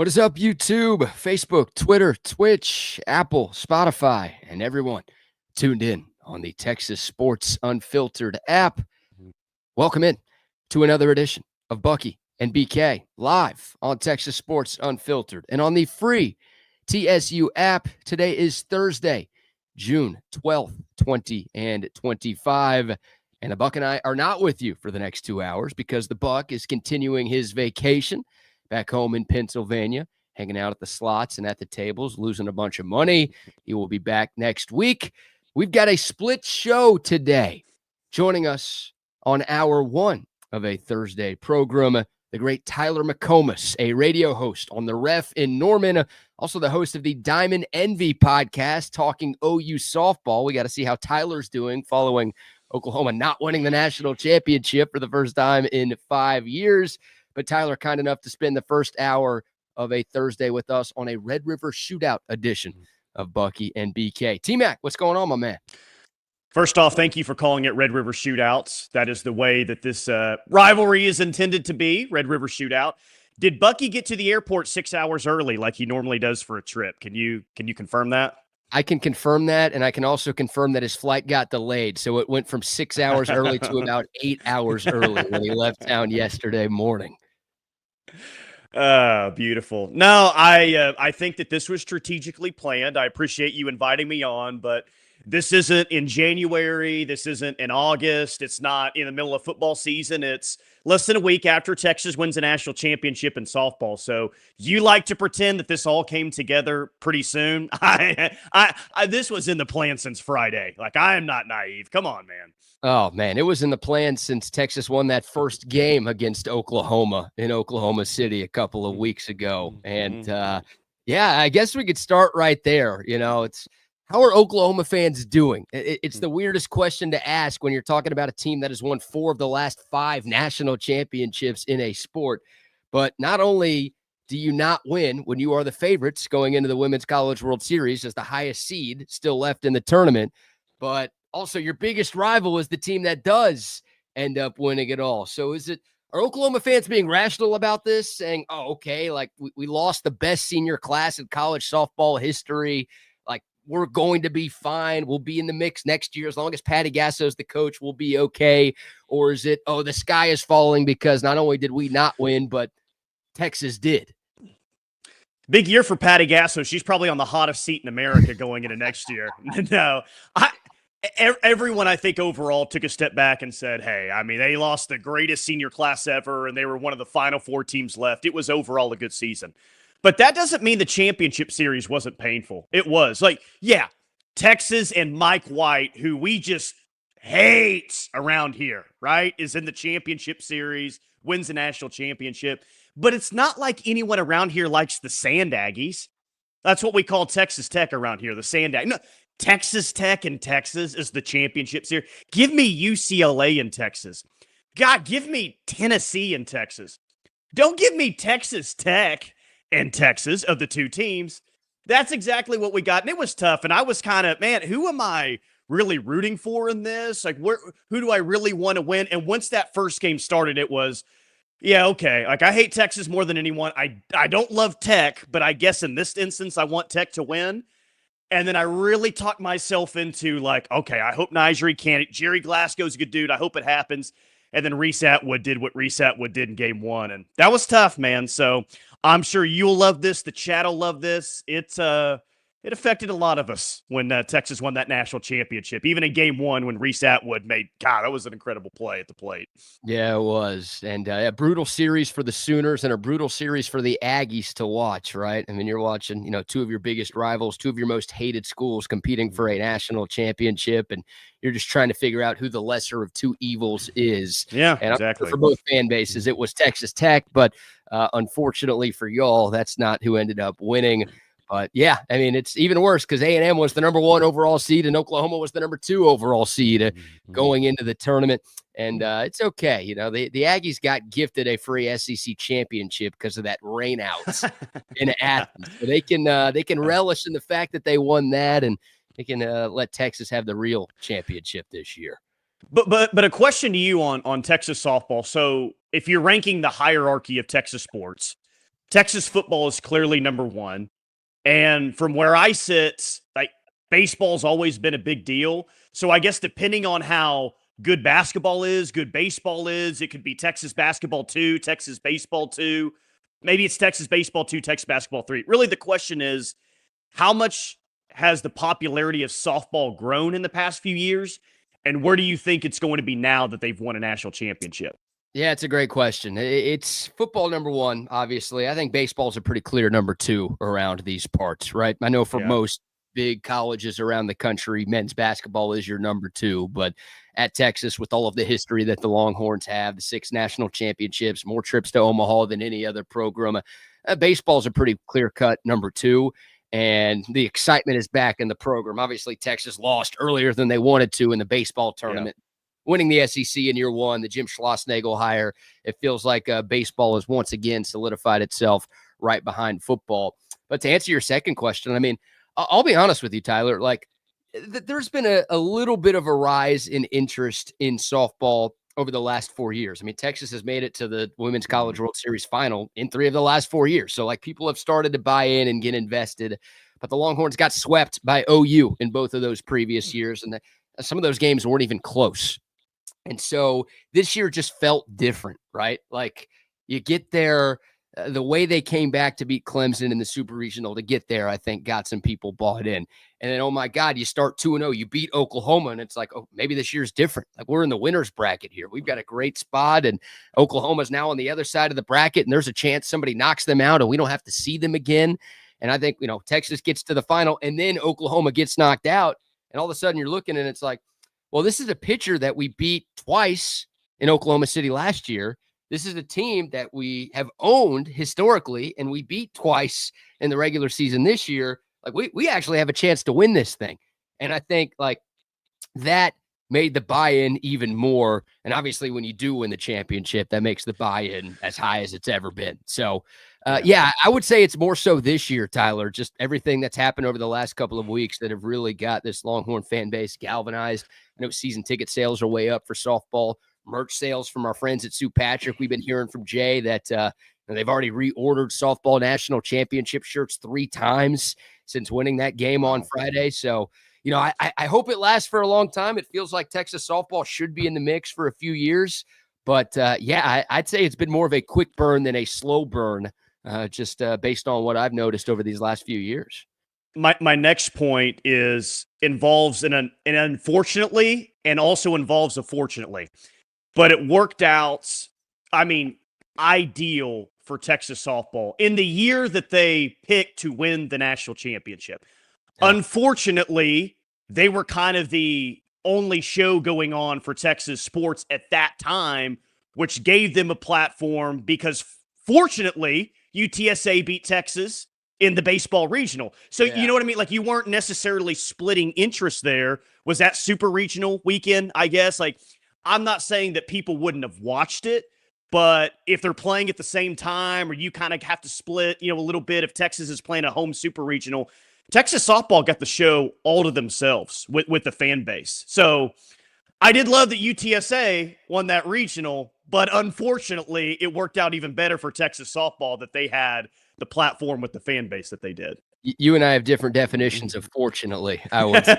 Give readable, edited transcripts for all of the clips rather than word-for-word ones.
What is up, YouTube, Facebook, Twitter, Twitch, Apple, Spotify, and everyone tuned in on the Texas Sports Unfiltered app? Welcome in to another edition of Bucky and BK live on Texas Sports Unfiltered and on the free TSU app. Today is Thursday, June 12th, 2025. And the Buck and I are not with you for the next 2 hours because the Buck is continuing his vacation back home in Pennsylvania, hanging out at the slots and at the tables, losing a bunch of money. He will be back next week. We've got a split show today. Joining us on hour one of a Thursday program, the great Tyler McComas, a radio host on the Ref in Norman, also the host of the Diamond Envy podcast, talking OU softball. We got to see how Tyler's doing following Oklahoma not winning the national championship for the first time in 5 years. But Tyler, kind enough to spend the first hour of a Thursday with us on a Red River Shootout edition of Bucky and BK. T-Mac, what's going on, my man? First off, thank you for calling it Red River Shootouts. That is the way that this rivalry is intended to be, Red River Shootout. Did Bucky get to the airport 6 hours early like he normally does for a trip? Can you confirm that? I can confirm that, and I can also confirm that his flight got delayed. So it went from 6 hours early to about 8 hours early when he left town yesterday morning. Beautiful. No, I think that this was strategically planned. I appreciate you inviting me on, but this isn't in January. This isn't in August. It's not in the middle of football season. It's less than a week after Texas wins a national championship in softball. So you like to pretend that this all came together pretty soon. This was in the plan since Friday. Like, I am not naive. Come on, man. Oh, man, it was in the plan since Texas won that first game against Oklahoma in Oklahoma City a couple of weeks ago. And, yeah, I guess we could start right there. You know, it's how are Oklahoma fans doing? It's the weirdest question to ask when you're talking about a team that has won 4 of the last 5 national championships in a sport. But not only do you not win when you are the favorites going into the Women's College World Series as the highest seed still left in the tournament, but also your biggest rival is the team that does end up winning it all. So are Oklahoma fans being rational about this, saying, oh, okay, like we lost the best senior class in college softball history, like we're going to be fine, we'll be in the mix next year as long as Patty Gasso's the coach, we'll be okay? Or is it, oh, the sky is falling because not only did we not win, but Texas did? Big year for Patty Gasso. She's probably on the hottest seat in America going into next year. No, everyone, I think, overall took a step back and said, hey, I mean, they lost the greatest senior class ever, and they were one of the final 4 teams left. It was overall a good season. But that doesn't mean the championship series wasn't painful. It was. Like, yeah, Texas and Mike White, who we just hate around here, right, is in the championship series, wins the national championship. But it's not like anyone around here likes the Sand Aggies. That's what we call Texas Tech around here, the Sand Aggies. No, Texas Tech in Texas is the championship series. Give me UCLA in Texas. God, give me Tennessee in Texas. Don't give me Texas Tech and Texas of the 2 teams. That's exactly what we got. And it was tough. And I was kind of, man, who am I really rooting for in this? Like, who do I really want to win? And once that first game started, it was, yeah, okay. Like, I hate Texas more than anyone. I don't love Tech, but I guess in this instance, I want Tech to win. And then I really talked myself into, like, okay, I hope Nigeria can't. Jerry Glasgow's a good dude. I hope it happens. And then Reese Atwood did what Reese Atwood did in game 1. And that was tough, man. So I'm sure you'll love this. The chat will love this. It affected a lot of us when Texas won that national championship. Even in game 1 when Reese Atwood that was an incredible play at the plate. Yeah, it was. And a brutal series for the Sooners and a brutal series for the Aggies to watch, right? I mean, you're watching, 2 of your biggest rivals, 2 of your most hated schools competing for a national championship, and you're just trying to figure out who the lesser of 2 evils is. Yeah, and exactly. For both fan bases, it was Texas Tech, but unfortunately for y'all, that's not who ended up winning. But yeah, I mean, it's even worse because A&M was the number 1 overall seed and Oklahoma was the number 2 overall seed going into the tournament. And it's okay. The Aggies got gifted a free SEC championship because of that rain out in Athens. So they can relish in the fact that they won that, and they can let Texas have the real championship this year. But a question to you on Texas softball. So if you're ranking the hierarchy of Texas sports, Texas football is clearly number one. And from where I sit, like baseball's always been a big deal. So I guess depending on how good basketball is, good baseball is, it could be Texas basketball 2, Texas baseball 2. Maybe it's Texas baseball 2, Texas basketball 3. Really, the question is, how much has the popularity of softball grown in the past few years? And where do you think it's going to be now that they've won a national championship? Yeah, it's a great question. It's football number one, obviously. I think baseball's a pretty clear number two around these parts, right? I know for most big colleges around the country, men's basketball is your number two. But at Texas, with all of the history that the Longhorns have, the 6 national championships, more trips to Omaha than any other program, baseball's a pretty clear-cut number two. And the excitement is back in the program. Obviously, Texas lost earlier than they wanted to in the baseball tournament. Winning the SEC in year one, the Jim Schlossnagle hire, it feels like baseball has once again solidified itself right behind football. But to answer your second question, I mean, I'll be honest with you, Tyler, like there's been a little bit of a rise in interest in softball over the last 4 years. I mean, Texas has made it to the Women's College World Series final in 3 of the last 4 years. So like people have started to buy in and get invested, but the Longhorns got swept by OU in both of those previous years. And some of those games weren't even close. And so this year just felt different, right? Like you get there, the way they came back to beat Clemson in the Super Regional to get there, I think got some people bought in. And then, oh my God, you start 2-0, you beat Oklahoma, and it's like, oh, maybe this year's different. Like we're in the winner's bracket here. We've got a great spot, and Oklahoma's now on the other side of the bracket, and there's a chance somebody knocks them out and we don't have to see them again. And I think, Texas gets to the final, and then Oklahoma gets knocked out, and all of a sudden you're looking and it's like, well, this is a pitcher that we beat twice in Oklahoma City last year. This is a team that we have owned historically, and we beat twice in the regular season this year. Like we actually have a chance to win this thing. And I think like that made the buy-in even more. And obviously when you do win the championship, that makes the buy-in as high as it's ever been. So I would say it's more so this year, Tyler, just everything that's happened over the last couple of weeks that have really got this Longhorn fan base galvanized. I know season ticket sales are way up for softball. Merch sales from our friends at Sioux Patrick. We've been hearing from Jay that they've already reordered softball national championship shirts 3 times since winning that game on Friday. So, I hope it lasts for a long time. It feels like Texas softball should be in the mix for a few years. But, I'd say it's been more of a quick burn than a slow burn, just based on what I've noticed over these last few years. My next point involves an unfortunately and also involves a fortunately. But it worked out, ideal for Texas softball in the year that they picked to win the national championship. Yeah. Unfortunately, they were kind of the only show going on for Texas sports at that time, which gave them a platform because fortunately, UTSA beat Texas in the baseball regional. So you know what I mean? Like you weren't necessarily splitting interest there. Was that super regional weekend, I guess? Like, I'm not saying that people wouldn't have watched it, but if they're playing at the same time or you kind of have to split, a little bit if Texas is playing a home super regional, Texas softball got the show all to themselves with the fan base. So I did love that UTSA won that regional, but unfortunately it worked out even better for Texas softball that they had the platform with the fan base that they did. You and I have different definitions of fortunately, I would say.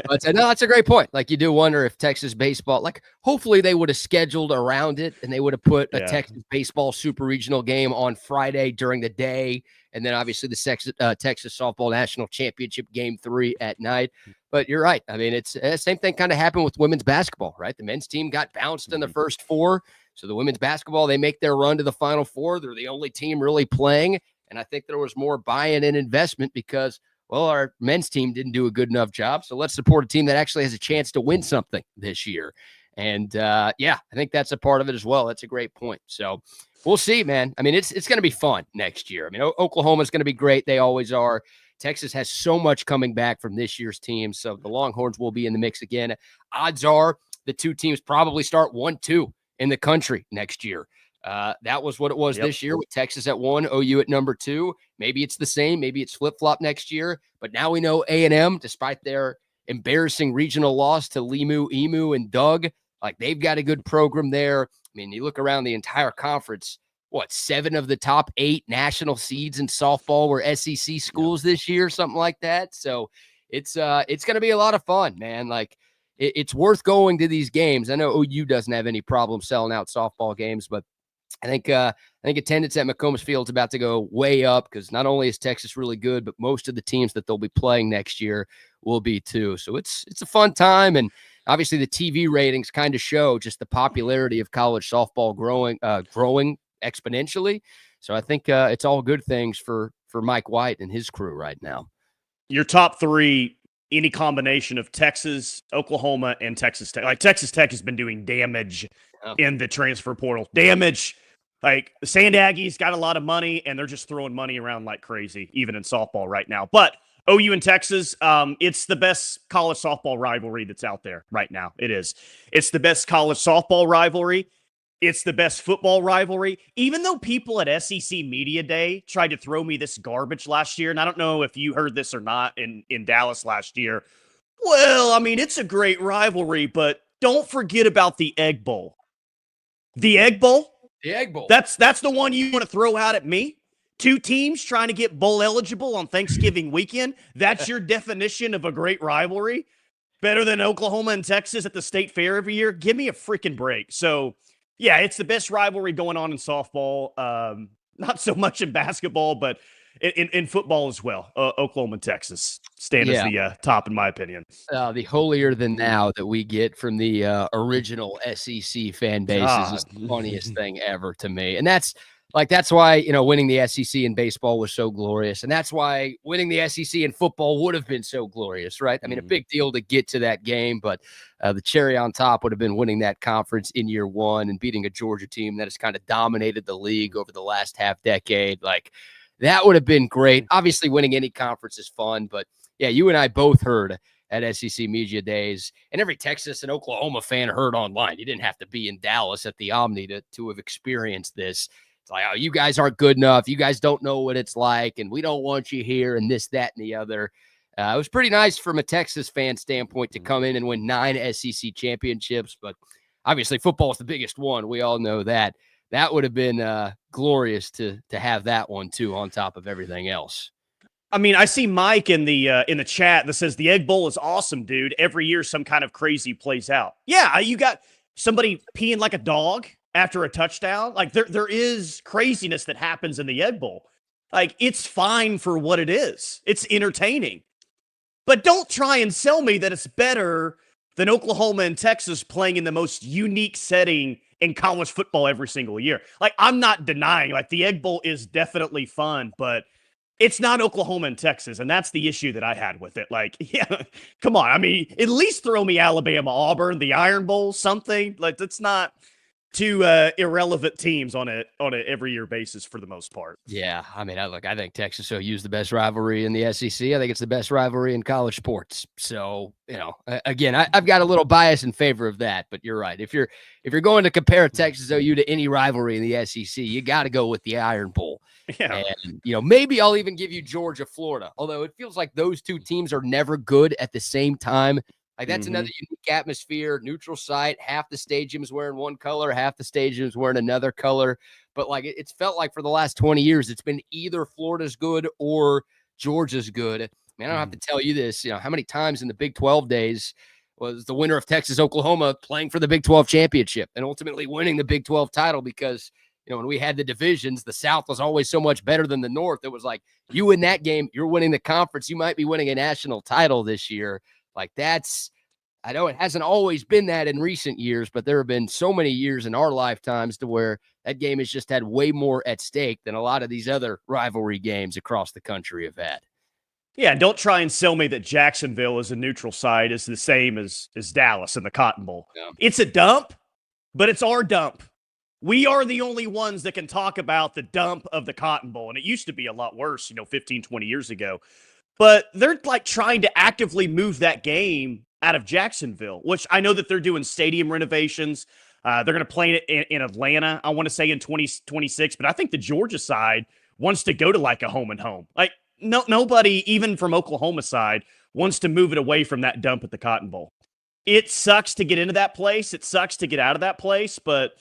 But no, that's a great point. Like you do wonder if Texas baseball, like hopefully they would have scheduled around it and they would have put a Texas baseball super regional game on Friday during the day. And then obviously the Texas softball national championship game 3 at night. But you're right. I mean, it's the same thing kind of happened with women's basketball, right? The men's team got bounced in the first 4. So the women's basketball, they make their run to the Final Four. They're the only team really playing. And I think there was more buy-in and investment because, well, our men's team didn't do a good enough job. So let's support a team that actually has a chance to win something this year. And, I think that's a part of it as well. That's a great point. So we'll see, man. I mean, it's going to be fun next year. I mean, Oklahoma's going to be great. They always are. Texas has so much coming back from this year's team. So the Longhorns will be in the mix again. Odds are the 2 teams probably start 1-2 in the country next year. That was what it was this year with Texas at 1, OU at number 2. Maybe it's the same. Maybe it's flip-flop next year. But now we know A&M, despite their embarrassing regional loss to Limu, Emu, and Doug, like they've got a good program there. I mean, you look around the entire conference, 7 of the top 8 national seeds in softball were SEC schools this year, something like that. So it's going to be a lot of fun, man. Like it's worth going to these games. I know OU doesn't have any problem selling out softball games, but I think attendance at McCombs Field is about to go way up because not only is Texas really good, but most of the teams that they'll be playing next year will be too. So it's a fun time, and obviously the TV ratings kind of show just the popularity of college softball growing exponentially. So I think it's all good things for Mike White and his crew right now. Your top 3, any combination of Texas, Oklahoma, and Texas Tech. Like Texas Tech has been doing damage in the transfer portal. Damage. Like the Sand Aggies got a lot of money, and they're just throwing money around like crazy, even in softball right now. But OU and Texas, it's the best college softball rivalry that's out there right now. It is. It's the best college softball rivalry. It's the best football rivalry. Even though people at SEC Media Day tried to throw me this garbage last year, and I don't know if you heard this or not in Dallas last year. Well, I mean, it's a great rivalry, but don't forget about the Egg Bowl. The Egg Bowl? The Egg Bowl. That's the one you want to throw out at me? 2 teams trying to get bowl eligible on Thanksgiving weekend? That's your definition of a great rivalry? Better than Oklahoma and Texas at the state fair every year? Give me a freaking break. So, yeah, it's the best rivalry going on in softball. Not so much in basketball, but in football as well. Oklahoma and Texas stand as the top, in my opinion. The holier than thou that we get from the original SEC fan base is the funniest thing ever to me. And that's why, winning the SEC in baseball was so glorious. And that's why winning the SEC in football would have been so glorious, right? I mean, a big deal to get to that game, but the cherry on top would have been winning that conference in year 1 and beating a Georgia team that has kind of dominated the league over the last half decade. Like, that would have been great. Obviously, winning any conference is fun, but yeah, you and I both heard at SEC Media Days, and every Texas and Oklahoma fan heard online. You didn't have to be in Dallas at the Omni to have experienced this. It's like, oh, you guys aren't good enough. You guys don't know what it's like, and we don't want you here, and this, that, and the other. It was pretty nice from a Texas fan standpoint to come in and win 9 SEC championships, but obviously football is the biggest one. We all know that. That would have been glorious to have that one too, on top of everything else. I mean, I see Mike in the chat that says the Egg Bowl is awesome, dude. Every year, some kind of crazy plays out. Yeah, you got somebody peeing like a dog after a touchdown. Like there is craziness that happens in the Egg Bowl. Like it's fine for what it is. It's entertaining, but don't try and sell me that it's better than Oklahoma and Texas playing in the most unique setting in college football every single year. Like, I'm not denying, like, the Egg Bowl is definitely fun, but it's not Oklahoma and Texas, and that's the issue that I had with it. Like, yeah, come on. I mean, at least throw me Alabama, Auburn, the Iron Bowl, something. Like, that's not 2 irrelevant teams on a every year basis for the most part. Yeah, I mean, I think Texas OU is the best rivalry in the SEC. I think it's the best rivalry in college sports. So, again, I've got a little bias in favor of that, but you're right. If you're going to compare Texas OU to any rivalry in the SEC, you got to go with the Iron Bowl. Yeah. And, maybe I'll even give you Georgia, Florida, although it feels like those 2 teams are never good at the same time. Like, that's another unique atmosphere, neutral site. Half the stadium's wearing one color, half the stadium's wearing another color. But, like, it's felt like for the last 20 years, it's been either Florida's good or Georgia's good. I mean, I don't have to tell you this. How many times in the Big 12 days was the winner of Texas, Oklahoma playing for the Big 12 championship and ultimately winning the Big 12 title because, when we had the divisions, the South was always so much better than the North. It was like, you win that game, you're winning the conference. You might be winning a national title this year. Like, I know it hasn't always been that in recent years, but there have been so many years in our lifetimes to where that game has just had way more at stake than a lot of these other rivalry games across the country have had. Yeah, don't try and sell me that Jacksonville as a neutral site is the same as Dallas in the Cotton Bowl. Yeah. It's a dump, but it's our dump. We are the only ones that can talk about the dump of the Cotton Bowl, and it used to be a lot worse, 15, 20 years ago. But they're like trying to actively move that game out of Jacksonville, which I know that they're doing stadium renovations. They're going to play it in Atlanta, I want to say in 2026. But I think the Georgia side wants to go to like a home and home. Like nobody, even from Oklahoma side, wants to move it away from that dump at the Cotton Bowl. It sucks to get into that place. It sucks to get out of that place. But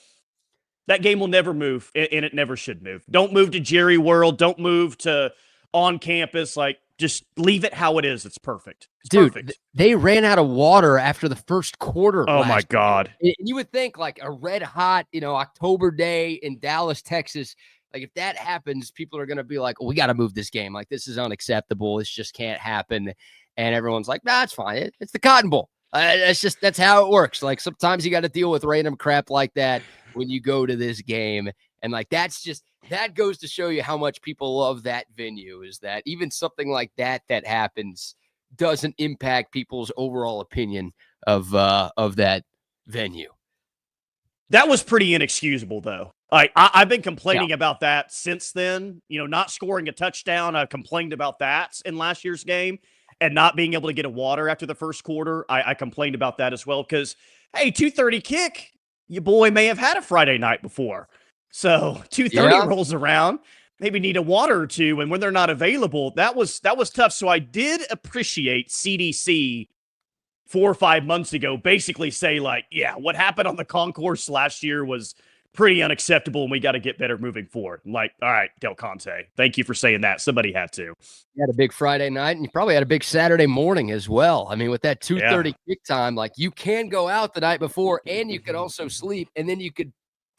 That game will never move, and it never should move. Don't move to Jerry World. Don't move to on campus. Like, just leave it how it is. It's perfect. It's Dude, perfect. They ran out of water after the first quarter. Oh, my God. And you would think like a red hot, October day in Dallas, Texas, like if that happens, people are going to be like, we got to move this game. Like, this is unacceptable. This just can't happen. And everyone's like, nah, it's fine. It's the Cotton Bowl. That's how it works. Like, sometimes you got to deal with random crap like that when you go to this game. And like, that goes to show you how much people love that venue, is that even something like that happens doesn't impact people's overall opinion of that venue. That was pretty inexcusable, though. Like, I've been complaining about that since then. Not scoring a touchdown. I complained about that in last year's game, and not being able to get a water after the first quarter. I complained about that as well because, hey, 2:30 kick, your boy may have had a Friday night before. So 2:30 rolls around, maybe need a water or two, and when they're not available, that was tough. So I did appreciate CDC 4 or 5 months ago basically say, like, yeah, what happened on the concourse last year was pretty unacceptable, and we got to get better moving forward. I'm like, all right, Del Conte, thank you for saying that. Somebody had to. You had a big Friday night, and you probably had a big Saturday morning as well. I mean, with that 2:30 kick time, like, you can go out the night before, and you could also sleep, and then you could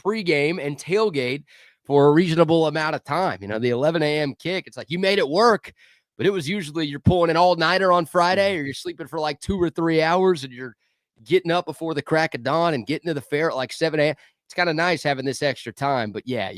pregame and tailgate for a reasonable amount of time. The 11 a.m. kick, it's like you made it work, but it was usually you're pulling an all-nighter on Friday, or you're sleeping for like 2 or 3 hours, and you're getting up before the crack of dawn and getting to the fair at like 7 a.m. It's kind of nice having this extra time, but yeah,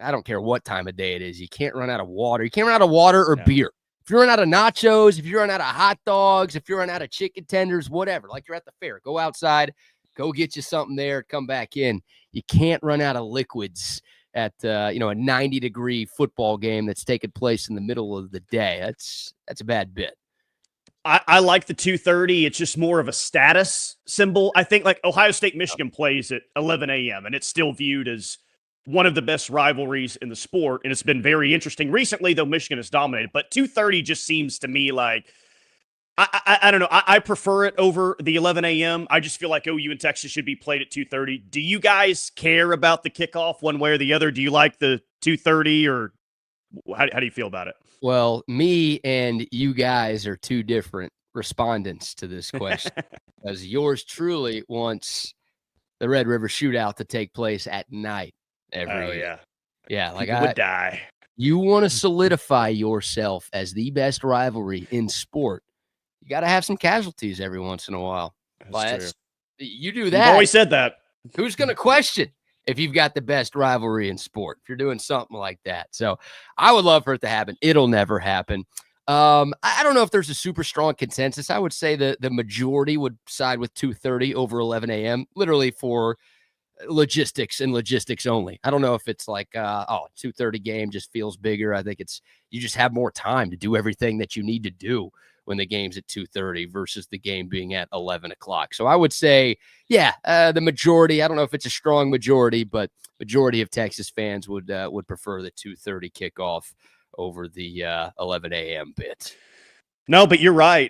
I don't care what time of day it is. You can't run out of water. You can't run out of water or beer. If you run out of nachos, if you run out of hot dogs, if you run out of chicken tenders, whatever, like you're at the fair, go outside, go get you something there, come back in. You can't run out of liquids at a 90-degree football game that's taking place in the middle of the day. That's a bad bit. I like the 2:30. It's just more of a status symbol. I think like Ohio State, Michigan plays at 11 a.m. and it's still viewed as one of the best rivalries in the sport. And it's been very interesting recently, though Michigan has dominated. But 2:30 just seems to me like, I don't know. I prefer it over the 11 a.m. I just feel like OU and Texas should be played at 2:30. Do you guys care about the kickoff one way or the other? Do you like the 2:30, or how do you feel about it? Well, me and you guys are two different respondents to this question, because yours truly wants the Red River Shootout to take place at night every year. Yeah, like I would die. You want to solidify yourself as the best rivalry in sport. You got to have some casualties every once in a while. That's true. You do that. You've always said that. Who's going to question if you've got the best rivalry in sport, if you're doing something like that? So I would love for it to happen. It'll never happen. I don't know if there's a super strong consensus. I would say the majority would side with 2:30 over 11 a.m., literally for logistics and logistics only. I don't know if it's like, 2:30 game just feels bigger. I think you just have more time to do everything that you need to do when the game's at 2:30 versus the game being at 11 o'clock. So I would say, the majority, I don't know if it's a strong majority, but majority of Texas fans would prefer the 2:30 kickoff over the 11 a.m. bit. No, but you're right.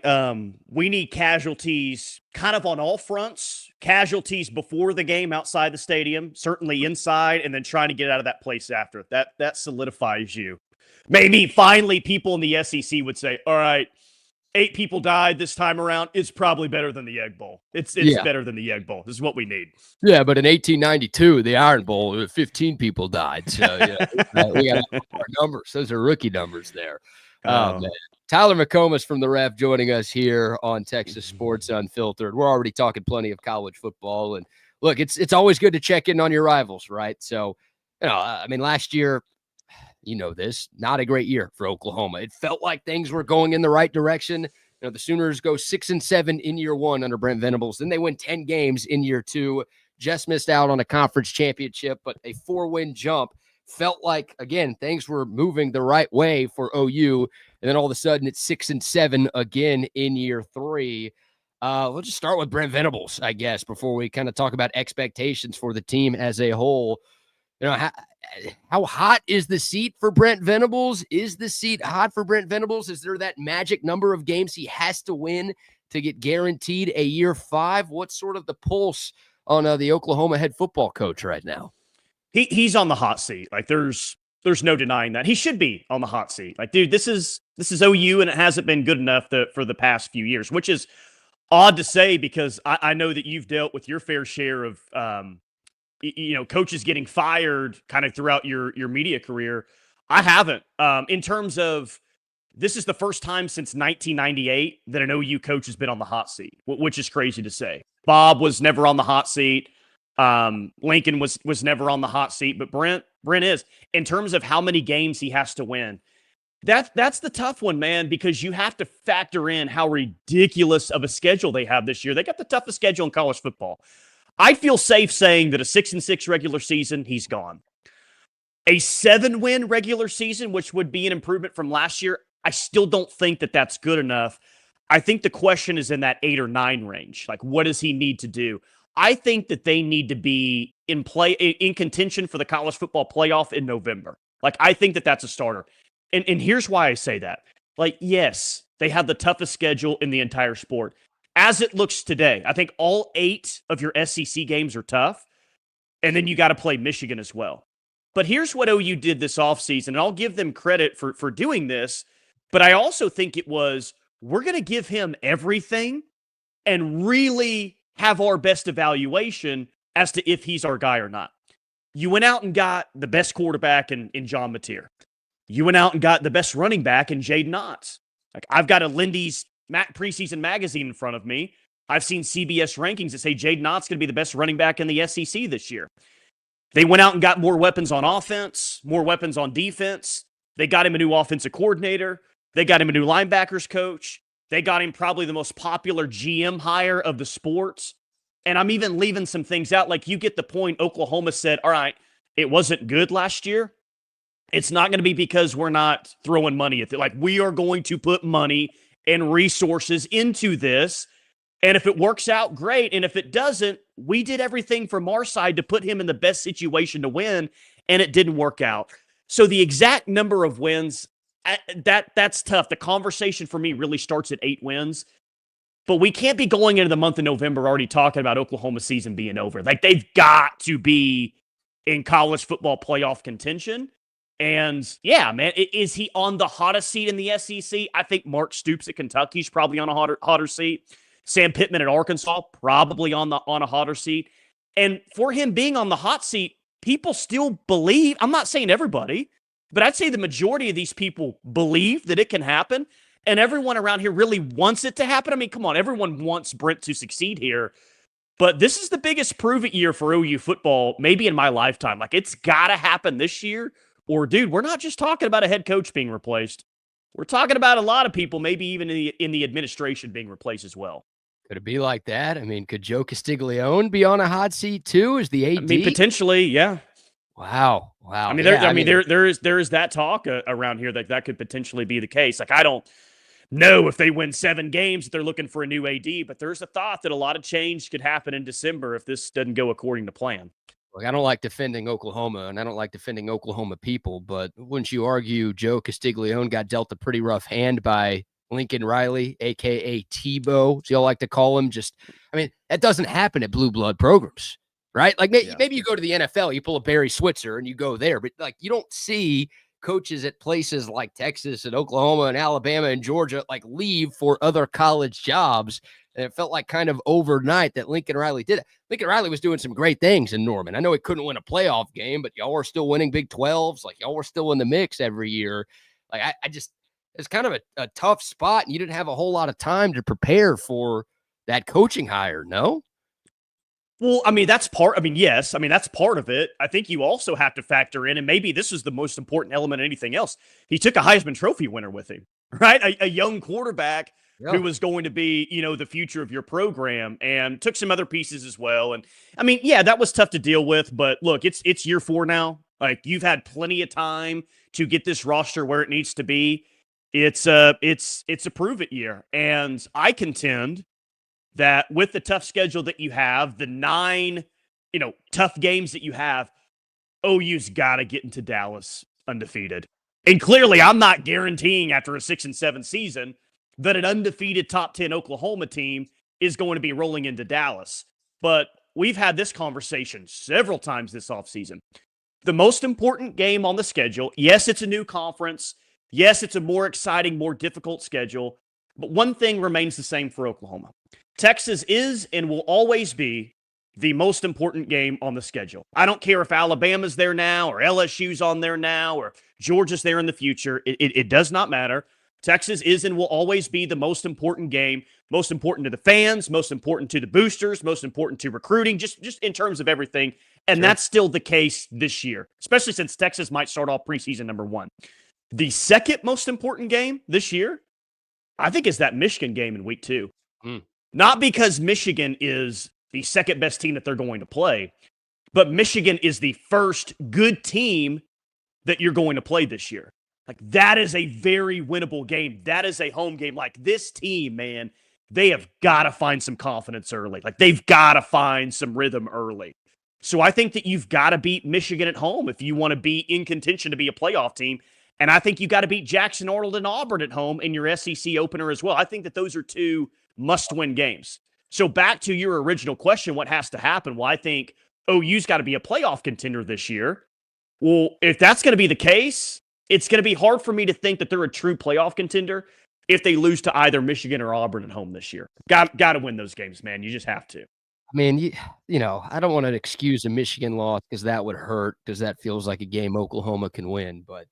We need casualties kind of on all fronts. Casualties before the game outside the stadium, certainly inside, and then trying to get out of that place after. That solidifies you. Maybe finally people in the SEC would say, all right, 8 people died this time around. It's probably better than the Egg Bowl. It's better than the Egg Bowl. This is what we need. Yeah, but in 1892, the Iron Bowl, 15 people died. So we got our numbers. Those are rookie numbers there. Oh, man. Tyler McComas from the Ref joining us here on Texas Sports Unfiltered. We're already talking plenty of college football. And look, it's always good to check in on your rivals, right? So, last year, this, not a great year for Oklahoma. It felt like things were going in the right direction. The Sooners go 6-7 in year one under Brent Venables. Then they win 10 games in year two, just missed out on a conference championship, but a 4-win jump. Felt like, again, things were moving the right way for OU. And then all of a sudden it's 6-7 again in year three. We'll just start with Brent Venables, I guess, before we kind of talk about expectations for the team as a whole. How hot is the seat for Brent Venables? Is the seat hot for Brent Venables? Is there that magic number of games he has to win to get guaranteed a year 5? What's sort of the pulse on the Oklahoma head football coach right now? He's on the hot seat. Like there's no denying that. He should be on the hot seat. Like, dude, this is OU, and it hasn't been good enough for the past few years, which is odd to say because I know that you've dealt with your fair share of coaches getting fired kind of throughout your media career. I haven't. In terms of, this is the first time since 1998 that an OU coach has been on the hot seat, which is crazy to say. Bob was never on the hot seat. Lincoln was never on the hot seat, but Brent is. In terms of how many games he has to win, that's the tough one, man, because you have to factor in how ridiculous of a schedule they have this year. They got the toughest schedule in college football. I feel safe saying that a 6-6 regular season, he's gone. A 7-win regular season, which would be an improvement from last year, I still don't think that that's good enough. I think the question is in that 8 or 9 range. Like, what does he need to do? I think that they need to be in contention for the college football playoff in November. Like, I think that that's a starter. And here's why I say that. Like, yes, they have the toughest schedule in the entire sport. As it looks today, I think all 8 of your SEC games are tough. And then you got to play Michigan as well. But here's what OU did this offseason, and I'll give them credit for doing this. But I also think it was, we're going to give him everything and really have our best evaluation as to if he's our guy or not. You went out and got the best quarterback in John Mateer. You went out and got the best running back in Jaden Knotts. Like, I've got a Lindy's preseason magazine in front of me. I've seen CBS rankings that say Jaden Knotts going to be the best running back in the SEC this year. They went out and got more weapons on offense, more weapons on defense. They got him a new offensive coordinator. They got him a new linebackers coach. They got him probably the most popular GM hire of the sports. And I'm even leaving some things out. Like, you get the point. Oklahoma said, all right, it wasn't good last year. It's not going to be because we're not throwing money at it. Like, we are going to put money and resources into this. And if it works out, great. And if it doesn't, we did everything from our side to put him in the best situation to win, and it didn't work out. So the exact number of wins, that's tough. The conversation for me really starts at 8 wins. But we can't be going into the month of November already talking about Oklahoma season being over. Like, they've got to be in college football playoff contention. And yeah, man, is he on the hottest seat in the SEC? I think Mark Stoops at Kentucky's probably on a hotter seat. Sam Pittman at Arkansas, probably on a hotter seat. And for him being on the hot seat, people still believe, I'm not saying everybody, but I'd say the majority of these people believe that it can happen. And everyone around here really wants it to happen. I mean, come on, everyone wants Brent to succeed here. But this is the biggest prove-it year for OU football, maybe in my lifetime. Like, it's got to happen this year. Or, dude, we're not just talking about a head coach being replaced. We're talking about a lot of people, maybe even in the administration being replaced as well. Could it be like that? I mean, could Joe Castiglione be on a hot seat too as the AD? I mean, potentially, yeah. Wow. I mean, yeah, there is that talk around here that could potentially be the case. Like, I don't know if they win 7 games that they're looking for a new AD, but there's a thought that a lot of change could happen in December if this doesn't go according to plan. Look, I don't like defending Oklahoma, and I don't like defending Oklahoma people, but wouldn't you argue Joe Castiglione got dealt a pretty rough hand by Lincoln Riley, a.k.a. Tebow, as y'all like to call him? That doesn't happen at blue blood programs, right? Like, maybe you go to the NFL, you pull a Barry Switzer, and you go there, but, like, you don't see coaches at places like Texas and Oklahoma and Alabama and Georgia, like, leave for other college jobs. And it felt like kind of overnight that Lincoln Riley did it. Lincoln Riley was doing some great things in Norman. I know he couldn't win a playoff game, but y'all were still winning Big 12s. Like, y'all were still in the mix every year. Like, I just, it's kind of a tough spot, and you didn't have a whole lot of time to prepare for that coaching hire, no? Well, I mean, that's part of it. I think you also have to factor in, and maybe this is the most important element of anything else. He took a Heisman Trophy winner with him, right? A young quarterback who was going to be, the future of your program, and took some other pieces as well. And I mean, yeah, that was tough to deal with, but look, it's year 4 now. Like, you've had plenty of time to get this roster where it needs to be. It's a prove it year. And I contend that with the tough schedule that you have, the 9, tough games that you have, OU's got to get into Dallas undefeated. And clearly, I'm not guaranteeing after a 6-7 season that an undefeated top 10 Oklahoma team is going to be rolling into Dallas. But we've had this conversation several times this offseason. the most important game on the schedule. Yes, it's a new conference. Yes, it's a more exciting, more difficult schedule. But one thing remains the same for Oklahoma. Texas is and will always be the most important game on the schedule. I don't care if Alabama's there now or LSU's on there now or Georgia's there in the future. It does not matter. Texas is and will always be the most important game, most important to the fans, most important to the boosters, most important to recruiting, just in terms of everything. And Sure. that's still the case this year, especially since Texas might start off preseason number 1. The second most important game this year, I think, is that Michigan game in week 2. Not because Michigan is the second best team that they're going to play, but Michigan is the first good team that you're going to play this year. Like, that is a very winnable game. That is a home game. Like, this team, man, they have got to find some confidence early. Like, they've got to find some rhythm early. So I think that you've got to beat Michigan at home if you want to be in contention to be a playoff team. And I think you got to beat Jackson Arnold and Auburn at home in your SEC opener as well. I think that those are 2 must-win games. So back to your original question, what has to happen? Well, I think OU's got to be a playoff contender this year. Well, if that's going to be the case, it's going to be hard for me to think that they're a true playoff contender if they lose to either Michigan or Auburn at home this year. Got to win those games, man. You just have to. I mean, you know, I don't want to excuse a Michigan loss because that would hurt because that feels like a game Oklahoma can win, but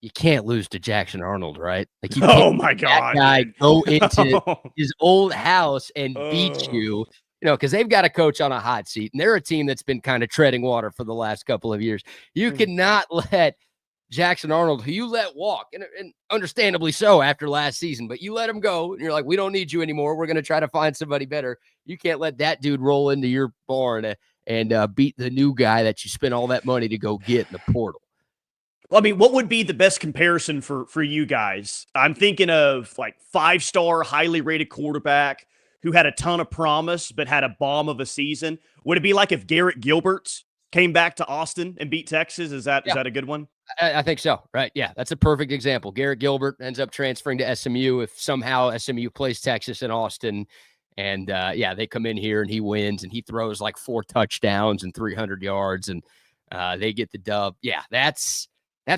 you can't lose to Jackson Arnold, right? Like, you can't my God, that guy dude. go into his old house and beat you, because they've got a coach on a hot seat, and they're a team that's been kind of treading water for the last couple of years. You cannot let Jackson Arnold, who you let walk, and understandably so after last season, but you let him go, and you're like, we don't need you anymore. We're going to try to find somebody better. You can't let that dude roll into your barn and beat the new guy that you spent all that money to go get in the portal. Well, I mean, what would be the best comparison for you guys? I'm thinking of like 5-star, highly rated quarterback who had a ton of promise but had a bomb of a season. Would it be like if Garrett Gilbert came back to Austin and beat Texas? Is that a good one? I think so, right? Yeah, that's a perfect example. Garrett Gilbert ends up transferring to SMU if somehow SMU plays Texas in Austin. And, they come in here and he wins and he throws like 4 touchdowns and 300 yards and they get the dub. Yeah, that's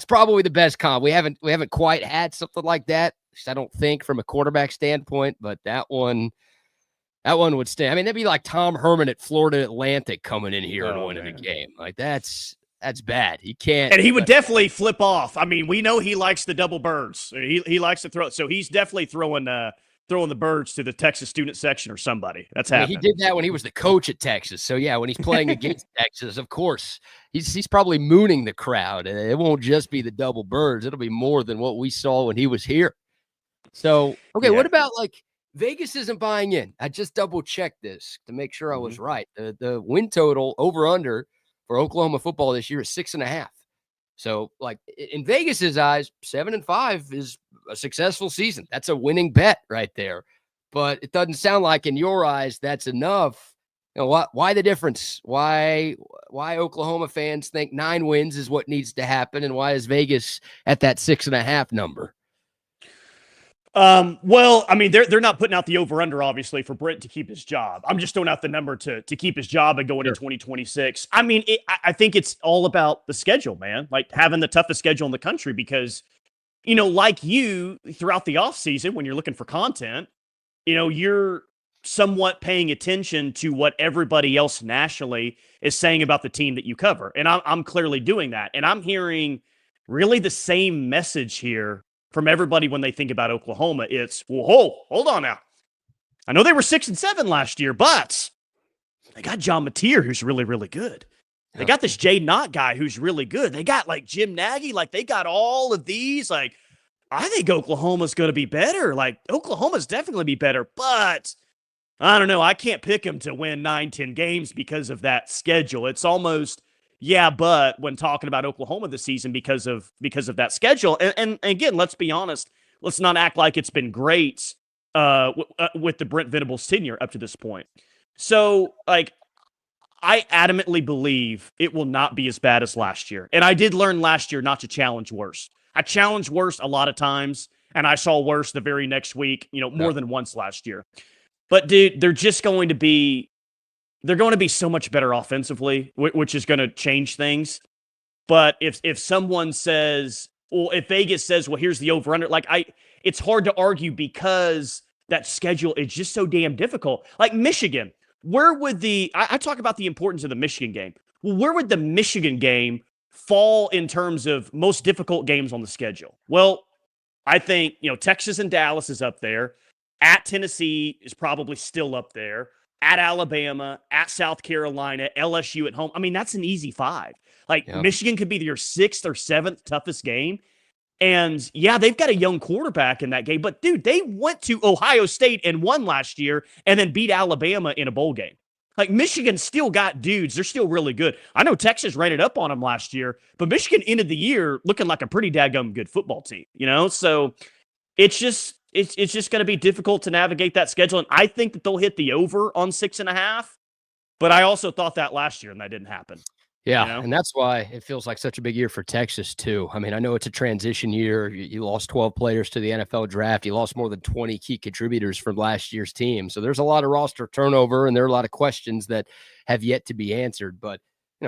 probably the best comp. We haven't quite had something like that, I don't think, from a quarterback standpoint, but that one would stand. I mean, that'd be like Tom Herman at Florida Atlantic coming in here and winning a game. Like, that's bad. He can't. And he would definitely flip off. I mean, we know he likes the double birds. He likes to throw it. So he's definitely throwing the birds to the Texas student section or somebody. That's happening. He did that when he was the coach at Texas. So yeah, when he's playing against Texas, of course, he's probably mooning the crowd. And it won't just be the double birds. It'll be more than what we saw when he was here. So, okay, what about like Vegas isn't buying in? I just double checked this to make sure I was right. The win total over under for Oklahoma football this year is 6.5. So, like, in Vegas's eyes, 7-5 is a successful season. That's a winning bet right there. But it doesn't sound like in your eyes that's enough. You know, why the difference? Why Oklahoma fans think 9 wins is what needs to happen, and why is Vegas at that 6.5 number? Well, I mean, they're not putting out the over-under, obviously, for Brent to keep his job. I'm just throwing out the number to keep his job and going into 2026. I mean, I think it's all about the schedule, man. Like, having the toughest schedule in the country because, like you, throughout the offseason, when you're looking for content, you're somewhat paying attention to what everybody else nationally is saying about the team that you cover. And I'm clearly doing that. And I'm hearing really the same message here from everybody when they think about Oklahoma. It's, well, hold on now. I know they were 6-7 last year, but they got John Mateer, who's really, really good. They got this Jay Knott guy who's really good. They got like Jim Nagy. Like, they got all of these. Like, I think Oklahoma's going to be better. Like, Oklahoma's definitely going to be better, but I don't know. I can't pick them to win 9-10 games because of that schedule. It's almost, but when talking about Oklahoma this season because of that schedule. And again, let's be honest. Let's not act like it's been great with the Brent Venables tenure up to this point. So, like, I adamantly believe it will not be as bad as last year. And I did learn last year not to challenge worse. I challenged worse a lot of times, and I saw worse the very next week, more than once last year. But, dude, they're going to be so much better offensively, which is going to change things. But if someone says, well, if Vegas says, well, here's the over under, it's hard to argue because that schedule is just so damn difficult. Like Michigan, where would I talk about the importance of the Michigan game. Well, where would the Michigan game fall in terms of most difficult games on the schedule? Well, I think, Texas and Dallas is up there. At Tennessee is probably still up there. At Alabama, at South Carolina, LSU at home. I mean, that's an easy 5. Michigan could be your 6th or 7th toughest game. And yeah, they've got a young quarterback in that game. But dude, they went to Ohio State and won last year and then beat Alabama in a bowl game. Michigan still got dudes. They're still really good. I know Texas ran it up on them last year, but Michigan ended the year looking like a pretty daggum good football team, So it's just going to be difficult to navigate that schedule. And I think that they'll hit the over on 6.5. But I also thought that last year, and that didn't happen. Yeah, and that's why it feels like such a big year for Texas, too. I mean, I know it's a transition year. You lost 12 players to the NFL draft. You lost more than 20 key contributors from last year's team. So there's a lot of roster turnover, and there are a lot of questions that have yet to be answered. But,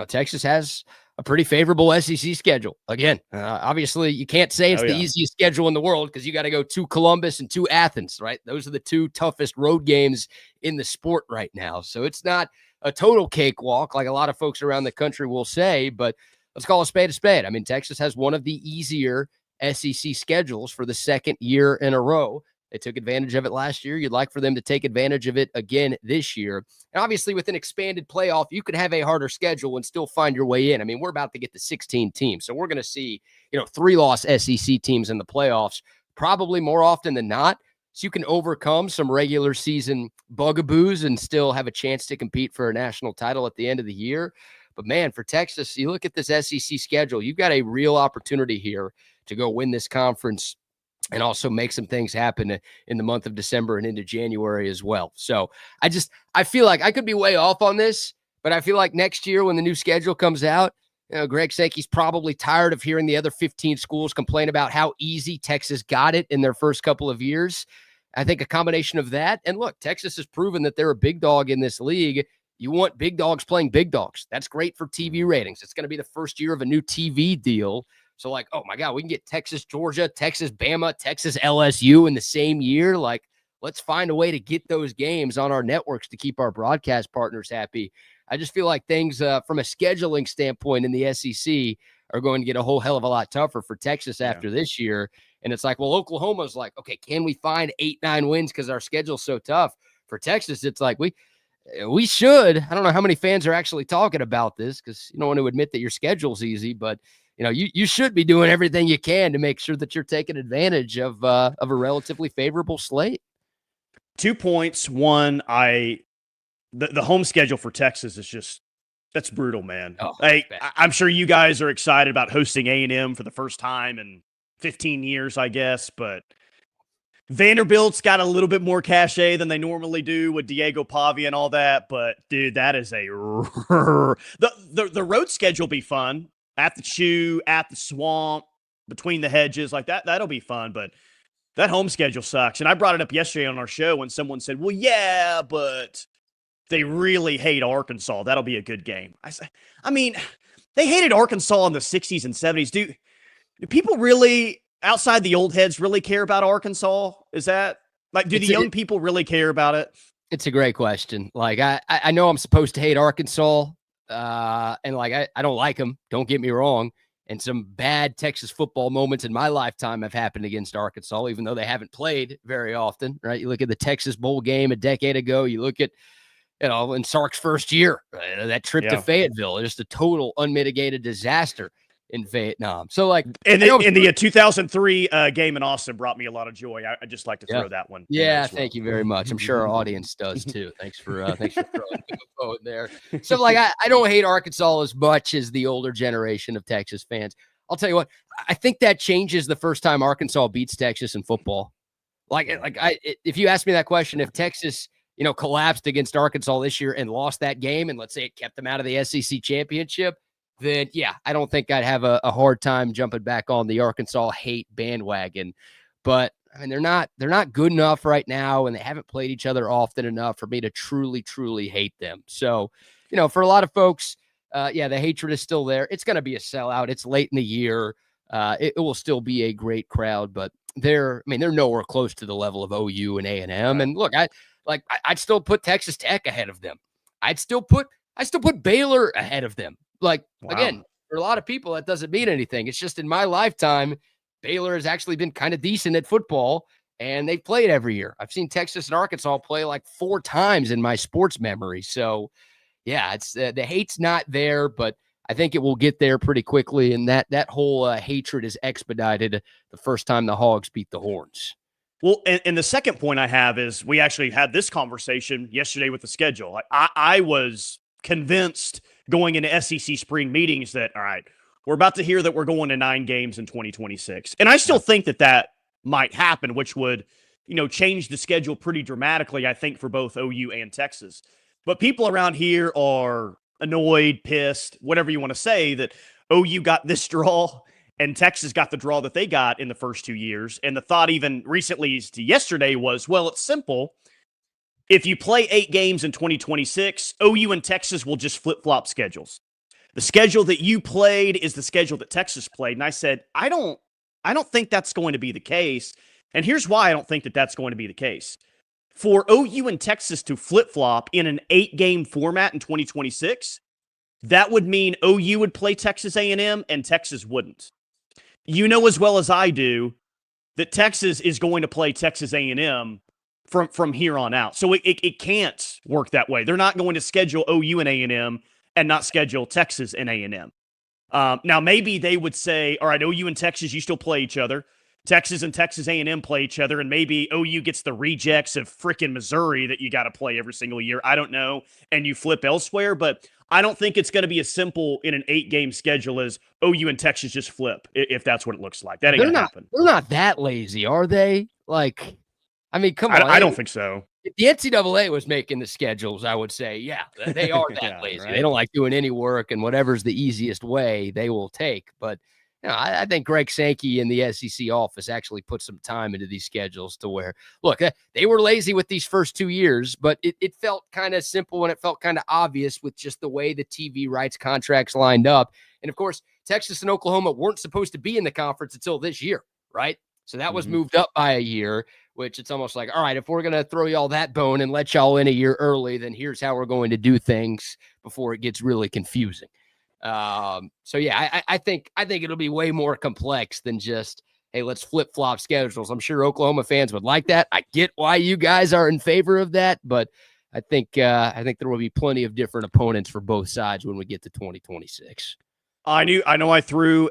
Texas has a pretty favorable SEC schedule. Again, obviously, you can't say it's the easiest schedule in the world because you got to go to Columbus and to Athens, right? Those are the 2 toughest road games in the sport right now. So it's not a total cakewalk like a lot of folks around the country will say, but let's call a spade a spade. I mean, Texas has one of the easier SEC schedules for the second year in a row. They took advantage of it last year. You'd like for them to take advantage of it again this year. And obviously with an expanded playoff, you could have a harder schedule and still find your way in. I mean, we're about to get to 16 teams. So we're going to see, 3-loss SEC teams in the playoffs probably more often than not. So you can overcome some regular season bugaboos and still have a chance to compete for a national title at the end of the year. But man, for Texas, you look at this SEC schedule, you've got a real opportunity here to go win this conference and also make some things happen in the month of December and into January as well. So I feel like I could be way off on this, but I feel like next year when the new schedule comes out, Greg Sankey's probably tired of hearing the other 15 schools complain about how easy Texas got it in their first couple of years. I think a combination of that, and look, Texas has proven that they're a big dog in this league. You want big dogs playing big dogs. That's great for TV ratings. It's going to be the first year of a new TV deal. So oh my God, we can get Texas, Georgia, Texas, Bama, Texas, LSU in the same year. Let's find a way to get those games on our networks to keep our broadcast partners happy. I just feel like things from a scheduling standpoint in the SEC are going to get a whole hell of a lot tougher for Texas after this year. And it's well, Oklahoma's okay, can we find 8-9 wins because our schedule's so tough? For Texas, it's we should. I don't know how many fans are actually talking about this because you don't want to admit that your schedule's easy, but you should be doing everything you can to make sure that you're taking advantage of a relatively favorable slate. 2 points. One, the home schedule for Texas is that's brutal, man. Oh, I'm sure you guys are excited about hosting A&M for the first time in 15 years, I guess, but Vanderbilt's got a little bit more cachet than they normally do with Diego Pavia and all that. But dude, that is the road schedule will be fun at the Chew, at the Swamp, between the hedges like that. That'll be fun, but that home schedule sucks. And I brought it up yesterday on our show when someone said, well, yeah, but they really hate Arkansas. That'll be a good game. I mean, they hated Arkansas in the 60s and 70s. Do people really, outside the old heads, really care about Arkansas? Is that do the young people really care about it? It's a great question. I know I'm supposed to hate Arkansas, and I don't like them. Don't get me wrong. And some bad Texas football moments in my lifetime have happened against Arkansas, even though they haven't played very often, right? You look at the Texas Bowl game a decade ago. You look at, in Sark's first year, that trip to Fayetteville, just a total unmitigated disaster in Vietnam. So in the 2003 game in Austin brought me a lot of joy. I just like to throw that one. Yeah. Thank you very much. I'm sure our audience does too. Thanks for throwing the phone there. So I don't hate Arkansas as much as the older generation of Texas fans. I'll tell you what, I think that changes the first time Arkansas beats Texas in football. If you ask me that question, if Texas, collapsed against Arkansas this year and lost that game, and let's say it kept them out of the SEC championship, then I don't think I'd have a hard time jumping back on the Arkansas hate bandwagon. But I mean, they're not good enough right now, and they haven't played each other often enough for me to truly, truly hate them. So, for a lot of folks, yeah, the hatred is still there. It's going to be a sellout. It's late in the year. It will still be a great crowd, but they're nowhere close to the level of OU and A&M. Right. And look, I'd still put Texas Tech ahead of them. I still put Baylor ahead of them. Like, again, for a lot of people, that doesn't mean anything. It's just in my lifetime, Baylor has actually been kind of decent at football, and they've played every year. I've seen Texas and Arkansas play like 4 times in my sports memory. So, yeah, it's the hate's not there, but I think it will get there pretty quickly, and that whole hatred is expedited the first time the Hogs beat the Horns. Well, and the second point I have is we actually had this conversation yesterday with the schedule. I was convinced going into SEC spring meetings that, all right, we're about to hear that we're going to 9 games in 2026. And I still think that might happen, which would, change the schedule pretty dramatically, I think, for both OU and Texas. But people around here are annoyed, pissed, whatever you want to say, that OU got this draw and Texas got the draw that they got in the first 2 years. And the thought even recently to yesterday was, well, it's simple. If you play 8 games in 2026, OU and Texas will just flip-flop schedules. The schedule that you played is the schedule that Texas played. And I said, I don't think that's going to be the case. And here's why I don't think that that's going to be the case. For OU and Texas to flip-flop in an 8-game format in 2026, that would mean OU would play Texas A&M and Texas wouldn't. You know as well as I do that Texas is going to play Texas A&M from here on out. So it can't work that way. They're not going to schedule OU and A&M and not schedule Texas and A&M. Now, maybe they would say, all right, OU and Texas, you still play each other. Texas and Texas A&M play each other, and maybe OU gets the rejects of freaking Missouri that you got to play every single year. I don't know, and you flip elsewhere, but I don't think it's going to be as simple in an 8-game schedule as OU and Texas just flip, if that's what it looks like. That ain't going to happen. They're not that lazy, are they? Like, I mean, come on. I don't think so. If the NCAA was making the schedules, I would say, yeah, they are that lazy. Right? They don't like doing any work, and whatever's the easiest way, they will take. But I think Greg Sankey in the SEC office actually put some time into these schedules to where, look, they were lazy with these first 2 years, but it felt kind of simple and it felt kind of obvious with just the way the TV rights contracts lined up. And, of course, Texas and Oklahoma weren't supposed to be in the conference until this year, right? So that was moved up by a year, which it's almost like, all right, if we're going to throw y'all that bone and let y'all in a year early, then here's how we're going to do things before it gets really confusing. So yeah, I think it'll be way more complex than just, hey, let's flip flop schedules. I'm sure Oklahoma fans would like that. I get why you guys are in favor of that, but I think there will be plenty of different opponents for both sides when we get to 2026. I know I threw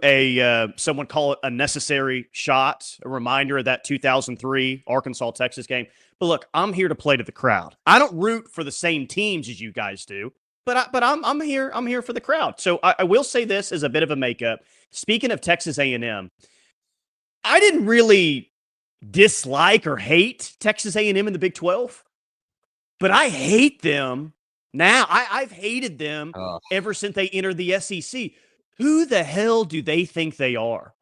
someone call it a necessary shot, a reminder of that 2003 Arkansas-Texas game. But look, I'm here to play to the crowd. I don't root for the same teams as you guys do. But I'm here for the crowd. So I will say this as a bit of a makeup. Speaking of Texas A&M, I didn't really dislike or hate Texas A&M in the Big 12, but I hate them now. I've hated them ever since they entered the SEC. Who the hell do they think they are?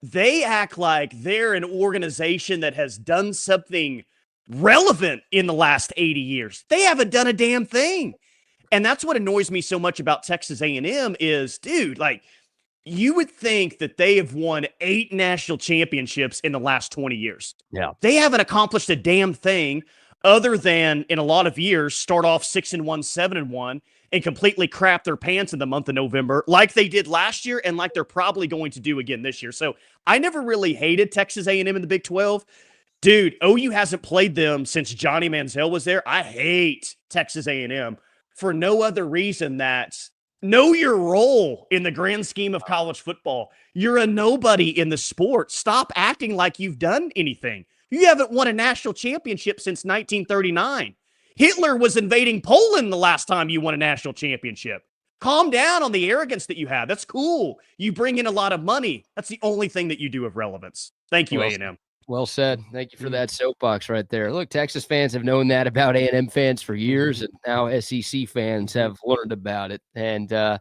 They act like they're an organization that has done something relevant in the last 80 years. They haven't done a damn thing. And that's what annoys me so much about Texas A&M is, dude, like, you would think that they have won 8 national championships in the last 20 years. Yeah. They haven't accomplished a damn thing other than, in a lot of years, start off 6-1, 7-1, and completely crap their pants in the month of November like they did last year and like they're probably going to do again this year. So I never really hated Texas A&M in the Big 12. Dude, OU hasn't played them since Johnny Manziel was there. I hate Texas A&M. For no other reason that know your role in the grand scheme of college football. You're a nobody in the sport. Stop acting like you've done anything. You haven't won a national championship since 1939. Hitler was invading Poland the last time you won a national championship. Calm down on the arrogance that you have. That's cool. You bring in a lot of money. That's the only thing that you do of relevance. Thank you, A&M. Well said. Thank you for that soapbox right there. Look, Texas fans have known that about A&M fans for years, and now SEC fans have learned about it. And, that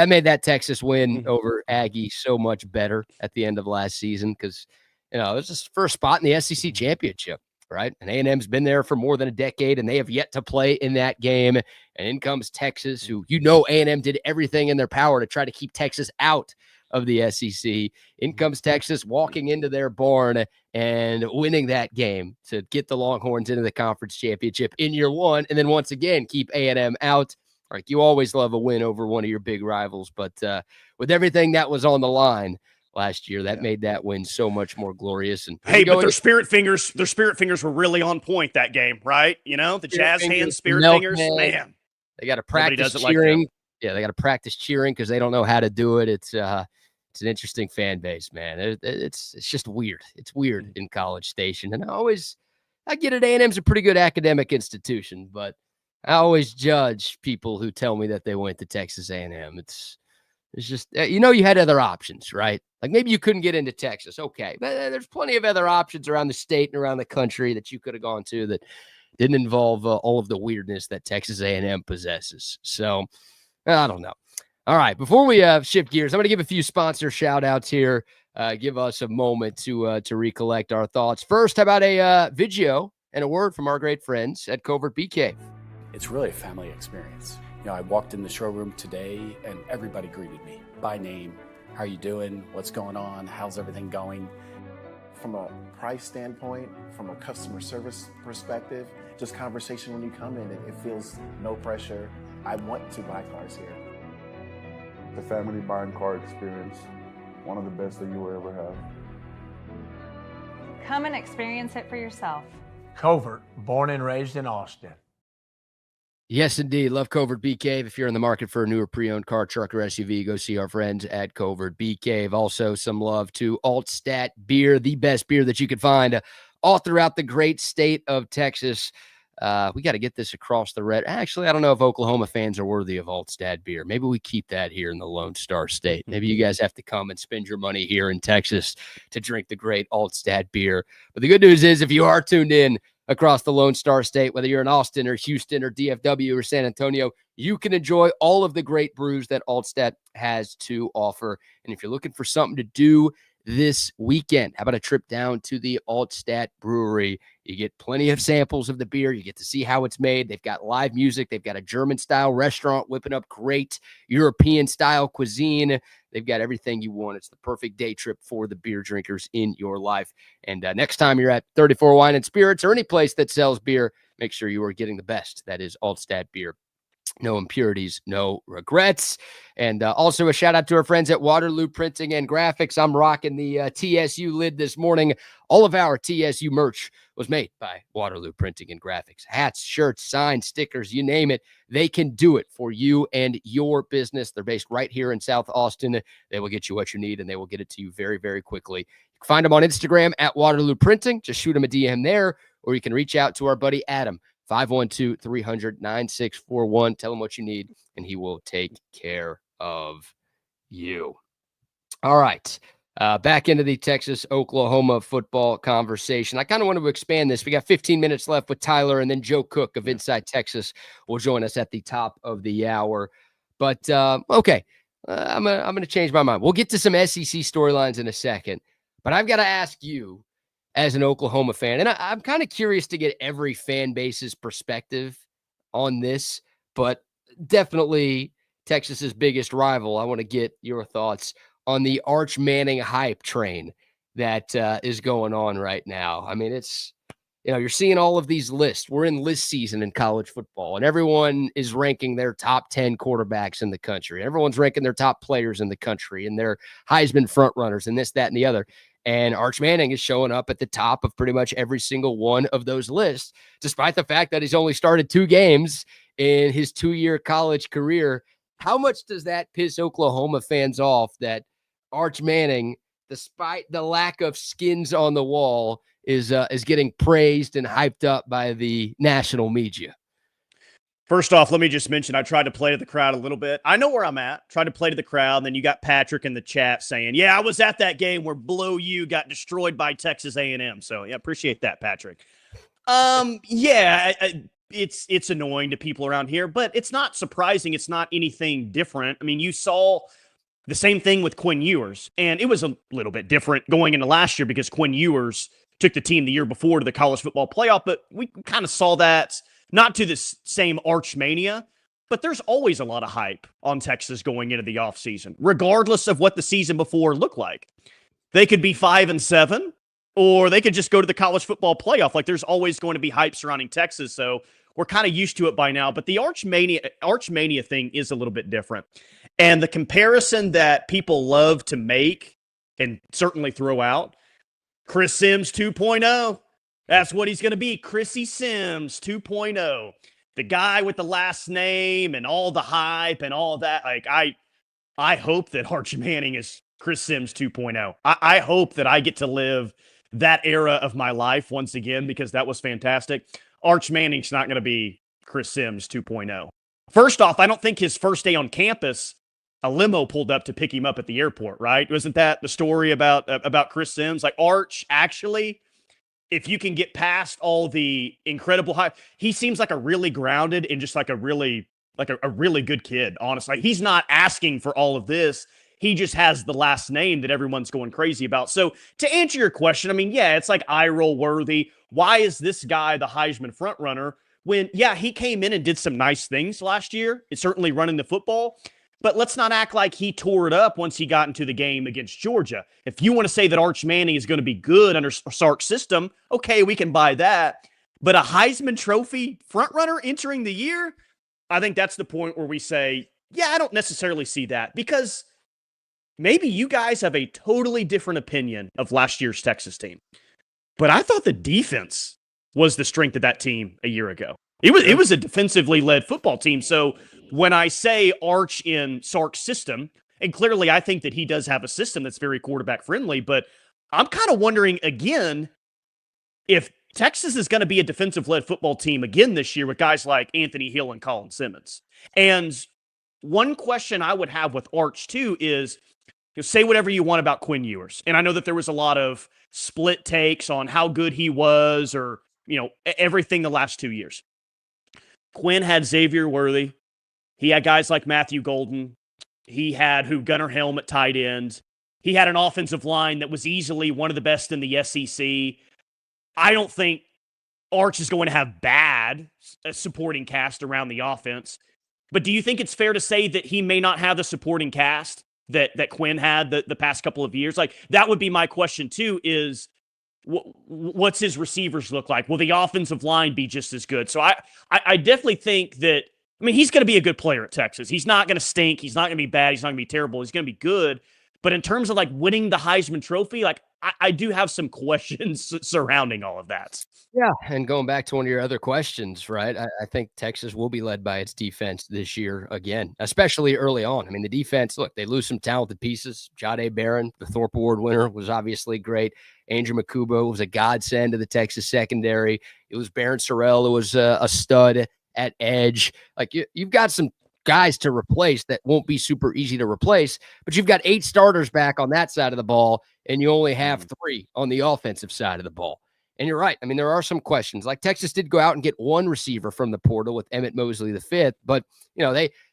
made that Texas win over Aggie so much better at the end of last season because, it was just first spot in the SEC championship. right? And A&M's been there for more than a decade, and they have yet to play in that game. And in comes Texas, who A&M did everything in their power to try to keep Texas out of the SEC. In comes Texas walking into their barn and winning that game to get the Longhorns into the conference championship in year one, and then once again keep A&M out. Like, you always love a win over one of your big rivals, but with everything that was on the line last year, that made that win so much more glorious. And hey, but their spirit fingers were really on point that game, right? You know, the jazz hands, spirit fingers, man. They got to practice cheering. Like, yeah, they got to practice cheering because they don't know how to do it. It's an interesting fan base, man. It's just weird. It's weird in College Station, and I get it. A&M's a pretty good academic institution, but I always judge people who tell me that they went to Texas A&M. It's just, you had other options, right? Like, maybe you couldn't get into Texas. Okay. But there's plenty of other options around the state and around the country that you could have gone to that didn't involve all of the weirdness that Texas A&M possesses. So I don't know. All right. Before we shift gears, I'm going to give a few sponsor shout outs here. Give us a moment to recollect our thoughts. First, how about a video and a word from our great friends at Covert Bee Cave? It's really a family experience. I walked in the showroom today and everybody greeted me by name. How are you doing? What's going on? How's everything going? From a price standpoint, from a customer service perspective, just conversation when you come in, it feels no pressure. I want to buy cars here. The family buying car experience, one of the best that you will ever have. Come and experience it for yourself. Covert, born and raised in Austin. Yes, indeed. Love Covert Bee Cave. If you're in the market for a newer pre-owned car, truck, or SUV, go see our friends at Covert Bee Cave. Also, some love to Altstadt Beer, the best beer that you could find all throughout the great state of Texas. We got to get this across the red. Actually, I don't know if Oklahoma fans are worthy of Altstadt Beer. Maybe we keep that here in the Lone Star State. Maybe you guys have to come and spend your money here in Texas to drink the great Altstadt Beer. But the good news is, if you are tuned in across the Lone Star State, whether you're in Austin or Houston or DFW or San Antonio, you can enjoy all of the great brews that Altstadt has to offer. And if you're looking for something to do this weekend, how about a trip down to the Altstadt Brewery? You get plenty of samples of the beer. You get to see how it's made. They've got live music. They've got a German-style restaurant whipping up great European-style cuisine. They've got everything you want. It's the perfect day trip for the beer drinkers in your life. And next time you're at 34 Wine and Spirits or any place that sells beer, make sure you are getting the best. That is Altstadt Beer. No impurities, no regrets. And also a shout out to our friends at Waterloo Printing and Graphics. I'm rocking the TSU lid this morning. All of our TSU merch was made by Waterloo Printing and Graphics. Hats, shirts, signs, stickers, you name it. They can do it for you and your business. They're based right here in South Austin. They will get you what you need, and they will get it to you very, very quickly. You can find them on Instagram at Waterloo Printing. Just shoot them a DM there, or you can reach out to our buddy Adam, 512-300-9641. Tell him what you need, and he will take care of you. All right. Back into the Texas-Oklahoma football conversation. I kind of want to expand this. We got 15 minutes left with Tyler, and then Joe Cook of Inside Texas will join us at the top of the hour. But, okay, I'm gonna change my mind. We'll get to some SEC storylines in a second. But I've got to ask you, as an Oklahoma fan, and I'm kind of curious to get every fan base's perspective on this, but definitely Texas's biggest rival. I want to get your thoughts on the Arch Manning hype train that is going on right now. I mean, it's, you're seeing all of these lists. We're in list season in college football, and everyone is ranking their top 10 quarterbacks in the country. Everyone's ranking their top players in the country and their Heisman front runners and this, that, and the other. And Arch Manning is showing up at the top of pretty much every single one of those lists, despite the fact that he's only started 2 games in his 2-year college career. How much does that piss Oklahoma fans off that Arch Manning, despite the lack of skins on the wall, is getting praised and hyped up by the national media? First off, let me just mention, I tried to play to the crowd a little bit. I know where I'm at. Tried to play to the crowd. And then you got Patrick in the chat saying, yeah, I was at that game where Below You got destroyed by Texas A&M. So yeah, appreciate that, Patrick. Yeah, it's annoying to people around here, but it's not surprising. It's not anything different. I mean, you saw the same thing with Quinn Ewers, and it was a little bit different going into last year because Quinn Ewers took the team the year before to the college football playoff, but we kind of saw that not to the same arch mania, but there's always a lot of hype on Texas going into the offseason, regardless of what the season before looked like. They could be 5-7, or they could just go to the college football playoff. Like, there's always going to be hype surrounding Texas, so we're kind of used to it by now. But the arch mania thing is a little bit different. And the comparison that people love to make and certainly throw out, Chris Sims 2.0. That's what he's going to be, Chrissy Sims 2.0. The guy with the last name and all the hype and all that. Like, I hope that Arch Manning is Chris Sims 2.0. I hope that I get to live that era of my life once again, because that was fantastic. Arch Manning's not going to be Chris Sims 2.0. First off, I don't think his first day on campus, a limo pulled up to pick him up at the airport, right? Wasn't that the story about Chris Sims? Like, Arch, actually, if you can get past all the incredible hype, he seems like a really grounded and just like a really good kid, honestly. Like, he's not asking for all of this. He just has the last name that everyone's going crazy about. So to answer your question, I mean, yeah, it's like eye roll worthy. Why is this guy the Heisman frontrunner when, yeah, he came in and did some nice things last year? It's certainly running the football. But let's not act like he tore it up once he got into the game against Georgia. If you want to say that Arch Manning is going to be good under Sark's system, okay, we can buy that. But a Heisman Trophy frontrunner entering the year, I think that's the point where we say, yeah, I don't necessarily see that, because maybe you guys have a totally different opinion of last year's Texas team. But I thought the defense was the strength of that team a year ago. It was a defensively led football team. So when I say Arch in Sark's system, and clearly I think that he does have a system that's very quarterback friendly, but I'm kind of wondering again if Texas is going to be a defensive led football team again this year with guys like Anthony Hill and Colin Simmons. And one question I would have with Arch too is, say whatever you want about Quinn Ewers. And I know that there was a lot of split takes on how good he was, or, everything the last 2 years. Quinn had Xavier Worthy. He had guys like Matthew Golden. He had Gunnar Helm at tight end. He had an offensive line that was easily one of the best in the SEC. I don't think Arch is going to have bad supporting cast around the offense. But do you think it's fair to say that he may not have the supporting cast that Quinn had the past couple of years? Like, that would be my question too, is what's his receivers look like? Will the offensive line be just as good? So I definitely think that, I mean, he's going to be a good player at Texas. He's not going to stink. He's not going to be bad. He's not going to be terrible. He's going to be good. But in terms of like winning the Heisman Trophy, like I do have some questions surrounding all of that. Yeah, and going back to one of your other questions, right? I think Texas will be led by its defense this year again, especially early on. I mean, the defense, look, they lose some talented pieces. Jahdae Barron, the Thorpe Award winner, was obviously great. Andrew Makubo was a godsend to the Texas secondary. It was Barron Sorrell who was a stud at edge. Like, you've got some guys to replace that won't be super easy to replace, but you've got 8 starters back on that side of the ball, and you only have 3 on the offensive side of the ball. And you're right. I mean, there are some questions. Like, Texas did go out and get one receiver from the portal with Emmett Mosley V, but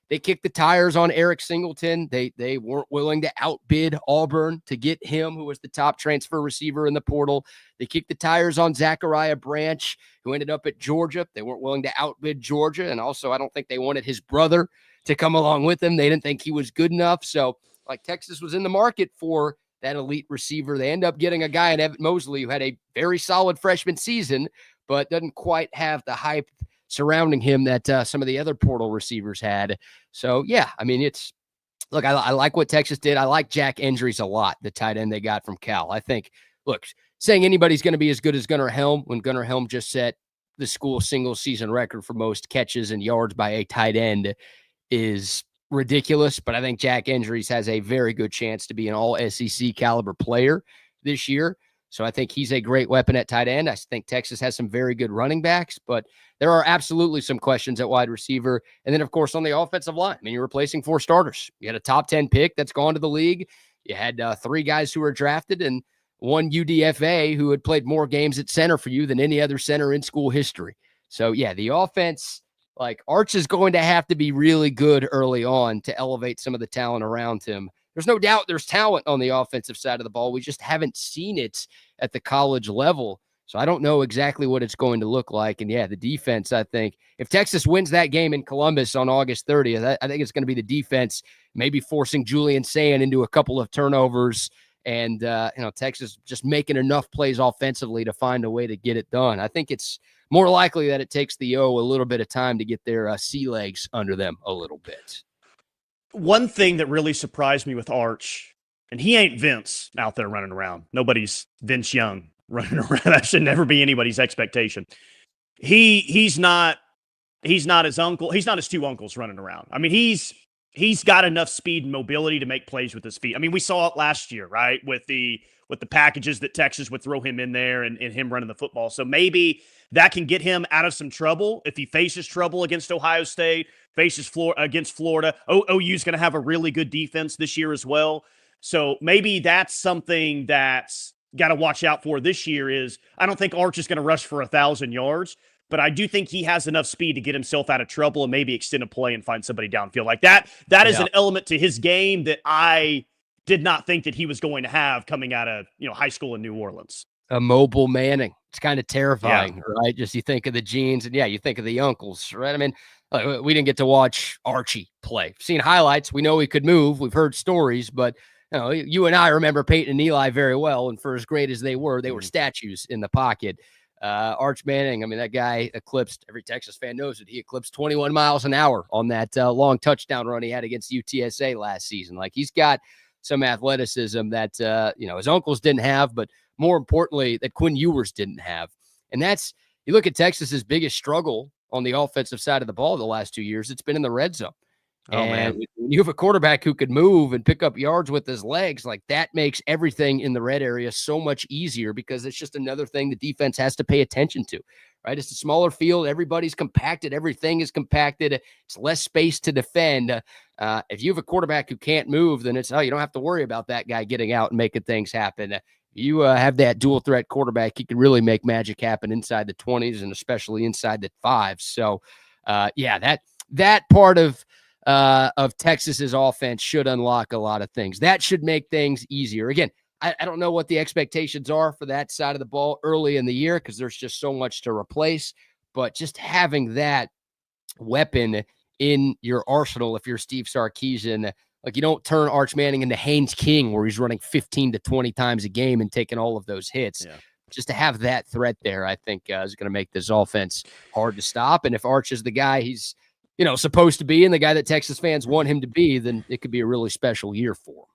they kicked the tires on Eric Singleton. They weren't willing to outbid Auburn to get him, who was the top transfer receiver in the portal. They kicked the tires on Zachariah Branch, who ended up at Georgia. They weren't willing to outbid Georgia. And also, I don't think they wanted his brother to come along with him. They didn't think he was good enough. So, like, Texas was in the market for that elite receiver. They end up getting a guy in Emmett Mosley who had a very solid freshman season, but doesn't quite have the hype surrounding him that some of the other portal receivers had. So, yeah, I mean, look, I like what Texas did. I like Jack Endries a lot, the tight end they got from Cal. I think, look, saying anybody's going to be as good as Gunnar Helm when Gunnar Helm just set the school single season record for most catches and yards by a tight end is ridiculous. But I think Jack Endries has a very good chance to be an all SEC caliber player this year. So I think he's a great weapon at tight end. I think Texas has some very good running backs, but there are absolutely some questions at wide receiver. And then, of course, on the offensive line, I mean, you're replacing 4 starters. You had a top 10 pick that's gone to the league. You had 3 guys who were drafted and 1 UDFA who had played more games at center for you than any other center in school history. So, yeah, the offense, like, Arch is going to have to be really good early on to elevate some of the talent around him there's no doubt there's talent on the offensive side of the ball. We just haven't seen it at the college level. So I don't know exactly what it's going to look like. And yeah, the defense, I think if Texas wins that game in Columbus on August 30th, I think it's going to be the defense maybe forcing Julian Sand into a couple of turnovers and, Texas just making enough plays offensively to find a way to get it done. I think it's more likely that it takes the O a little bit of time to get their sea legs under them a little bit. One thing that really surprised me with Arch, and he ain't Vince out there running around. Nobody's Vince Young running around. That should never be anybody's expectation. He's not his uncle. He's not his two uncles running around. I mean, he's got enough speed and mobility to make plays with his feet. I mean, we saw it last year, right? With the packages that Texas would throw him in there and him running the football. So maybe that can get him out of some trouble if he faces trouble against Ohio State, faces against Florida. OU's going to have a really good defense this year as well. So maybe that's something that's got to watch out for this year. Is I don't think Arch is going to rush for 1,000 yards, but I do think he has enough speed to get himself out of trouble and maybe extend a play and find somebody downfield like that. That is an element to his game that I did not think that he was going to have coming out of high school in New Orleans. A mobile Manning. It's kind of terrifying, right? Just you think of the genes and you think of the uncles, right? I mean, we didn't get to watch Archie play. We've seen highlights. We know he could move. We've heard stories, but you and I remember Peyton and Eli very well. And for as great as they were statues in the pocket. Arch Manning, I mean, that guy eclipsed, every Texas fan knows it. He eclipsed 21 miles an hour on that long touchdown run he had against UTSA last season. Like he's got some athleticism that, his uncles didn't have, but more importantly, that Quinn Ewers didn't have. And that's, you look at Texas's biggest struggle on the offensive side of the ball the last 2 years, it's been in the red zone. And when you have a quarterback who could move and pick up yards with his legs, like that makes everything in the red area so much easier because it's just another thing the defense has to pay attention to, right? It's a smaller field. Everybody's compacted. Everything is compacted. It's less space to defend. If you have a quarterback who can't move, then it's, you don't have to worry about that guy getting out and making things happen. You have that dual threat quarterback. He can really make magic happen inside the 20s and especially inside the 5s. So that part of Texas's offense should unlock a lot of things. That should make things easier. Again, I don't know what the expectations are for that side of the ball early in the year because there's just so much to replace, but just having that weapon in your arsenal, if you're Steve Sarkisian, like you don't turn Arch Manning into Haynes King where he's running 15 to 20 times a game and taking all of those hits. Yeah. Just to have that threat there, I think is going to make this offense hard to stop. And if Arch is the guy he's supposed to be and the guy that Texas fans want him to be, then it could be a really special year for him.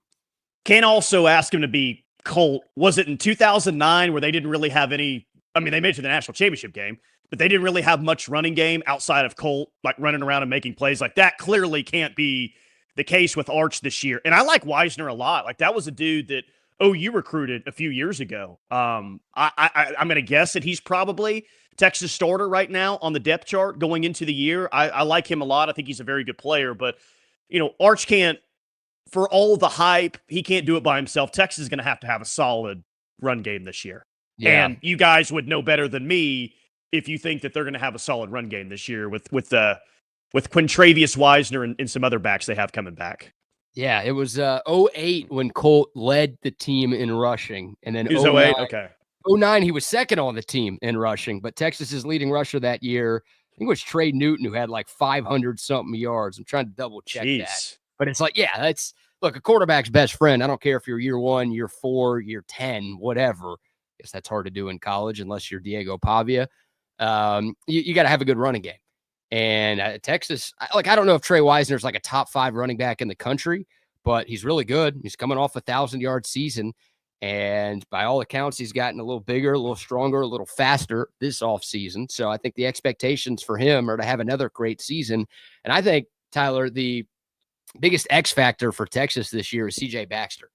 Can't also ask him to be Colt. Was it in 2009 where they didn't really have any, they made it to the national championship game, but they didn't really have much running game outside of Colt, like running around and making plays like that. Clearly can't be the case with Arch this year. And I like Wisner a lot. Like that was a dude that OU recruited a few years ago. I'm going to guess that he's probably Texas starter right now on the depth chart going into the year. I like him a lot. I think he's a very good player, but Arch can't, for all the hype, he can't do it by himself. Texas is going to have a solid run game this year. Yeah. And you guys would know better than me if you think that they're going to have a solid run game this year with Quintravious Wisner and some other backs they have coming back. Yeah, it was 08 when Colt led the team in rushing. And then 08, okay. 09, he was second on the team in rushing, but Texas's leading rusher that year, I think it was Trey Newton, who had like 500-something yards. I'm trying to double check that. But it's like, look, a quarterback's best friend. I don't care if you're year 1, year 4, year 10, whatever. I guess that's hard to do in college unless you're Diego Pavia. You got to have a good running game. And Texas, I don't know if Trey Wisner's like a top 5 running back in the country, but he's really good. He's coming off a 1,000-yard season. And by all accounts, he's gotten a little bigger, a little stronger, a little faster this offseason. So I think the expectations for him are to have another great season. And I think, Tyler, the biggest X factor for Texas this year is CJ Baxter.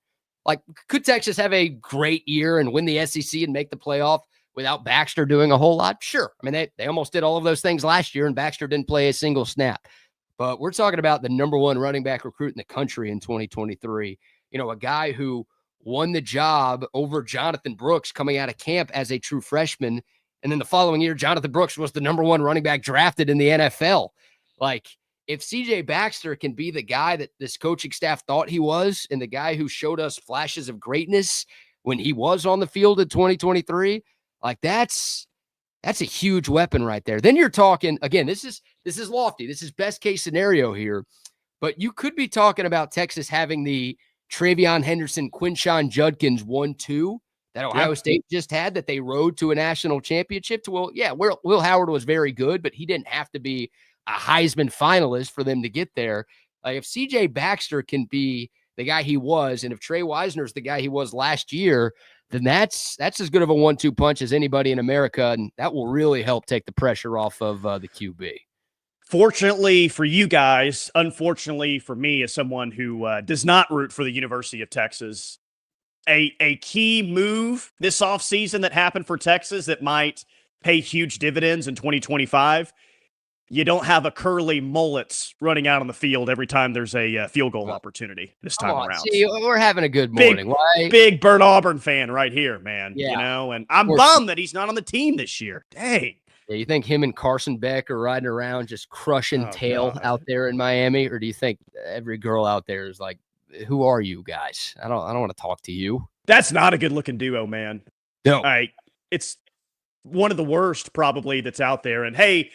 Like, could Texas have a great year and win the SEC and make the playoff without Baxter doing a whole lot? Sure. I mean, they almost did all of those things last year, and Baxter didn't play a single snap. But we're talking about the number 1 running back recruit in the country in 2023. A guy who won the job over Jonathan Brooks coming out of camp as a true freshman. And then the following year, Jonathan Brooks was the number 1 running back drafted in the NFL. Like, if CJ Baxter can be the guy that this coaching staff thought he was, and the guy who showed us flashes of greatness when he was on the field in 2023, like that's a huge weapon right there. Then you're talking, again, this is lofty. This is best case scenario here, but you could be talking about Texas having the Travion Henderson, Quinshon Judkins 1-2 that Ohio State just had, that they rode to a national championship to. Well, yeah, Will Howard was very good, but he didn't have to be a Heisman finalist for them to get there. Like if CJ Baxter can be the guy he was, and if Trey Wisner's the guy he was last year, then that's as good of a 1-2 punch as anybody in America, and that will really help take the pressure off of the QB. Fortunately for you guys, unfortunately for me as someone who does not root for the University of Texas, a key move this offseason that happened for Texas that might pay huge dividends in 2025, you don't have a curly mullets running out on the field every time there's a field goal opportunity this time around. See, we're having a good morning. Big Bert Auburn fan right here, man. Yeah. You know, and I'm bummed that he's not on the team this year. Dang. Yeah, you think him and Carson Beck are riding around just crushing tail out there in Miami, or do you think every girl out there is like, who are you guys? I don't want to talk to you. That's not a good looking duo, man. No. It's one of the worst probably that's out there. And hey,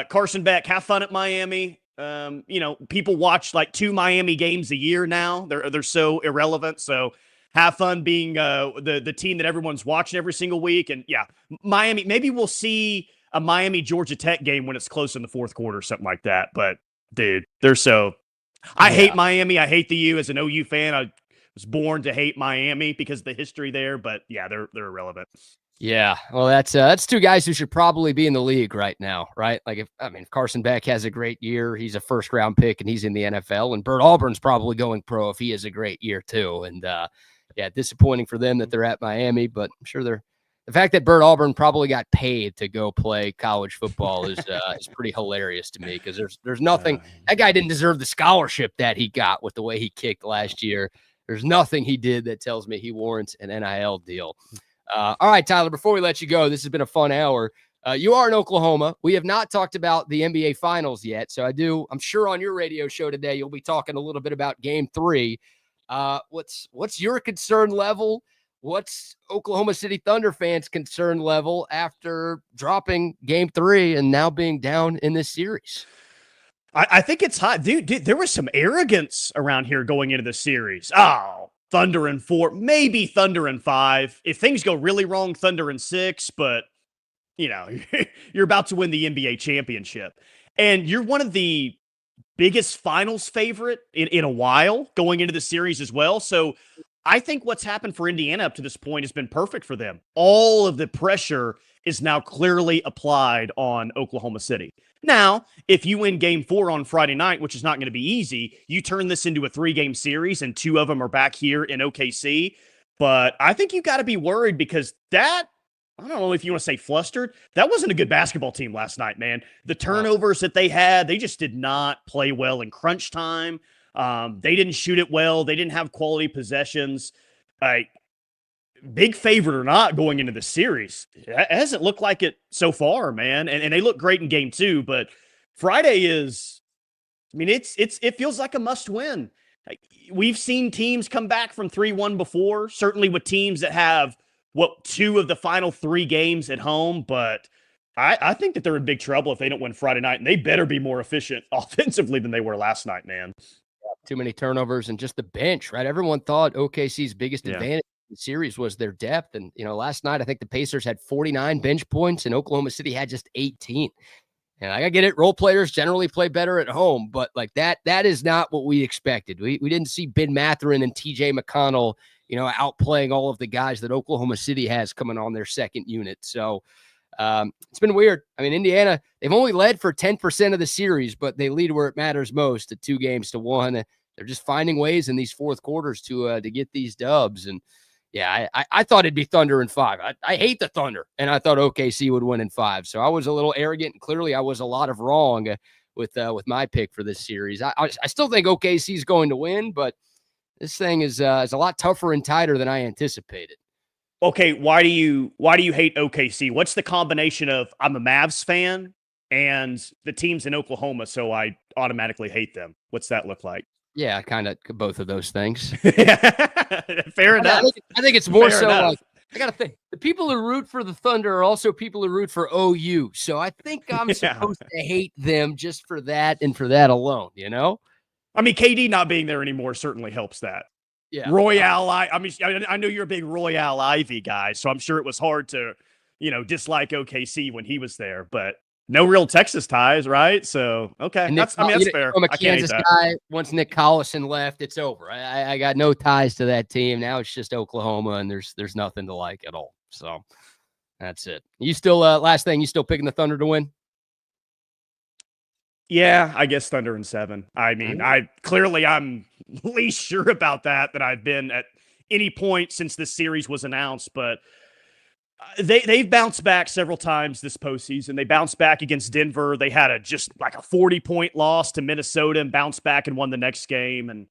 Carson Beck, have fun at Miami. You know, people watch like 2 Miami games a year now. They're so irrelevant. So have fun being the team that everyone's watching every single week. And yeah, Miami, maybe we'll see a Miami Georgia Tech game when it's close in the fourth quarter or something like that. But dude, they're so. I hate Miami. I hate the U as an OU fan. I was born to hate Miami because of the history there. But yeah, they're irrelevant. Yeah, well, that's 2 guys who should probably be in the league right now, right? Like if Carson Beck has a great year, he's a first-round pick and he's in the NFL, and Bert Auburn's probably going pro if he has a great year too. And yeah, disappointing for them that they're at Miami, but I'm sure the fact that Bert Auburn probably got paid to go play college football is pretty hilarious to me, because there's nothing, that guy didn't deserve the scholarship that he got with the way he kicked last year. There's nothing he did that tells me he warrants an NIL deal. All right, Tyler, before we let you go, this has been a fun hour. You are in Oklahoma. We have not talked about the NBA Finals yet, so I'm sure on your radio show today, you'll be talking a little bit about Game 3. What's your concern level? What's Oklahoma City Thunder fans' concern level after dropping Game 3 and now being down in this series? I think it's hot. Dude, there was some arrogance around here going into the series. Oh, Thunder in 4, maybe Thunder in 5. If things go really wrong, Thunder in 6, but, you know, you're about to win the NBA championship. And you're one of the biggest finals favorite in a while going into the series as well. So I think what's happened for Indiana up to this point has been perfect for them. All of the pressure is now clearly applied on Oklahoma City. Now, if you win Game 4 on Friday night, which is not going to be easy, you turn this into a 3-game series, and 2 of them are back here in OKC. But I think you got to be worried, because that, I don't know if you want to say flustered, that wasn't a good basketball team last night, man. The turnovers that they had, they just did not play well in crunch time. They didn't shoot it well. They didn't have quality possessions. Big favorite or not going into the series, it hasn't looked like it so far, man. And they look great in Game 2, but Friday is, I mean, it feels like a must win. We've seen teams come back from 3-1 before, certainly with teams that have 2 of the final 3 games at home. But I think that they're in big trouble if they don't win Friday night, and they better be more efficient offensively than they were last night, man. Too many turnovers and just the bench, right? Everyone thought OKC's biggest advantage in the series was their depth. And, you know, last night, I think the Pacers had 49 bench points and Oklahoma City had just 18. And I get it. Role players generally play better at home, but like that is not what we expected. We didn't see Ben Mathurin and TJ McConnell, you know, outplaying all of the guys that Oklahoma City has coming on their second unit. So it's been weird. I mean, Indiana, they've only led for 10% of the series, but they lead where it matters most at 2 games to 1. They're just finding ways in these fourth quarters to get these dubs. And yeah, I thought it'd be Thunder in 5. I hate the Thunder, and I thought OKC would win in 5. So I was a little arrogant, and clearly I was a lot of wrong with my pick for this series. I still think OKC is going to win, but this thing is a lot tougher and tighter than I anticipated. Okay, why do you hate OKC? What's the combination of I'm a Mavs fan and the team's in Oklahoma, so I automatically hate them. What's that look like? Yeah, kind of both of those things. Fair enough. I think it's more Fair so enough. like, I got to think, the people who root for the Thunder are also people who root for OU. So I think I'm supposed to hate them just for that and for that alone, you know? I mean, KD not being there anymore certainly helps that. Yeah. Royale, I mean, I know you're a big Royale Ivy guy, so I'm sure it was hard to, dislike OKC when he was there, but no real Texas ties, right? So, okay. That's fair. I'm a I can't hate Kansas that. guy. Once Nick Collison left, it's over. I got no ties to that team. Now it's just Oklahoma, and there's nothing to like at all. So that's it. You still, last thing, you still picking the Thunder to win? Yeah, I guess Thunder in 7. I mean, I'm least sure about that I've been at any point since this series was announced, but they've bounced back several times this postseason. They bounced back against Denver. They had a 40-point loss to Minnesota and bounced back and won the next game. And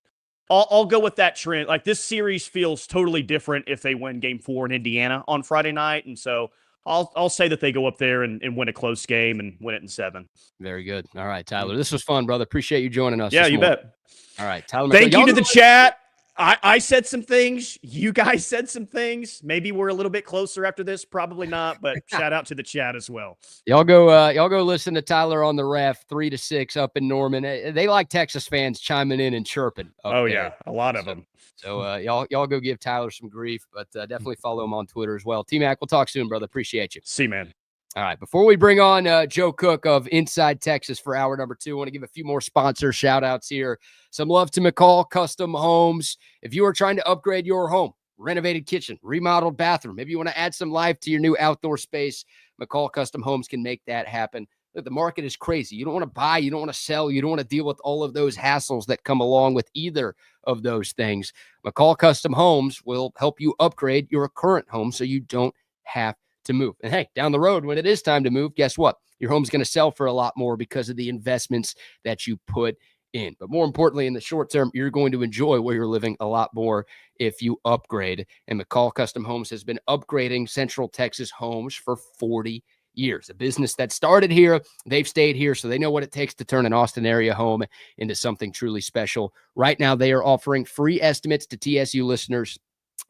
I'll go with that trend. Like, this series feels totally different if they win Game 4 in Indiana on Friday night, and so I'll say that they go up there and win a close game and win it in 7. Very good. All right, Tyler. This was fun, brother. Appreciate you joining us. Yeah, you bet. All right, Tyler. Thank you to the chat. I said some things. You guys said some things. Maybe we're a little bit closer after this. Probably not, but shout out to the chat as well. Y'all go listen to Tyler on the ref 3 to 6 up in Norman. They like Texas fans chiming in and chirping. Oh, there. Yeah, a lot of them. So y'all go give Tyler some grief, but definitely follow him on Twitter as well. T-Mac, we'll talk soon, brother. Appreciate you. See you, man. All right, before we bring on Joe Cook of Inside Texas for hour number 2, I want to give a few more sponsor shout-outs here. Some love to McCall Custom Homes. If you are trying to upgrade your home, renovated kitchen, remodeled bathroom, maybe you want to add some life to your new outdoor space, McCall Custom Homes can make that happen. Look, the market is crazy. You don't want to buy, you don't want to sell, you don't want to deal with all of those hassles that come along with either of those things. McCall Custom Homes will help you upgrade your current home so you don't have to move. And hey, down the road, when it is time to move, guess what? Your home's going to sell for a lot more because of the investments that you put in. But more importantly, in the short term, you're going to enjoy where you're living a lot more if you upgrade. And McCall Custom Homes has been upgrading Central Texas homes for 40 years. A business that started here, they've stayed here, so they know what it takes to turn an Austin area home into something truly special. Right now, they are offering free estimates to TSU listeners.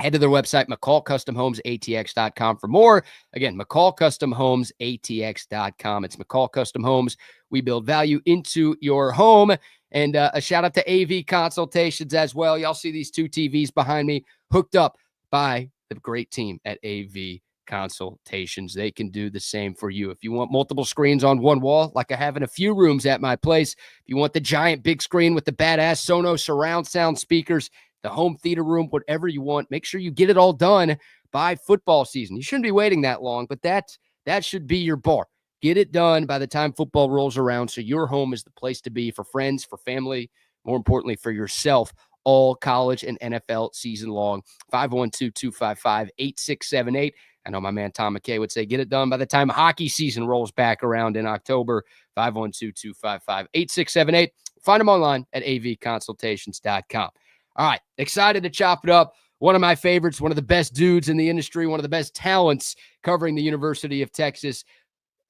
Head to their website, McCallCustomHomesATX.com for more. Again, McCallCustomHomesATX.com. It's McCall Custom Homes. We build value into your home. And a shout out to AV Consultations as well. Y'all see these 2 TVs behind me hooked up by the great team at AV Consultations. They can do the same for you. If you want multiple screens on one wall, like I have in a few rooms at my place, if you want the giant big screen with the badass Sonos surround sound speakers, the home theater room, whatever you want, make sure you get it all done by football season. You shouldn't be waiting that long, but that should be your bar. Get it done by the time football rolls around so your home is the place to be for friends, for family, more importantly, for yourself, all college and NFL season long. 512-255-8678. I know my man Tom McKay would say get it done by the time hockey season rolls back around in October. 512-255-8678. Find them online at avconsultations.com. All right, excited to chop it up. One of my favorites, one of the best dudes in the industry, one of the best talents covering the University of Texas.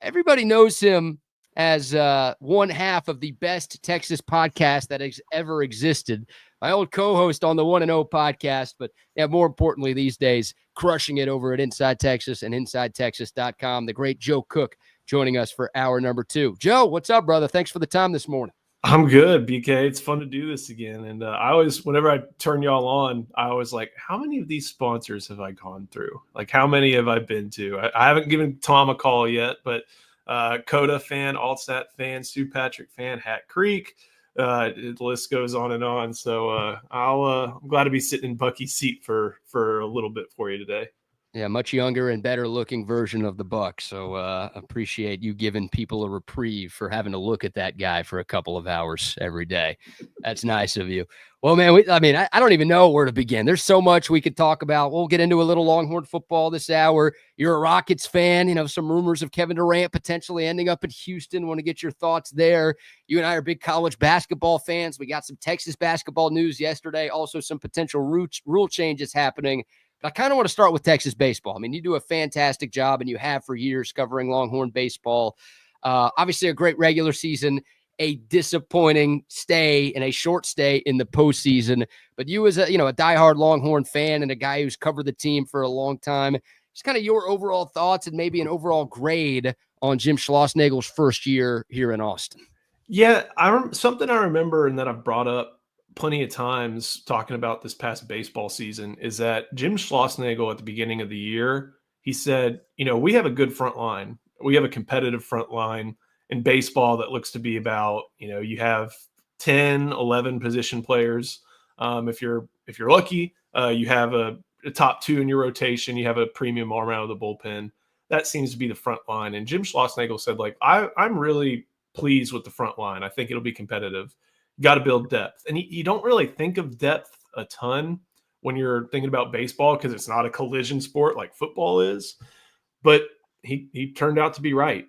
Everybody knows him as one half of the best Texas podcast that has ever existed. My old co-host on the 1-0 podcast, but yeah, more importantly these days, crushing it over at Inside Texas and InsideTexas.com. The great Joe Cook joining us for hour number 2. Joe, what's up, brother? Thanks for the time this morning. I'm good, BK. It's fun to do this again. And I always, whenever I turn y'all on, I always like, how many of these sponsors have I gone through? Like, how many have I been to? I haven't given Tom a call yet, but Coda fan, Altstadt fan, Sioux Patrick fan, Hat Creek. The list goes on and on. So I'm glad to be sitting in Bucky's seat for a little bit for you today. Yeah, much younger and better looking version of the Buck. So appreciate you giving people a reprieve for having to look at that guy for a couple of hours every day. That's nice of you. Well, man, I don't even know where to begin. There's so much we could talk about. We'll get into a little Longhorn football this hour. You're a Rockets fan. You know, some rumors of Kevin Durant potentially ending up in Houston. Want to get your thoughts there. You and I are big college basketball fans. We got some Texas basketball news yesterday. Also some potential rule changes happening. But I kind of want to start with Texas baseball. I mean, you do a fantastic job, and you have for years covering Longhorn baseball. Obviously a great regular season, a disappointing stay and a short stay in the postseason. But you as a diehard Longhorn fan and a guy who's covered the team for a long time, just kind of your overall thoughts and maybe an overall grade on Jim Schlossnagle's first year here in Austin. Yeah, something I remember and that I've brought up plenty of times talking about this past baseball season is that Jim Schlossnagle at the beginning of the year, he said, we have a good front line. We have a competitive front line in baseball that looks to be about, you have 10, 11 position players. If you're lucky, you have a top 2 in your rotation. You have a premium arm out of the bullpen. That seems to be the front line. And Jim Schlossnagle said, I'm really pleased with the front line. I think it'll be competitive. You got to build depth. And you don't really think of depth a ton when you're thinking about baseball because it's not a collision sport like football is. But he turned out to be right.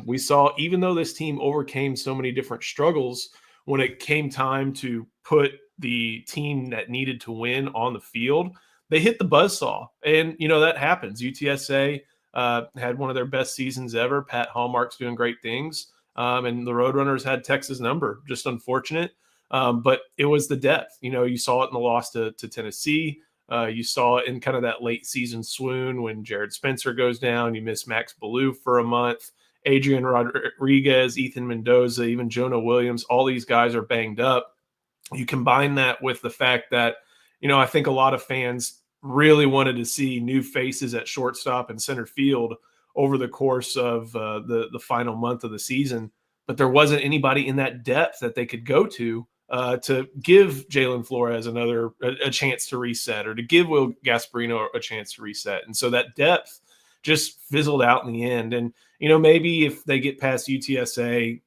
We saw, even though this team overcame so many different struggles, when it came time to put the team that needed to win on the field, they hit the buzzsaw. And, that happens. UTSA had one of their best seasons ever. Pat Hallmark's doing great things. And the Roadrunners had Texas number, just unfortunate. But it was the depth. You saw it in the loss to Tennessee. You saw it in kind of that late season swoon when Jared Spencer goes down. You miss Max Ballou for a month. Adrian Rodriguez, Ethan Mendoza, even Jonah Williams, all these guys are banged up. You combine that with the fact that, I think a lot of fans really wanted to see new faces at shortstop and center field over the course of the final month of the season. But there wasn't anybody in that depth that they could go to give Jalen Flores a chance to reset, or to give Will Gasparino a chance to reset. And so that depth just fizzled out in the end. And, maybe if they get past UTSA,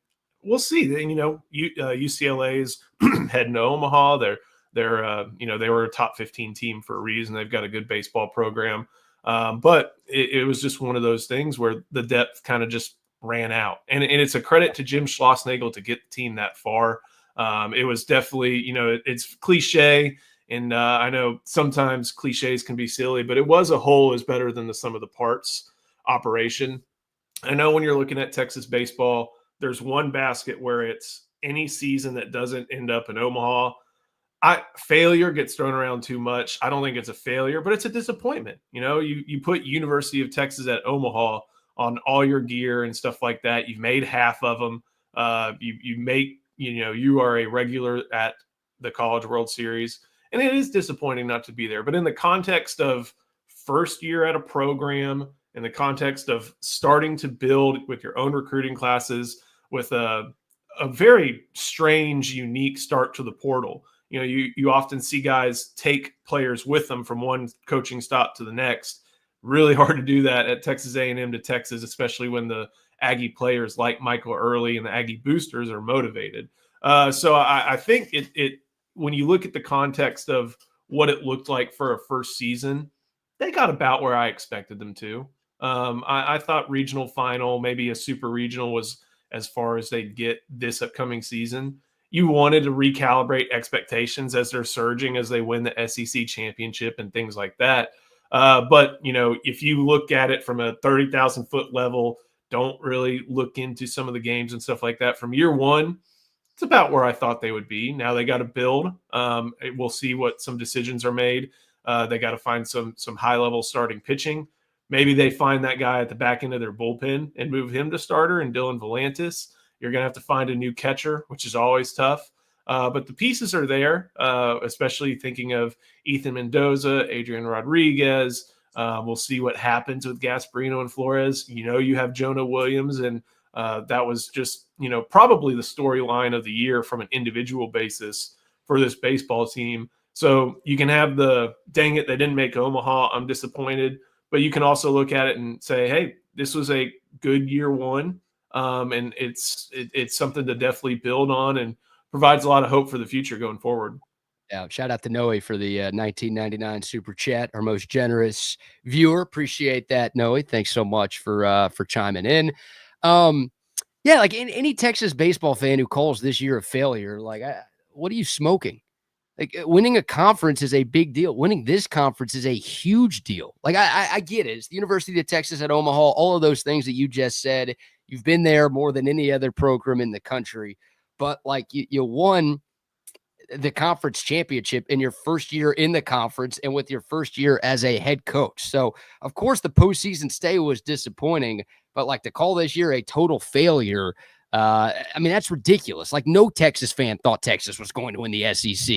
we'll see. UCLA's heading to Omaha. They were a top 15 team for a reason. They've got a good baseball program. But it was just one of those things where the depth kind of just ran out. And it's a credit to Jim Schlossnagle to get the team that far. It was definitely, it's cliche. And I know sometimes cliches can be silly, but it was a whole is better than the sum of the parts operation. I know when you're looking at Texas baseball, there's one basket where it's any season that doesn't end up in Omaha. Failure gets thrown around too much. I don't think it's a failure, but it's a disappointment. You put University of Texas at Omaha on all your gear and stuff like that. You've made half of them. You are a regular at the College World Series, and it is disappointing not to be there. But in the context of first year at a program, in the context of starting to build with your own recruiting classes, with a very strange, unique start to the portal. You often see guys take players with them from one coaching stop to the next. Really hard to do that at Texas A&M to Texas, especially when the Aggie players like Michael Early and the Aggie boosters are motivated. So I think it when you look at the context of what it looked like for a first season, they got about where I expected them to. I thought regional final, maybe a super regional, was as far as they'd get this upcoming season. You wanted to recalibrate expectations as they're surging, as they win the SEC championship and things like that. But, if you look at it from a 30,000 foot level, don't really look into some of the games and stuff like that from year one, it's about where I thought they would be. Now they got to build. We'll see what some decisions are made. They got to find some high level starting pitching. Maybe they find that guy at the back end of their bullpen and move him to starter, and Dylan Volantis. You're going to have to find a new catcher, which is always tough. But the pieces are there, especially thinking of Ethan Mendoza, Adrian Rodriguez. We'll see what happens with Gasparino and Flores. You have Jonah Williams, and that was just, probably the storyline of the year from an individual basis for this baseball team. So you can have the, dang it, they didn't make Omaha, I'm disappointed. But you can also look at it and say, hey, this was a good year one. And it's something to definitely build on, and provides a lot of hope for the future going forward. Yeah, shout out to Noe for the 1999 super chat, our most generous viewer. Appreciate that, Noe. Thanks so much for chiming in. Like any Texas baseball fan who calls this year a failure, what are you smoking? Like, winning a conference is a big deal. Winning this conference is a huge deal. I get it. It's the University of Texas at Omaha, all of those things that you just said. You've been there more than any other program in the country, but like you won the conference championship in your first year in the conference and with your first year as a head coach. So of course the postseason stay was disappointing, but like to call this year a total failure, I mean, that's ridiculous. Like no Texas fan thought Texas was going to win the SEC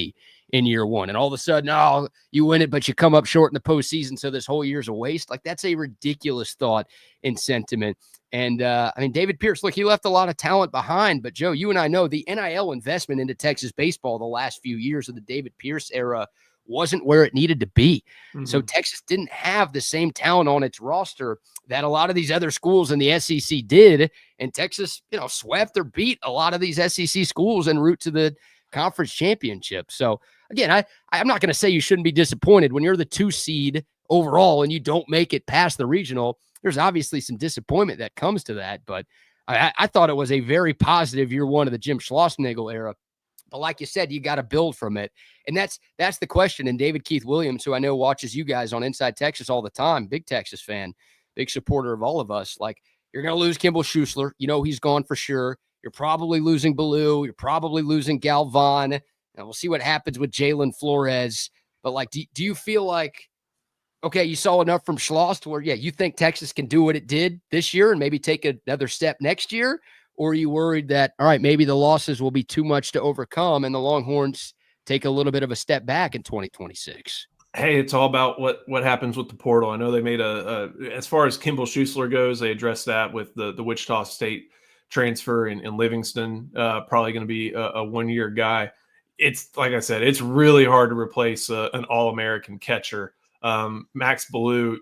in year one. And all of a sudden, oh, you win it, but you come up short in the postseason. So this whole year's a waste. Like that's a ridiculous thought and sentiment. And I mean, David Pierce, look, he left a lot of talent behind, but Joe, you and I know the NIL investment into Texas baseball the last few years of the David Pierce era wasn't where it needed to be. Mm-hmm. So Texas didn't have the same talent on its roster that a lot of these other schools in the SEC did. And Texas, swept or beat a lot of these SEC schools en route to the conference championship. So again, I'm not going to say you shouldn't be disappointed when you're the 2 seed overall and you don't make it past the regional. There's obviously some disappointment that comes to that, but I thought it was a very positive year one of the Jim Schlossnagle era. But like you said, you got to build from it. And that's the question. And David Keith Williams, who I know watches you guys on Inside Texas all the time, big Texas fan, big supporter of all of us. Like, you're going to lose Kimball Schuessler. He's gone for sure. You're probably losing Ballou. You're probably losing Galvan. And we'll see what happens with Jalen Flores. But, like, do you feel like, okay, you saw enough from Schloss to where, you think Texas can do what it did this year and maybe take another step next year? Or are you worried that, all right, maybe the losses will be too much to overcome and the Longhorns take a little bit of a step back in 2026? Hey, it's all about what happens with the portal. I know they made as far as Kimball Schuessler goes, they addressed that with the Wichita State transfer in Livingston, probably going to be a 1-year guy. It's like I said, it's really hard to replace an All-American catcher. Max Ballou,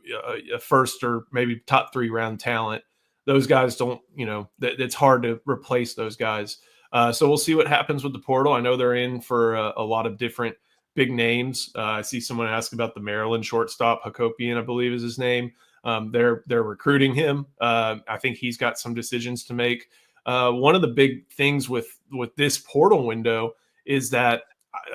a first or maybe top 3 round talent. Those guys don't, it's hard to replace those guys. So we'll see what happens with the portal. I know they're in for a lot of different big names. I see someone ask about the Maryland shortstop, Hakopian, I believe is his name. They're recruiting him. I think he's got some decisions to make. One of the big things with this portal window is that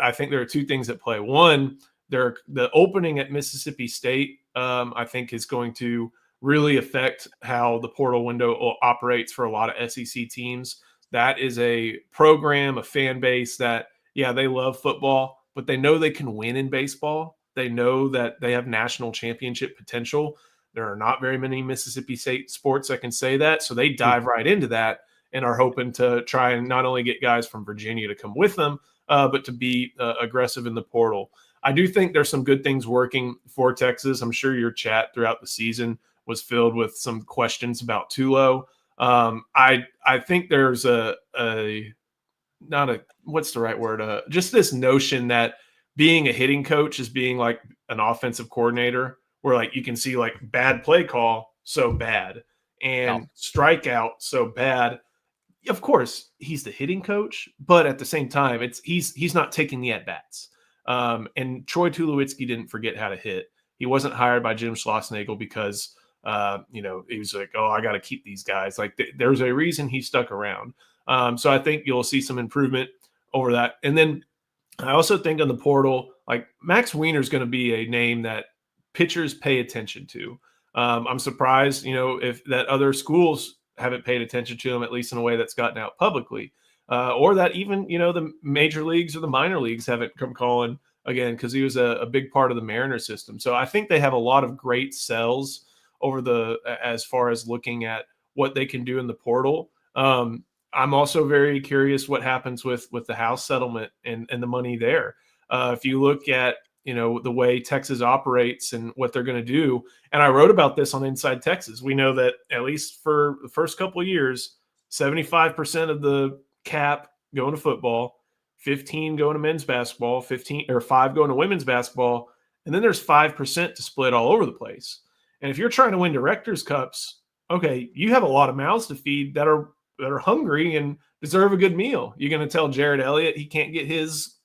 I think there are 2 things at play. One, the opening at Mississippi State, I think, is going to really affect how the portal window operates for a lot of SEC teams. That is a program, a fan base that, they love football, but they know they can win in baseball. They know that they have national championship potential. There are not very many Mississippi State sports that can say that. So they dive right into that and are hoping to try and not only get guys from Virginia to come with them, but to be aggressive in the portal. I do think there's some good things working for Texas. I'm sure your chat throughout the season was filled with some questions about Tulo. I think there's just this notion that being a hitting coach is being like an offensive coordinator, where like you can see like bad play call, so bad, and strikeout, so bad. Of course, he's the hitting coach, but at the same time, he's not taking the at-bats. And Troy Tulowitzki didn't forget how to hit. He wasn't hired by Jim Schlossnagle because he was like, I got to keep these guys. Like there's a reason he stuck around. So I think you'll see some improvement over that. And then I also think on the portal, like Max Wiener is going to be a name that pitchers pay attention to. I'm surprised, if that other schools haven't paid attention to him, at least in a way that's gotten out publicly, or that even, the major leagues or the minor leagues haven't come calling again, because he was a big part of the Mariner system. So I think they have a lot of great sells as far as looking at what they can do in the portal. I'm also very curious what happens with the house settlement and the money there. If you look at, the way Texas operates and what they're going to do. And I wrote about this on Inside Texas. We know that at least for the first couple of years, 75% of the cap going to football, 15 going to men's basketball, 5 going to women's basketball. And then there's 5% to split all over the place. And if you're trying to win Directors Cups, okay, you have a lot of mouths to feed that are hungry and deserve a good meal. You're going to tell Jared Elliott he can't get his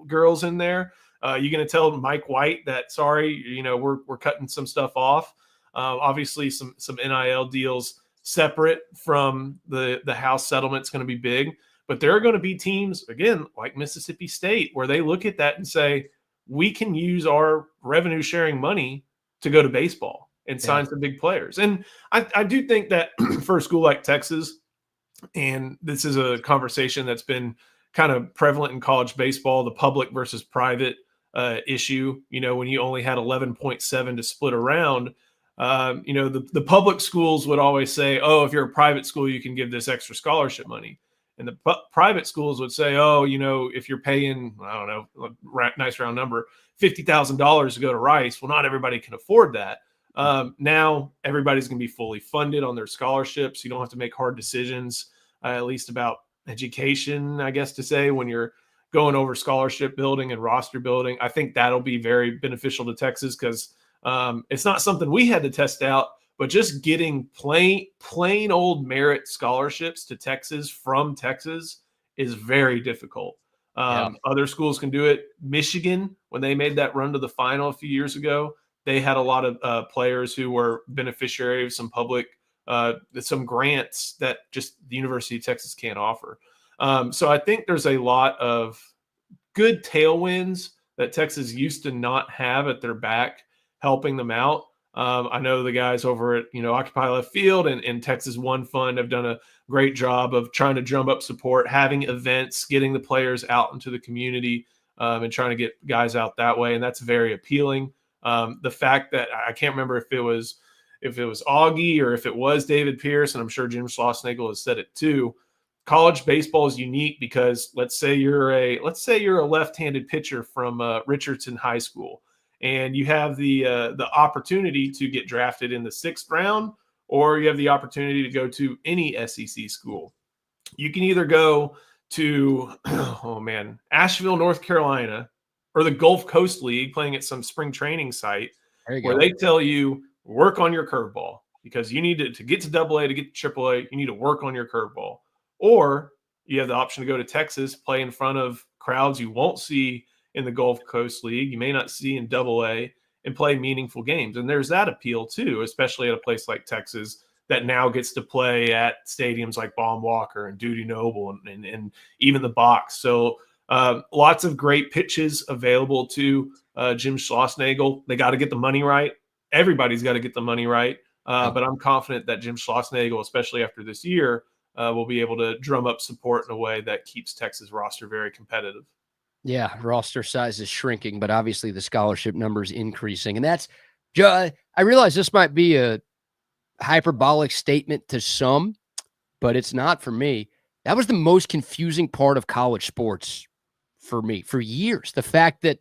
girls in there. You're going to tell Mike White that, sorry, we're cutting some stuff off. Obviously, some NIL deals separate from the house settlement is going to be big. But there are going to be teams, again, like Mississippi State, where they look at that and say, we can use our revenue sharing money to go to baseball. and sign some big players. And I do think that for a school like Texas, and this is a conversation that's been kind of prevalent in college baseball, the public versus private issue, when you only had 11.7 to split around, the public schools would always say, oh, if you're a private school, you can give this extra scholarship money. And the private schools would say, oh, if you're paying, I don't know, a nice round number, $50,000 to go to Rice, well, not everybody can afford that. Now everybody's going to be fully funded on their scholarships. You don't have to make hard decisions, at least about education, I guess to say, when you're going over scholarship building and roster building. I think that'll be very beneficial to Texas because it's not something we had to test out, but just getting plain old merit scholarships to Texas from Texas is very difficult. Other schools can do it. Michigan, when they made that run to the final a few years ago, they had a lot of players who were beneficiary of some public, some grants that just the University of Texas can't offer. So I think there's a lot of good tailwinds that Texas used to not have at their back, helping them out. I know the guys over at, Occupy Left Field and Texas One Fund have done a great job of trying to drum up support, having events, getting the players out into the community, and trying to get guys out that way. And that's very appealing. The fact that I can't remember if it was Augie or if it was David Pierce, and I'm sure Jim Schlossnagle has said it too. College baseball is unique because let's say you're a left-handed pitcher from Richardson High School, and you have the opportunity to get drafted in the 6th round, or you have the opportunity to go to any SEC school. You can either go to Asheville, North Carolina, or the Gulf Coast League, playing at some spring training site where they tell you work on your curveball because you need to get to AA, to get to AAA, you need to work on your curveball. Or you have the option to go to Texas, play in front of crowds you won't see in the Gulf Coast League, you may not see in AA, and play meaningful games. And there's that appeal too, especially at a place like Texas that now gets to play at stadiums like Baum Walker and Dudy Noble and even the Box. So lots of great pitches available to Jim Schlossnagle. They got to get the money right. Everybody's got to get the money right. But I'm confident that Jim Schlossnagle, especially after this year, will be able to drum up support in a way that keeps Texas roster very competitive. Yeah, roster size is shrinking, but obviously the scholarship numbers increasing. And that's, I realize this might be a hyperbolic statement to some, but it's not for me. That was the most confusing part of college sports for me for years. The fact that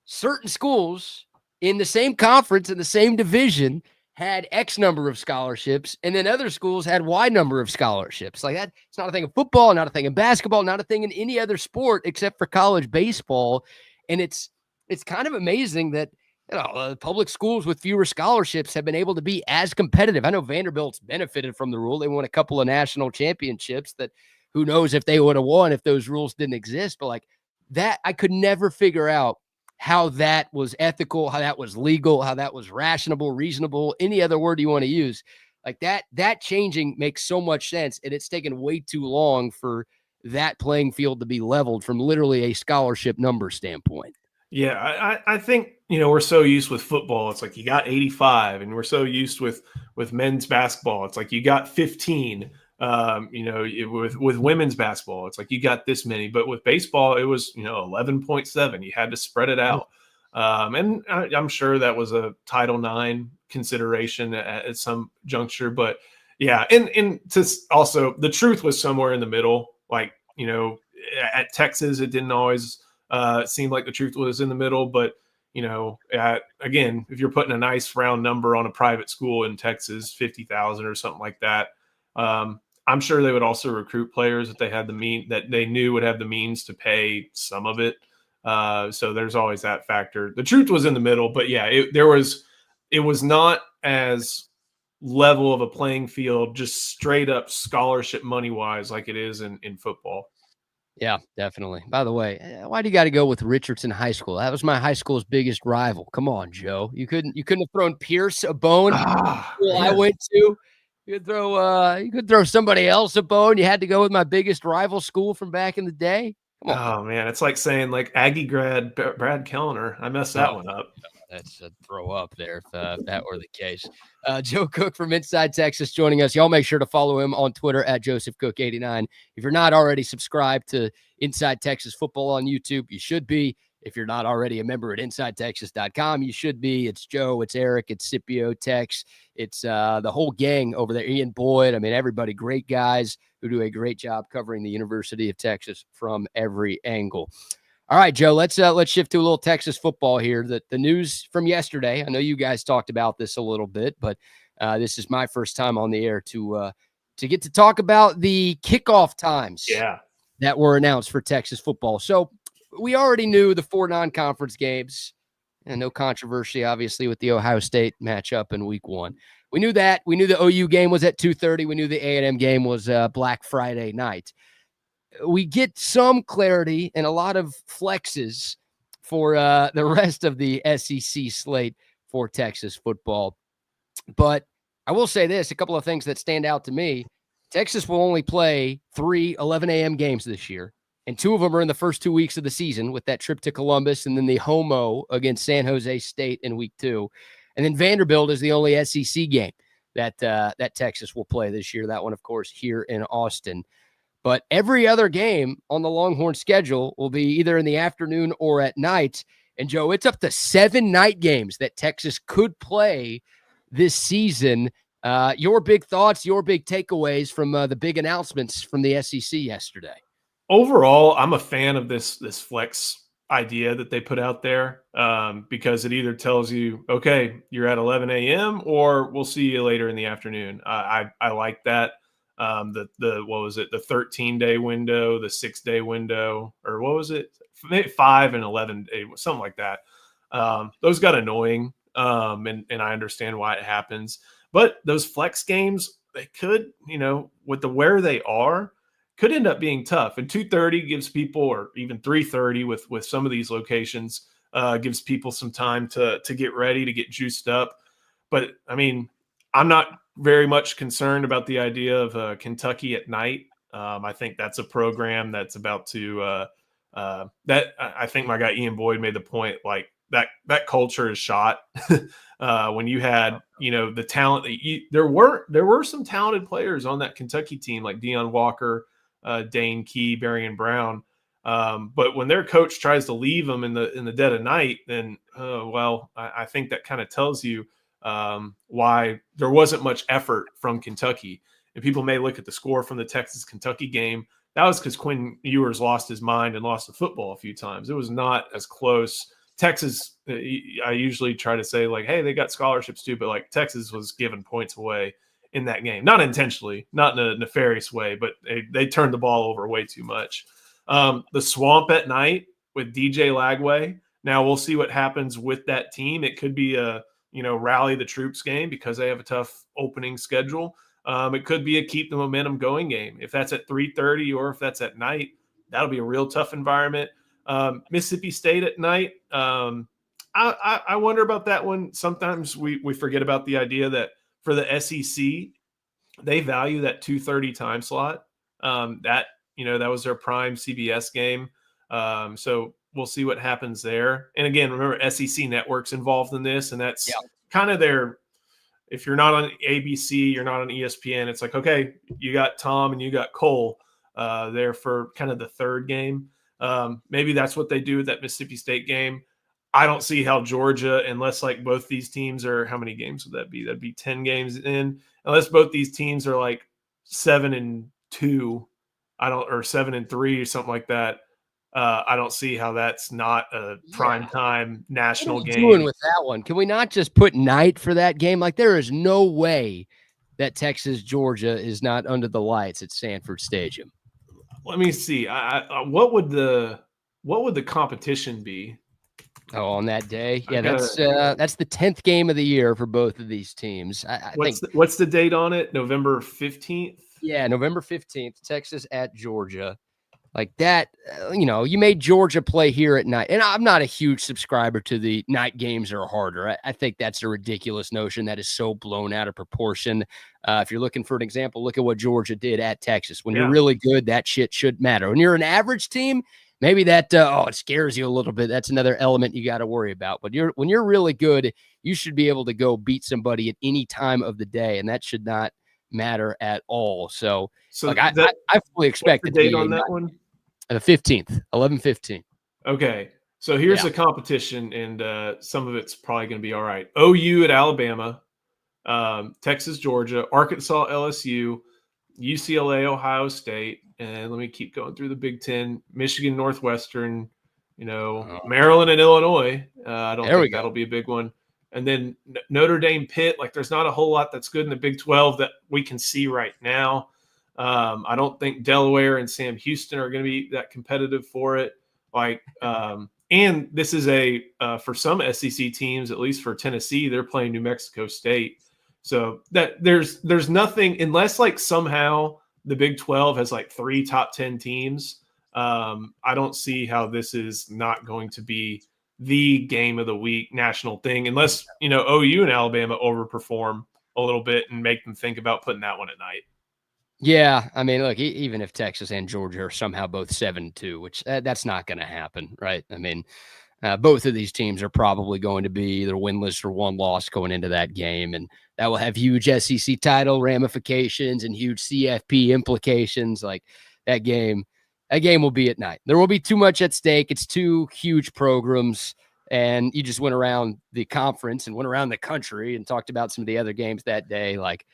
certain schools in the same conference, in the same division, had X number of scholarships, and then other schools had Y number of scholarships. Like that, it's not a thing in football, not a thing in basketball, not a thing in any other sport except for college baseball. And it's kind of amazing that public schools with fewer scholarships have been able to be as competitive. I know Vanderbilt's benefited from the rule. They won a couple of national championships that who knows if they would have won if those rules didn't exist. But like that, I could never figure out how that was ethical, how that was legal, how that was rational, reasonable, any other word you want to use. Like that changing makes so much sense. And it's taken way too long for that playing field to be leveled from literally a scholarship number standpoint. Yeah, I think, we're so used with football. It's like you got 85, and we're so used with men's basketball. It's like you got 15. With women's basketball, it's like you got this many, but with baseball, it was 11.7. You had to spread it out, and I'm sure that was a Title IX consideration at some juncture. But yeah, and to also the truth was somewhere in the middle. Like at Texas, it didn't always seem like the truth was in the middle, but again, if you're putting a nice round number on a private school in Texas, 50,000 or something like that. I'm sure they would also recruit players that they had that they knew would have the means to pay some of it. So there's always that factor. The truth was in the middle, but yeah, it was not as level of a playing field, just straight up scholarship money wise, like it is in football. Yeah, definitely. By the way, why do you got to go with Richardson High School? That was my high school's biggest rival. Come on, Joe. You couldn't have thrown Pierce a bone. I went to. You could throw somebody else a bone. You had to go with my biggest rival school from back in the day. Come on. Oh man, it's like saying like Aggie grad Brad Kellner. I messed that one up. That's a throw up there if that were the case. Joe Cook from Inside Texas joining us. Y'all make sure to follow him on Twitter at JosephCook89. If you're not already subscribed to Inside Texas Football on YouTube, you should be. If you're not already a member at InsideTexas.com, you should be. It's Joe, it's Eric, it's Scipio, Tex. It's the whole gang over there. Ian Boyd. I mean, everybody, great guys who do a great job covering the University of Texas from every angle. All right, Joe, let's shift to a little Texas football here. The news from yesterday, I know you guys talked about this a little bit, but this is my first time on the air to get to talk about the kickoff times that were announced for Texas football. So we already knew the 4 non-conference games, and no controversy, obviously, with the Ohio State matchup in week 1. We knew that. We knew the OU game was at 2:30. We knew the A&M game was Black Friday night. We get some clarity and a lot of flexes for the rest of the SEC slate for Texas football. But I will say this, a couple of things that stand out to me. Texas will only play 3 11 a.m. games this year, and 2 of them are in the first 2 weeks of the season with that trip to Columbus and then the homo against San Jose State in week 2. And then Vanderbilt is the only SEC game that Texas will play this year. That one, of course, here in Austin. But every other game on the Longhorn schedule will be either in the afternoon or at night. And, Joe, it's up to 7 night games that Texas could play this season. Your big thoughts, your big takeaways from the big announcements from the SEC yesterday. Overall, I'm a fan of this flex idea that they put out there because it either tells you, okay, you're at 11 a.m. or we'll see you later in the afternoon. I like that. What was it? The 13-day window, the 6-day window, or what was it? 5 and 11 day, something like that. Those got annoying, and I understand why it happens. But those flex games, they could, with where they are, could end up being tough. And 2:30 gives people, or even 3:30 with some of these locations, gives people some time to get ready, to get juiced up. But I mean, I'm not very much concerned about the idea of Kentucky at night. I think that's a program that's about to I think my guy Ian Boyd made the point, like that culture is shot. When you had, the talent there were some talented players on that Kentucky team, like Deion Walker, Dane Key, Berrien Brown. But when their coach tries to leave them in the dead of night, then I think that kind of tells you why there wasn't much effort from Kentucky. And people may look at the score from the Texas-Kentucky game. That was because Quinn Ewers lost his mind and lost the football a few times. It was not as close. Texas, I usually try to say, like, hey, they got scholarships too, but like Texas was giving points away in that game. Not intentionally, not in a nefarious way, but they turned the ball over way too much. The Swamp at night with DJ Lagway. Now we'll see what happens with that team. It could be a rally the troops game because they have a tough opening schedule. It could be a keep the momentum going game. If that's at 3:30 or if that's at night, that'll be a real tough environment. Mississippi State at night. I wonder about that one. Sometimes we forget about the idea that for the SEC, they value that 2:30 time slot. That was their prime CBS game. So we'll see what happens there. And again, remember SEC Network's involved in this, and that's kind of their. If you're not on ABC, you're not on ESPN. It's like, okay, you got Tom and you got Cole there for kind of the third game. Maybe that's what they do with that Mississippi State game. I don't see how Georgia, unless like both these teams are, how many games would that be? That'd be 10 games in. Unless both these teams are like 7-2, or 7-3 or something like that. I don't see how that's not a primetime national game. Doing with that one? Can we not just put night for that game? Like, there is no way that Texas Georgia is not under the lights at Sanford Stadium. Let me see. What would the competition be? Oh, on that day, that's the 10th game of the year for both of these teams. What's the date on it? November 15th. Yeah, November 15th. Texas at Georgia. Like that, you made Georgia play here at night. And I'm not a huge subscriber to the night games are harder. I think that's a ridiculous notion that is so blown out of proportion. If you're looking for an example, look at what Georgia did at Texas. When you're really good, that shit should matter. When you're an average team, maybe that it scares you a little bit. That's another element you got to worry about. But when you're really good, you should be able to go beat somebody at any time of the day, and that should not matter at all. So like I fully expect the it to date be on that one. The 15th, 11/15. Okay, so here's the competition, and some of it's probably going to be all right. OU at Alabama, Texas, Georgia, Arkansas, LSU, UCLA, Ohio State, and let me keep going through the Big Ten, Michigan, Northwestern, Maryland and Illinois. I don't think that'll be a big one. And then Notre Dame, Pitt. Like, there's not a whole lot that's good in the Big 12 that we can see right now. I don't think Delaware and Sam Houston are going to be that competitive for it. And this is for some SEC teams, at least for Tennessee, they're playing New Mexico State. So that there's nothing, unless like somehow the Big 12 has like 3 top 10 teams. I don't see how this is not going to be the game of the week national thing, unless, OU and Alabama overperform a little bit and make them think about putting that one at night. Yeah, I mean, look, even if Texas and Georgia are somehow both 7-2, which that's not going to happen, right? I mean, both of these teams are probably going to be either winless or one loss going into that game, and that will have huge SEC title ramifications and huge CFP implications. Like that game will be at night. There will be too much at stake. It's 2 huge programs, and you just went around the conference and went around the country and talked about some of the other games that day. Like,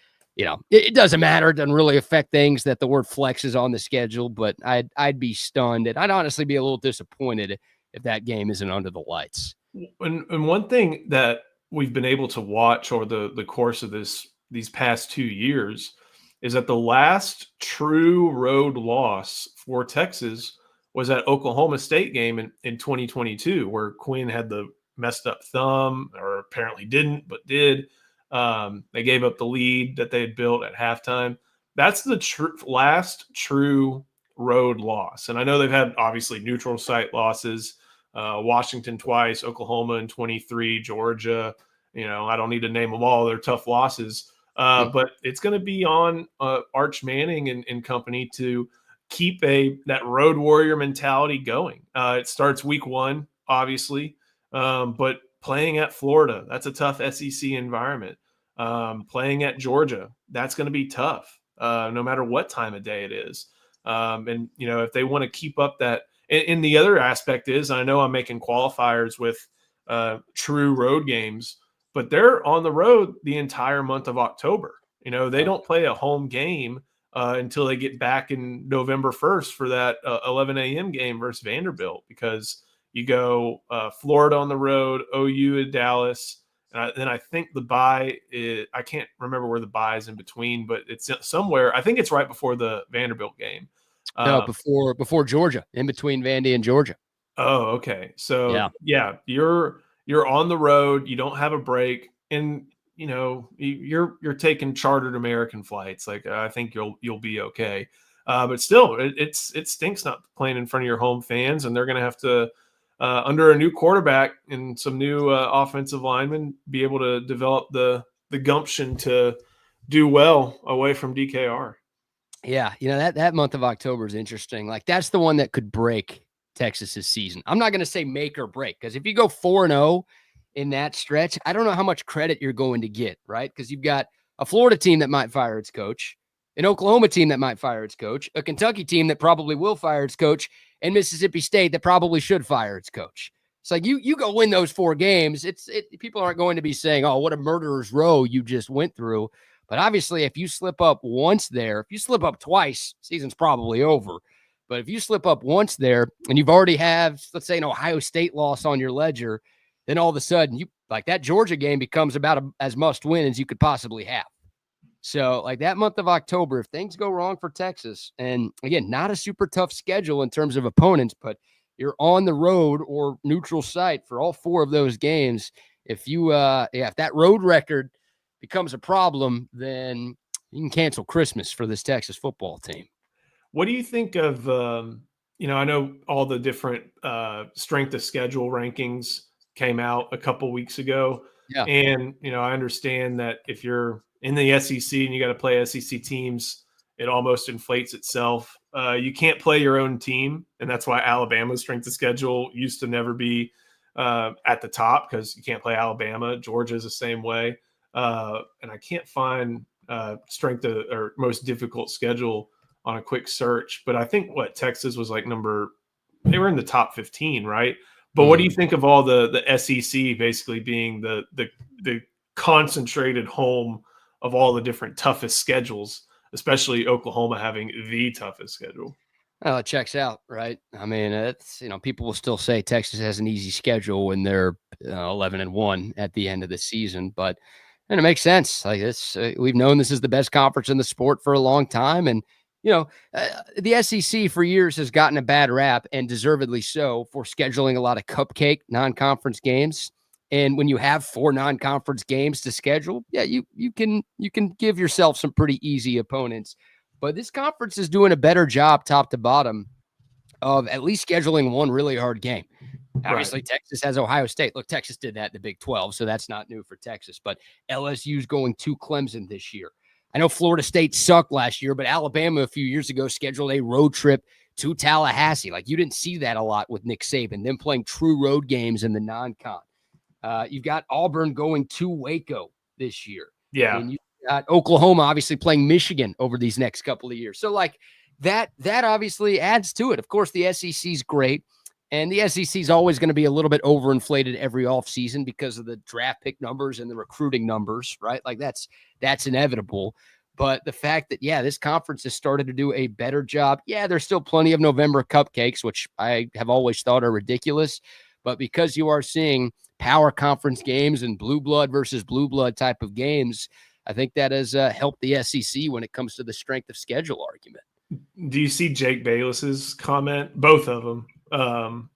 it doesn't matter. It doesn't really affect things that the word flex is on the schedule, but I'd be stunned, and I'd honestly be a little disappointed if that game isn't under the lights. And one thing that we've been able to watch over the course of these past 2 years is that the last true road loss for Texas was that Oklahoma State game in 2022, where Quinn had the messed up thumb, or apparently didn't, but did. They gave up the lead that they had built at halftime. That's the last true road loss. And I know they've had obviously neutral site losses, Washington twice, Oklahoma in 23, Georgia. I don't need to name them all. They're tough losses. But it's going to be on Arch Manning and company to keep that road warrior mentality going. It starts week 1, obviously, but playing at Florida, that's a tough SEC environment. Playing at Georgia, that's going to be tough, no matter what time of day it is. And, if they want to keep up that, and the other aspect is, I know I'm making qualifiers with true road games, but they're on the road the entire month of October. They don't play a home game until they get back in November 1st for that 11 a.m. game versus Vanderbilt, because you go Florida on the road, OU at Dallas, and then I think the bye I can't remember where the bye is in between, but it's somewhere. I think it's right before the Vanderbilt game. No, before Georgia, in between Vandy and Georgia. Oh, okay. So yeah, you're on the road. You don't have a break, and you're taking chartered American flights. Like, I think you'll be okay. But still, it stinks not playing in front of your home fans, and they're going to have to, under a new quarterback and some new offensive linemen, be able to develop the gumption to do well away from DKR. Yeah, that month of October is interesting. Like, that's the one that could break Texas's season. I'm not going to say make or break, because if you go 4-0 in that stretch, I don't know how much credit you're going to get, right? Because you've got a Florida team that might fire its coach, an Oklahoma team that might fire its coach, a Kentucky team that probably will fire its coach, and Mississippi State that probably should fire its coach. It's like you go win those 4 games. People aren't going to be saying, "Oh, what a murderer's row you just went through." But obviously, if you slip up once there, if you slip up twice, season's probably over. But if you slip up once there and you've already have, let's say, an Ohio State loss on your ledger, then all of a sudden, that Georgia game becomes about as must win as you could possibly have. So, like, that month of October, if things go wrong for Texas, and again, not a super tough schedule in terms of opponents, but you're on the road or neutral site for all 4 of those games. If that road record becomes a problem, then you can cancel Christmas for this Texas football team. What do you think of, I know all the different strength of schedule rankings came out a couple weeks ago. Yeah. And, I understand that if you're in the SEC and you got to play SEC teams, it almost inflates itself. You can't play your own team, and that's why Alabama's strength of schedule used to never be at the top, because you can't play Alabama. Georgia's the same way. And I can't find strength of, or most difficult schedule on a quick search. But I think Texas was like they were in the top 15, right? But what do you think of all the SEC basically being the concentrated home of all the different toughest schedules, especially Oklahoma having the toughest schedule? Oh, it checks out, right? I mean, it's, people will still say Texas has an easy schedule when they're 11-1 at the end of the season, and it makes sense. Like this, we've known this is the best conference in the sport for a long time, and the SEC for years has gotten a bad rap, and deservedly so, for scheduling a lot of cupcake non-conference games. And when you have 4 non-conference games to schedule, you can give yourself some pretty easy opponents. But this conference is doing a better job top to bottom of at least scheduling one really hard game. Obviously, Texas has Ohio State. Look, Texas did that in the Big 12, so that's not new for Texas. But LSU's going to Clemson this year. I know Florida State sucked last year, but Alabama a few years ago scheduled a road trip to Tallahassee. Like, you didn't see that a lot with Nick Saban, them playing true road games in the non-con. You've got Auburn going to Waco this year. Yeah. And you've got Oklahoma obviously playing Michigan over these next couple of years. So, like, that obviously adds to it. Of course, the SEC's great. And the SEC is always going to be a little bit overinflated every offseason because of the draft pick numbers and the recruiting numbers, right? Like that's inevitable. But the fact that, this conference has started to do a better job. Yeah, there's still plenty of November cupcakes, which I have always thought are ridiculous. But because you are seeing power conference games and blue blood versus blue blood type of games, I think that has helped the SEC when it comes to the strength of schedule argument. Do you see Jake Bayless's comment? Both of them.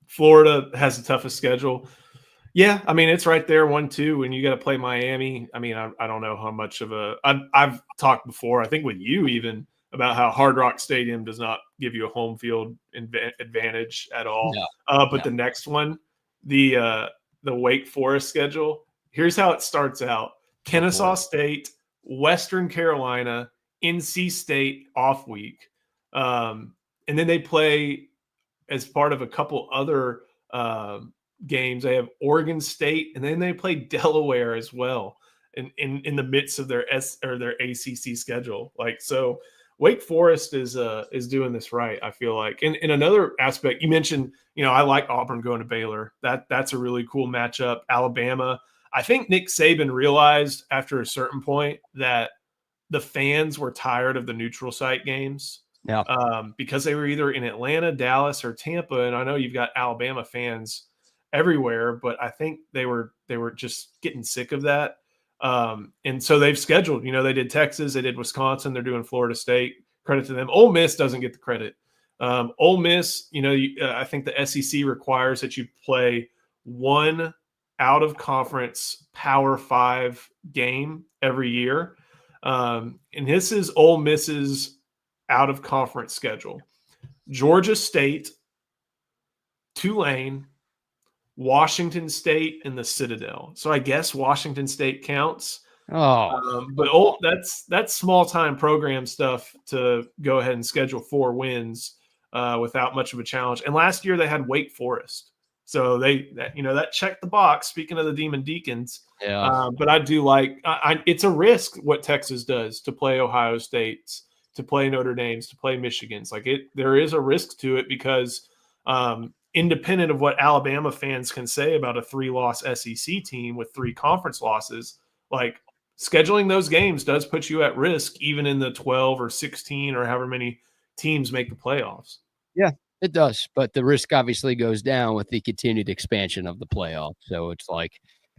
Florida has the toughest schedule. Yeah, I mean, it's right there 1-2 when you got to play Miami. I mean, I don't know how much of I've talked before, I think with you even, about how Hard Rock Stadium does not give you a home field advantage at all. But the next one, the Wake Forest schedule, here's how it starts out. Kennesaw State, Western Carolina, NC State off week. And then they play, as part of a couple other games, they have Oregon State, and then they play Delaware as well in the midst of their their ACC schedule. Like, so Wake Forest is doing this right, I feel like. And in another aspect, you mentioned, I like Auburn going to Baylor. That's a really cool matchup. Alabama. I think Nick Saban realized after a certain point that the fans were tired of the neutral site games. Yeah. Because they were either in Atlanta, Dallas, or Tampa. And I know you've got Alabama fans everywhere, but I think they were just getting sick of that. And so they've scheduled, they did Texas, they did Wisconsin, they're doing Florida State. Credit to them. Ole Miss doesn't get the credit. Ole Miss, I think the SEC requires that you play one out of conference Power 5 game every year. And this is Ole Miss's out of conference schedule: Georgia State, Tulane, Washington State, and the Citadel. So I guess Washington State counts. But that's small time program stuff to go ahead and schedule 4 wins without much of a challenge. And last year they had Wake Forest, so that checked the box. Speaking of the Demon Deacons, but I do like it's a risk what Texas does to play Ohio State's, to play Notre Dame's, to play Michigan's. Like, there is a risk to it because independent of what Alabama fans can say about a 3-loss SEC team with 3 conference losses, like, scheduling those games does put you at risk, even in the 12 or 16 or however many teams make the playoffs. Yeah, it does. But the risk obviously goes down with the continued expansion of the playoff. So it's like,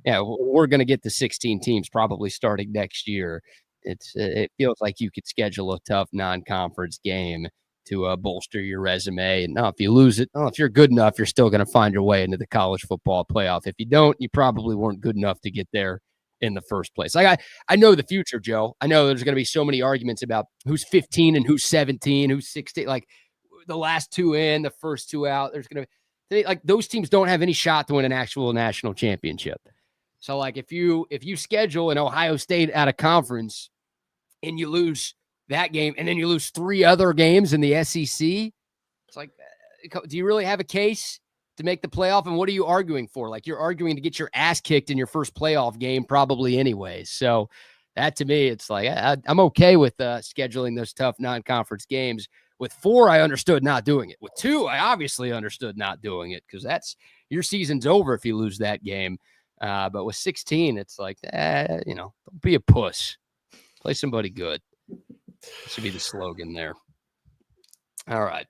we're going to get to 16 teams probably starting next year. It feels like you could schedule a tough non-conference game to bolster your resume. And now if you lose it, if you're good enough, you're still going to find your way into the college football playoff. If you don't, you probably weren't good enough to get there in the first place. Like, I know the future, Joe. I know there's going to be so many arguments about who's 15 and who's 17, who's 16, like the last 2 in, the first 2 out. There's going to be, like, those teams don't have any shot to win an actual national championship. So, like, if you schedule an Ohio State out of conference and you lose that game, and then you lose 3 other games in the SEC. It's like, do you really have a case to make the playoff? And what are you arguing for? Like, you're arguing to get your ass kicked in your first playoff game probably anyways. So that, to me, it's like, I'm okay with scheduling those tough non-conference games. With 4, I understood not doing it. With 2, I obviously understood not doing it, because that's, your season's over if you lose that game. But with 16, it's like, don't be a puss. Play somebody good. That should be the slogan there. All right.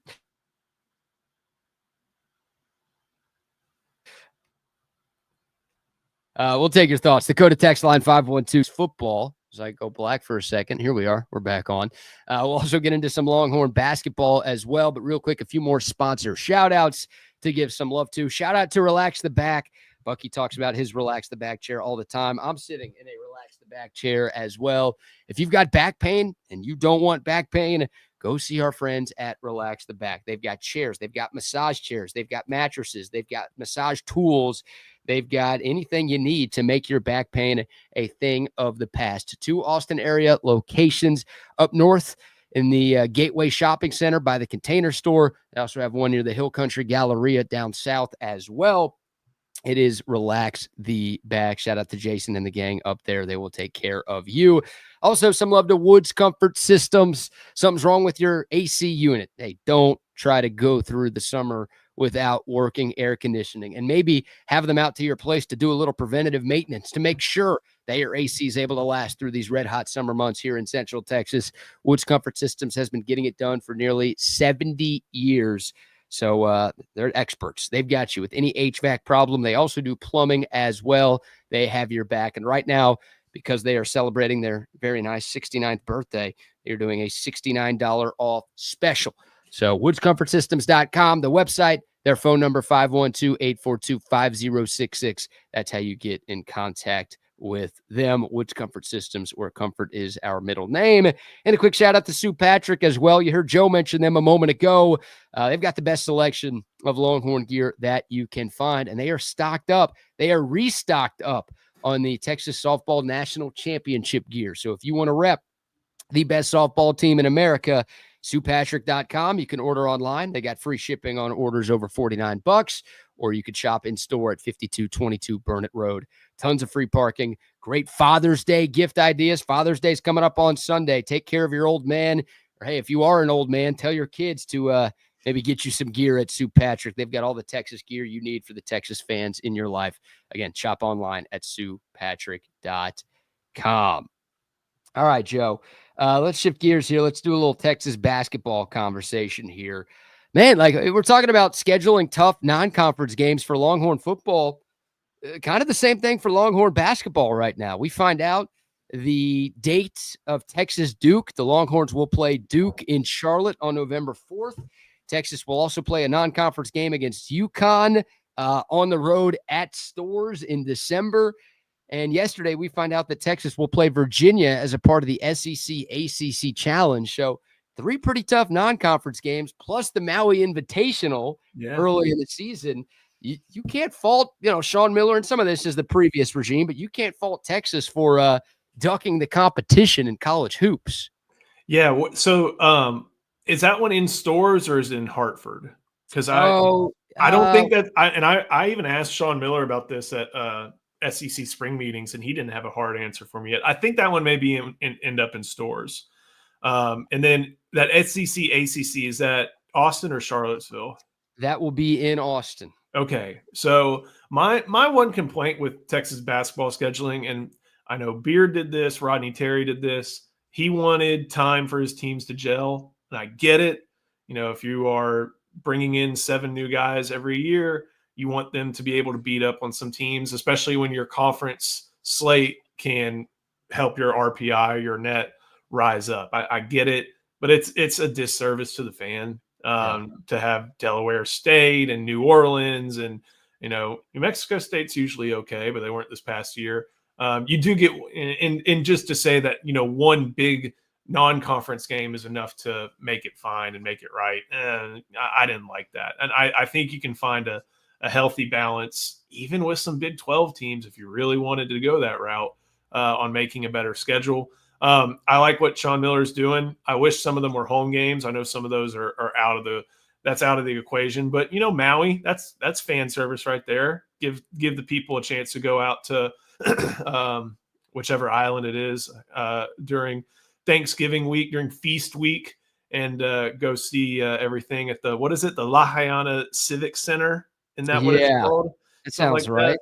We'll take your thoughts. Dakota text line 512 football. As I go black for a second. Here we are. We're back on. We'll also get into some Longhorn basketball as well. But real quick, a few more sponsor shout-outs to give some love to. Shout out to Relax the Back. Bucky talks about his Relax the Back chair all the time. I'm sitting in a Relax the Back chair as well. If you've got back pain and you don't want back pain, go see our friends at Relax the Back. They've got chairs. They've got massage chairs. They've got mattresses. They've got massage tools. They've got anything you need to make your back pain a thing of the past. 2 Austin area locations up north in the Gateway Shopping Center by the Container Store. They also have one near the Hill Country Galleria down south as well. It is Relax the Back. Shout out to Jason and the gang up there. They will take care of you. Also, some love to Woods Comfort Systems. Something's wrong with your AC unit. Hey, don't try to go through the summer without working air conditioning, and maybe have them out to your place to do a little preventative maintenance to make sure that your AC is able to last through these red hot summer months here in Central Texas. Woods Comfort Systems has been getting it done for nearly 70 years. So they're experts. They've got you with any HVAC problem. They also do plumbing as well. They have your back. And right now, because they are celebrating their very nice 69th birthday, they're doing a $69 off special. So woodscomfortsystems.com, the website, their phone number 512-842-5066. That's how you get in contact with them. Woods Comfort Systems, where comfort is our middle name. And a quick shout out to Sue Patrick as well. You heard Joe mention them a moment ago. They've got the best selection of Longhorn gear that you can find, and they are stocked up. They are restocked up on the Texas Softball National Championship gear. So if you want to rep the best softball team in America, SuePatrick.com. You can order online. They got free shipping on orders over $49, or you could shop in store at 5222 Burnett Road. Tons of free parking. Great Father's Day gift ideas. Father's Day's coming up on Sunday. Take care of your old man. Or hey, if you are an old man, tell your kids to maybe get you some gear at Sue Patrick. They've got all the Texas gear you need for the Texas fans in your life. Again, shop online at SuePatrick.com. All right, Joe. Let's shift gears here. Let's do a little Texas basketball conversation here. Man, like, we're talking about scheduling tough non-conference games for Longhorn football. Kind of the same thing for Longhorn basketball right now. We find out the date of Texas Duke. The Longhorns will play Duke in Charlotte on November 4th. Texas will also play a non-conference game against UConn on the road at Stores in December. And yesterday, we find out that Texas will play Virginia as a part of the SEC ACC Challenge. So 3 pretty tough non-conference games, plus the Maui Invitational early in the season. You can't fault, Sean Miller, and some of this is the previous regime, but you can't fault Texas for ducking the competition in college hoops. Yeah. So is that one in Stores or is it in Hartford? Because I don't think that I even asked Sean Miller about this at SEC spring meetings, and he didn't have a hard answer for me yet. I think that one may be end up in Stores. And then that SEC ACC, is that Austin or Charlottesville? That will be in Austin. Okay. So my one complaint with Texas basketball scheduling, and I know Beard did this, Rodney Terry did this, he wanted time for his teams to gel. And I get it. If you are bringing in 7 new guys every year, you want them to be able to beat up on some teams, especially when your conference slate can help your RPI, your net rise up. I get it, but it's a disservice to the fan to have Delaware State and New Orleans, and New Mexico State's usually okay, but they weren't this past year. You do get, and just to say that one big non-conference game is enough to make it fine and make it right. And I didn't like that, and I think you can find a healthy balance, even with some Big 12 teams, if you really wanted to go that route on making a better schedule. I like what Sean Miller's doing. I wish some of them were home games. I know some of those are out of the equation, but Maui, that's fan service right there. Give the people a chance to go out to whichever island it is during Thanksgiving week, during feast week, and go see everything at the Lahaina Civic Center. Isn't that what it's called? It sounds right.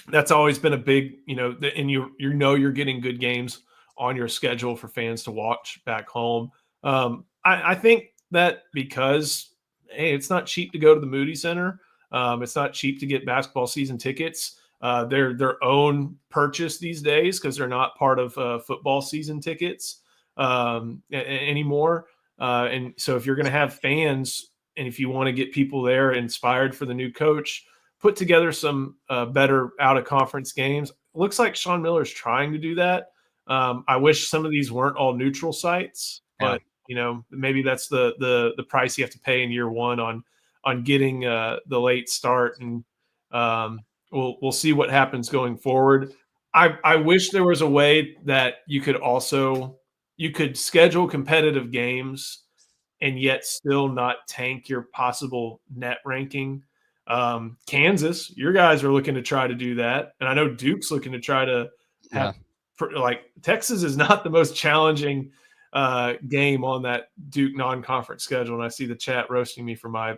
That's always been a big, and you're getting good games on your schedule for fans to watch back home. I think that because, hey, it's not cheap to go to the Moody Center. It's not cheap to get basketball season tickets. They're their own purchase these days because they're not part of football season tickets anymore. And so if you're going to have fans and if you want to get people there inspired for the new coach, put together some better out-of-conference games. Looks like Sean Miller's trying to do that. I wish some of these weren't all neutral sites, but maybe that's the price you have to pay in year one on getting the late start, and we'll see what happens going forward. I wish there was a way that you could schedule competitive games and yet still not tank your possible net ranking. Kansas, your guys are looking to try to do that, and I know Duke's looking to try to have Texas is not the most challenging game on that Duke non-conference schedule, and I see the chat roasting me for my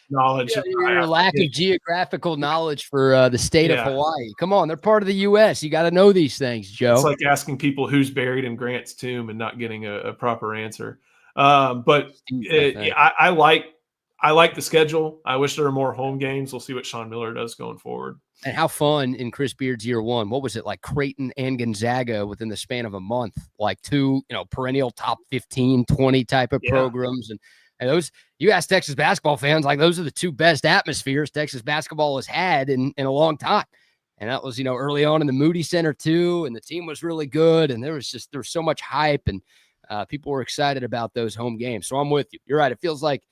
knowledge. Your lack of geographical knowledge for the state of Hawaii. Come on, they're part of the U.S. You got to know these things, Joe. It's like asking people who's buried in Grant's tomb and not getting a proper answer. But I like the schedule. I wish there were more home games. We'll see what Sean Miller does going forward. And how fun in Chris Beard's year one. What was it, like Creighton and Gonzaga within the span of a month? Like two, perennial top 15, 20 type of programs. And those, you ask Texas basketball fans, like those are the two best atmospheres Texas basketball has had in a long time. And that was, early on in the Moody Center too. And the team was really good. And there was so much hype, and people were excited about those home games. So I'm with you. You're right. It feels like,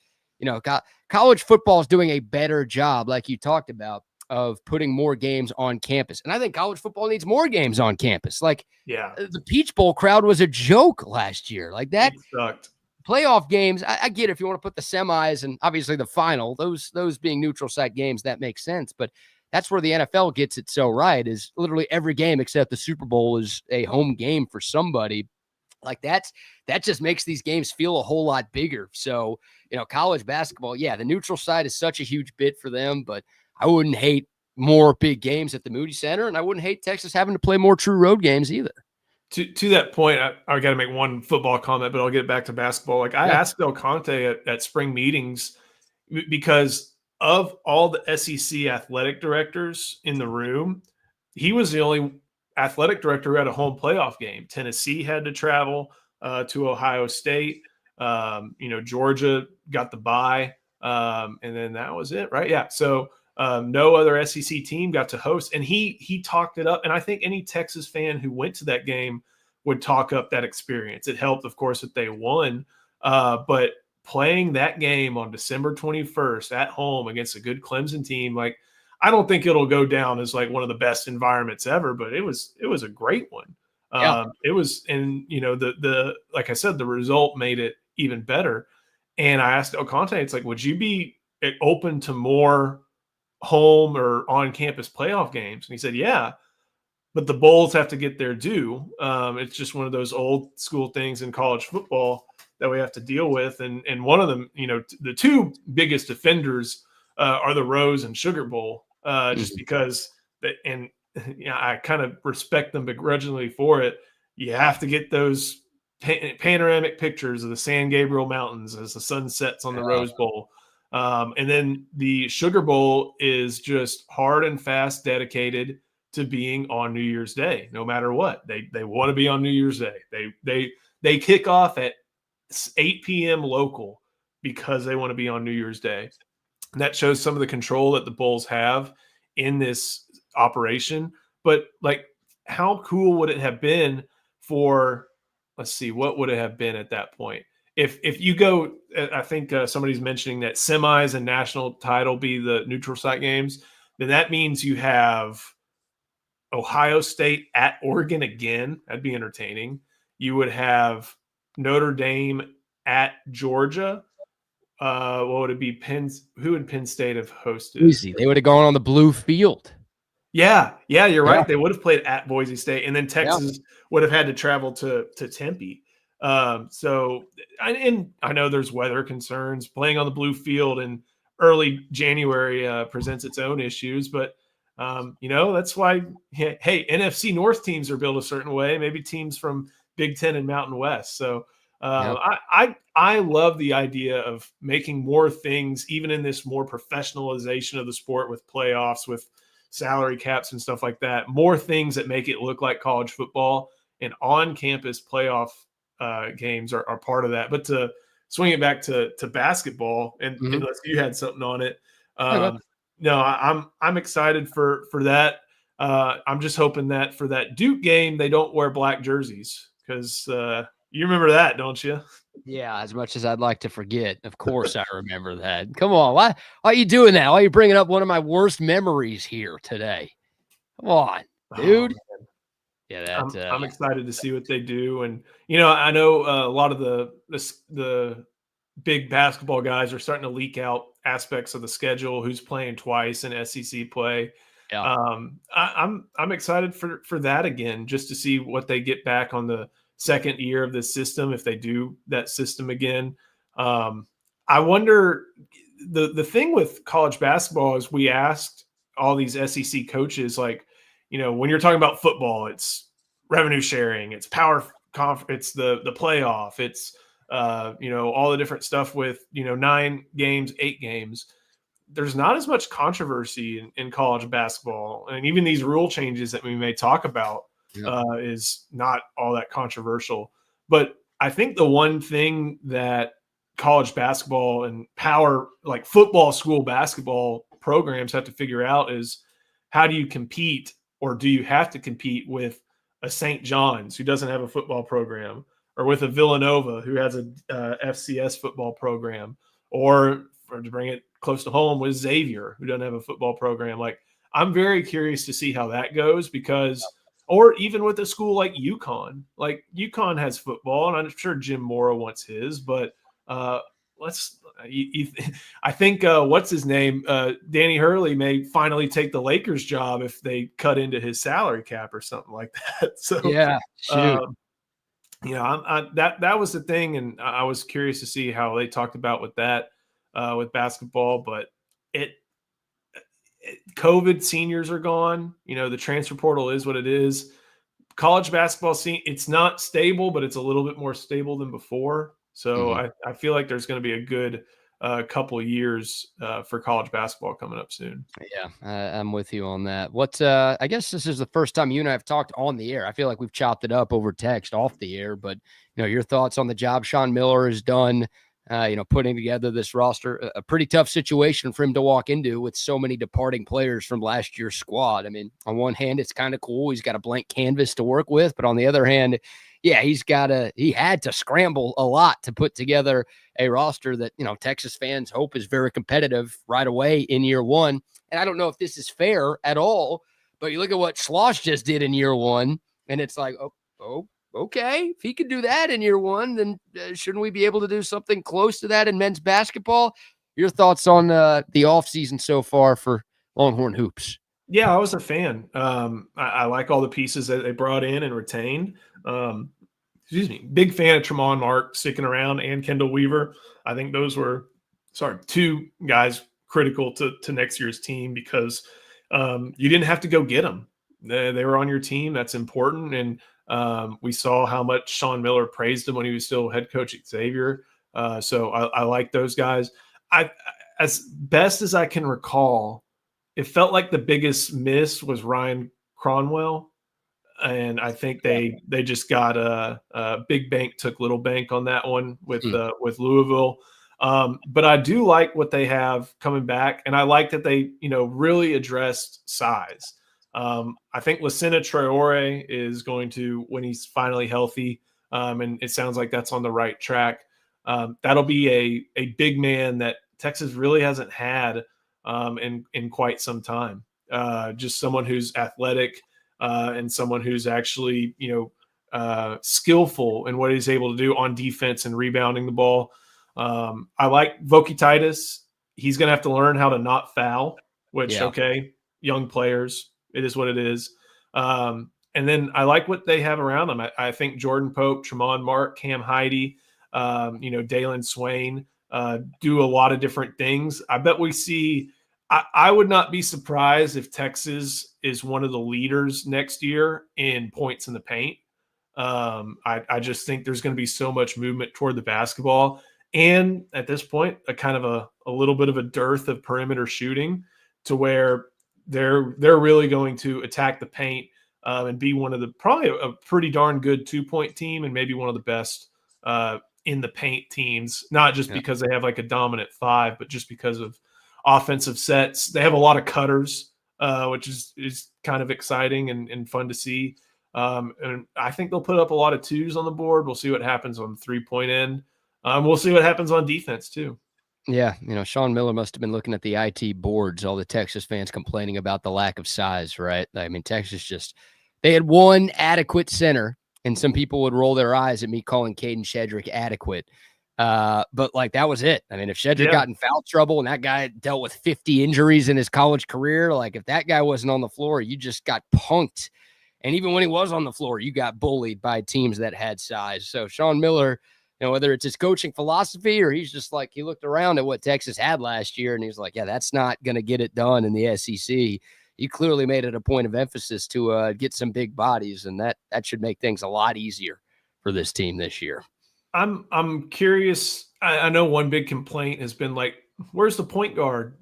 college football is doing a better job, like you talked about, of putting more games on campus. And I think college football needs more games on campus. Like, the Peach Bowl crowd was a joke last year. Like that sucked. Playoff games, I get it if you want to put the semis and obviously the final, those being neutral site games, that makes sense. But that's where the NFL gets it so right, is literally every game except the Super Bowl is a home game for somebody. Like that just makes these games feel a whole lot bigger. So, college basketball, the neutral site is such a huge bit for them, but I wouldn't hate more big games at the Moody Center, and I wouldn't hate Texas having to play more true road games either. To that point, I got to make one football comment, but I'll get back to basketball. Like I asked Del Conte at spring meetings, because of all the SEC athletic directors in the room, he was the only athletic director who had a home playoff game. Tennessee had to travel to Ohio State. Georgia got the bye, and then that was it, right? Yeah. So no other SEC team got to host, and he talked it up. And I think any Texas fan who went to that game would talk up that experience. It helped, of course, that they won, but playing that game on December 21st at home against a good Clemson team, like, I don't think it'll go down as like one of the best environments ever, but it was a great one. It was, and the like I said, the result made it even better. And I asked Del Conte, it's like, would you be open to more home or on-campus playoff games? And he said, yeah, but the bowls have to get their due. It's just one of those old school things in college football that we have to deal with. And one of them, the two biggest offenders are the Rose and Sugar Bowl, just because I kind of respect them begrudgingly for it. You have to get those panoramic pictures of the San Gabriel Mountains as the sun sets on the Rose Bowl. And then the Sugar Bowl is just hard and fast dedicated to being on New Year's Day, no matter what. They want to be on New Year's Day. They kick off at 8 p.m. local because they want to be on New Year's Day. And that shows some of the control that the Bulls have in this operation. But like, how cool would it have been for, let's see, what would it have been at that point? If you go, I think somebody's mentioning that semis and national title be the neutral site games, then that means you have Ohio State at Oregon again. That'd be entertaining. You would have Notre Dame at Georgia. What would it be? Who would Penn State have hosted? Easy. They would have gone on the blue field. Yeah, you're right. Yeah. They would have played at Boise State, and then Texas would have had to travel to Tempe. So I know there's weather concerns. Playing on the blue field in early January presents its own issues, but that's why, hey, NFC North teams are built a certain way, maybe teams from Big Ten and Mountain West. So I love the idea of making more things, even in this more professionalization of the sport with playoffs, with salary caps and stuff like that, more things that make it look like college football, and on-campus playoff games are part of that. But to swing it back to basketball, and unless you had something on it, no, I'm excited for that. I'm just hoping that for that Duke game, they don't wear black jerseys, because you remember that, don't you? Yeah, as much as I'd like to forget, of course I remember that. Come on, why are you doing that? Why are you bringing up one of my worst memories here today? Come on, dude. Yeah, I'm excited to see what they do, and I know a lot of the big basketball guys are starting to leak out aspects of the schedule, who's playing twice in SEC play. Yeah. I'm excited for that again, just to see what they get back on the second year of this system, if they do that system again. I wonder, the thing with college basketball is, we asked all these SEC coaches, like, when you're talking about football, it's revenue sharing, it's power it's the playoff, it's all the different stuff with 9 games, 8 games. There's not as much controversy in college basketball, and even these rule changes that we may talk about is not all that controversial. But I think the one thing that college basketball and power, like football school basketball programs, have to figure out is, how do you compete, or do you have to compete with a St. John's who doesn't have a football program, or with a Villanova who has a FCS football program, or to bring it close to home, with Xavier who doesn't have a football program. Like, I'm very curious to see how that goes, because, or even with a school like UConn. Like, UConn has football, and I'm sure Jim Mora wants his, but I think what's his name, Danny Hurley may finally take the Lakers job if they cut into his salary cap or something like that. So yeah, shoot. That was the thing, and I was curious to see how they talked about with that with basketball. But COVID seniors are gone. The transfer portal is what it is. College basketball scene, it's not stable, but it's a little bit more stable than before. So I feel like there's going to be a good couple of years for college basketball coming up soon. Yeah, I'm with you on that. I guess this is the first time you and I have talked on the air. I feel like we've chopped it up over text off the air, but your thoughts on the job Sean Miller has done, putting together this roster, a pretty tough situation for him to walk into with so many departing players from last year's squad. I mean, on one hand, it's kind of cool. He's got a blank canvas to work with, but on the other hand, yeah, he had to scramble a lot to put together a roster that, Texas fans hope is very competitive right away in year one. And I don't know if this is fair at all, but you look at what Schloss just did in year one, and it's like, oh, okay, if he could do that in year one, then shouldn't we be able to do something close to that in men's basketball? Your thoughts on the offseason so far for Longhorn Hoops? Yeah, I was a fan. I like all the pieces that they brought in and retained. Big fan of Tremont Mark sticking around, and Kendall Weaver. I think those were, two guys critical to next year's team, because you didn't have to go get them. They were on your team. That's important. And we saw how much Sean Miller praised him when he was still head coach at Xavier. So I like those guys. As best as I can recall, it felt like the biggest miss was Ryan Cronwell. And I think they just got a big bank took little bank on that one with Louisville. But I do like what they have coming back, and I like that they really addressed size. I think Lucena Traore is going to, when he's finally healthy, and it sounds like that's on the right track. That'll be a big man that Texas really hasn't had in quite some time. Just someone who's athletic. and someone who's actually, skillful in what he's able to do on defense and rebounding the ball. I like Vokititis. He's going to have to learn how to not foul, which, okay, young players, it is what it is. And then I like what they have around them. I think Jordan Pope, Tremont Mark, Cam Heide, Dalen Swain do a lot of different things. I bet we see I would not be surprised if Texas is one of the leaders next year in points in the paint. I just think there's going to be so much movement toward the basketball. And at this point, a kind of a little bit of a dearth of perimeter shooting to where they're really going to attack the paint and be one of the probably a pretty darn good 2-point team and maybe one of the best in the paint teams, not just because they have like a dominant 5, but just because of offensive sets. They have a lot of cutters, which is kind of exciting and fun to see. And I think they'll put up a lot of 2s on the board. We'll see what happens on the 3-point end. We'll see what happens on defense too. Yeah, Sean Miller must have been looking at the IT boards, all the Texas fans complaining about the lack of size, right? I mean, Texas they had one adequate center, and some people would roll their eyes at me calling Caden Shedrick adequate. But like, that was it. I mean, if Shedrick got in foul trouble and that guy dealt with 50 injuries in his college career, like if that guy wasn't on the floor, you just got punked. And even when he was on the floor, you got bullied by teams that had size. So Sean Miller, whether it's his coaching philosophy or he's just like, he looked around at what Texas had last year and he's like, yeah, that's not going to get it done in the SEC. He clearly made it a point of emphasis to get some big bodies, and that should make things a lot easier for this team this year. I'm curious. I know one big complaint has been like, where's the point guard?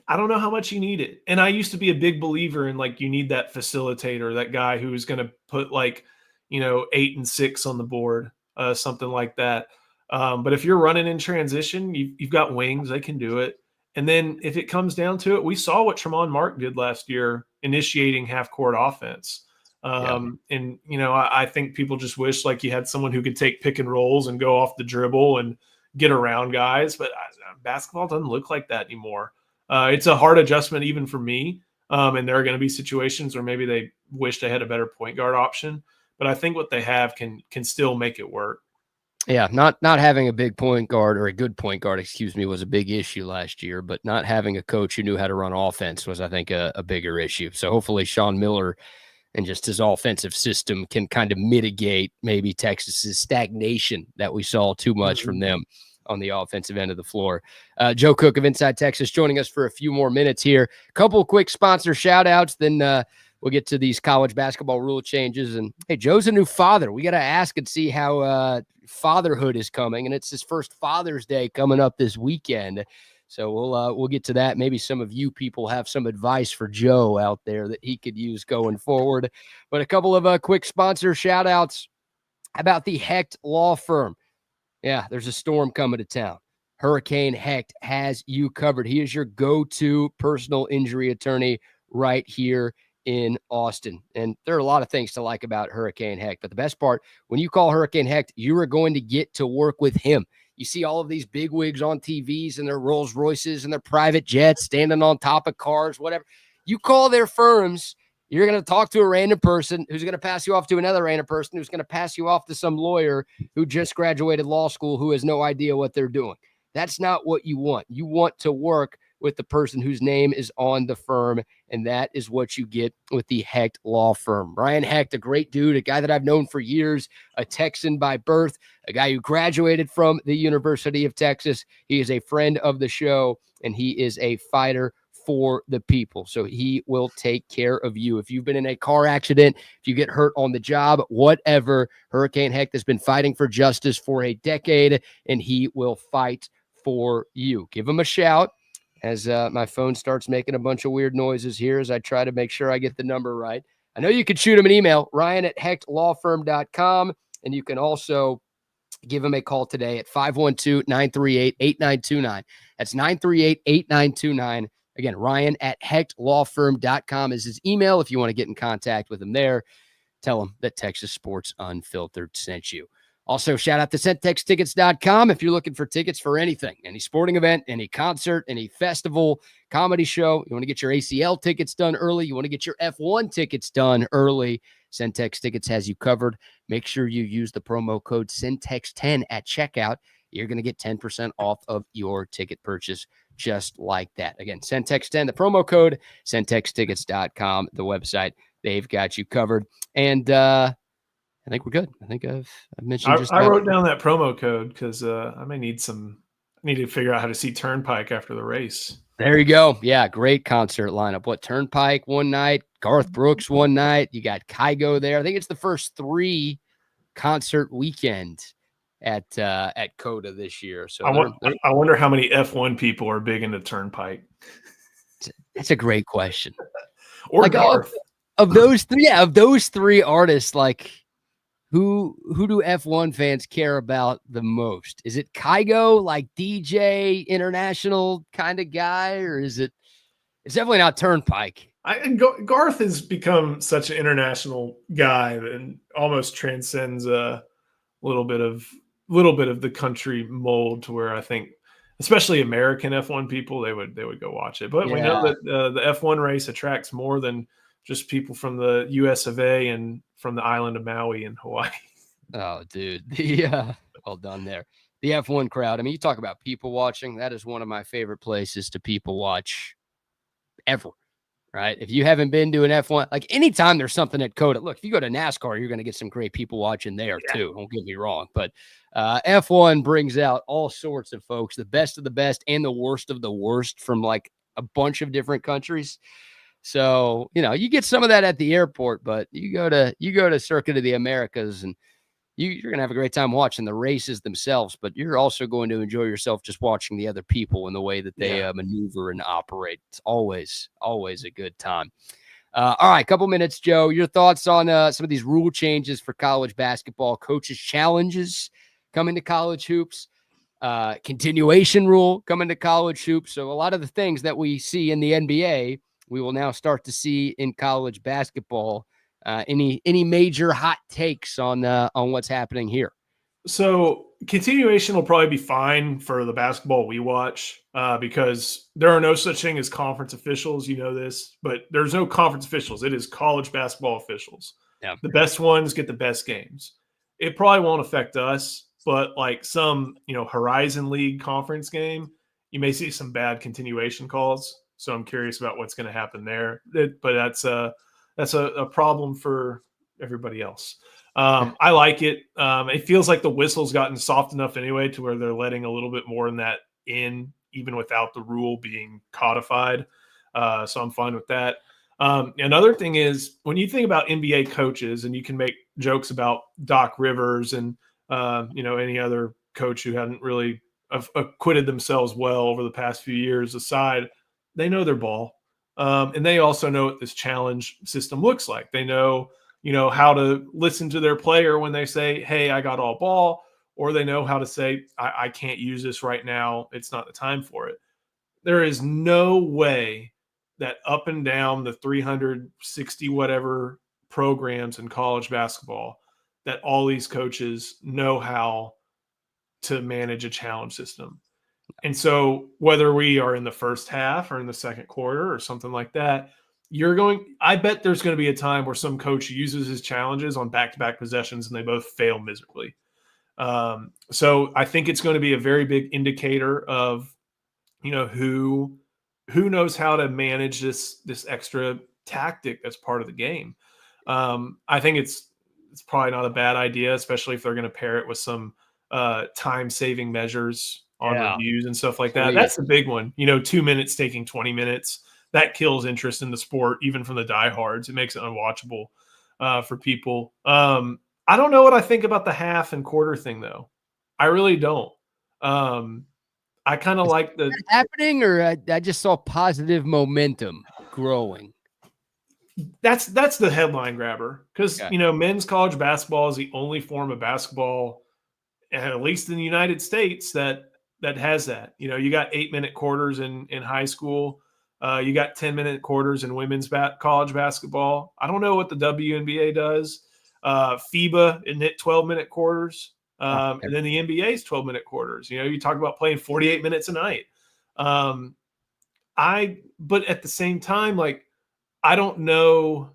I don't know how much you need it. And I used to be a big believer in like, you need that facilitator, that guy who's going to put like, 8 and 6 on the board, something like that. But if you're running in transition, you've got wings, they can do it. And then if it comes down to it, we saw what Tremont Mark did last year, initiating half-court offense. And, I think people just wish like you had someone who could take pick and rolls and go off the dribble and get around guys. But basketball doesn't look like that anymore. It's a hard adjustment even for me. And there are going to be situations where maybe they wish they had a better point guard option. But I think what they have can still make it work. Yeah, not having a big point guard, or a good point guard, was a big issue last year, but not having a coach who knew how to run offense was, I think, a bigger issue. So hopefully Sean Miller and just his offensive system can kind of mitigate maybe Texas's stagnation that we saw too much from them on the offensive end of the floor. Joe Cook of Inside Texas joining us for a few more minutes here. A couple of quick sponsor shout outs, then we'll get to these college basketball rule changes. And hey, Joe's a new father. We got to ask and see how fatherhood is coming. And it's his first Father's Day coming up this weekend. So we'll get to that. Maybe some of you people have some advice for Joe out there that he could use going forward. But a couple of quick sponsor shout outs about the Hecht Law Firm. Yeah, there's a storm coming to town. Hurricane Hecht has you covered. He is your go-to personal injury attorney right here in Austin. And there are a lot of things to like about Hurricane Hecht, but the best part, when you call Hurricane Hecht, you are going to get to work with him. You see all of these bigwigs on TVs and their Rolls Royces and their private jets standing on top of cars, whatever. You call their firms, you're going to talk to a random person who's going to pass you off to another random person who's going to pass you off to some lawyer who just graduated law school who has no idea what they're doing. That's not what you want. You want to work with the person whose name is on the firm, and that is what you get with the Hecht Law Firm. Ryan Hecht, a great dude, a guy that I've known for years, a Texan by birth, a guy who graduated from the University of Texas. He is a friend of the show, and he is a fighter for the people. So he will take care of you. If you've been in a car accident, if you get hurt on the job, whatever, Hurricane Hecht has been fighting for justice for a decade, and he will fight for you. Give him a shout. As my phone starts making a bunch of weird noises here as I try to make sure I get the number right. I know you could shoot him an email, ryan@hechtlawfirm.com, and you can also give him a call today at 512-938-8929. That's 938-8929. Again, ryan@hechtlawfirm.com is his email if you want to get in contact with him there. Tell him that Texas Sports Unfiltered sent you. Also, shout out to centextickets.com if you're looking for tickets for anything, any sporting event, any concert, any festival, comedy show. You want to get your ACL tickets done early. You want to get your F1 tickets done early. Centex Tickets has you covered. Make sure you use the promo code Centex10 at checkout. You're going to get 10% off of your ticket purchase just like that. Again, Centex10, the promo code, centextickets.com, the website. They've got you covered. And I think we're good. I think I've mentioned I wrote down that promo code because I may need to figure out how to see Turnpike after the race. There you go. Yeah, great concert lineup. What, Turnpike one night, Garth Brooks one night. You got Kygo there. I think it's the first 3 concert weekend at Coda this year. So I wonder how many F1 people are big into Turnpike. That's a great question. Or like, Garth. Of those 3 artists, like who do F1 fans care about the most? Is it Kygo, like DJ international kind of guy, or is it? It's definitely not Turnpike. Garth has become such an international guy and almost transcends a little bit of the country mold to where I think, especially American F1 people, they would go watch it. But we know that the F1 race attracts more than just people from the US of A and from the island of Maui in Hawaii. Oh, dude. Well done there. The F1 crowd. I mean, you talk about people watching. That is one of my favorite places to people watch ever, right? If you haven't been to an F1, like anytime there's something at Coda, look, if you go to NASCAR, you're going to get some great people watching there too. Don't get me wrong. But F1 brings out all sorts of folks, the best of the best and the worst of the worst from like a bunch of different countries. So, you get some of that at the airport, but you go to Circuit of the Americas and you're going to have a great time watching the races themselves, but you're also going to enjoy yourself just watching the other people and the way that they maneuver and operate. It's always a good time. All right, couple minutes, Joe. Your thoughts on some of these rule changes for college basketball, coaches' challenges coming to college hoops, continuation rule coming to college hoops. So a lot of the things that we see in the NBA, we will now start to see in college basketball. Any major hot takes on what's happening here? So continuation will probably be fine for the basketball we watch because there are no such thing as conference officials. You know this, but there's no conference officials. It is college basketball officials. Yeah. The best ones get the best games. It probably won't affect us, but like some, Horizon League conference game, you may see some bad continuation calls. So I'm curious about what's going to happen there. But that's a problem for everybody else. I like it. It feels like the whistle's gotten soft enough anyway to where they're letting a little bit more in that even without the rule being codified. So I'm fine with that. Another thing is when you think about NBA coaches, and you can make jokes about Doc Rivers and any other coach who hadn't really acquitted themselves well over the past few years aside, they know their ball. And they also know what this challenge system looks like. They know, how to listen to their player when they say, hey, I got all ball, or they know how to say, I can't use this right now. It's not the time for it. There is no way that up and down the 360 whatever programs in college basketball that all these coaches know how to manage a challenge system. And so whether we are in the first half or in the second quarter or something like that, I bet there's going to be a time where some coach uses his challenges on back-to-back possessions and they both fail miserably. So I think it's going to be a very big indicator of, who knows how to manage this extra tactic that's part of the game. I think it's probably not a bad idea, especially if they're going to pair it with some time-saving measures on reviews and stuff like that. That's a big one. 2 minutes taking 20 minutes. That kills interest in the sport, even from the diehards. It makes it unwatchable for people. I don't know what I think about the half and quarter thing, though. I really don't. I kind of like the happening, or I just saw positive momentum growing. That's the headline grabber because men's college basketball is the only form of basketball, at least in the United States, that has that. You got 8-minute quarters in high school. You got 10-minute quarters in women's college basketball. I don't know what the WNBA does. FIBA, isn't it 12-minute quarters? And then the NBA's 12-minute quarters. You talk about playing 48 minutes a night. But at the same time, like, I don't know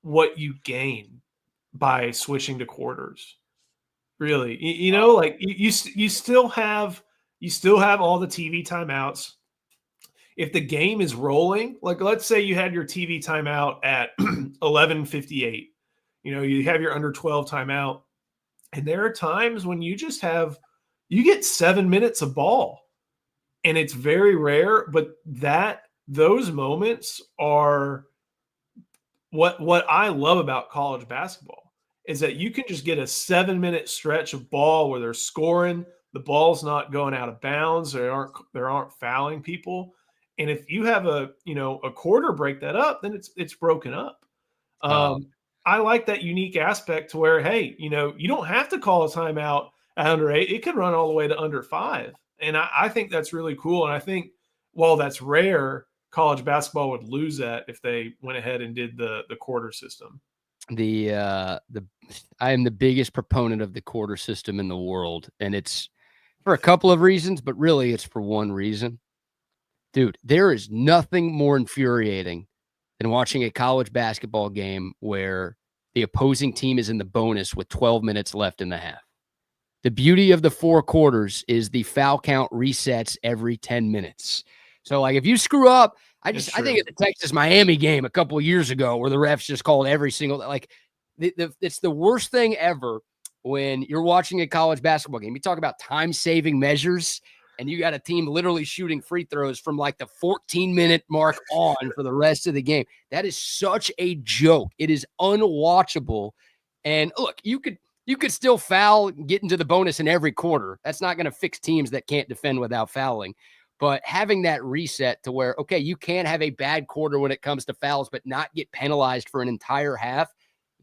what you gain by switching to quarters. Really, like you still have all the TV timeouts. If the game is rolling, like let's say you had your TV timeout at 11:58, you have your under 12 timeout, and there are times when you get 7 minutes of ball, and it's very rare, but those moments are what I love about college basketball. Is that you can just get a 7-minute stretch of ball where they're scoring, the ball's not going out of bounds, there aren't fouling people, and if you have a quarter break that up, then it's broken up. I like that unique aspect to where, hey, you don't have to call a timeout at under 8; it could run all the way to under 5, and I think that's really cool. And I think while that's rare, college basketball would lose that if they went ahead and did the quarter system. I am the biggest proponent of the quarter system in the world, and it's for a couple of reasons, but really it's for one reason. Dude, there is nothing more infuriating than watching a college basketball game where the opposing team is in the bonus with 12 minutes left in the half. The beauty of the 4 quarters is the foul count resets every 10 minutes. So, like, if you screw up, I think of the Texas-Miami game a couple of years ago where the refs just called every single, like, it's the worst thing ever when you're watching a college basketball game. You talk about time-saving measures, and you got a team literally shooting free throws from, like, the 14-minute mark on for the rest of the game. That is such a joke. It is unwatchable. And, look, you could still foul and get into the bonus in every quarter. That's not going to fix teams that can't defend without fouling. But having that reset to where, okay, you can have a bad quarter when it comes to fouls, but not get penalized for an entire half,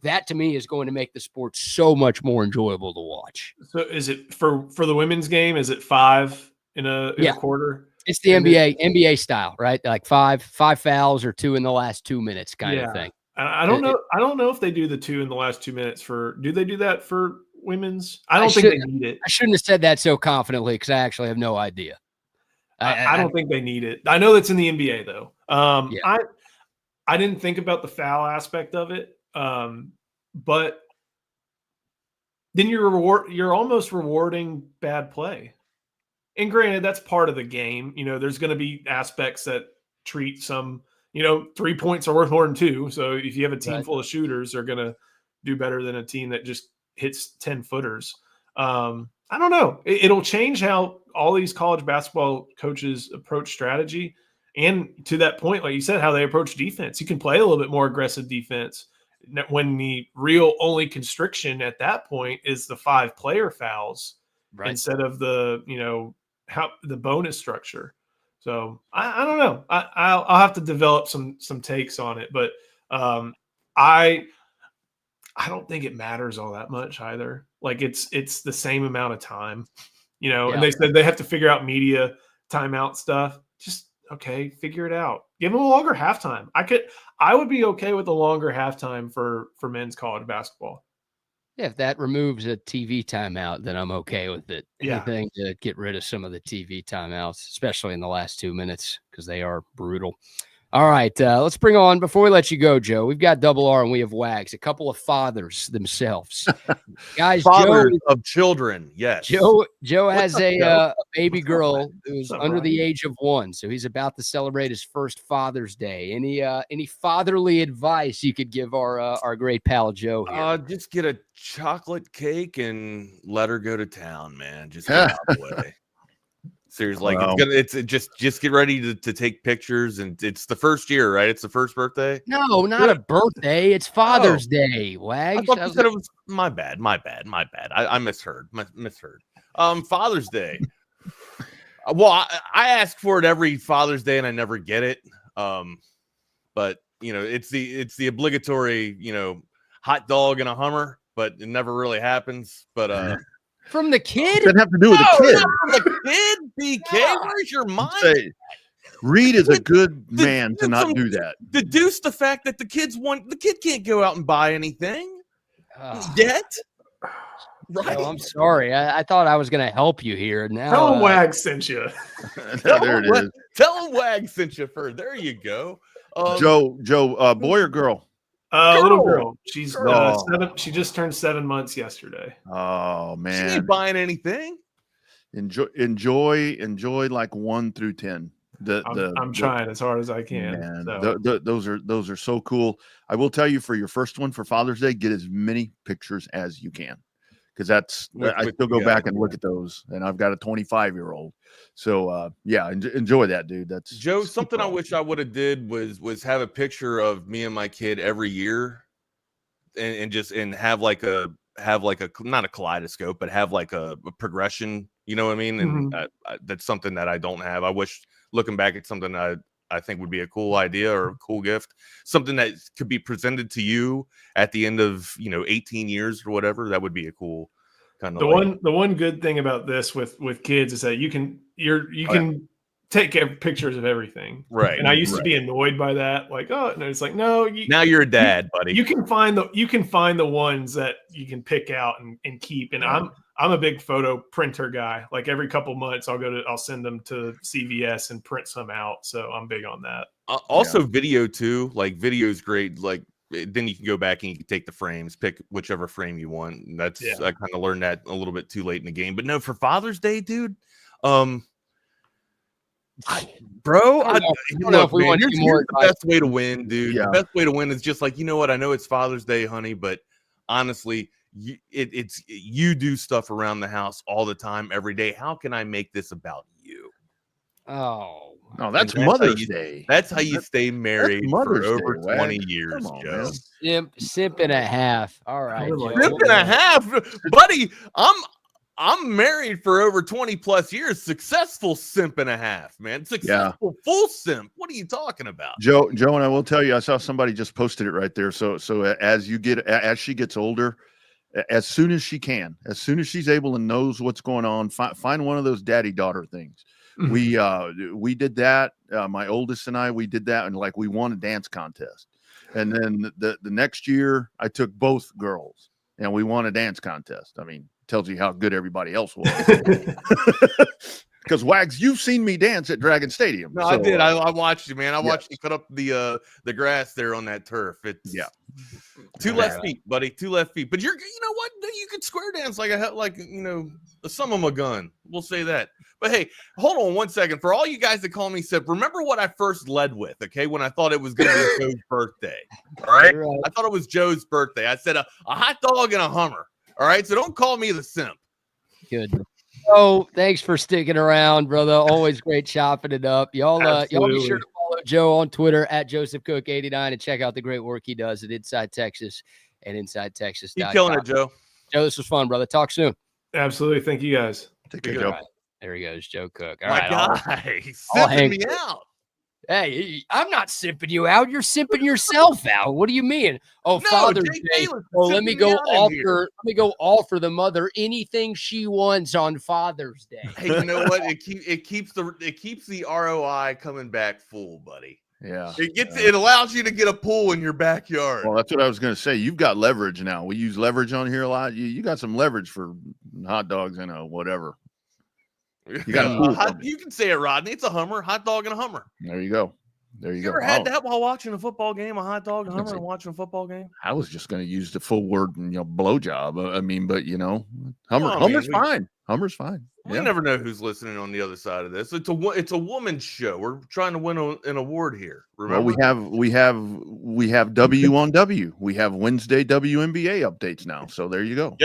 that to me is going to make the sport so much more enjoyable to watch. So is it for the women's game? Is it 5 in a quarter? It's the NBA style, right? Like five fouls or 2 in the last 2 minutes kind of thing. I don't know. I don't know if they do the 2 in the last 2 minutes do they do that for women's? I don't think they need it. I shouldn't have said that so confidently because I actually have no idea. I don't think they need it. I know that's in the NBA though. I didn't think about the foul aspect of it. But then you're almost rewarding bad play. And granted, that's part of the game. There's going to be aspects that treat some, 3 points are worth more than 2. So if you have a team full of shooters, they're going to do better than a team that just hits 10 footers. I don't know. It'll change how all these college basketball coaches approach strategy. And to that point, like you said, how they approach defense. You can play a little bit more aggressive defense when the real only constriction at that point is the 5-player fouls instead of the, the bonus structure. So I don't know. I'll have to develop some takes on it, but I don't think it matters all that much either. Like it's the same amount of time, and they said they have to figure out media timeout stuff. Just, okay, figure it out. Give them a longer halftime. I would be okay with a longer halftime for men's college basketball. Yeah, if that removes a TV timeout, then I'm okay with it. Yeah. Anything to get rid of some of the TV timeouts, especially in the last 2 minutes, because they are brutal. All right, let's bring on, before we let you go, Joe, we've got Double R and we have Wags, a couple of fathers themselves. Guys, fathers of children, yes. Joe has a baby girl who's under the age of 1, so he's about to celebrate his first Father's Day. Any fatherly advice you could give our great pal Joe here? Just get a chocolate cake and let her go to town, man. Just get out of the way. Seriously, like it's just get ready to take pictures, and it's the first year, right? It's the first birthday. No, not a birthday. It's Father's Day. Wags. I thought you said it was my bad. I misheard. Father's Day. Well, I ask for it every Father's Day, and I never get it. But it's the obligatory, hot dog and a Hummer, but it never really happens. But from the kid? It doesn't have to do with the kid. From the kid, BK. Where's your mind? Reed is a good man to not do that. Deduce the fact that the kid can't go out and buy anything yet. Right. Oh, I'm sorry. I thought I was going to help you here. Now, Tell him Wag sent you. There it is. Tell him Wag sent you for. There you go. Joe, boy or girl? Little girl. She's Girl. 7. She just turned 7 months yesterday. Oh She man, ain't buying anything. enjoy like 1 through 10. I'm trying as hard as I can. Man, So. those are so cool. I will tell you, for your first one for Father's Day, get as many pictures as you can, because I still go back and look at those, and I've got a 25-year-old. So yeah, enjoy that, dude. That's Joe. Something I wish I would have did was have a picture of me and my kid every year, and have like a not a kaleidoscope, but have like a progression. You know what I mean? And that's something that I don't have. I wish, looking back at something I think would be a cool idea or a cool gift, something that could be presented to you at the end of 18 years or whatever. That would be a cool kind of The one good thing about this with kids is that you can take pictures of everything. Right. And I used to be annoyed by that. Like, oh, and it's like, no, now you're a dad, buddy. You can find the ones that you can pick out and keep. And I'm a big photo printer guy. Like every couple months I'll send them to CVS and print some out. So I'm big on that. Also video too. Like video is great. Like then you can go back and you can take the frames, pick whichever frame you want. And I kind of learned that a little bit too late in the game. But no, for Father's Day, dude, here's the best way to win, dude. Yeah. The best way to win is just like, you know what? I know it's Father's Day, honey, but honestly, you do stuff around the house all the time, every day. How can I make this about you? Oh, no, that's Mother's Day. That's how you stay married for over 20 Wag. years, Come on, Joe. man. Simp and a half. All right, Joe. Simp and a half, buddy. I'm married for over 20 plus years. Successful simp and a half, man. Successful full simp. What are you talking about? Joe, and I will tell you, I saw somebody just posted it right there. So as she gets older, as soon as she's able and knows what's going on, find one of those daddy-daughter things. We did that. My oldest and I, we did that, and like we won a dance contest. And then the next year, I took both girls, and we won a dance contest. I mean, tells you how good everybody else was. Because Wags, you've seen me dance at Dragon Stadium. No, I did. I watched you, man. I watched you cut up the grass there on that turf. It's two left feet, buddy. 2 left feet. But you know what? You could square dance like a son of a gun. We'll say that. But hey, hold on 1 second. For all you guys that call me Sip, remember what I first led with, okay? When I thought it was going to be Joe's birthday. All right? I thought it was Joe's birthday. I said a hot dog and a Hummer. All right? So don't call me the simp. Good. Oh, thanks for sticking around, brother. Always great chopping it up. Y'all be sure to follow Joe on Twitter at JosephCook89 and check out the great work he does at Inside Texas and InsideTexas.com. Keep killing it, Joe. Joe, this was fun, brother. Talk soon. Absolutely. Thank you, guys. Take care, Joe. Right. There he goes, Joe Cook. All My right, guy, he's simping me out. Hey, I'm not simping you out. You're simping yourself out. What do you mean? Oh, no, Father's Day. Well, let me go offer the mother anything she wants on Father's Day. Hey, you know what? It keeps the ROI coming back full, buddy. Yeah. It allows you to get a pool in your backyard. Well, that's what I was going to say. You've got leverage now. We use leverage on here a lot. You got some leverage for hot dogs and whatever. You got you can say it, Rodney. It's a Hummer, hot dog and a Hummer. There you go. You ever had that while watching a football game? A hot dog, a Hummer, and watching a football game? I was just going to use the full word, blowjob. I mean, but Hummer's fine. Hummer's fine. We never know who's listening on the other side of this. It's a woman's show. We're trying to win an award here. Remember? Well, we have W on W. We have Wednesday WNBA updates now. So there you go.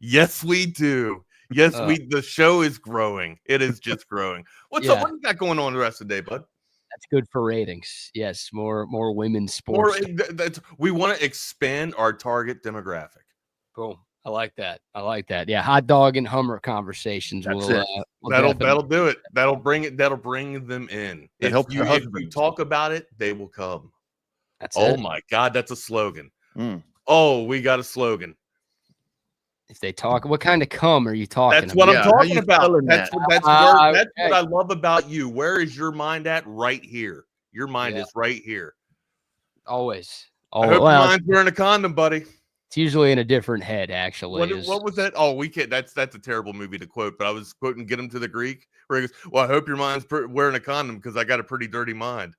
Yes, we do. Yes, the show is growing. It is just growing. What's up? What you got going on the rest of the day, bud? That's good for ratings. Yes, more women's sports. We want to expand our target demographic. Cool. I like that. Yeah, hot dog and Hummer conversations. That'll do it. That'll bring them in. If you talk about it, they will come. Oh my God, that's a slogan. Oh, we got a slogan. If they talk, what kind of cum are you talking about? That's what I'm talking about. That's what I love about you. Where is your mind at? Right here. Your mind is right here. Always. I hope your mind's wearing a condom, buddy. It's usually in a different head, actually. What was that? Oh, we can't. That's a terrible movie to quote, but I was quoting "Get Him to the Greek," where he goes, "Well, I hope your mind's wearing a condom because I got a pretty dirty mind."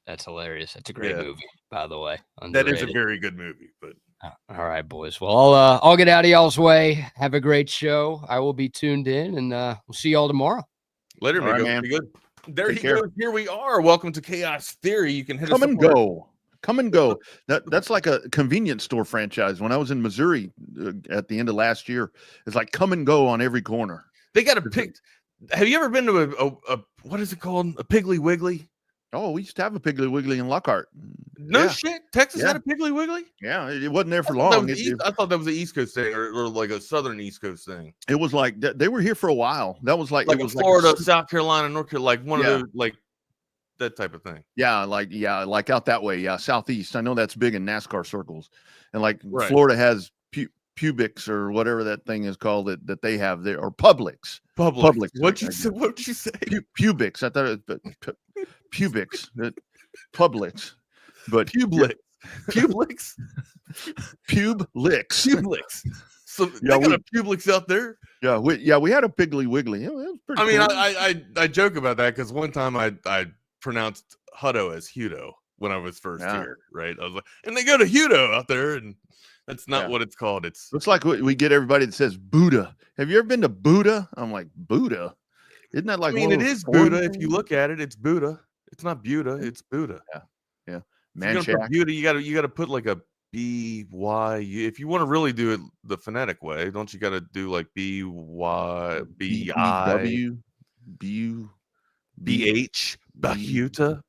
That's hilarious. That's a great movie, by the way. That is a Underrated. very good movie. But all right, boys. Well, I'll get out of y'all's way. Have a great show. I will be tuned in, and we'll see y'all tomorrow. Later, All right, man. Pretty good. There Take he care. goes. Here we are. Welcome to Chaos Theory. You can hit Come us and up on- go. Come and go. That's like a convenience store franchise. When I was in Missouri at the end of last year, it's like come and go on every corner. They got a pick. Have you ever been to a what is it called? A Piggly Wiggly? Oh, we used to have a Piggly Wiggly in Lockhart. No Yeah. shit. Texas Yeah. had a Piggly Wiggly? Yeah, it wasn't there for I thought that long. was I thought that was an East Coast thing or like a Southern East Coast thing. It was like they were here for a while. That was like Like it a was Florida, like South Carolina, North Carolina, like one Yeah. of those, like that type of thing. like out that way. Yeah, southeast. I know that's big in NASCAR circles, and like Right. Florida has Pubics or whatever that thing is called that they have there, or Publix. Publix. What'd you say? What'd you say? Pubics. I thought it was Pubics. Publix, but Publix. Publix. Publix. Publix. So Yeah, they got a Publix out there. Yeah, we had a Piggly Wiggly. It was pretty I mean, cool. I joke about that because one time I pronounced Hutto as Hudo when I was first here, right? I was like, and they go to Hudo out there, and that's not what it's called. It's looks like we get everybody that says Buddha. Have you ever been to Buddha? I'm like, Buddha? Isn't that like? I mean, it is Buddha. If you look at it, it's Buddha. It's not Buddha. It's Buddha. Yeah. Man, Buddha. You got to put like a B-Y. If you want to really do it the phonetic way, don't you got to do like B-Y, B-I, B-H, Bahuta,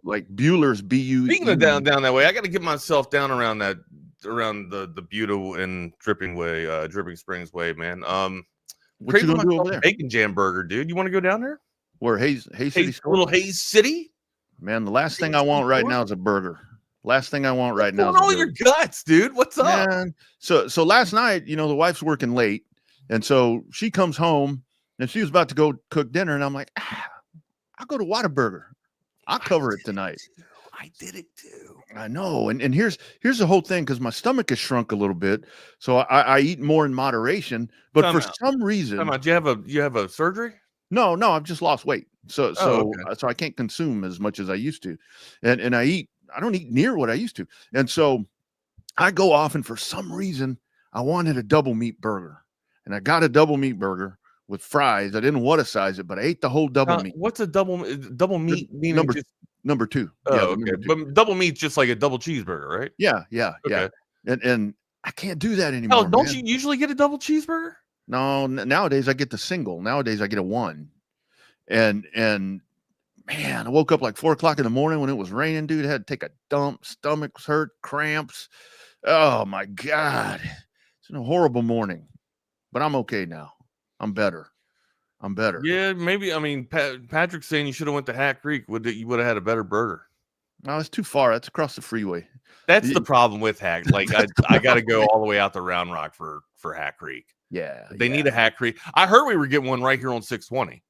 like Bueller's B-U. Speaking of down that way, I got to get myself down around the Buda and Dripping Springs way, man. What you gonna do over there? Bacon Jam Burger, dude. You want to go down there? Where Hayes City? Little Hayes City? Man, the last thing I want right now is a burger. Last thing I want right now is all your guts, dude. What's up? Man, so last night, the wife's working late, and so she comes home and she was about to go cook dinner, and I'm like, I'll go to Whataburger. I'll cover it tonight. I did it too. I know. And here's the whole thing, because my stomach has shrunk a little bit. So I eat more in moderation. But for some reason. Do you have a surgery? No, I've just lost weight. So I can't consume as much as I used to. And I don't eat near what I used to. And so I go off, and for some reason I wanted a double meat burger. And I got a double meat burger with fries. I didn't want to size it, but I ate the whole double meat. What's a double meat? Number two. Oh, yeah, okay. number two. But double meat's just like a double cheeseburger, right? Yeah. Okay. And I can't do that anymore. Oh, don't you usually get a double cheeseburger? No, nowadays I get the single. Nowadays I get a one. And man, I woke up like 4 o'clock in the morning when it was raining, dude. I had to take a dump. Stomachs hurt, cramps. Oh my God. It's been a horrible morning, but I'm okay now. I'm better. Yeah, maybe. I mean, Patrick's saying you should have went to Hat Creek. You would have had a better burger. No, it's too far. That's across the freeway. That's the problem with Hat. Like I got to go all the way out to Round Rock for Hat Creek. Yeah, they need a Hat Creek. I heard we were getting one right here on 620.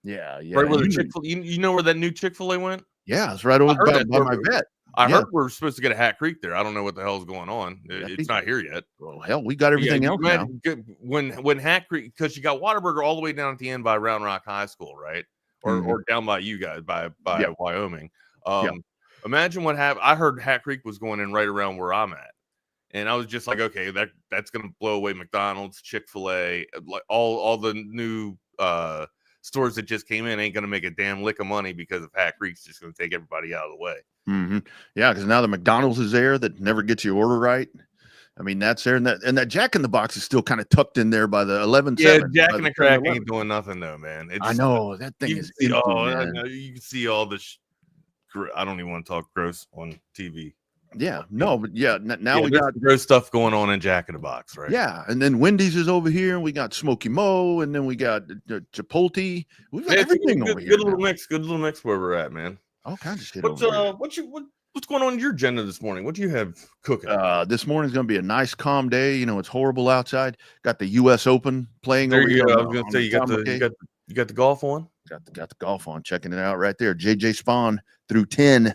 Yeah. Right where the Chick-fil-A. You know where that new Chick-fil-A went? Yeah, it's right over by my vet. I heard we're supposed to get a Hat Creek there. I don't know what the hell's going on. It's not here yet. Well, hell, we got everything else now. When Hat Creek, because you got Whataburger all the way down at the end by Round Rock High School, right? Or down by you guys by Wyoming. Imagine what happened. I heard Hat Creek was going in right around where I'm at, and I was just like, okay, that's gonna blow away McDonald's, Chick-fil-A, like all the new stores that just came in ain't gonna make a damn lick of money because of Hat Creek's just gonna take everybody out of the way. Mm-hmm. Yeah, because now the McDonald's is there that never gets your order right. I mean, that's there, and that Jack in the Box is still kind of tucked in there by the 11. Yeah, Jack in the Crack ain't doing nothing though, man. I know that thing is. I know, you can see all the. I don't even want to talk gross on TV. Yeah, no, but now we got gross stuff going on in Jack in the Box, right? Yeah, and then Wendy's is over here, and we got Smoky Mo, and then we got Chipotle. We got everything over here. Good little mix where we're at, man. All kinds of shit. What's going on in your agenda this morning? What do you have cooking? This morning's gonna be a nice, calm day. It's horrible outside. Got the U.S. Open playing over here. I was gonna say you got the golf on. Got the golf on. Checking it out right there. JJ Spawn threw 10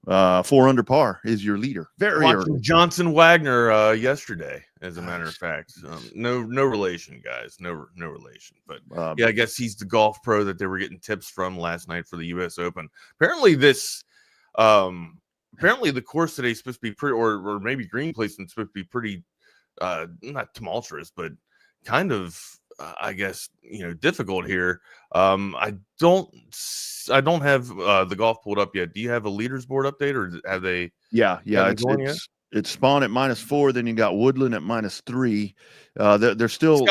4 under par is your leader. Very Watching early. Johnson Wagner yesterday, as a matter of fact. No relation, guys. No relation. But yeah, I guess he's the golf pro that they were getting tips from last night for the U.S. Open. Apparently the course today is supposed to be pretty, or maybe green placement supposed to be pretty, not tumultuous, but kind of, I guess, difficult here. I don't have the golf pulled up yet. Do you have a leaders board update, or have they? Yeah. It's Spawn at -4. Then you got Woodland at -3. They're still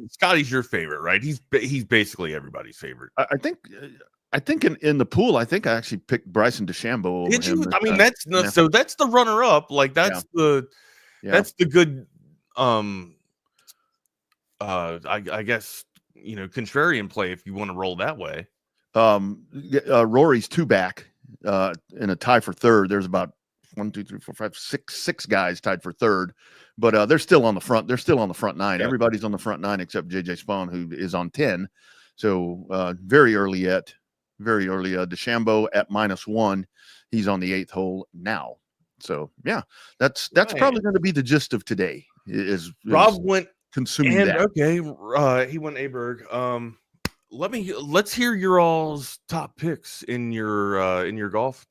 Scotty's your favorite, right? He's basically everybody's favorite. I think in the pool, I think I actually picked Bryson DeChambeau over Did you? him. I mean, that's the runner up. Like that's the good. I guess contrarian play if you want to roll that way. Rory's 2 back in a tie for third. There's about 1, 2, 3, 4, 5, 6 guys tied for third, but they're still on the front. They're still on the front 9. Yeah. Everybody's on the front 9 except JJ Spawn, who is on 10. So very early yet. Very early. DeChambeau at -1. He's on the 8th hole now. So yeah, that's right. Probably going to be the gist of today. Rob went consuming that. Okay, he went Aberg. Let's hear your all's top picks in your golf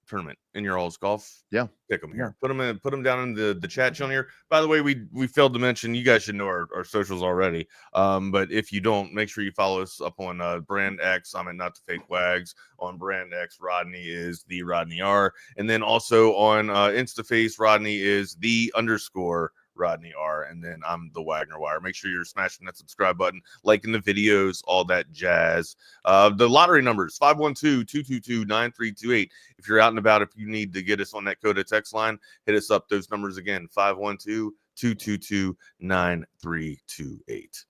tournament, in your all's golf. Yeah, pick them here. Put them down in the chat channel here. By the way, we failed to mention, you guys should know our socials already. But if you don't, make sure you follow us up on Brand X. I'm at Not the Fake Wags. On Brand X, Rodney is the Rodney R, and then also on InstaFace, Rodney is the _ Rodney R, and then I'm the Wagner Wire. Make sure you're smashing that subscribe button, liking the videos, all that jazz. The lottery numbers 512-222-9328. If you're out and about, if you need to get us on that Coda text line, hit us up. Those numbers again, 512-222-9328.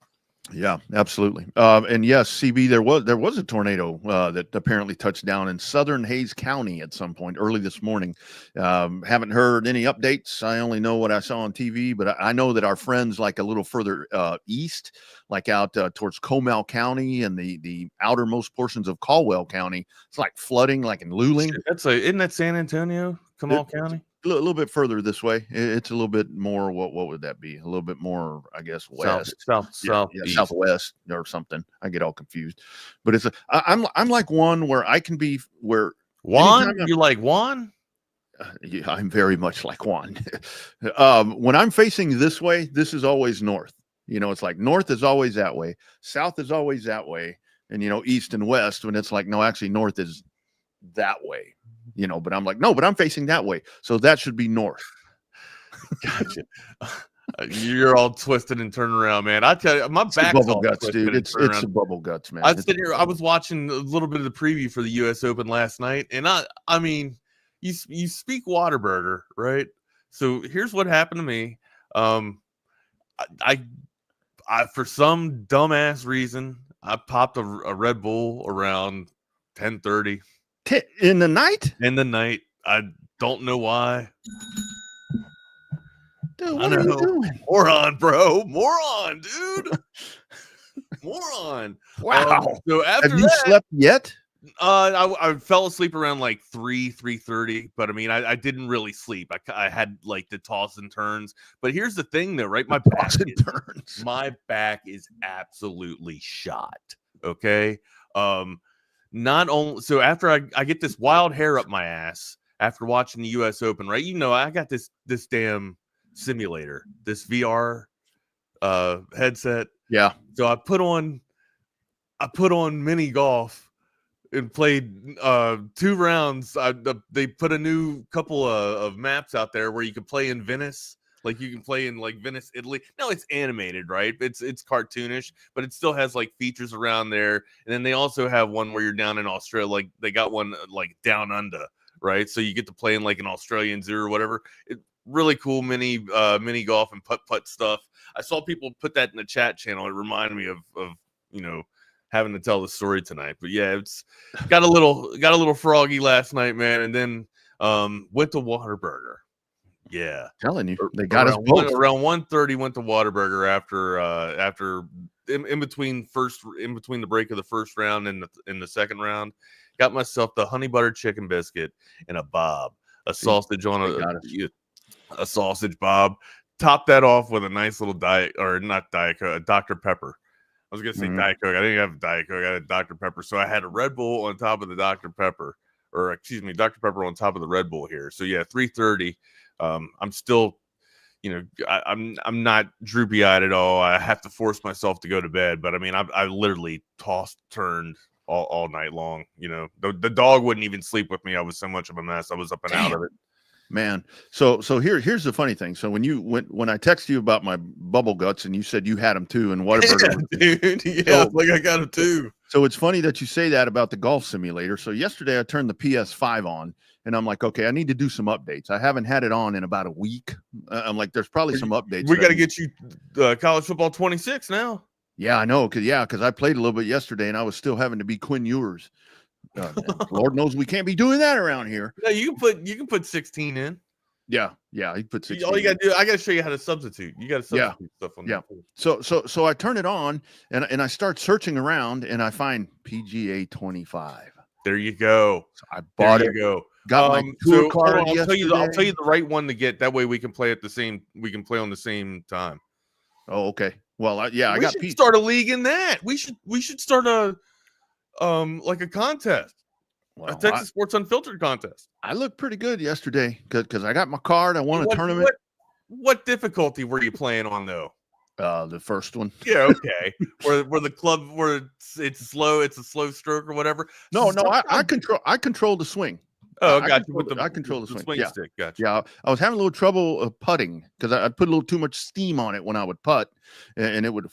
Yeah, absolutely. And yes, CB, there was a tornado that apparently touched down in southern Hays County at some point early this morning. Haven't heard any updates. I only know what I saw on TV, but I know that our friends like a little further east, like out towards Comal County and the outermost portions of Caldwell County, it's like flooding, like in Luling. Isn't that San Antonio, Comal County? A little bit further this way. It's a little bit more. What would that be? A little bit more, I guess, west, southwest or something. I get all confused. But I'm like one where I can be where Juan. You like Juan? Yeah, I'm very much like Juan. When I'm facing this way, this is always north. It's like north is always that way, south is always that way, and east and west. When it's like no, actually north is that way. But I'm like, no, but I'm facing that way. So that should be north. Gotcha. You're all twisted and turning around, man. I tell you, my back's bubble guts, dude. It's a bubble guts, man. I was watching a little bit of the preview for the U.S. Open last night, and I mean, you speak Whataburger, right? So here's what happened to me. I for some dumbass reason, I popped a Red Bull around 10:30. In the night? In the night. I don't know why. Dude, what are you doing? Moron, bro. Moron, dude. Moron. Wow. So after Have you slept yet? I fell asleep around like 3:30, but I mean, I didn't really sleep. I had like the toss and turns. But here's the thing, though, right? My back is absolutely shot. Okay. Not only so after I get this wild hair up my ass after watching the U.S. Open, right? I got this damn simulator, this VR headset. Yeah. So I put on mini golf and played 2 rounds. They put a new couple of maps out there where you can play in Venice. Like you can play in like Venice, Italy. No, it's animated, right? It's cartoonish, but it still has like features around there. And then they also have one where you're down in Australia. Like they got one like down under, right? So you get to play in like an Australian zoo or whatever. Really cool mini golf and putt stuff. I saw people put that in the chat channel. It reminded me of having to tell the story tonight. But yeah, it's got a little froggy last night, man. And then went to Whataburger. Yeah, telling you, they got us both. Around 1:30 went to Whataburger after in between the break of the first round and in the second round. Got myself the honey butter chicken biscuit and a bob, a sausage on a sausage bob. Top that off with a nice little not Diet Coke, a Dr. Pepper. I was gonna say Diet Coke. I didn't have Diet Coke. I had a Dr. Pepper. So I had a Red Bull on top of the Dr. Pepper, or excuse me, Dr. Pepper on top of the Red Bull here. So yeah, 3:30. I'm still, I'm not droopy eyed at all. I have to force myself to go to bed, but I mean, I literally turned all night long. The dog wouldn't even sleep with me. I was so much of a mess. I was up and out of it. Man, so here's the funny thing. So when I texted you about my bubble guts and you said you had them too, and Whataburger, dude, like I got them too. So it's funny that you say that about the golf simulator. So yesterday I turned the PS5 on, and I'm like, okay, I need to do some updates. I haven't had it on in about a week. I'm like, there's probably some updates. We got to get you college football 26 now. Yeah, I know, because I played a little bit yesterday, and I was still having to be Quinn Ewers. Lord knows we can't be doing that around here. No, you can put 16 in. Yeah, he put 16. All you gotta do, I gotta show you how to substitute. You gotta substitute stuff on that. So I turn it on and I start searching around and I find PGA 25. There you go. So I bought it. Got my tour card. I'll tell you the right one to get. That way we can play at the same. We can play on the same time. Oh, okay. Well, I we got should start a league in that. We should start a like a contest. Well, a Texas Sports Unfiltered contest. I looked pretty good yesterday because I got my card. I won a tournament. What difficulty were you playing on though? The first one. Yeah, okay. where the club it's slow, it's a slow stroke or whatever. No, I control the swing. Oh, I got you. I control the swing. Yeah. Stick. Gotcha. Yeah, I was having a little trouble putting because I put a little too much steam on it when I would putt, and it would.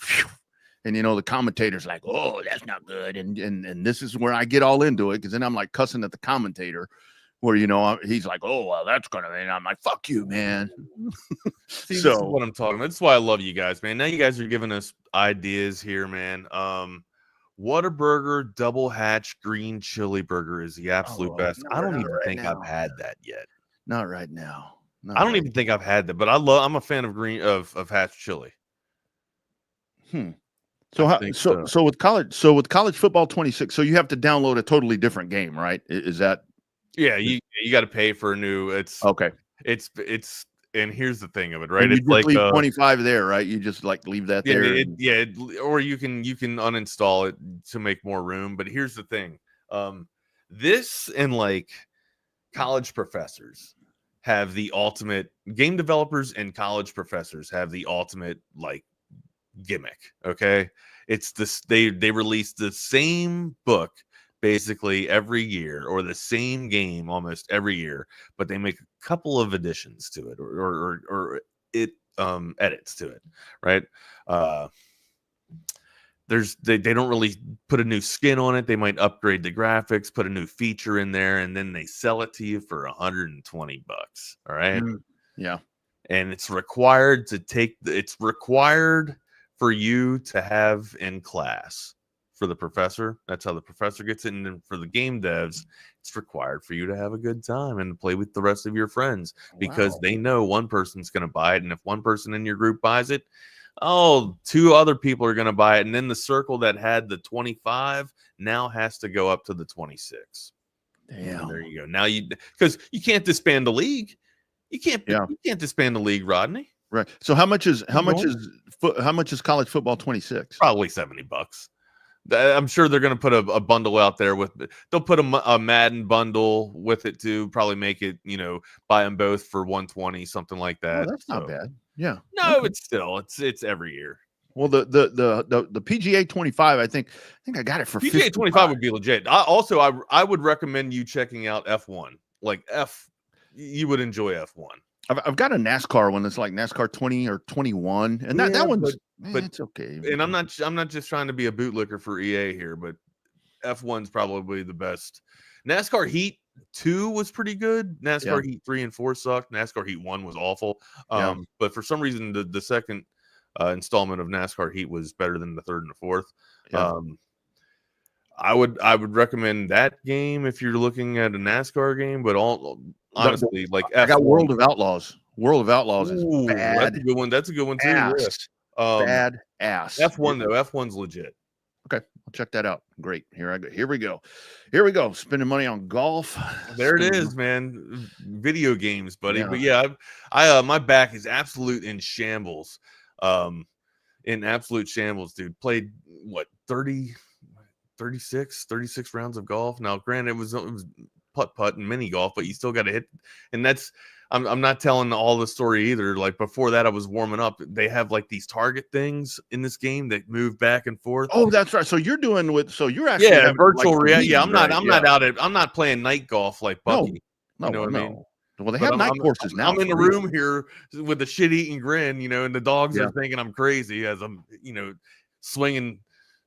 And the commentator's like, "Oh, that's not good," and this is where I get all into it because then I'm like cussing at the commentator, where he's like, "Oh, well, that's gonna," and I'm like, "Fuck you, man." See, this is what I'm talking about. That's why I love you guys, man. Now you guys are giving us ideas here, man. Whataburger double hatch green chili burger is the absolute best. I don't even think I've had that yet. Not right now. I don't even think I've had that, but I'm a fan of hatch chili. So with college football 26, so you have to download a totally different game, right? Is that? Yeah, you got to pay for a new. It's okay. It's and here's the thing of it, right? And it's like leave 25 there, right? You just like leave that there. Or you can uninstall it to make more room. But here's the thing: this and like college professors have the ultimate game developers, and college professors have the ultimate like gimmick. Okay, it's this. They release the same book basically every year, or the same game almost every year, but they make a couple of additions to it, or it edits to it, right? They don't really put a new skin on it. They might upgrade the graphics, put a new feature in there, and then they sell it to you for $120. All right. Yeah. And it's required for you to have in class. For the professor, that's how the professor gets it. And then for the game devs, it's required for you to have a good time and play with the rest of your friends, because they know one person's going to buy it. And if one person in your group buys it, two other people are going to buy it. And then the circle that had the 25 now has to go up to the 26. Damn. And there you go. Now because you can't disband the league. You can't disband the league, Rodney. Right. So how much is college football 26? Probably $70. I'm sure they're going to put a bundle out there they'll put a Madden bundle with it too. Probably make it, buy them both for $120, something like that. Oh, that's not bad. Yeah. No, it's every year. Well, the PGA 25, I think I got it for PGA 55. 25 would be legit. I would recommend you checking out F1. Like you would enjoy F1. I've got a NASCAR one that's like NASCAR 20 or 21, and that one's but it's okay. And I'm not just trying to be a bootlicker for EA here, but F1's probably the best. NASCAR Heat 2 was pretty good. NASCAR Heat 3 and 4 sucked. NASCAR Heat 1 was awful. But for some reason the second installment of NASCAR Heat was better than the third and the fourth. I would recommend that game if you're looking at a NASCAR game, but honestly, like I got World of Outlaws. World of Outlaws is bad. That's a good one. That's a good one too. Bad ass. F1 though. F1's legit. Okay, check that out. Great. Here we go. Spending money on golf. There it is, man. Video games, buddy. Yeah. But yeah, I my back is absolute in shambles. In absolute shambles, dude. Played what 36 rounds of golf. Now, granted, it was putt and mini golf, but you still got to hit. And that's I'm not telling all the story either. Like before that, I was warming up. They have like these target things in this game that move back and forth. Oh, that's right. So you're you're actually virtual like reality. Yeah, I'm right? I'm not playing night golf like Bucky. No, you know what I mean? Well, they have night courses now. I'm in the room here with a shit-eating grin, and the dogs are thinking I'm crazy as I'm,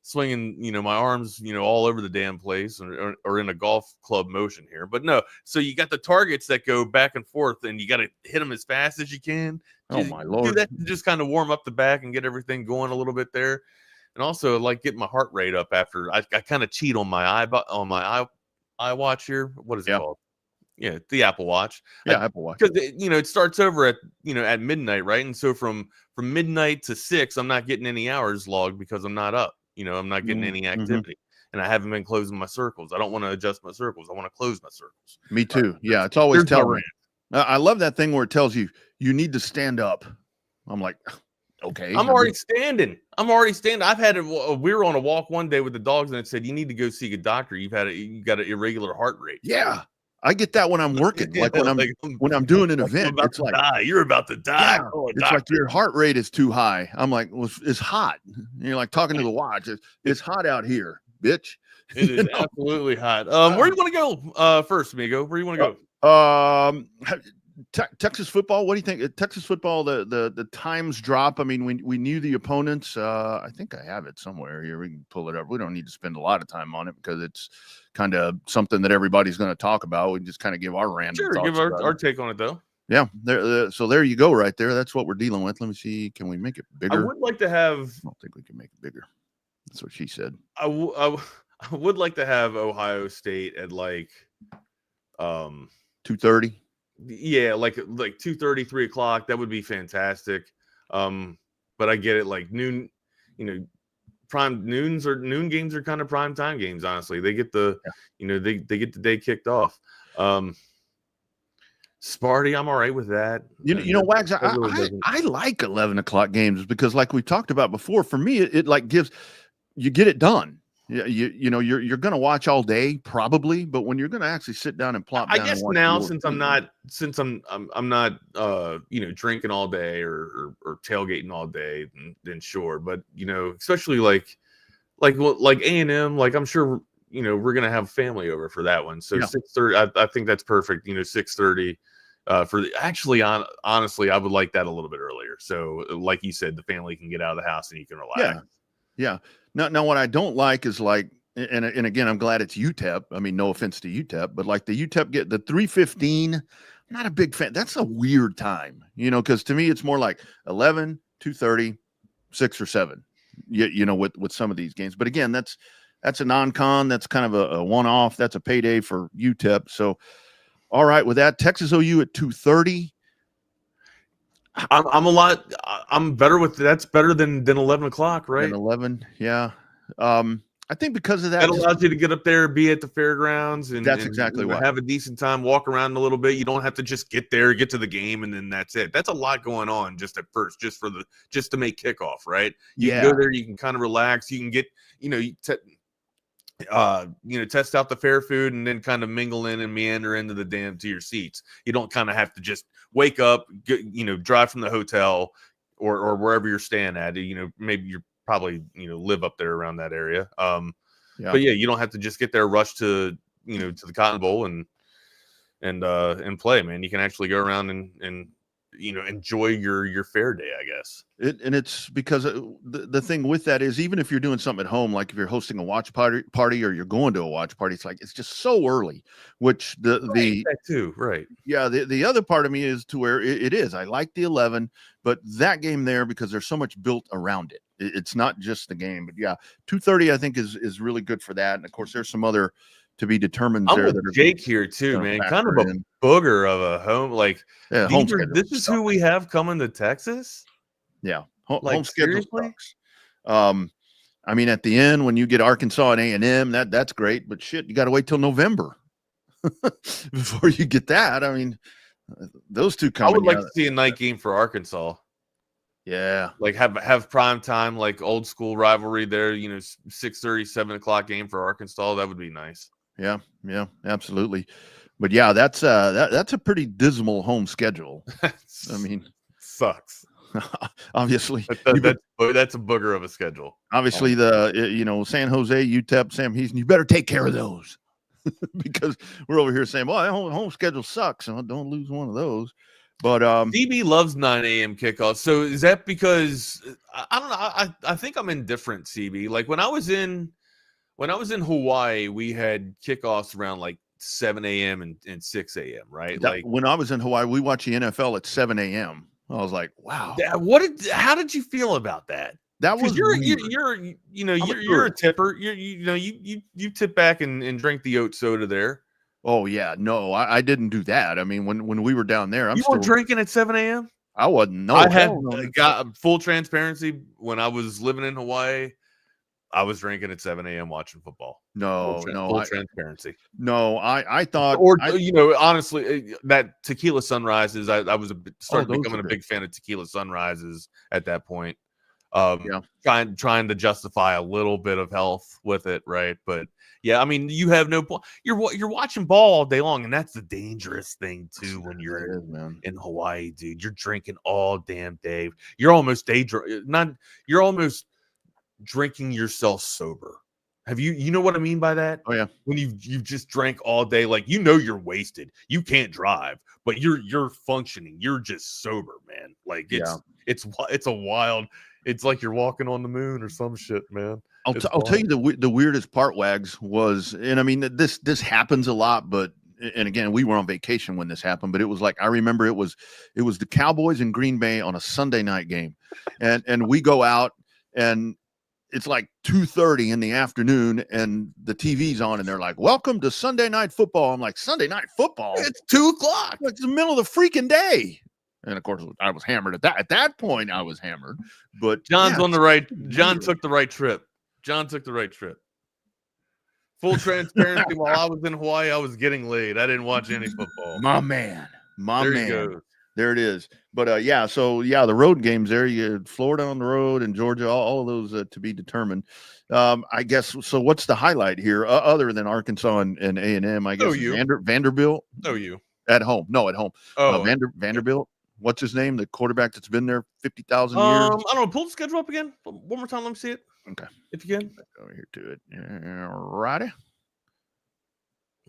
swinging, my arms, all over the damn place or in a golf club motion here. But no, so you got the targets that go back and forth and you got to hit them as fast as you can. Oh, my Lord. Do that to just kind of warm up the back and get everything going a little bit there. And also like getting my heart rate up after I kind of cheat on my iWatch here. What is it called? Yeah, the Apple Watch. Apple Watch. Because it starts over at at midnight, right? And so from midnight to 6, I'm not getting any hours logged because I'm not up. I'm not getting any activity, and I haven't been closing my circles. I don't want to adjust my circles. I want to close my circles. Me too. Yeah, it's always telling me. I love that thing where it tells you need to stand up. I'm like, okay. I'm already standing. I've had we were on a walk one day with the dogs, and it said you need to go see a doctor. You got an irregular heart rate. Yeah. I get that when I'm working, like when I'm doing an event. It's like you're about to die. Yeah, it's like your heart rate is too high. I'm like, well, it's hot. You're like talking to the watch. It's hot out here, bitch. It is absolutely hot. Where do you want to go first, amigo? Where do you want to go? Texas football. What do you think? Texas football. The times drop. I mean, we knew the opponents. I think I have it somewhere here. We can pull it up. We don't need to spend a lot of time on it because it's kind of something that everybody's going to talk about. We just kind of give our random thoughts. Give our take on it though. Yeah, so there you go, right there. That's what we're dealing with. Let me see. Can we make it bigger? I would like to have. I don't think we can make it bigger. That's what she said. I would like to have Ohio State at like 2:30. Yeah, like 2:30, 3 o'clock. That would be fantastic. But I get it, like noon. Noon games are kind of prime time games. Honestly, they get the they get the day kicked off. Sparty, I'm all right with that. Wags, I like 11 o'clock games because, like we talked about before, for me it like gives you get it done. You're going to watch all day probably, but when you're going to actually sit down and plop down, I guess now since I'm not drinking all day or tailgating all day, then sure. But especially like A&M, like I'm sure we're going to have family over for that one. So 6:30, I think that's perfect. 6:30 honestly, I would like that a little bit earlier. So like you said, the family can get out of the house and you can relax. Yeah. Now, what I don't like is like, and again, I'm glad it's UTEP. I mean, no offense to UTEP, but like the UTEP get the 3:15. I'm not a big fan. That's a weird time, because to me it's more like 11, 2:30, 6 or 7. With some of these games. But again, that's a non-con. That's kind of a one-off. That's a payday for UTEP. So, all right with that, Texas OU at 2:30. I'm better with that's better than 11 o'clock, right? 11, yeah. I think because of that, it allows you to get up there, be at the fairgrounds, and that's exactly why. Have a decent time, walk around a little bit. You don't have to just get there, get to the game, and then that's it. That's a lot going on just at first, just to make kickoff, right? You can go there, you can kind of relax, you can get, test out the fair food and then kind of mingle in and meander into to your seats. You don't kind of have to just wake up, drive from the hotel or wherever you're staying at. Maybe you're probably live up there around that area. But yeah, you don't have to just get there, rush to to the Cotton Bowl and play, man. You can actually go around and enjoy your fair day, I guess. It's because the thing with that is, even if you're doing something at home, like if you're hosting a watch party or you're going to a watch party, it's just so early, which that too, right. Yeah. The other part of me is to where it is, I like the 11, but that game there, because there's so much built around it. It's not just the game, but yeah, 2:30, I think is really good for that. And of course there's some other to be determined. I'm with Jake here too, man. Kind of a booger of a home. Like, this is who we have coming to Texas. Yeah, home schedule sucks. I mean, at the end when you get Arkansas and A&M, that's great, but shit, you got to wait till November before you get that. I mean, those two coming. I would like to see a night game for Arkansas. Yeah, like have prime time, like old school rivalry there. 6:30, 7 o'clock game for Arkansas. That would be nice. Yeah, absolutely. But yeah, that's a pretty dismal home schedule. I mean, sucks. Obviously, that's a booger of a schedule. Obviously, San Jose, UTEP, Sam Houston, you better take care of those because we're over here saying, well, home schedule sucks, and don't lose one of those. But CB loves 9 a.m. kickoffs. So is that because I don't know? I think I'm indifferent, CB. Like when I was in Hawaii, we had kickoffs around like 7 a.m. and 6 a.m. Right? When I was in Hawaii, we watched the NFL at 7 a.m. I was like, wow. How did you feel about that? That was you're a tipper. You tip back and drink the oat soda there. Oh yeah, no, I didn't do that. I mean, when we were down there, you weren't drinking at 7 a.m. I wasn't. No, I had got full transparency when I was living in Hawaii. I was drinking at 7 a.m. watching football. Full transparency. No, I thought, honestly, that tequila sunrises. I was started becoming a big fan of tequila sunrises at that point. Trying to justify a little bit of health with it, right? But yeah, I mean, you have no point. You're watching ball all day long, and that's the dangerous thing too. When you're in Hawaii, dude, you're drinking all damn day. You're almost You're almost drinking yourself sober. Have you know what I mean by that? Oh yeah. When you've just drank all day, like you're wasted. You can't drive, but you're functioning. You're just sober, man. Like it's a wild. It's like you're walking on the moon or some shit, man. I'll tell you the weirdest part, Wags, was, and I mean this happens a lot, but and again, we were on vacation when this happened, but it was like I remember it was the Cowboys in Green Bay on a Sunday night game, and we go out and it's like 2:30 in the afternoon and the TV's on and they're like, welcome to Sunday Night Football. I'm like, Sunday Night Football? It's 2:00. It's the middle of the freaking day. And of course, I was hammered at that point. I was hammered, but John's on the right. John took the right trip. Full transparency. While I was in Hawaii, I was getting laid. I didn't watch any football. My man. You go. There it is. But the road games there. You had Florida on the road and Georgia. All of those to be determined. I guess. So what's the highlight here, other than Arkansas and A&M? I guess Vanderbilt. OU at home. No, at home. Oh, Vanderbilt. What's his name? The quarterback that's been there 50,000 years. I don't know. Pull the schedule up again. One more time. Let me see it. Okay. If you can. Over here to it. Righty.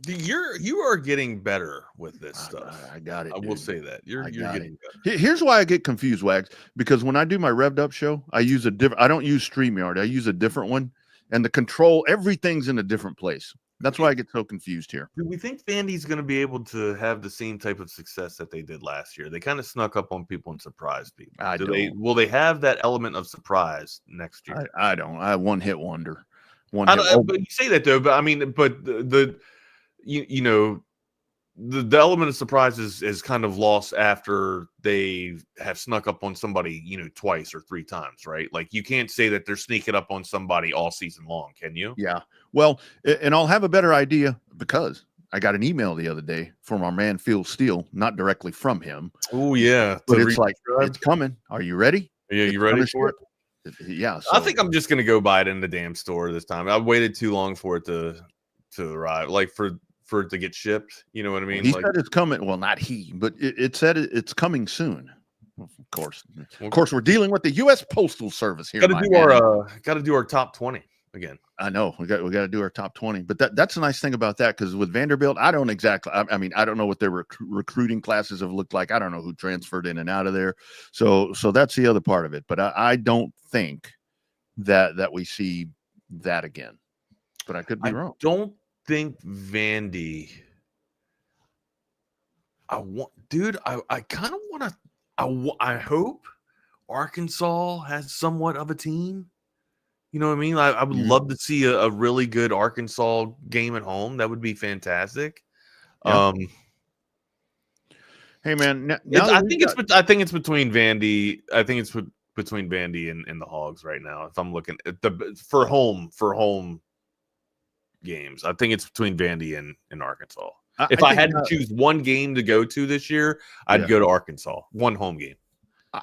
You are getting better with this stuff. I got it. I will say that. You're getting better. Here's why I get confused, Wags, because when I do my revved up show, I don't use StreamYard. I use a different one. And the control, everything's in a different place. That's why I get so confused here. Do we think Vandy's going to be able to have the same type of success that they did last year? They kind of snuck up on people and surprised people. Will they have that element of surprise next year? I don't. I one-hit wonder. But you say that though. But I mean, the element of surprise is kind of lost after they have snuck up on somebody, twice or three times, right? Like you can't say that they're sneaking up on somebody all season long, can you? Yeah. Well, and I'll have a better idea because I got an email the other day from our man Phil Steele, not directly from him. Oh yeah, but it's like it's coming. Are you ready? Yeah, you ready for it? Yeah. I think I'm just gonna go buy it in the damn store this time. I waited too long for it to arrive, like for it to get shipped. You know what I mean? He said it's coming. Well, not he, but it said it's coming soon. Of course, we're dealing with the U.S. Postal Service here. Got to do our top 20 again. I know we got to do our top 20, but that's a nice thing about that because with Vanderbilt, I don't exactly. I mean, I don't know what their recruiting classes have looked like. I don't know who transferred in and out of there. So that's the other part of it. But I don't think that we see that again. But I could be wrong. Don't think Vandy. I kind of want to. I hope Arkansas has somewhat of a team. You know what I mean? I would love to see a really good Arkansas game at home. That would be fantastic. Yeah. Hey man, I think it's between Vandy. I think it's between Vandy and the Hogs right now. If I'm looking at for home games, I think it's between Vandy and Arkansas. If I had to choose one game to go to this year, I'd go to Arkansas. One home game.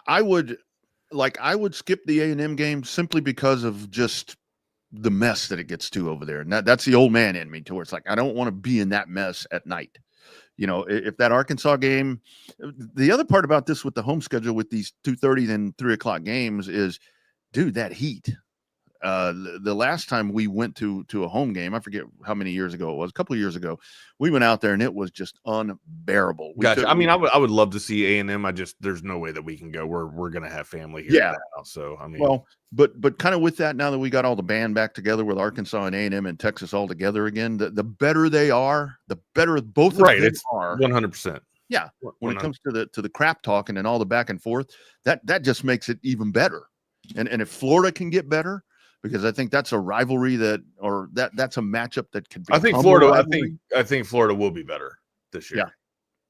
I would skip the A&M game simply because of just the mess that it gets to over there. And that's the old man in me to where it's like, I don't want to be in that mess at night. You know, if that Arkansas game, the other part about this with the home schedule with these 2:30 and 3 o'clock games is, dude, that heat. The last time we went to a home game, I forget how many years ago it was, a couple of years ago, we went out there and it was just unbearable. Gotcha. I mean, I would love to see A&M. There's no way that we can go. We're gonna have family here. Yeah. Now, so I mean, well, but kind of with that, now that we got all the band back together with Arkansas and A&M and Texas all together again, the better they are, the better both of them are. 100%. Yeah. When 100%. It comes to the crap talking and all the back and forth, that just makes it even better. And if Florida can get better, because I think that's a rivalry that's a matchup that could be. I think Florida will be better this year.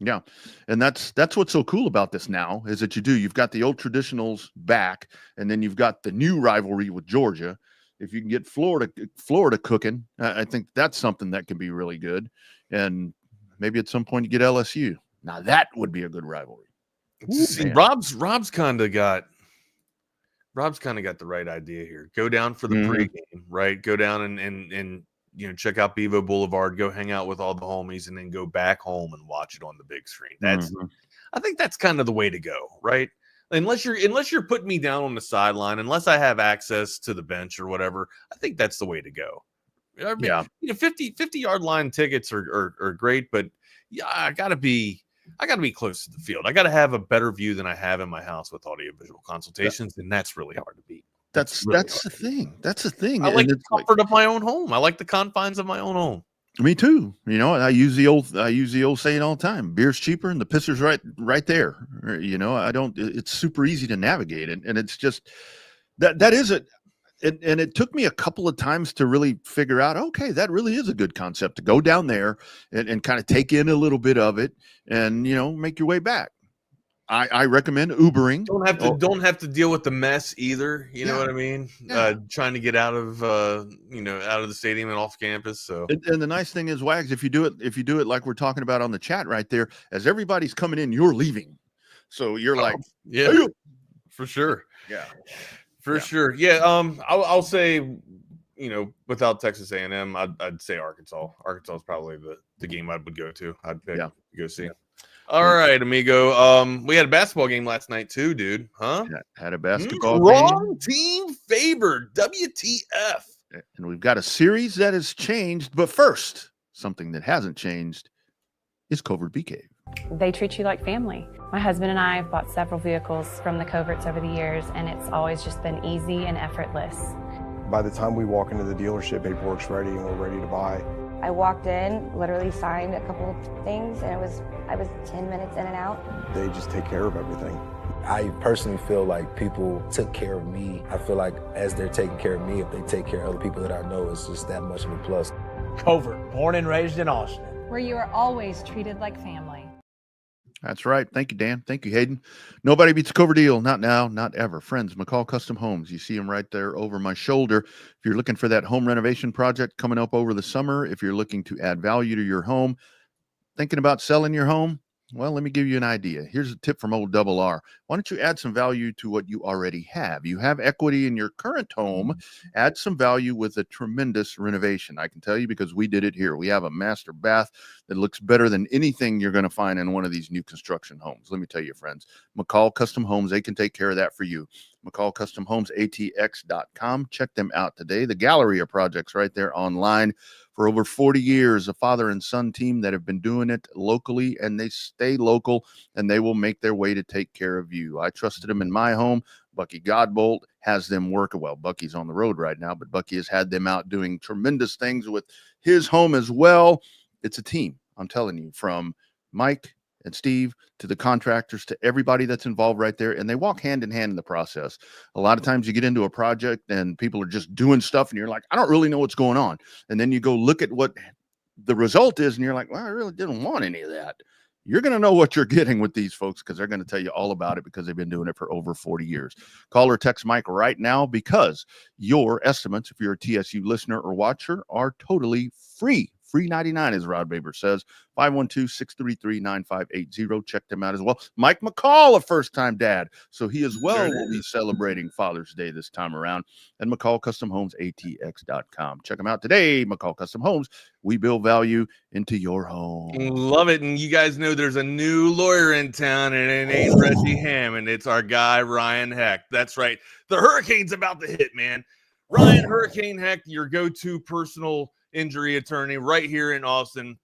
Yeah. And that's what's so cool about this now is that you've got the old traditionals back, and then you've got the new rivalry with Georgia. If you can get Florida cooking, I think that's something that can be really good. And maybe at some point you get LSU. Now that would be a good rivalry. See, Rob's kind of got the right idea here. Go down for the pregame, right? Go down and check out Bevo Boulevard, go hang out with all the homies, and then go back home and watch it on the big screen. I think that's kind of the way to go, right? Unless you're putting me down on the sideline, unless I have access to the bench or whatever, I think that's the way to go. I mean, 50-yard line tickets are great, but yeah, I gotta be close to the field. I got to have a better view than I have in my house with audiovisual consultations, and that's really hard to beat. That's the thing. That's the thing. I like the comfort of my own home. I like the confines of my own home. Me too. You know, I use the old saying all the time: beer's cheaper and the pisser's right there. You know, it's super easy to navigate, and it's just that is it. And it took me a couple of times to really figure out, okay, that really is a good concept to go down there and kind of take in a little bit of it and, make your way back. I recommend Ubering. Don't have to deal with the mess either. You know what I mean? Yeah. Trying to get out of the stadium and off campus. So, and the nice thing is, Wags, if you do it like we're talking about on the chat right there, as everybody's coming in, you're leaving. So you're for sure. Yeah. For sure. Yeah. I'll say, without Texas A&M, I'd say Arkansas. Arkansas is probably the game I would go to. I'd pick to go see. All right, amigo. We had a basketball game last night too, dude. Huh? Had a basketball game. Wrong team favored. WTF. And we've got a series that has changed, but first, something that hasn't changed is Covert Bee Cave. They treat you like family. My husband and I have bought several vehicles from the Coverts over the years, and it's always just been easy and effortless. By the time we walk into the dealership, paperwork's ready and we're ready to buy. I walked in, literally signed a couple of things, and I was 10 minutes in and out. They just take care of everything. I personally feel like people took care of me. I feel like as they're taking care of me, if they take care of other people that I know, it's just that much of a plus. Covert, born and raised in Austin, where you are always treated like family. That's right. Thank you, Dan. Thank you, Hayden. Nobody beats a Covert deal. Not now, not ever. Friends, McCall Custom Homes. You see them right there over my shoulder. If you're looking for that home renovation project coming up over the summer, if you're looking to add value to your home, thinking about selling your home, well, let me give you an idea. Here's a tip from old Double R. Why don't you add some value to what you already have? You have equity in your current home. Add some value with a tremendous renovation. I can tell you because we did it here. We have a master bath that looks better than anything you're going to find in one of these new construction homes. Let me tell you, friends, McCall Custom Homes, they can take care of that for you. McCall Custom Homes, ATX.com. Check them out today. The gallery of projects right there online. For over 40 years, a father and son team that have been doing it locally, and they stay local, and they will make their way to take care of you. I trusted them in my home. Bucky Godbolt has them work. Well, Bucky's on the road right now, but Bucky has had them out doing tremendous things with his home as well. It's a team, I'm telling you, from Mike and Steve to the contractors to everybody that's involved right there, and they walk hand in hand in the process. A lot of times you get into a project and people are just doing stuff and you're like, I don't really know what's going on. And then you go look at what the result is and you're like, well, I really didn't want any of that. you're going to know what you're getting with these folks because they're going to tell you all about it because they've been doing it for over 40 years. Call or text Mike right now because your estimates, if you're a TSU listener or watcher, are totally free. Free 99, as Rod Baber says. 512-633-9580. Check them out as well. Mike McCall, a first-time dad, so he as well will be celebrating Father's Day this time around. And McCall Custom Homes, ATX.com. Check them out today. McCall Custom Homes. We build value into your home. Love it. And you guys know there's a new lawyer in town, and it ain't Reggie Hammond. It's our guy, Ryan Hecht. That's right. The hurricane's about to hit, man. Ryan Hurricane Hecht, your go-to personal injury attorney right here in Austin.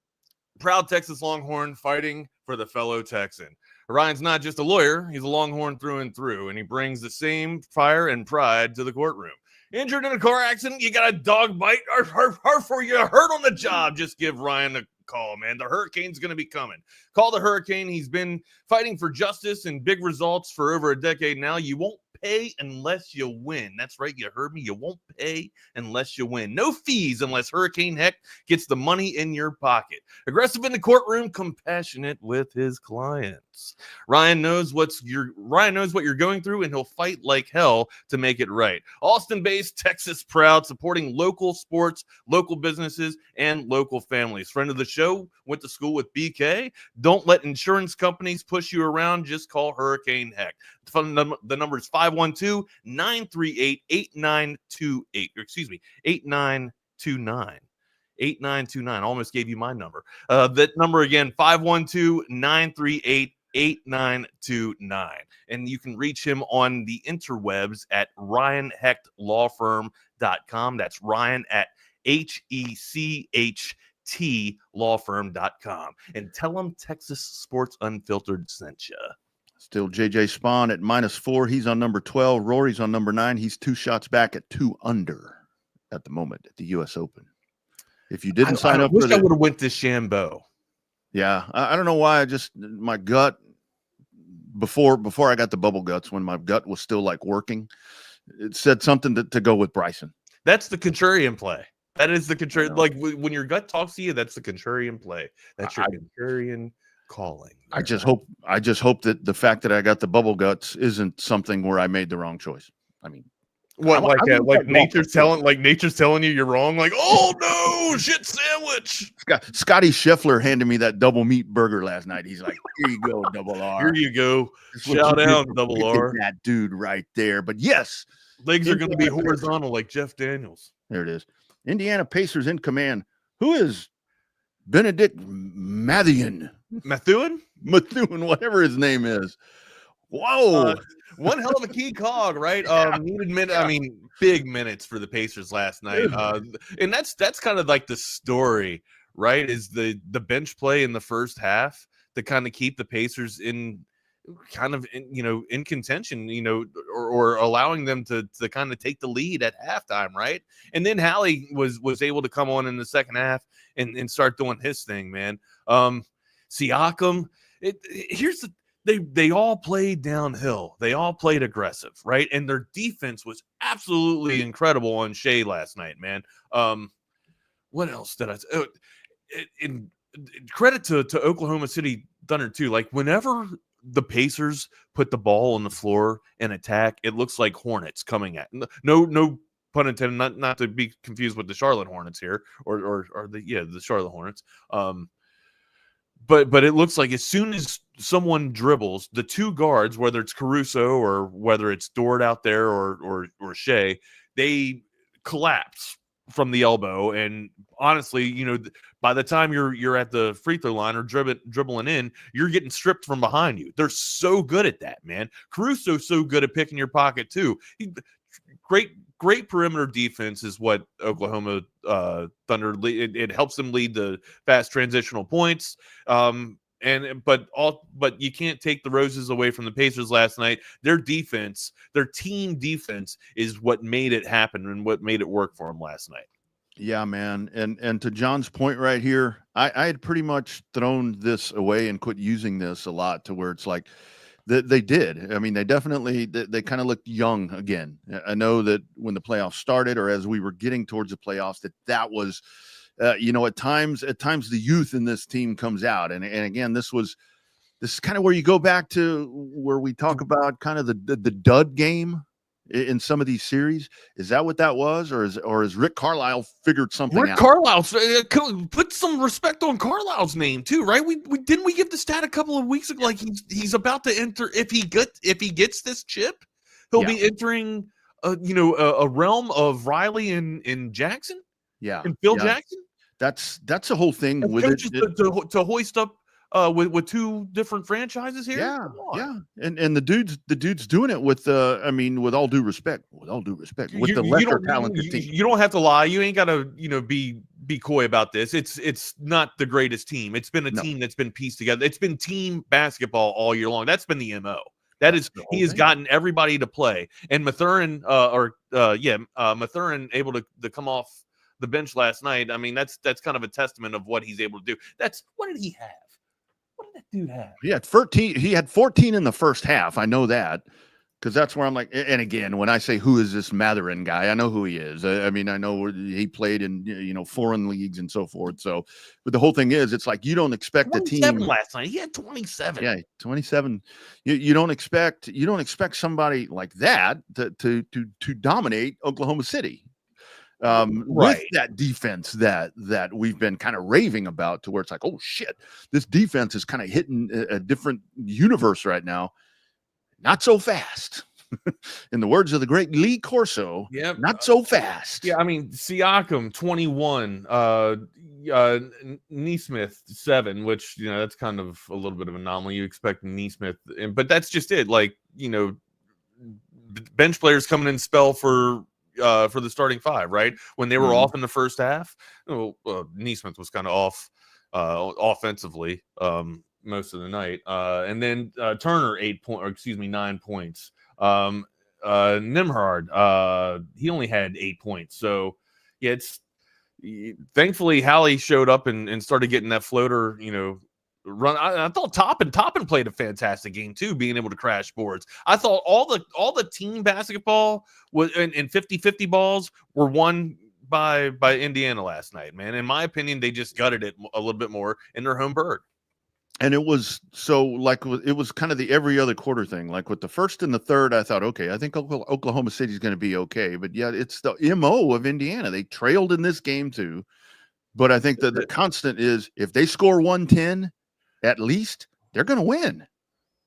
Proud Texas Longhorn fighting for the fellow Texan. Ryan's not just a lawyer, he's a Longhorn through and through, and he brings the same fire and pride to the courtroom. Injured in a car accident, you got a dog bite, or for you hurt on the job, just give Ryan a call, man. The hurricane's going to be coming. Call the Hurricane. He's been fighting for justice and big results for over a decade now. You won't pay unless you win. That's right. You heard me. You won't pay unless you win. No fees unless Hurricane Hecht gets the money in your pocket. Aggressive in the courtroom, compassionate with his clients. Ryan knows what you're going through, and he'll fight like hell to make it right. Austin-based, Texas proud, supporting local sports, local businesses, and local families. Friend of the show, went to school with BK. Don't let insurance companies push you around. Just call Hurricane Hecht. The number is 512-938-8928. Excuse me, 8929. 8929. Almost gave you my number. That number again, 512-938-8929. And you can reach him on the interwebs at ryanhechtlawfirm.com. That's Ryan at HECHT.lawfirm.com. And tell him Texas Sports Unfiltered sent you. Still JJ Spawn at -4. He's on number 12. Rory's on number 9. He's 2 shots back at 2 under at the moment at the U.S. Open. If you didn't sign up, I would have went to Shambo. Yeah, I don't know why. My gut before I got the bubble guts, when my gut was still like working, it said something to go with Bryson. That's the contrarian play. That is the contrarian. Like when your gut talks to you, that's the contrarian play. That's your contrarian calling. I just hope that the fact that I got the bubble guts isn't something where I made the wrong choice. I mean, what like nature's telling you you're wrong. Like, oh no, shit sandwich. Scotty Scheffler handed me that double meat burger last night. He's like, here you go, double R. Here you go. Shout out, double R. That dude right there. But yes, legs are going to be horizontal like Jeff Daniels. There it is. Indiana Pacers in command. Who is Benedict Mathuin, whatever his name is. Whoa. One hell of a key cog, right? Big minutes for the Pacers last night. And that's kind of like the story, right? Is the bench play in the first half to kind of keep the Pacers in contention, or allowing them to kind of take the lead at halftime, right? And then Hallie was able to come on in the second half and start doing his thing, man. Siakam, they all played downhill. They all played aggressive, right? And their defense was absolutely incredible on Shea last night, man. What else did I say? In credit to Oklahoma City Thunder too. Like whenever the Pacers put the ball on the floor and attack, it looks like Hornets coming at. No pun intended, not to be confused with the Charlotte Hornets here, or the Charlotte Hornets. But it looks like as soon as someone dribbles, the two guards, whether it's Caruso or whether it's Dort out there or Shea, they collapse from the elbow. And honestly, by the time you're at the free throw line or dribbling in, you're getting stripped from behind you. They're so good at that, man. Caruso's so good at picking your pocket too. Great perimeter defense is what Oklahoma Thunder. It helps them lead the fast transitional points. But you can't take the roses away from the Pacers last night. Their defense, their team defense, is what made it happen and what made it work for them last night. Yeah, man. And to John's point right here, I had pretty much thrown this away and quit using this a lot, to where it's like they did. I mean, they definitely they kind of looked young again. I know that when the playoffs started, or as we were getting towards the playoffs, that was at times the youth in this team comes out. And again, this is kind of where you go back to where we talk about kind of the dud game in some of these series. Is that what that was? Or is Rick Carlisle figured something out? Carlisle, put some respect on Carlisle's name too, right? We didn't we give the stat a couple of weeks ago, like he's about to enter, if he gets this chip, he'll be entering a realm of Riley and Jackson. Yeah. And Phil Jackson. That's the whole thing with it to hoist up with two different franchises here. Yeah. And the dude's doing it with with all due respect, with the lesser talented team. You don't have to lie. You ain't gotta, be coy about this. It's not the greatest team. It's been a team that's been pieced together. It's been team basketball all year long. That's been the MO. That is, he has gotten everybody to play. And Mathurin, Mathurin able to come off the bench last night. I mean, that's kind of a testament of what he's able to do. What did he have? What did that dude have? He had 14 in the first half. I know that, because that's where I'm like, and again, when I say who is this Mathurin guy, I know who he is. I know he played in foreign leagues and so forth. So, but the whole thing is, it's like you don't expect a team. Last night he had 27. Yeah, 27. You don't expect somebody like that to dominate Oklahoma City. With that defense that we've been kind of raving about, to where it's like, oh shit, this defense is kind of hitting a different universe right now. Not so fast. In the words of the great Lee Corso, not so fast. Yeah, I mean, Siakam 21, Neesmith 7, which that's kind of a little bit of an anomaly. You expect Neesmith, but that's just it. Like, bench players coming in spell for the starting five, right? When they were off in the first half, Neesmith was kind of off offensively most of the night, and then Turner 9 points. Nimhard, he only had 8 points. So yeah, thankfully Hallie showed up and started getting that floater, run. I thought Toppin played a fantastic game too, being able to crash boards. I thought all the team basketball was and 50-50 balls were won by Indiana last night, man. In my opinion, they just gutted it a little bit more in their home bird. And it was it was kind of the every other quarter thing. Like with the first and the third, I thought, okay, I think Oklahoma City is going to be okay. But yeah, it's the MO of Indiana. They trailed in this game too. But I think that the constant is, if they score 110, at least they're going to win.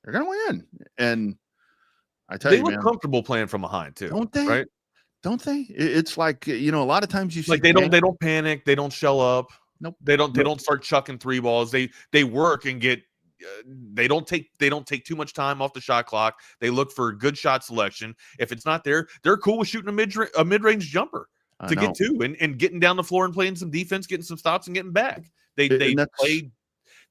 They're going to win. And I tell you, they look comfortable playing from behind too, don't they? Right? Don't they? It's like, a lot of times you see, like they don't panic, they don't shell up. Nope. They don't start chucking three balls. They work and get. They don't take too much time off the shot clock. They look for good shot selection. If it's not there, they're cool with shooting a mid-range jumper to get to and getting down the floor and playing some defense, getting some stops and getting back. They play.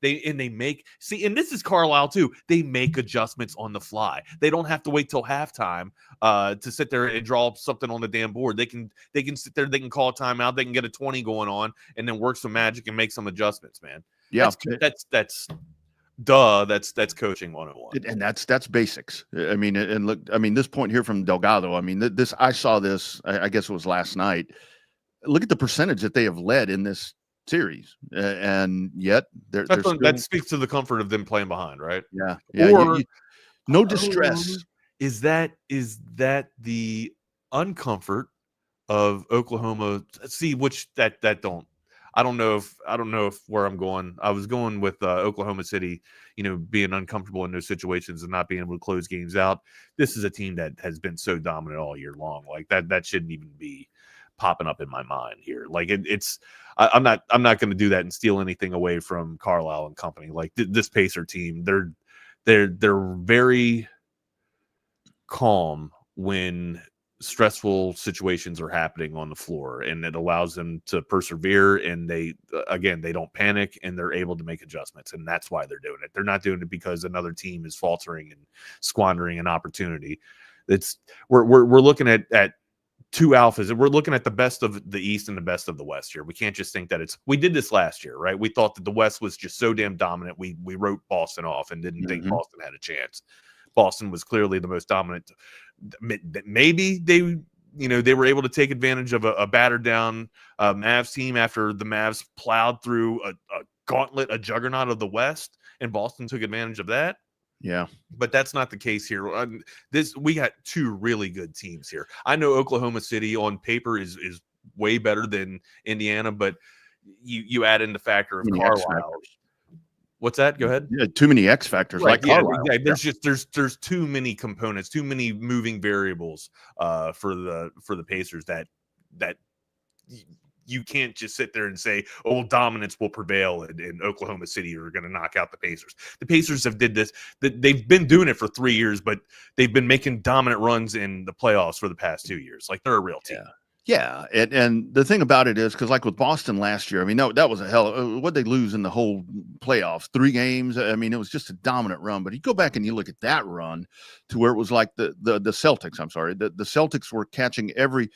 They make, and this is Carlisle too. They make adjustments on the fly. They don't have to wait till halftime to sit there and draw up something on the damn board. They can sit there. They can call a timeout. They can get a 20 going on and then work some magic and make some adjustments, man. Yeah, that's coaching 101. And that's basics. I mean, and look, I mean, this point here from Delgado. I mean, I saw this. I guess it was last night. Look at the percentage that they have led in this series, and yet that speaks to the comfort of them playing behind, right? Yeah. Or no distress. Is that the uncomfort of Oklahoma? See, which that don't. I don't know if where I'm going. I was going with Oklahoma City, being uncomfortable in those situations and not being able to close games out. This is a team that has been so dominant all year long. Like that shouldn't even be popping up in my mind here. Like I'm not going to do that and steal anything away from Carlisle and company. Like this Pacer team, they're very calm when stressful situations are happening on the floor, and it allows them to persevere. And they don't panic, and they're able to make adjustments, and that's why they're doing it. They're not doing it because another team is faltering and squandering an opportunity. We're looking at two alphas, and we're looking at the best of the East and the best of the West here. We can't just think that we did this last year, right? We thought that the West was just so damn dominant. We wrote Boston off and didn't think Boston had a chance. Boston was clearly the most dominant. Maybe they were able to take advantage of a battered down Mavs team after the Mavs plowed through a gauntlet, a juggernaut of the West, and Boston took advantage of that. Yeah, but that's not the case here. We got two really good teams here. I know Oklahoma City on paper is way better than Indiana, but you add in the factor of Carlisle. What's that? Go ahead. Yeah, too many X factors, right, like Carlisle. There's there's too many components, too many moving variables for the Pacers that you can't just sit there and say, oh, well, dominance will prevail and Oklahoma City are going to knock out the Pacers. The Pacers have did this. They've been doing it for 3 years, but they've been making dominant runs in the playoffs for the past 2 years. Like, they're a real team. Yeah, and the thing about it is, because like with Boston last year, I mean, no, that was a hell. What they lose in the whole playoffs, 3 games. I mean, it was just a dominant run. But you go back and you look at that run to where it was like the Celtics. I'm sorry, the Celtics were catching every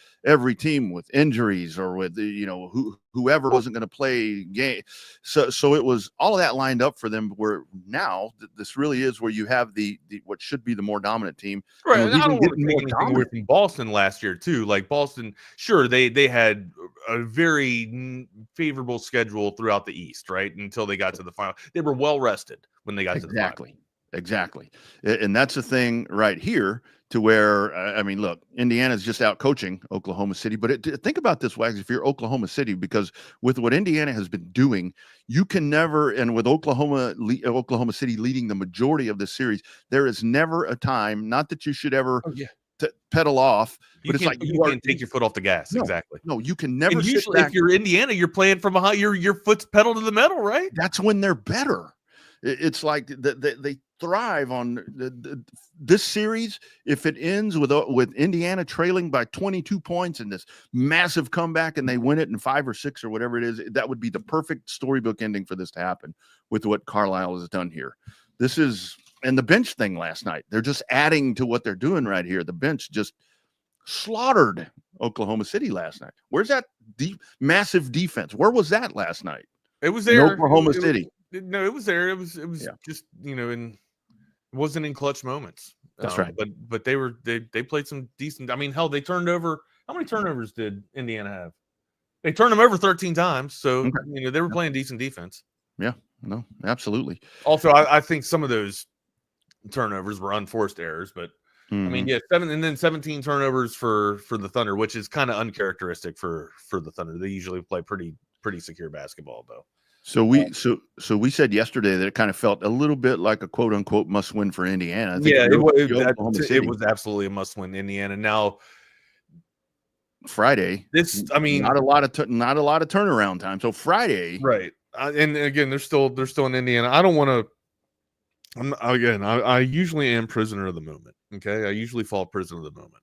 team with injuries or with whoever wasn't going to play game. So it was all of that lined up for them. Where now this really is where you have the what should be the more dominant team. Right. And I don't want to take anything away from Boston last year too. Like Boston. Sure, they had a very favorable schedule throughout the East, right? Until they got to the final. They were well rested when they got to the final. Exactly. And that's the thing right here to where, I mean, look, Indiana's just out coaching Oklahoma City. But think about this, Wags, if you're Oklahoma City, because with what Indiana has been doing, you can never, and with Oklahoma City leading the majority of the series, there is never a time, not that you should ever pedal off, but it's like you can't take your foot off the gas. No, exactly. No, you can never. And usually, if you're Indiana, you're playing from a high. Your foot's pedal to the metal, right? That's when they're better. It's like they thrive on this series. If it ends with Indiana trailing by 22 points and this massive comeback, and they win it in 5 or 6 or whatever it is, that would be the perfect storybook ending for this to happen with what Carlisle has done here. This is. And the bench thing last night, they're just adding to what they're doing right here. The bench just slaughtered Oklahoma City last night. Where's that massive defense? Where was that last night? It was there. In Oklahoma City. No, it was there. It was just, it wasn't in clutch moments. That's right. But they played some decent. I mean, hell, they turned over. How many turnovers did Indiana have? They turned them over 13 times. So, they were playing decent defense. Yeah, no, absolutely. Also, I think some of those turnovers were unforced errors, but I mean, 17 turnovers for the Thunder, which is kind of uncharacteristic for the Thunder. They usually play pretty secure basketball, though. So we said yesterday that it kind of felt a little bit like a quote unquote must win for Indiana. It was absolutely a must win Indiana. Now Friday, not a lot of turnaround time. So Friday, right? And again, they're still in Indiana. I don't want to. I usually am prisoner of the moment. Okay, I usually fall prisoner of the moment.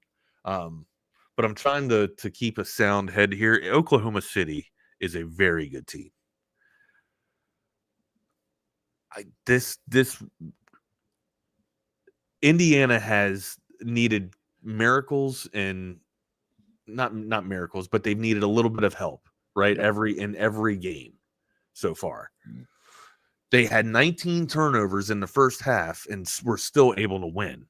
But I'm trying to keep a sound head here. Oklahoma City is a very good team. This Indiana has needed miracles and not miracles, but they've needed a little bit of help, right? In every game so far. They had 19 turnovers in the first half and were still able to win.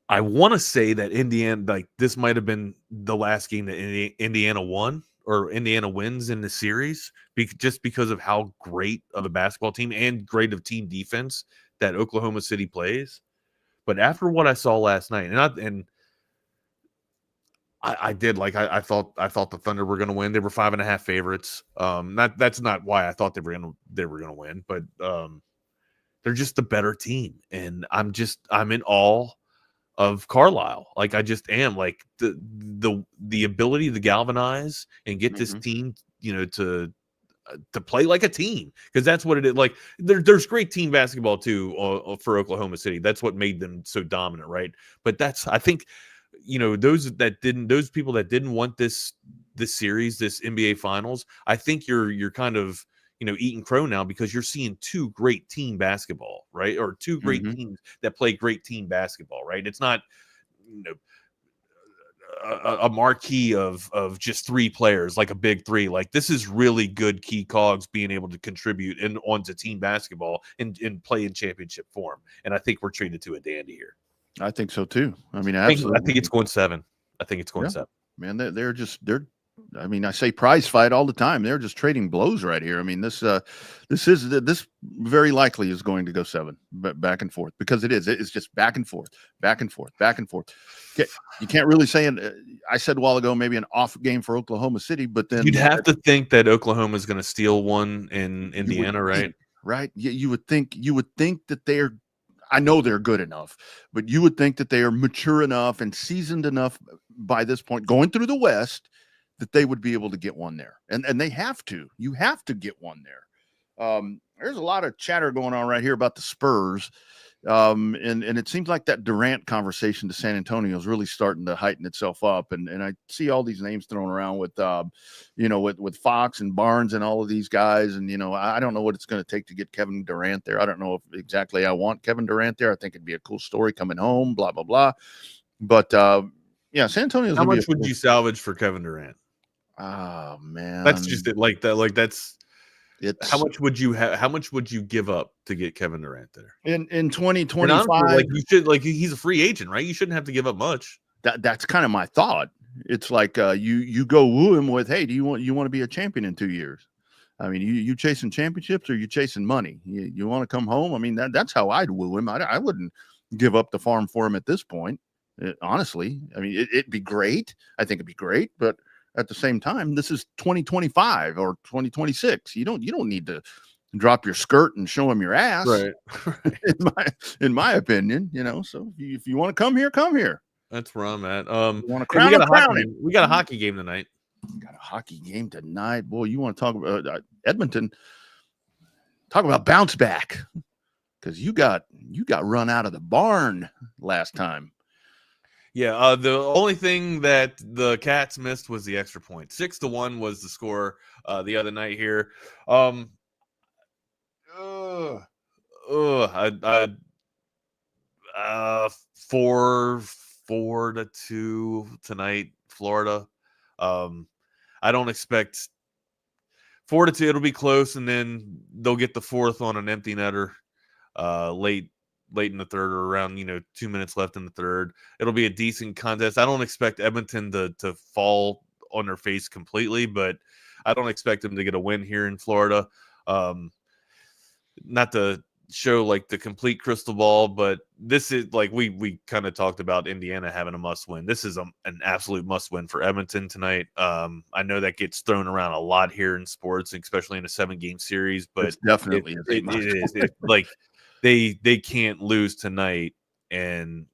I want to say that Indiana, this might have been the last game that Indiana won or Indiana wins in the series, just because of how great of a basketball team and great of team defense that Oklahoma City plays. But after what I saw last night, I thought the Thunder were going to win. They were 5.5 favorites. That's not why I thought they were going to win, but they're just the better team, and I'm in awe of Carlisle. Like, I just am. Like, the ability to galvanize and get this team, to play like a team, because that's what it is. Like, there's great team basketball too for Oklahoma City. That's what made them so dominant, right? But I think. Those people that didn't want this series, this NBA Finals, I think you're kind of eating crow now, because you're seeing 2 great team basketball, right? Or 2 great teams that play great team basketball, right? It's not a marquee of just 3 players, like a big 3. Like, this is really good key cogs being able to contribute onto team basketball and play in championship form. And I think we're treated to a dandy here. I think so too. I mean, absolutely. I think it's going 7. I think it's going 7. Man, they're. I mean, I say prize fight all the time. They're just trading blows right here. I mean, this very likely is going to go 7, but back and forth, because it's just back and forth, back and forth, back and forth. You can't really say I said a while ago maybe an off game for Oklahoma City, but then you'd have to think that Oklahoma is going to steal one in Indiana, right? Right. You would think that they're. I know they're good enough, but you would think that they are mature enough and seasoned enough by this point, going through the West, that they would be able to get one there. And they have to. You have to get one there. There's a lot of chatter going on right here about the Spurs. And it seems like that Durant conversation to San Antonio is really starting to heighten itself up. And I see all these names thrown around with Fox and Barnes and all of these guys. And, I don't know what it's going to take to get Kevin Durant there. I don't know if exactly I want Kevin Durant there. I think it'd be a cool story coming home, blah, blah, blah. But, San Antonio's. How much would you salvage for Kevin Durant? Oh man, that's just it. Like that. Like that's. How much would you have? How much would you give up to get Kevin Durant there in 2025? Like you should. Like he's a free agent, right? You shouldn't have to give up much. That's kind of my thought. It's like you go woo him with, hey, do you want to be a champion in 2 years? I mean, you chasing championships or you chasing money? You want to come home? I mean, that's how I'd woo him. I wouldn't give up the farm for him at this point. Honestly, I mean, it'd be great. I think it'd be great, but at the same time, this is 2025 or 2026. You don't need to drop your skirt and show him your ass, right? in my opinion, So if you want to come here. That's where I'm at. We got a hockey game tonight. Got a hockey game tonight, boy. You want to talk about Edmonton? Talk about bounce back, because you got run out of the barn last time. Yeah, the only thing that the Cats missed was the extra point. 6-1 was the score the other night here. 4-2 tonight, Florida. I don't expect 4-2. It'll be close, and then they'll get the fourth on an empty netter late in the third, or around 2 minutes left in the third. It'll be a decent contest. I don't expect Edmonton to fall on their face completely, but I don't expect them to get a win here in Florida. Not to show like the complete crystal ball, but this is like we kind of talked about Indiana having a must win. This is an absolute must win for Edmonton tonight. I know that gets thrown around a lot here in sports, especially in a 7-game series, but it's definitely it is. It's like they can't lose tonight and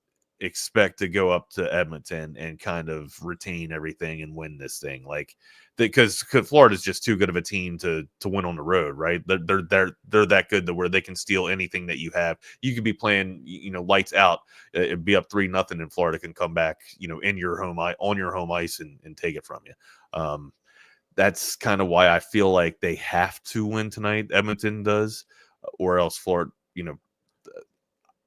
expect to go up to Edmonton and kind of retain everything and win this thing. Like, because Florida's just too good of a team to win on the road, right? They're that good to where they can steal anything that you have. You could be playing, lights out, be up 3-0, and Florida can come back, in your home on your home ice and take it from you. That's kind of why I feel like they have to win tonight. Edmonton does, or else Florida.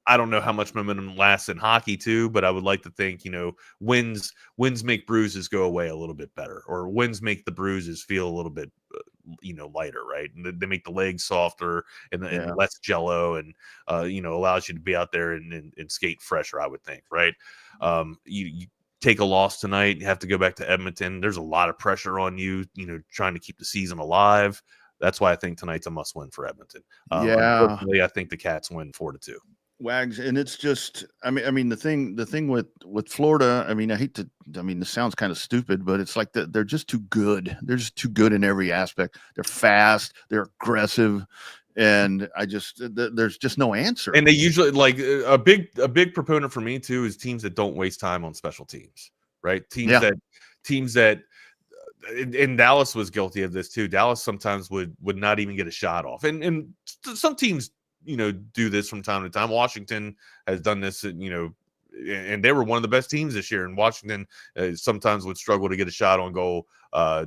I don't know how much momentum lasts in hockey too, but I would like to think, wins make bruises go away a little bit better, or wins make the bruises feel a little bit, lighter, right? And they make the legs softer and less jello, and allows you to be out there and skate fresher, I would think, right? You take a loss tonight, you have to go back to Edmonton. There's a lot of pressure on you, trying to keep the season alive. That's why I think tonight's a must-win for Edmonton. Unfortunately, I think the Cats win 4-2. Wags, and it's just, I mean, the thing with Florida, I mean, this sounds kind of stupid, but it's like they're just too good. They're just too good in every aspect. They're fast, they're aggressive, and there's just no answer. And they usually, like, a big proponent for me too is teams that don't waste time on special teams, right? Teams that. And Dallas was guilty of this too. Dallas sometimes would not even get a shot off, and some teams, do this from time to time. Washington has done this, and they were one of the best teams this year. And Washington sometimes would struggle to get a shot on goal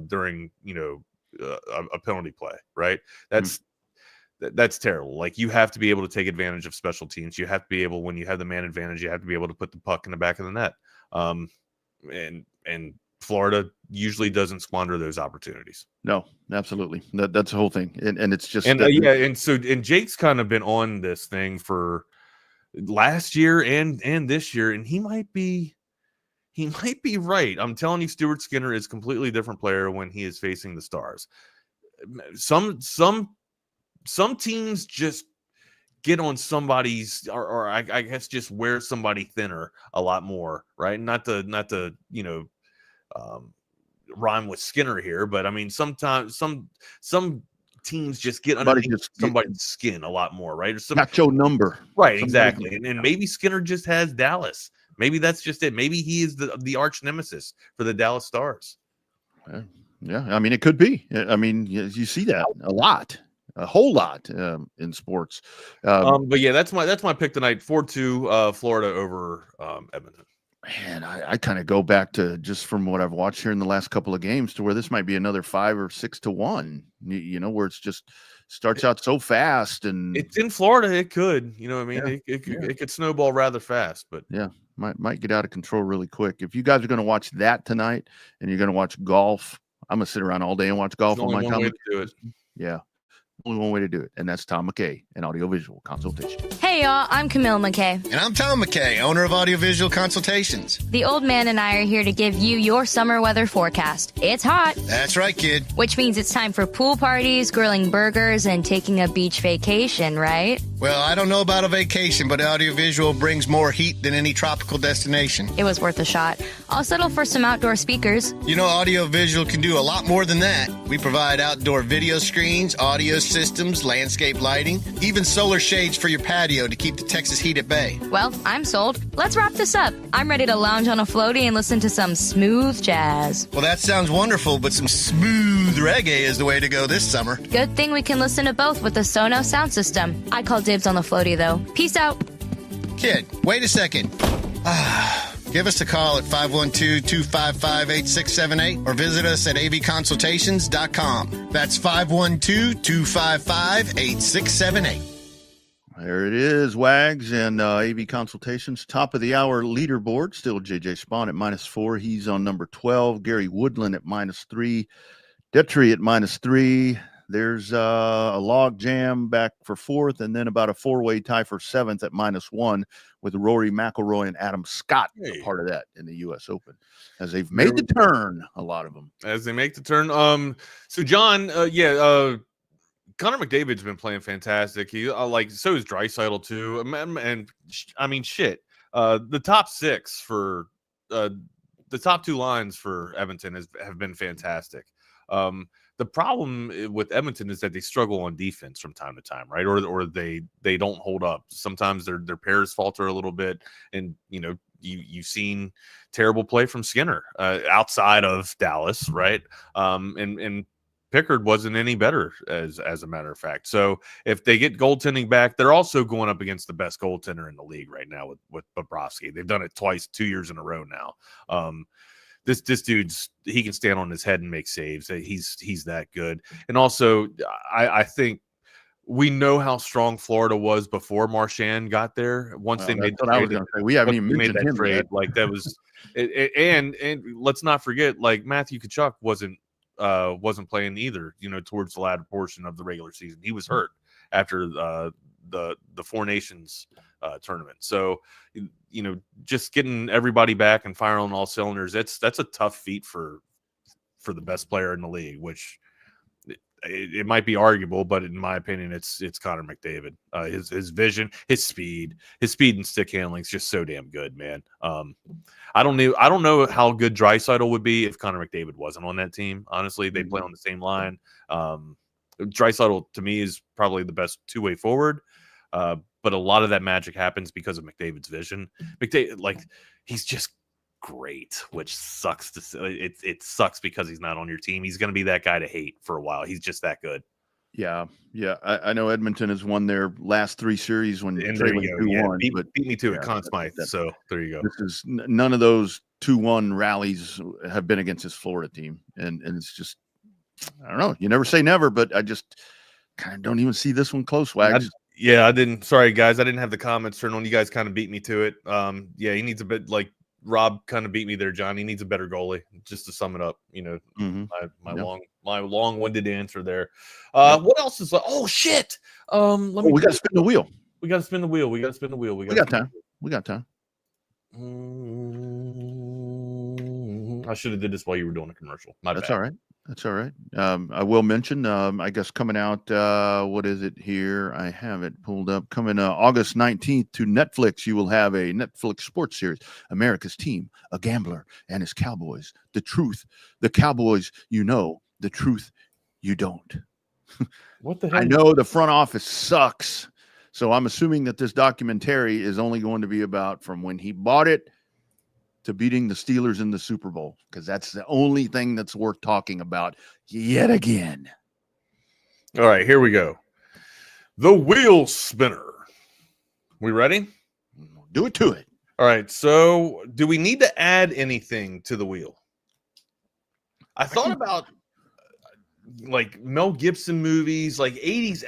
during, a penalty play. Right? That's terrible. Like, you have to be able to take advantage of special teams. You have to be able, when you have the man advantage, you have to be able to put the puck in the back of the net. And Florida usually doesn't squander those opportunities. No, absolutely. That's the whole thing. And it's just, and Jake's kind of been on this thing for last year and this year, and he might be he might be right. I'm telling you, Stuart Skinner is a completely different player when he is facing the Stars. Some teams just get on somebody's, or I guess just wear somebody thinner a lot more, right? Not to rhyme with Skinner here, but I mean sometimes some teams just get underneath somebody's skin a lot more, right? Or Not your number, right? Exactly, and maybe Skinner just has Dallas. Maybe that's just it. Maybe he is the arch nemesis for the Dallas Stars. Yeah, I mean, it could be. I mean, you see that a whole lot in sports. But yeah, that's my pick tonight. 4-2 Florida over Edmonton. Man, I kind of go back to just from what I've watched here in the last couple of games to where this might be another 5 or 6-1. You know, where it's just starts out so fast, and it's in Florida. It could, you know what I mean? It could snowball rather fast, but yeah, might get out of control really quick. If you guys are going to watch that tonight and you're going to watch golf, I'm going to sit around all day and watch golf on my time. Yeah. Only one way to do it, and that's Tom McKay and Audiovisual Consultation. Hey, y'all, I'm Camille McKay. And I'm Tom McKay, owner of Audiovisual Consultations. The old man and I are here to give you your summer weather forecast. It's hot. That's right, kid. Which means it's time for pool parties, grilling burgers, and taking a beach vacation, right? Well, I don't know about a vacation, but Audiovisual brings more heat than any tropical destination. It was worth a shot. I'll settle for some outdoor speakers. You know, Audiovisual can do a lot more than that. We provide outdoor video screens, audio systems, landscape lighting, even solar shades for your patio to keep the Texas heat at bay. Well, I'm sold. Let's wrap this up. I'm ready to lounge on a floaty and listen to some smooth jazz. Well, that sounds wonderful, but some smooth reggae is the way to go this summer. Good thing we can listen to both with the Sonos sound system. I call dibs on the floaty, though. Peace out. Kid, wait a second. Give us a call at 512-255-8678 or visit us at avconsultations.com. That's 512-255-8678. There it is, Wags and AV Consultations. Top of the hour leaderboard. Still JJ Spawn at -4. He's on number 12. Gary Woodland at -3. Detry at -3. There's a log jam back for 4th, and then about a 4-way tie for 7th at -1 with Rory McIlroy and Adam Scott a part of that in the U.S. Open, as they've made the turn, a lot of them. As they make the turn. So, John, Connor McDavid's been playing fantastic. He so is Draisaitl too. And I mean, shit. The top 6 for the top 2 lines for Edmonton have been fantastic. The problem with Edmonton is that they struggle on defense from time to time, right? Or they don't hold up. Sometimes their pairs falter a little bit, and you know you've seen terrible play from Skinner outside of Dallas, right? And Pickard wasn't any better as a matter of fact. So if they get goaltending back, they're also going up against the best goaltender in the league right now with Bobrovsky. They've done it twice, 2 years in a row now. This dude's, he can stand on his head and make saves. He's that good. And also, I think we know how strong Florida was before Marchand got there. Once they made the trade, I was going to say, we haven't even mentioned that trade. Yet. Like that was, and let's not forget, like Matthew Tkachuk wasn't playing either. You know, towards the latter portion of the regular season, he was hurt after the Four Nations tournament. So, you know, just getting everybody back and firing on all cylinders, that's a tough feat for the best player in the league, which it might be arguable, but in my opinion, it's Connor McDavid. His vision, his speed and stick handling is just so damn good, man. I don't know how good Draisaitl would be if Connor McDavid wasn't on that team. Honestly, they play on the same line. Draisaitl to me is probably the best 2-way forward. But a lot of that magic happens because of McDavid's vision. McDavid, like, he's just great, which sucks to say. It sucks because he's not on your team. He's going to be that guy to hate for a while. He's just that good. Yeah. I know Edmonton has won their last 3 series when trailing 2-1. Beat me to it, Conn Smythe. So there you go. This is none of those 2-1 rallies have been against this Florida team, and it's just, I don't know. You never say never, but I just kind of don't even see this one close, Wags. I didn't. Sorry, guys. I didn't have the comments turned on. You guys kind of beat me to it. He needs a bit, like Rob kind of beat me there, John. He needs a better goalie, just to sum it up. You know, my long-winded answer there. What else is? Oh shit! We got to spin the wheel. We got to spin the wheel. We got time. We got time. I should have did this while you were doing a commercial. That's bad. all right. That's all right. I will mention, I guess coming out, what is it here? I have it pulled up. Coming August 19th to Netflix, you will have a Netflix sports series, America's Team, a gambler and his Cowboys. The truth, the Cowboys, you know, the truth, you don't. What the hell? I know the front office sucks. So I'm assuming that this documentary is only going to be about from when he bought it to beating the Steelers in the Super Bowl, because that's the only thing that's worth talking about yet again. All right, here we go. The wheel spinner. We ready? Do it to it. All right, so do we need to add anything to the wheel? I thought about like Mel Gibson movies, like 80s.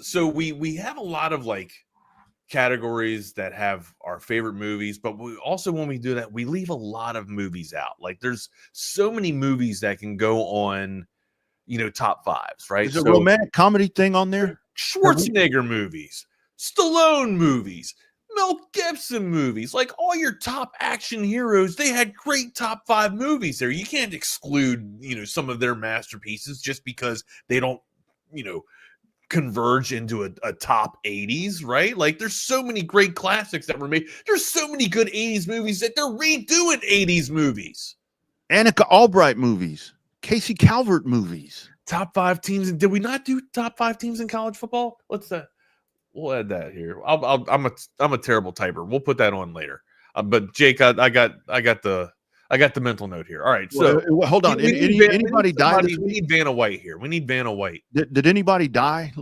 So we have a lot of like categories that have our favorite movies, but we also, when we do that, we leave a lot of movies out. Like there's so many movies that can go on, you know, top fives, right? Is a romantic comedy thing on there? Schwarzenegger movies, Stallone movies, Mel Gibson movies, like all your top action heroes, they had great top 5 movies there. You can't exclude, you know, some of their masterpieces just because they don't, you know, converge into a top 80s, right? Like there's so many great classics that were made. There's so many good 80s movies that they're redoing 80s movies. Annika Albright movies, Casey Calvert movies. Top 5 teams. Did we not do top 5 teams in college football? Let's we'll add that here. I'm a terrible typer. We'll put that on later. But Jake, I got the mental note here. All right. So hold on. Anybody die? We need Vanna White here. We need Vanna White. Did anybody die?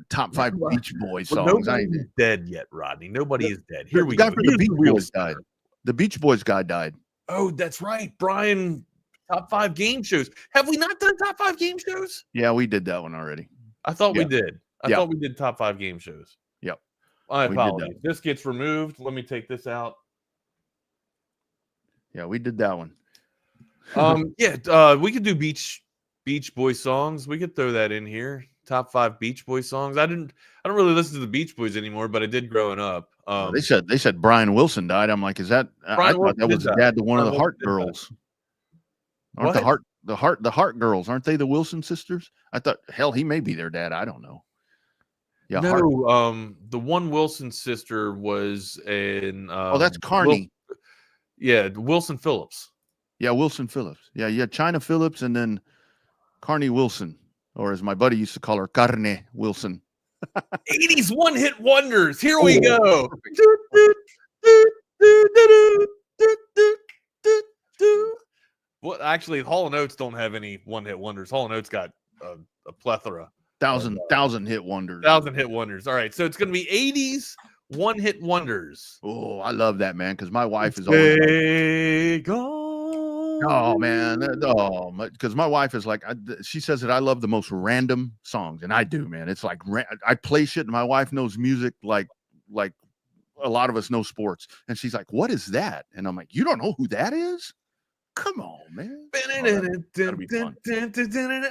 Top 5 Beach Boys songs. Nobody's dead yet, Rodney. Nobody is dead. Here we go. go. The Beach Boys died. The Beach Boys guy died. Oh, that's right. Brian, top 5 game shows. Have we not done top 5 game shows? Yeah, we did that one already. I thought we did. I thought we did top 5 game shows. Yep. My apologies. This gets removed. Let me take this out. Yeah, we did that one. We could do Beach Boys songs. We could throw that in here. Top 5 Beach Boys songs. I don't really listen to the Beach Boys anymore, but I did growing up. They said Brian Wilson died. I'm like, is that? I thought that was the dad to one of the Hart girls. Aren't the Hart girls? Aren't they the Wilson sisters? I thought, hell, he may be their dad. I don't know. Yeah, no. Hart. The one Wilson sister was in. That's Carney. Wilson Phillips. Yeah, Wilson Phillips. Yeah, you had China Phillips and then Carney Wilson, or as my buddy used to call her, Carne Wilson. 80s one-hit wonders. Here we go. Well, actually, Hall & Oates don't have any one-hit wonders. Hall & Oates got a plethora. Thousand hit wonders. 1,000 hit wonders. All right, so it's going to be 80s one-hit wonders. Oh, I love that, man, because my wife is always oh man, because my wife is like, she says that I love the most random songs, and I do, man. It's like I play shit, and my wife knows music like a lot of us know sports, and she's like, "What is that?" And I'm like, "You don't know who that is? Come on, man."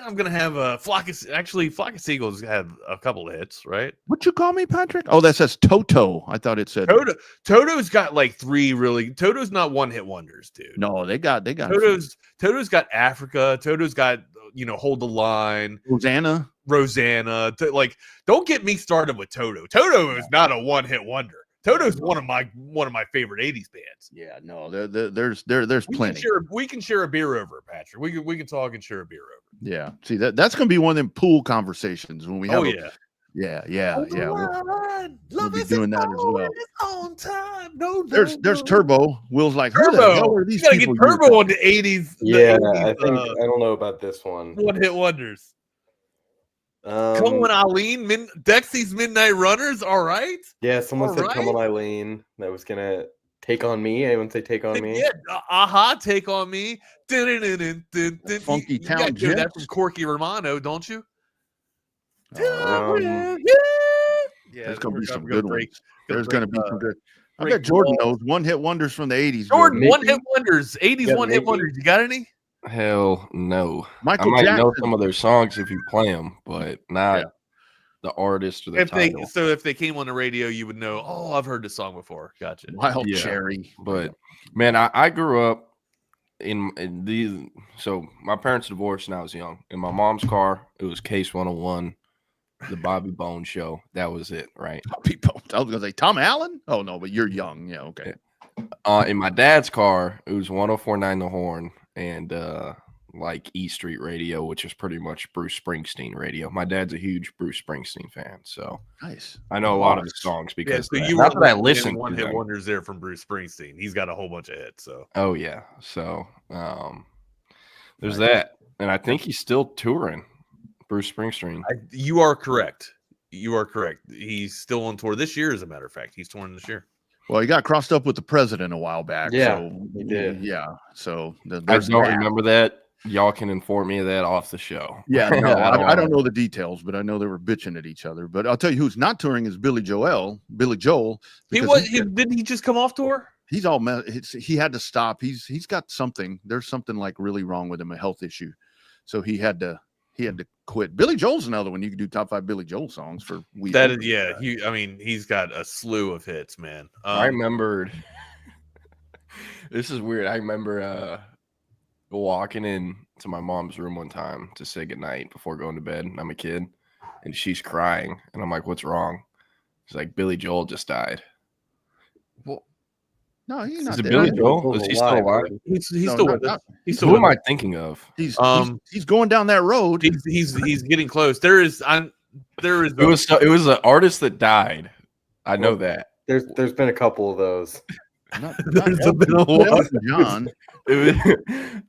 I'm gonna have a Flock of Seagulls had a couple of hits, right? What you call me, Patrick? Oh, that says Toto. I thought it said Toto's got like 3 really. Toto's not one hit wonders, dude. No, they got Toto's got Africa. Toto's got, you know, Hold the Line. Rosanna. Like, don't get me started with Toto. Toto is not a one hit wonder. Toto's one of my favorite 80s bands. Yeah, no, there's plenty. We can share a beer over, Patrick. We can talk and share a beer over. Yeah, see that's gonna be one of them pool conversations when we have. Yeah. We'll be doing that as well. On time. There's Turbo. Will's like, who Turbo. the hell are these You gotta people? get Turbo on the 80s. Yeah, I don't know about this one. One hit wonders. Come on, Eileen. Dexy's Midnight Runners. All right. Yeah, someone said "Come on, Eileen." That was gonna Take on Me. Anyone say Take on Me? Yeah, Take on Me. Funky Town You Jets. that from Corky Romano, don't you? Yeah, there's gonna be some good ones. There's gonna be some good. I bet Jordan knows one-hit wonders from the 80s. Jordan, one-hit wonders, 80s one-hit wonders. You got any? Hell no. Michael I might know Jackson. some of their songs if you play them, but not the artist or the title. If they came on the radio, you would know. Oh, I've heard this song before. Gotcha. Wild Cherry. But man, I grew up so my parents divorced when I was young. In my mom's car, it was Case 101, the Bobby Bones show. That was it, right? Bobby Bones. I was gonna say Tom Allen. Oh no, but you're young. Yeah, okay. In my dad's car, it was 104.9 The Horn and like E Street Radio, which is pretty much Bruce Springsteen radio. My dad's a huge Bruce Springsteen fan, so nice. I know a lot of the songs because so you not that I listen listen one to hit them. wonders there from Bruce Springsteen. He's got a whole bunch of hits. So Oh yeah, so there's that, and I think he's still touring. Bruce Springsteen. You are correct. You are correct. He's still on tour this year. As a matter of fact, he's touring this year. Well, he got crossed up with the president a while back. Yeah, so, he did. Yeah, so I there's don't that. remember that. Y'all can inform me of that off the show. Yeah, no, I don't know the details, but I know they were bitching at each other. But I'll tell you who's not touring is Billy Joel. Did he just come off tour? He's all he had to stop. He's got something. There's something like really wrong with him, a health issue. So he had to quit. Billy Joel's another one. You can do top 5 Billy Joel songs for weeks. That is, yeah. He's got a slew of hits, man. I remembered. This is weird. I remember walking in to my mom's room one time to say goodnight before going to bed. I'm a kid, and she's crying, and I'm like, "What's wrong?" She's like, "Billy Joel just died." Well, no, he's not Is it dead. Billy Joel? Is he still alive? He's No, still not- with us. not- He's still Who with am I us. thinking of? He's going down that road. He's getting close. There is. It was an artist that died. I know that. There's been a couple of those. There's been a lot. John.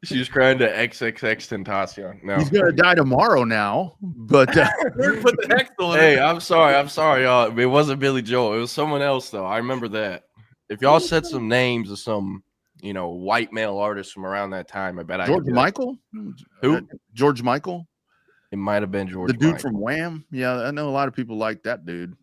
She was crying to XXX Tentacion. No, He's gonna die tomorrow now. But Put the hex on it. hey, I'm sorry, y'all. It wasn't Billy Joel. It was someone else, though. I remember that. If y'all said some names of some, white male artists from around that time, I bet George Michael. Who? George Michael. It might have been George. The dude Michael. from Wham. Yeah, I know a lot of people like that dude.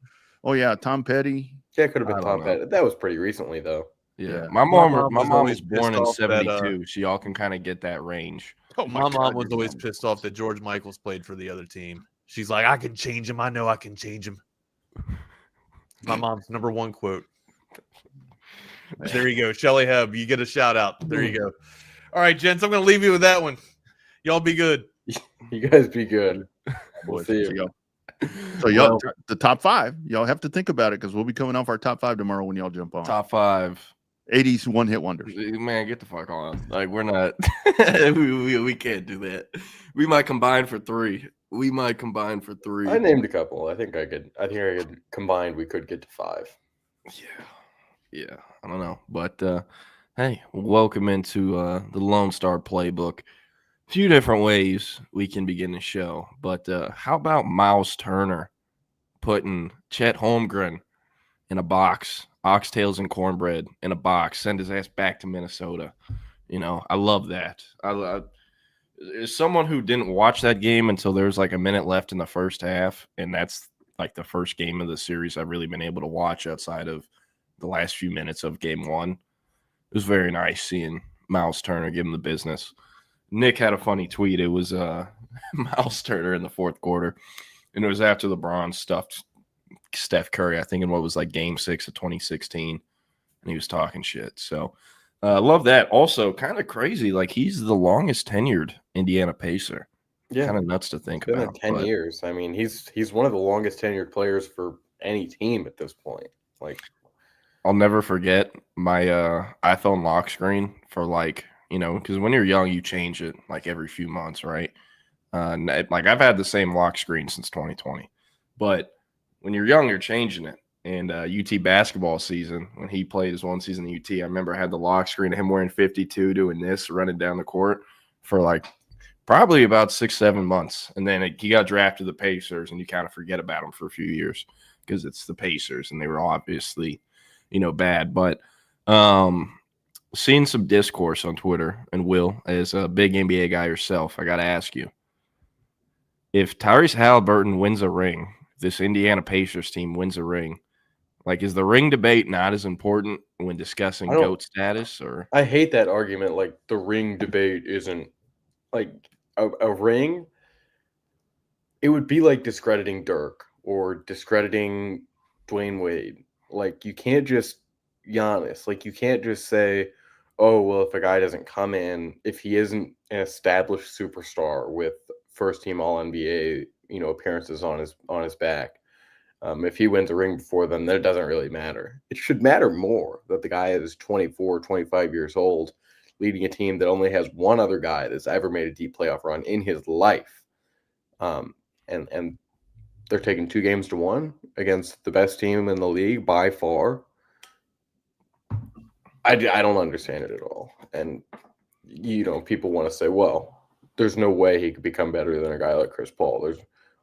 Oh yeah, Tom Petty. Yeah, it could have I been don't Tom know. Petty. That was pretty recently, though. Yeah, my mom was always born pissed in off that, 72, so y'all can kind of get that range. Oh My mom was always pissed off that George Michaels played for the other team. She's like, I can change him. I know I can change him. My mom's number one quote. There you go. Shelly Hebb, you get a shout out. There you go. All right, gents, I'm going to leave you with that one. Y'all be good. You guys be good. We'll Boys, see there you. you go. So y'all, the top 5, y'all have to think about it because we'll be coming off our top 5 tomorrow when y'all jump on. Top 5. 80s one-hit wonders. Man, get the fuck on. Like, we're not. we can't do that. We might combine for 3. I named a couple. I think I could combined. We could get to 5. Yeah. I don't know, but hey, welcome into the Lone Star Playbook. A few different ways we can begin the show, but how about Miles Turner putting Chet Holmgren in a box, oxtails and cornbread in a box, send his ass back to Minnesota? I love that. As someone who didn't watch that game until there was like a minute left in the first half, and that's like the first game of the series I've really been able to watch outside of the last few minutes of game 1. It was very nice seeing Miles Turner give him the business. Nick had a funny tweet. It was Miles Turner in the fourth quarter, and it was after LeBron stuffed Steph Curry, I think, in what was like game 6 of 2016, and he was talking shit. So love that. Also, kind of crazy. Like, he's the longest tenured Indiana Pacer. Yeah, kind of nuts to think been about. 10 years. I mean, he's one of the longest tenured players for any team at this point. Like, I'll never forget my iPhone lock screen for because when you're young, you change it like every few months, right? Like, I've had the same lock screen since 2020, but when you're young, you're changing it. And UT basketball season, when he played his one season at UT, I remember I had the lock screen of him wearing 52, doing this, running down the court for like probably about 6-7 months. And then he got drafted to the Pacers, and you kind of forget about him for a few years because it's the Pacers, and they were obviously bad. But seeing some discourse on Twitter, and Will, as a big NBA guy yourself, I got to ask you, if Tyrese Halliburton wins a ring, this Indiana Pacers team wins a ring, like, is the ring debate not as important when discussing GOAT status? Or I hate that argument. Like, the ring debate isn't like a ring. It would be like discrediting Dirk or discrediting Dwayne Wade. Like, you can't just Giannis. Like, you can't just say, oh, well, if a guy doesn't come in, if he isn't an established superstar with first team All NBA, appearances on his back, if he wins a ring before them, then it doesn't really matter. It should matter more that the guy is 24, 25 years old, leading a team that only has one other guy that's ever made a deep playoff run in his life. And they're taking 2-1 against the best team in the league by far. I don't understand it at all. And, people want to say, well, there's no way he could become better than a guy like Chris Paul.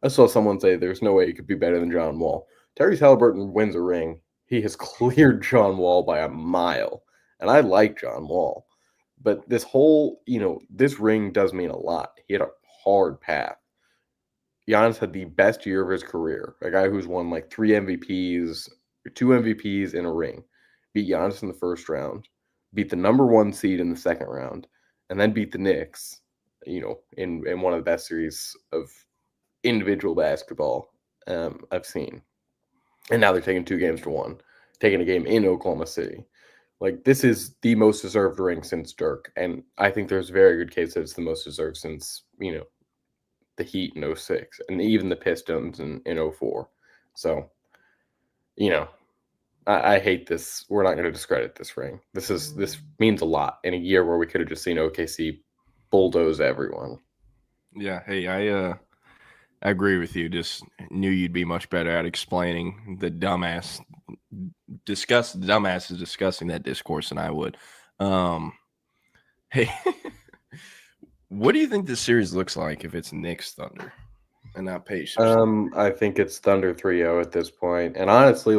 I saw someone say there's no way he could be better than John Wall. Tyrese Halliburton wins a ring. He has cleared John Wall by a mile. And I like John Wall. But this whole, this ring does mean a lot. He had a hard path. Giannis had the best year of his career. A guy who's won like 3 MVPs, 2 MVPs in a ring. Beat Giannis in the first round, beat the number 1 seed in the second round, and then beat the Knicks, in one of the best series of individual basketball I've seen. And now they're taking 2-1, taking a game in Oklahoma City. Like, this is the most deserved ring since Dirk. And I think there's a very good case that it's the most deserved since, the Heat in 06 and even the Pistons in 04. So, I hate this. We're not going to discredit this ring. This means a lot in a year where we could have just seen OKC bulldoze everyone. Yeah. Hey, I agree with you. Just knew you'd be much better at explaining the dumbasses discussing that discourse than I would. Hey, what do you think this series looks like if it's Knicks Thunder and not Pacers? I think it's Thunder 3-0 at this point. And honestly,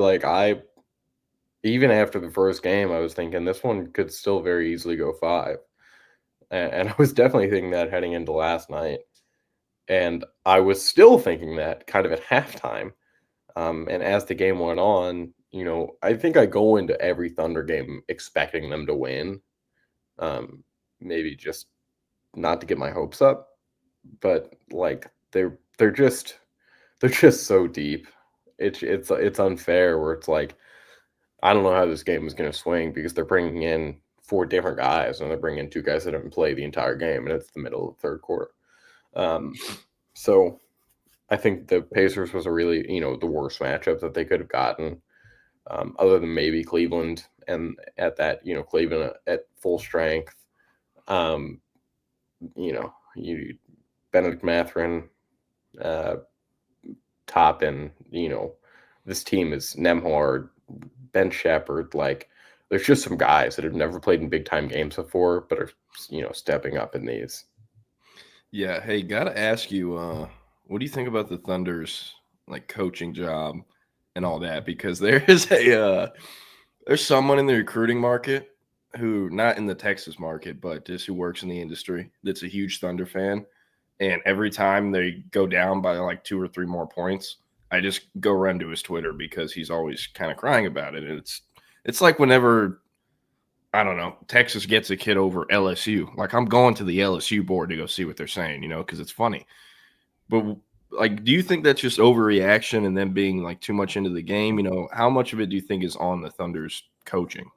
even after the first game, I was thinking this one could still very easily go 5. And I was definitely thinking that heading into last night. And I was still thinking that kind of at halftime. And as the game went on, I think I go into every Thunder game expecting them to win. Maybe just not to get my hopes up. But they're just so deep. It's unfair where it's like, I don't know how this game is going to swing because they're bringing in 4 different guys and they're bringing in 2 guys that didn't play the entire game, and it's the middle of the third quarter. So I think the Pacers was a really, the worst matchup that they could have gotten, other than maybe Cleveland, and at that, Cleveland at full strength. Benedict Mathurin, Toppin, this team is Nembhard, Ben Shepherd. There's just some guys that have never played in big time games before, but are, stepping up in these. Yeah. Hey, gotta ask you, what do you think about the Thunder's coaching job and all that? Because there's someone in the recruiting market who, not in the Texas market, but just who works in the industry, that's a huge Thunder fan. And every time they go down by 2 or 3 more points, I just go run to his Twitter because he's always kind of crying about it. And it's like whenever, I don't know, Texas gets a kid over LSU. I'm going to the LSU board to go see what they're saying, because it's funny. But do you think that's just overreaction and them being too much into the game? How much of it do you think is on the Thunder's coaching?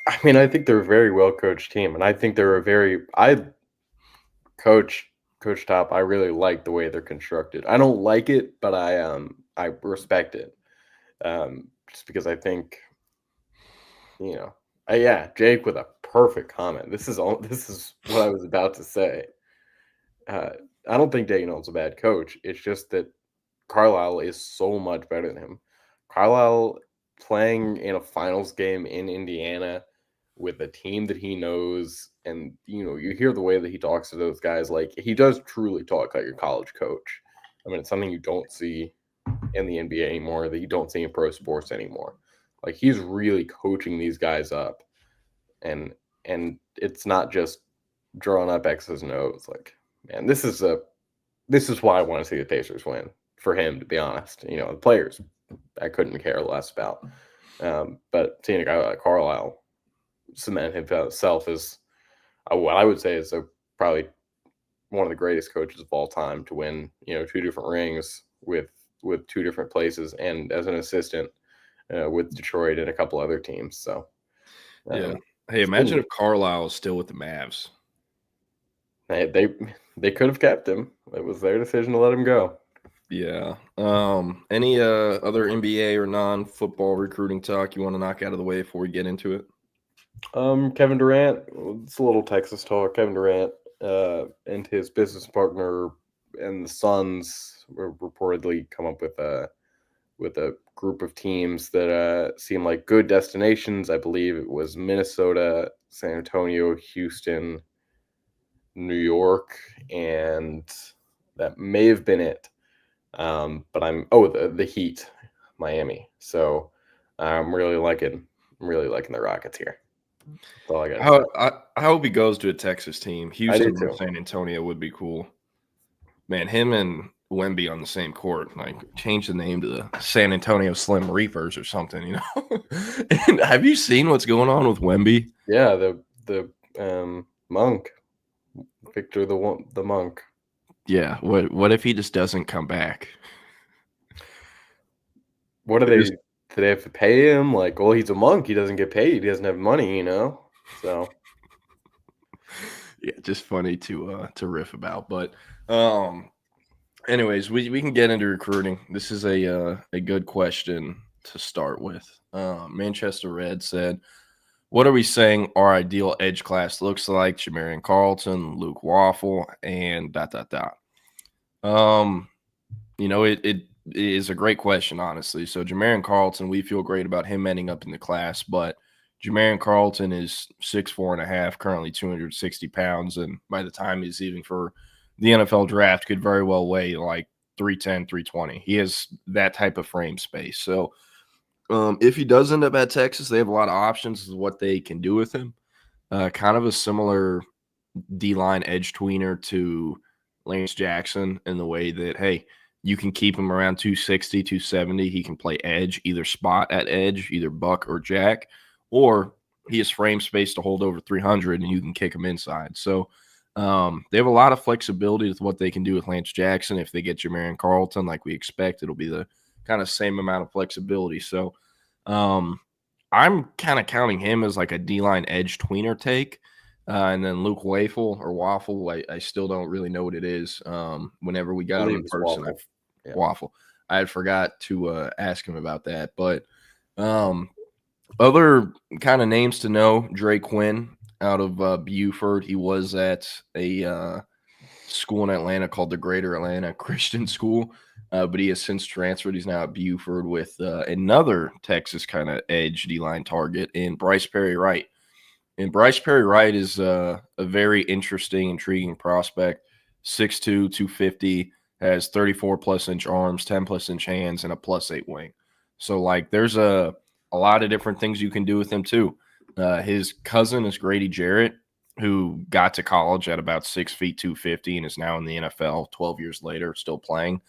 I mean, I think they're a very well coached team, and I think they're Coach Top. I really like the way they're constructed. I don't like it, but I respect it. Just because I think, Jake with a perfect comment. This is what I was about to say. I don't think Dagnall's a bad coach. It's just that Carlisle is so much better than him. Carlisle playing in a finals game in Indiana with a team that he knows, and you hear the way that he talks to those guys. He does truly talk like your college coach. I mean, it's something you don't see in the NBA anymore, that you don't see in pro sports anymore. He's really coaching these guys up, and it's not just drawing up X's and O's. Man, this is why I want to see the Pacers win, for him, to be honest. The players I couldn't care less about. But seeing a guy like Carlisle cement himself as what I would say is probably one of the greatest coaches of all time to win, 2 different rings with 2 different places, and as an assistant with Detroit and a couple other teams. So yeah, Hey, imagine if Carlisle is still with the Mavs. They could have kept him. It was their decision to let him go. Yeah. Any other NBA or non-football recruiting talk you want to knock out of the way before we get into it? Kevin Durant. It's a little Texas talk. Kevin Durant and his business partner and the Suns were reportedly come up with a group of teams that seem like good destinations. I believe it was Minnesota, San Antonio, Houston, New York, and that may have been it. But the Heat, Miami. So I'm really liking the Rockets here. That's all I got. I hope he goes to a Texas team. Houston or San Antonio would be cool. Man, him and Wemby on the same court, like change the name to the San Antonio Slim Reapers or something, you know. And have you seen what's going on with Wemby? Yeah, the monk, Victor the monk. Yeah, what if he just doesn't come back? What do they have to pay him? Like, well, he's a monk. He doesn't get paid. He doesn't have money, you know. So, yeah, just funny to riff about. But, anyways, we can get into recruiting. This is a good question to start with. Manchester Red said, "What are we saying our ideal edge class looks like? Jamarian Carlton, Luke Waffle, and ... You know, it is a great question, honestly. So Jamarian Carlton, we feel great about him ending up in the class, but Jamarian Carlton is 6'4.5", currently 260 pounds, and by the time he's leaving for the NFL draft, could very well weigh like 310, 320. He has that type of frame space. So if he does end up at Texas, they have a lot of options as to what they can do with him. Kind of a similar D-line edge tweener to Lance Jackson in the way that, hey, you can keep him around 260, 270. He can play edge, either spot at edge, either buck or jack, or he has frame space to hold over 300 and you can kick him inside. So they have a lot of flexibility with what they can do with Lance Jackson. If they get Jamarian Carlton like we expect, it'll be the kind of same amount of flexibility. So I'm kind of counting him as like a D-line edge tweener take. And then Luke Waffle, I still don't really know what it is. Whenever we got him in person, Waffle. I had forgot to ask him about that. But other kind of names to know, Drake Quinn out of Buford. He was at a school in Atlanta called the Greater Atlanta Christian School, but he has since transferred. He's now at Buford with another Texas kind of edge D-line target in Bryce Perry Wright. And Bryce Perry Wright is a very interesting, intriguing prospect. 6'2", 250, has 34+ inch arms, 10+ inch hands, and a +8 wing. So, like, there's a lot of different things you can do with him, too. His cousin is Grady Jarrett, who got to college at about 6 feet, 250, and is now in the NFL 12 years later, still playing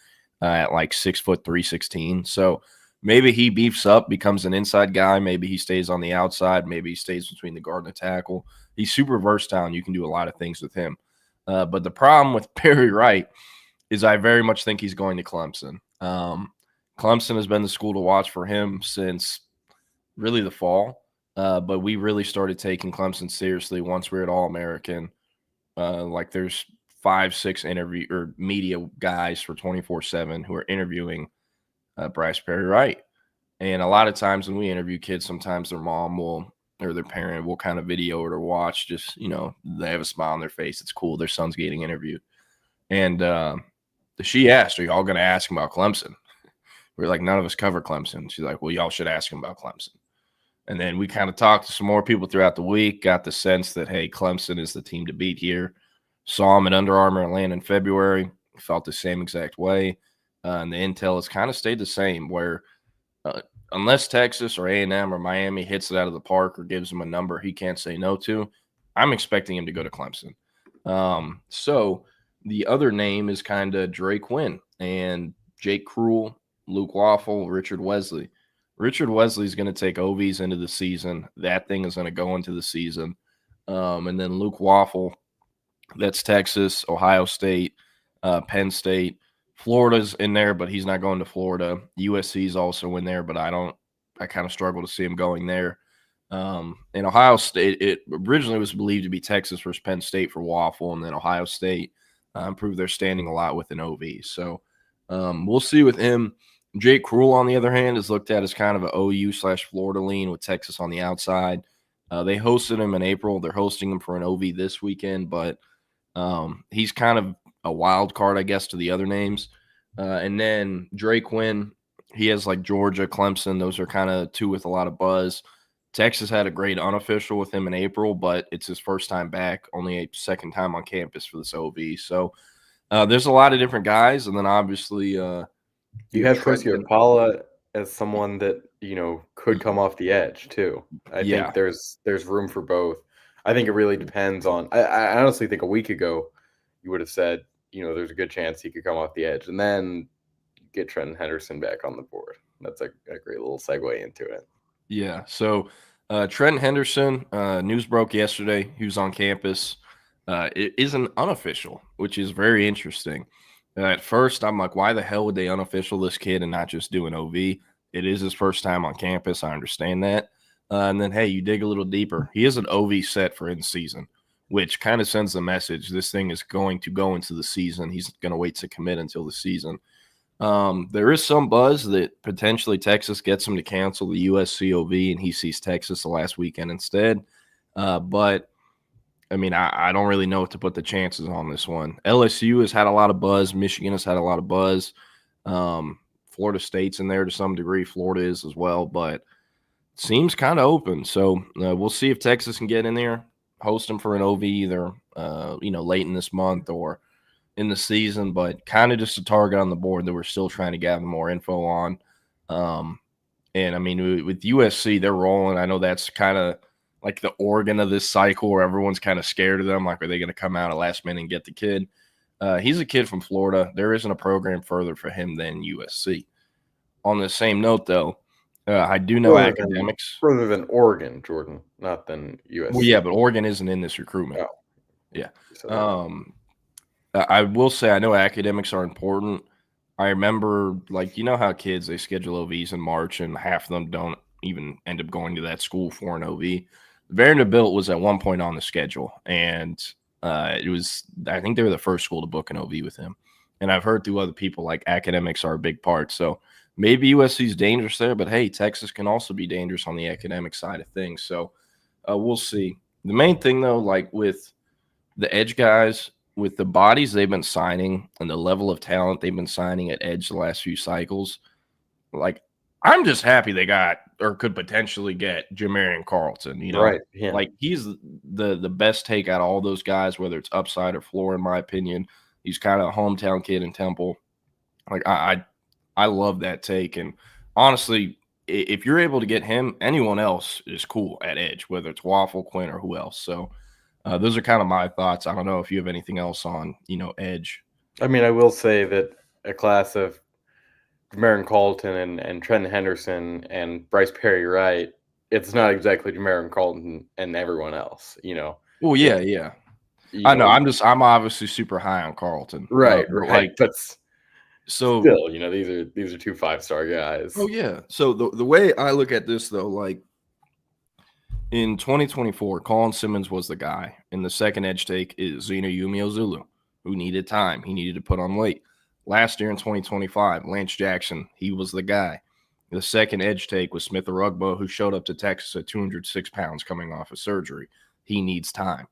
at like 6 foot 316. So, maybe he beefs up, becomes an inside guy. Maybe he stays on the outside. Maybe he stays between the guard and the tackle. He's super versatile, and you can do a lot of things with him. But the problem with Perry Wright is I very much think he's going to Clemson. Clemson has been the school to watch for him since really the fall. But we really started taking Clemson seriously once we're at All-American. Like there's 5-6 media guys for 24/7 who are interviewing Bryce Perry Wright. And a lot of times when we interview kids, sometimes their mom will or their parent will kind of video it or watch, just, you know, they have a smile on their face. It's cool. Their son's getting interviewed. And she asked, "Are y'all going to ask him about Clemson?" We're like, "None of us cover Clemson." She's like, "Well, y'all should ask him about Clemson." And then we kind of talked to some more people throughout the week, got the sense that, hey, Clemson is the team to beat here. Saw him at Under Armour Atlanta in February, felt the same exact way. And the intel has kind of stayed the same, where unless Texas or A&M or Miami hits it out of the park or gives him a number he can't say no to, I'm expecting him to go to Clemson. So the other name is kind of Drake Quinn and Jake Kruel, Luke Waffle, Richard Wesley. Richard Wesley is going to take OVs into the season. That thing is going to go into the season. And then Luke Waffle, that's Texas, Ohio State, Penn State. Florida's in there, but he's not going to Florida. USC is also in there, but I kind of struggle to see him going there. In Ohio State, it originally was believed to be Texas versus Penn State for Waffle, and then Ohio State improved their standing a lot with an OV. So we'll see with him. Jake Krull, on the other hand, is looked at as kind of an OU/Florida lean with Texas on the outside. They hosted him in April. They're hosting him for an OV this weekend, but he's kind of a wild card, I guess, to the other names. And then Drake Quinn, he has like Georgia, Clemson. Those are kind of two with a lot of buzz. Texas had a great unofficial with him in April, but it's his first time back, only a second time on campus for this OV. So there's a lot of different guys, and then obviously you have Tracy Impala as someone that could come off the edge too. I think there's room for both. I think it really depends on. I honestly think a week ago you would have said there's a good chance he could come off the edge, and then get Trenton Henderson back on the board. That's a great little segue into it. Yeah. So Trenton Henderson, news broke yesterday. He was on campus. It is an unofficial, which is very interesting. At first, I'm like, why the hell would they unofficial this kid and not just do an OV? It is his first time on campus. I understand that. And then, hey, you dig a little deeper. He is an OV set for in season, which kind of sends the message this thing is going to go into the season. He's going to wait to commit until the season. There is some buzz that potentially Texas gets him to cancel the USC OV and he sees Texas the last weekend instead. But I mean, I don't really know what to put the chances on this one. LSU has had a lot of buzz. Michigan has had a lot of buzz. Florida State's in there to some degree. Florida is as well, but it seems kind of open. So we'll see if Texas can get in there, host them for an OV either, late in this month or in the season, but kind of just a target on the board that we're still trying to gather more info on. And I mean, with USC, they're rolling. I know that's kind of like the Oregon of this cycle where everyone's kind of scared of them. Like, are they going to come out at last minute and get the kid? He's a kid from Florida. There isn't a program further for him than USC. On the same note, though, I do know academics. Further than Oregon, Jordan, not than USC. Well, yeah, but Oregon isn't in this recruitment. Oh. Yeah. I will say I know academics are important. I remember, like, how kids, they schedule OVs in March and half of them don't even end up going to that school for an OV. Vanderbilt was at one point on the schedule, and I think they were the first school to book an OV with him. And I've heard through other people, like, academics are a big part. So maybe USC's dangerous there, but hey, Texas can also be dangerous on the academic side of things. So we'll see. The main thing, though, like with the edge guys, with the bodies they've been signing and the level of talent they've been signing at edge the last few cycles, like, I'm just happy they got or could potentially get Jamarian Carlton. Right? Yeah. Like, he's the best take out of all those guys, whether it's upside or floor, in my opinion. He's kind of a hometown kid in Temple. Like, I love that take, and honestly, if you're able to get him, anyone else is cool at edge, whether it's Waffle, Quinn, or who else. So those are kind of my thoughts. I don't know if you have anything else on edge. I mean, I will say that a class of Jamarian Carlton and Trenton Henderson and Bryce Perry Wright, it's not exactly Jamarian Carlton and everyone else, Well, yeah. I know. I'm obviously super high on Carlton. Right. Like, that's so still, these are two 5-star guys. Oh yeah. So the way I look at this, though, like in 2024, Colin Simmons was the guy, and the second edge take is Zeno Umeozulu, who needed time. He needed to put on weight. Last year in 2025, Lance Jackson, he was the guy. The second edge take was Smith Arugbo, who showed up to Texas at 206 pounds coming off of surgery. He needs time.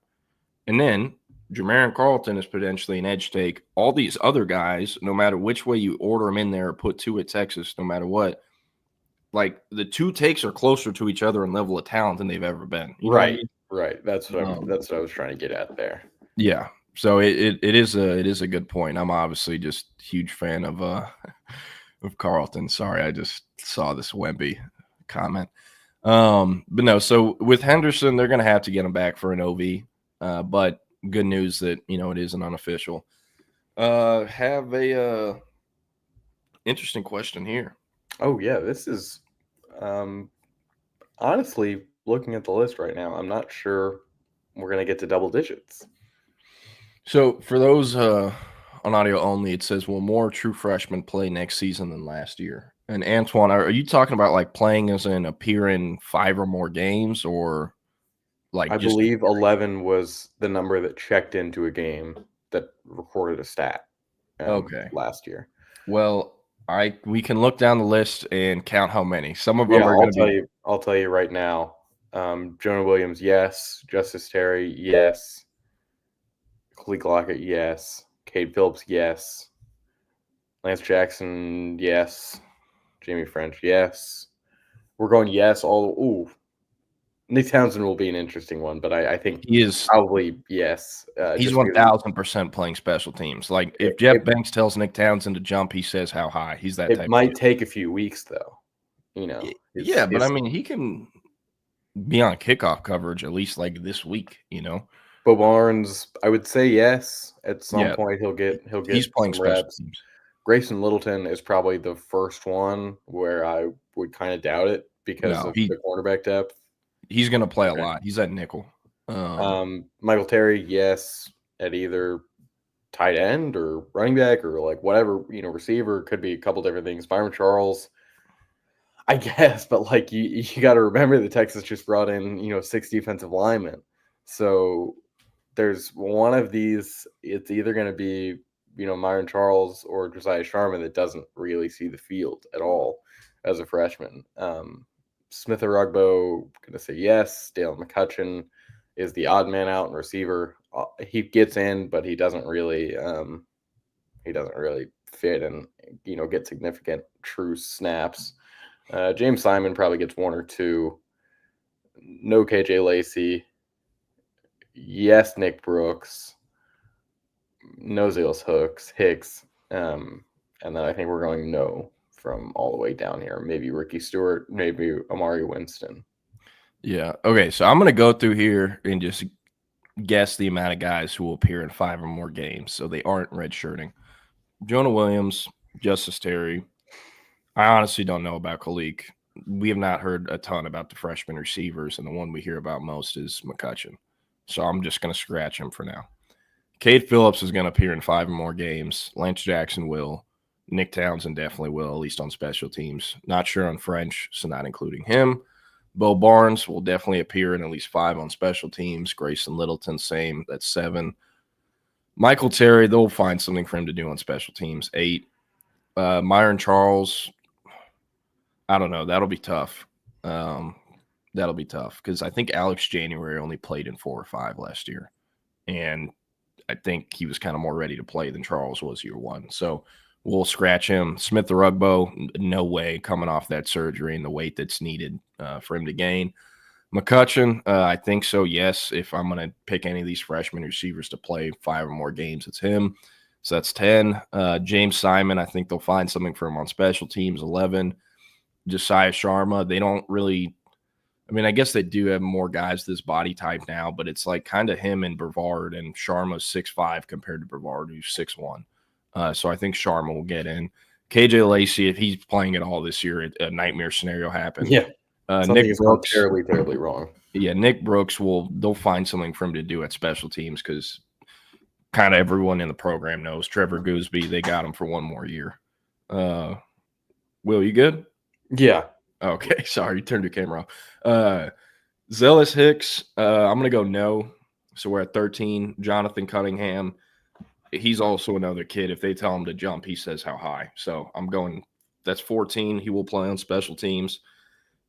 And then Jamarian Carlton is potentially an edge take. All these other guys, no matter which way you order them in there or put two at Texas, no matter what, like, the two takes are closer to each other in level of talent than they've ever been. Right. That's what I was trying to get at there. Yeah. So it is a good point. I'm obviously just a huge fan of Carlton. Sorry, I just saw this Wemby comment. But no, so with Henderson, they're going to have to get him back for an OV. But good news that, it is an unofficial. Have a interesting question here. Oh, yeah. This is honestly, looking at the list right now, I'm not sure we're going to get to double digits. So for those on audio only, it says, will more true freshmen play next season than last year? And Antoine, are you talking about like playing as in appear in 5 or more games, or like I just believe 11 was the number that checked into a game that recorded a stat okay last year. Well, we can look down the list and count how many. Some of them are going to be. I'll tell you right now. Jonah Williams, yes. Justice Terry, yes. Khalil Lockett, yes. Cade Phillips, yes. Lance Jackson, yes. Jamie French, yes. We're going yes. Ooh. Nick Townsend will be an interesting one, but I think he is probably yes. He's 1,000% playing special teams. Like if Jeff Banks tells Nick Townsend to jump, he says how high. He's that type. It might take a few weeks though. But I mean, he can be on kickoff coverage at least like this week. Bo Barnes, I would say yes. At some point, he'll get. He's playing some reps. Grayson Littleton is probably the first one where I would kind of doubt it because of the cornerback depth. He's going to play a lot. He's at nickel. Michael Terry, yes, at either tight end or running back or like whatever, receiver. Could be a couple different things. Byron Charles, I guess, but like you got to remember that Texas just brought in 6 defensive linemen, so there's one of these. It's either going to be Myron Charles or Josiah Sharman that doesn't really see the field at all as a freshman. Smith Arugbo, going to say yes. Dale McCutcheon is the odd man out and receiver. He gets in, but he doesn't really fit and get significant true snaps. James Simon probably gets 1 or 2. No KJ Lacey. Yes, Nick Brooks. No Zealous Hicks. And then I think we're going no from all the way down here. Maybe Ricky Stewart, maybe Amari Winston. Yeah. Okay. So I'm going to go through here and just guess the amount of guys who will appear in 5 or more games. So they aren't redshirting. Jonah Williams, Justice Terry. I honestly don't know about Khalik. We have not heard a ton about the freshman receivers, and the one we hear about most is McCutcheon. So I'm just going to scratch him for now. Cade Phillips is going to appear in 5 or more games. Lance Jackson will. Nick Townsend definitely will, at least on special teams. Not sure on French, so not including him. Bo Barnes will definitely appear in at least 5 on special teams. Grayson Littleton, same. That's 7. Michael Terry, they'll find something for him to do on special teams. 8. Myron Charles, I don't know. That'll be tough. That'll be tough because I think Alex January only played in 4 or 5 last year. And I think he was kind of more ready to play than Charles was year 1. So we'll scratch him. Smith Arugbo, no way, coming off that surgery and the weight that's needed for him to gain. McCutcheon, I think so, yes. If I'm going to pick any of these freshman receivers to play 5 or more games, it's him. So that's 10. James Simon, I think they'll find something for him on special teams. 11. Josiah Sharma, they don't really – I mean, I guess they do have more guys this body type now, but it's like kind of him and Brevard, and Sharma's 6'5" compared to Brevard, who's 6'1". So I think Sharma will get in. KJ Lacey, if he's playing at all this year, a nightmare scenario happens. Yeah. Nick Brooks, terribly, terribly wrong. Yeah, Nick Brooks they'll find something for him to do at special teams because kind of everyone in the program knows Trevor Gooseby, they got him for 1 more year. Will, you good? Yeah. Okay, sorry, you turned your camera off. Zealous Hicks, I'm going to go no. So we're at 13. Jonathan Cunningham, he's also another kid. If they tell him to jump, he says how high. So I'm going, that's 14. He will play on special teams.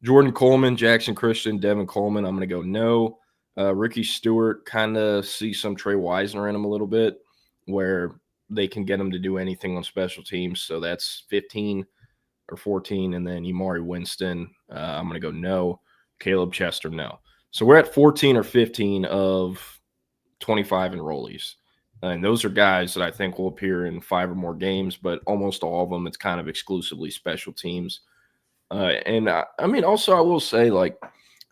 Jordan Coleman, Jackson Christian, Devin Coleman, I'm going to go no. Ricky Stewart, kind of see some Trey Wisner in him a little bit where they can get him to do anything on special teams. So that's 15 or 14. And then Amari Winston, I'm going to go no. Caleb Chester, no. So we're at 14 or 15 of 25 enrollees. And those are guys that I think will appear in 5 or more games, but almost all of them, it's kind of exclusively special teams. I mean, also I will say, like,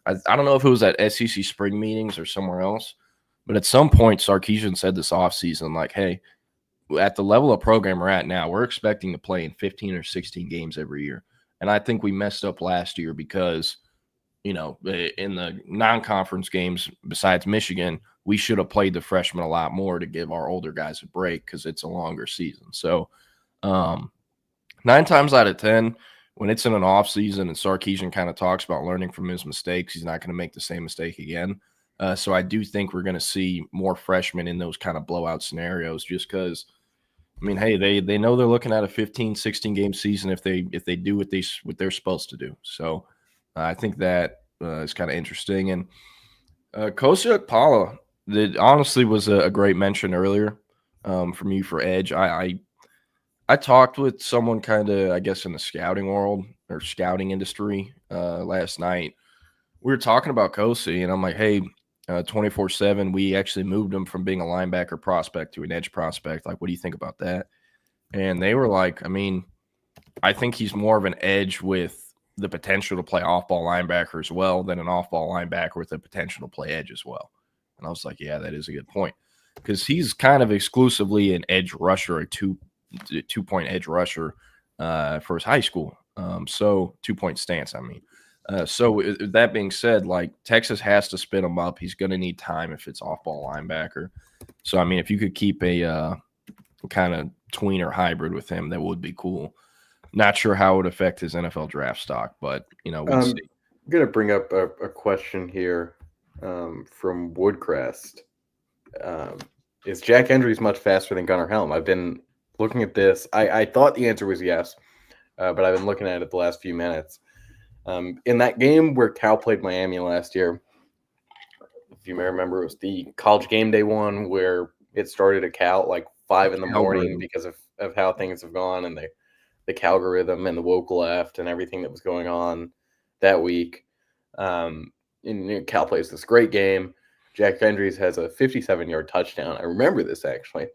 I don't know if it was at SEC spring meetings or somewhere else, but at some point Sarkisian said this offseason, like, hey, at the level of program we're at now, we're expecting to play in 15 or 16 games every year. And I think we messed up last year because, in the non-conference games besides Michigan, we should have played the freshmen a lot more to give our older guys a break because it's a longer season. So 9 times out of 10, when it's in an off season and Sarkisian kind of talks about learning from his mistakes, he's not going to make the same mistake again. So I do think we're going to see more freshmen in those kind of blowout scenarios just because, I mean, hey, they know they're looking at a 15, 16 game season if they do what they're supposed to do. So I think that is kind of interesting. And Kosiak Pala, that honestly was a great mention earlier from you for Edge. I talked with someone kind of, I guess, in the scouting world or scouting industry last night. We were talking about Kosi, and I'm like, hey, 24/7, we actually moved him from being a linebacker prospect to an edge prospect. Like, what do you think about that? And they were like, I mean, I think he's more of an edge with the potential to play off-ball linebacker as well than an off-ball linebacker with the potential to play edge as well. And I was like, yeah, that is a good point because he's kind of exclusively an edge rusher, a two-point edge rusher for his high school. So 2-point stance, I mean. So that being said, like Texas has to spin him up. He's going to need time if it's off-ball linebacker. So, I mean, if you could keep a kind of tweener hybrid with him, that would be cool. Not sure how it would affect his NFL draft stock, but, we'll see. I'm going to bring up a question here from Woodcrest. Is Jack Hendry's much faster than Gunnar Helm? I've been looking at this. I thought the answer was yes, but I've been looking at it the last few minutes. In that game where Cal played Miami last year, if you may remember, it was the college game day one where it started at Cal at like 5 in the morning because of how things have gone and the Calgorithm and the woke left and everything that was going on that week. And Cal plays this great game. Jack Hendry's has a 57-yard touchdown. I remember this actually.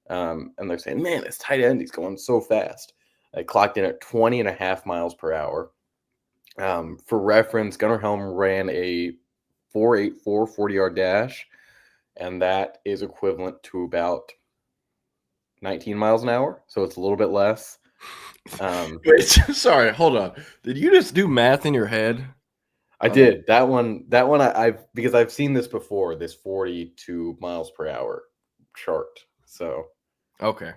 And they're saying, man, this tight end, he's going so fast. I clocked in at 20.5 miles per hour. For reference, Gunnar Helm ran a 4.84 40-yard dash, and that is equivalent to about 19 miles an hour. So it's a little bit less. Wait, sorry, hold on. Did you just do math in your head? I did. That one I've because I've seen this before, this 42 miles per hour chart. So okay.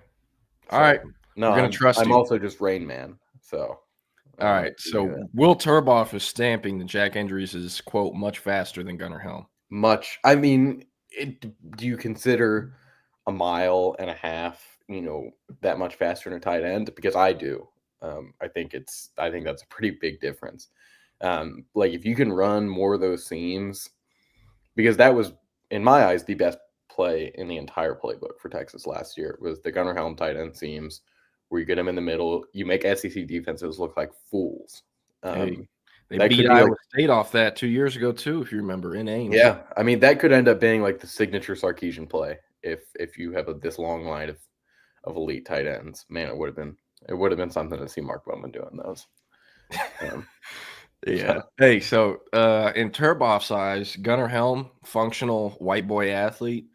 All right. No, I'm gonna trust you. I'm also just Rain Man. So all right. So Will Turboff is stamping that Jack Hendry's is, quote, much faster than Gunnar Helm. Much. I mean, do you consider a mile and a half, that much faster than a tight end? Because I do. I think that's a pretty big difference. Like if you can run more of those seams, because that was, in my eyes, the best play in the entire playbook for Texas last year was the Gunnar Helm tight end seams, where you get them in the middle, you make SEC defenses look like fools. They beat Iowa State off that 2 years ago too, if you remember, in Ames. Yeah, I mean that could end up being like the signature Sarkisian play if you have this long line of elite tight ends. Man, it would have been something to see Mark Bowman doing those. Yeah. Hey, so in Turboff's eyes, Gunnar Helm, functional white boy athlete.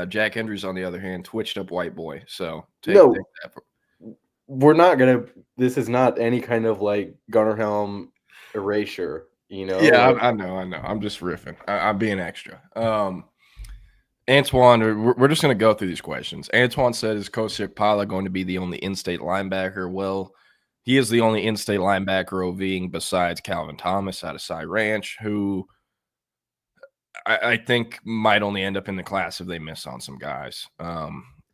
Jack Hendry's, on the other hand, twitched up white boy. So take that. We're not gonna. This is not any kind of like Gunnar Helm erasure, Yeah, I know. I'm just riffing. I'm being extra. Antoine, we're just gonna go through these questions. Antoine said, "Is Kosiak Pala going to be the only in-state linebacker?" Well, he is the only in-state linebacker OVing besides Calvin Thomas out of Cy Ranch, who I think might only end up in the class if they miss on some guys.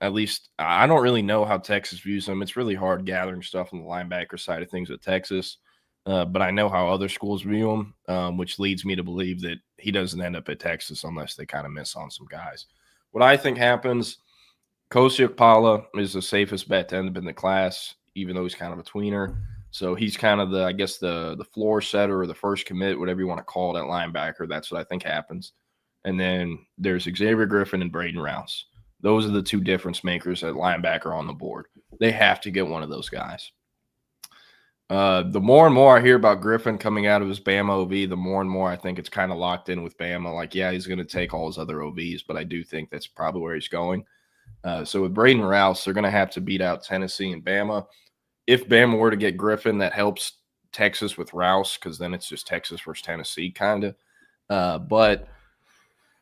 At least I don't really know how Texas views them. It's really hard gathering stuff on the linebacker side of things at Texas, but I know how other schools view him, which leads me to believe that he doesn't end up at Texas unless they kind of miss on some guys. What I think happens, Kosiak Pala is the safest bet to end up in the class, even though he's kind of a tweener. So he's kind of the floor setter or the first commit, whatever you want to call it, at linebacker. That's what I think happens. And then there's Xavier Griffin and Braden Rouse. Those are the two difference makers at linebacker on the board. They have to get one of those guys. The more and more I hear about Griffin coming out of his Bama OV, the more and more I think it's kind of locked in with Bama. Like, yeah, he's going to take all his other OVs, but I do think that's probably where he's going. So with Braden Rouse, they're going to have to beat out Tennessee and Bama. If Bama were to get Griffin, that helps Texas with Rouse, because then it's just Texas versus Tennessee kind of. But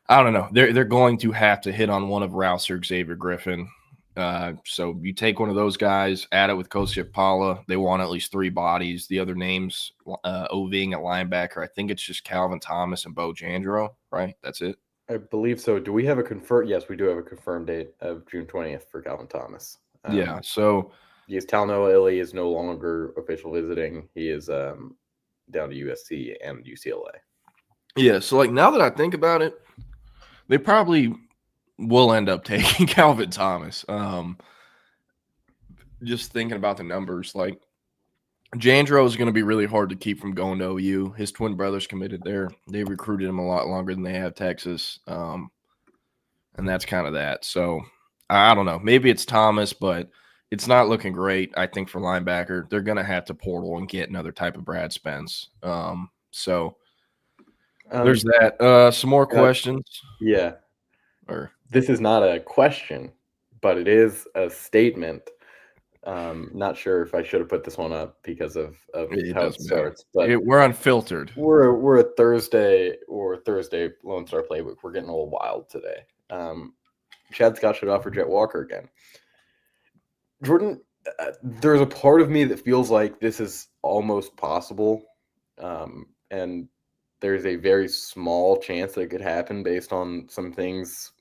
I don't know. They're going to have to hit on one of Rouse or Xavier Griffin. So you take one of those guys, add it with Kosiak-Pala. They want at least 3 bodies. The other names, OVing at linebacker, I think it's just Calvin Thomas and Bo Jandro, right? That's it. I believe so. Do we have a confirmed? Yes, we do have a confirmed date of June 20th for Calvin Thomas. Yeah. So yes, Talanoa Illy is no longer official visiting. He is down to USC and UCLA. Yeah. So like now that I think about it, they probably will end up taking Calvin Thomas. Just thinking about the numbers, like Jandro is going to be really hard to keep from going to OU. His twin brothers committed there. They recruited him a lot longer than they have Texas. And that's kind of that. So I don't know. Maybe it's Thomas, but it's not looking great, I think, for linebacker. They're going to have to portal and get another type of Brad Spence. So there's that. Some more questions? Yeah. Or this is not a question, but it is a statement. Not sure if I should have put this one up because of how it starts, but we're unfiltered. We're a Thursday Lone Star Playbook. We're getting a little wild today. Chad Scott should offer Jet Walker again. Jordan, there's a part of me that feels like this is almost possible, and there's a very small chance that it could happen based on some things.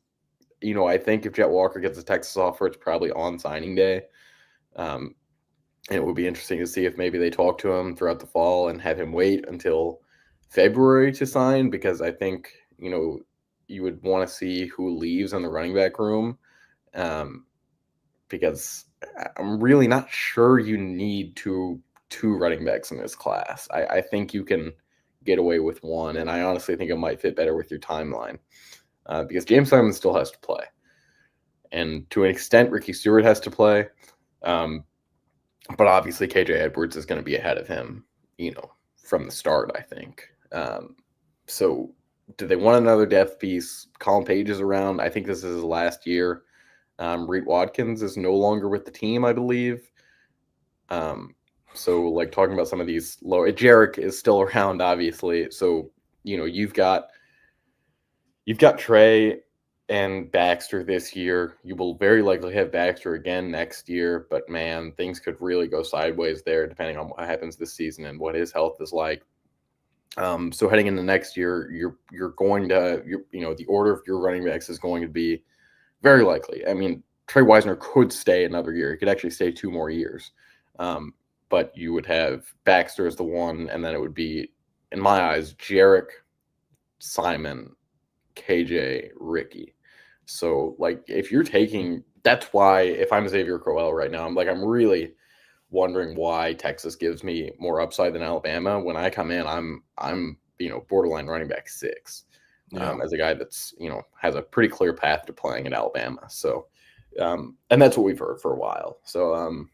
You know, I think if Jet Walker gets a Texas offer, it's probably on signing day. And it would be interesting to see if maybe they talk to him throughout the fall and have him wait until February to sign, because I think, you know, you would want to see who leaves in the running back room, because I'm really not sure you need two running backs in this class. I think you can get away with one, and I honestly think it might fit better with your timeline, because James Simon still has to play. And to an extent, Ricky Stewart has to play. But obviously KJ Edwards is going to be ahead of him, you know, from the start, I think. So do they want another depth piece? Colin Page is around. I think this is his last year. Reed Watkins is no longer with the team, I believe. So like talking about some of these lower, Jarek is still around, obviously. So, you know, you've got Trey and Baxter this year. You will very likely have Baxter again next year, but man, things could really go sideways there depending on what happens this season and what his health is like. So heading into next year, you're going to, you know, the order of your running backs is going to be very likely. I mean, Trey Wisner could stay another year. He could actually stay 2 more years. But you would have Baxter as the one, and then it would be, in my eyes, Jarek, Simon, KJ, Ricky. So, like, if you're taking, that's why, if I'm Xavier Crowell right now, I'm really wondering why Texas gives me more upside than Alabama. When I come in, I'm you know, borderline running back 6, as a guy that's, you know, has a pretty clear path to playing at Alabama. So, and that's what we've heard for a while. So,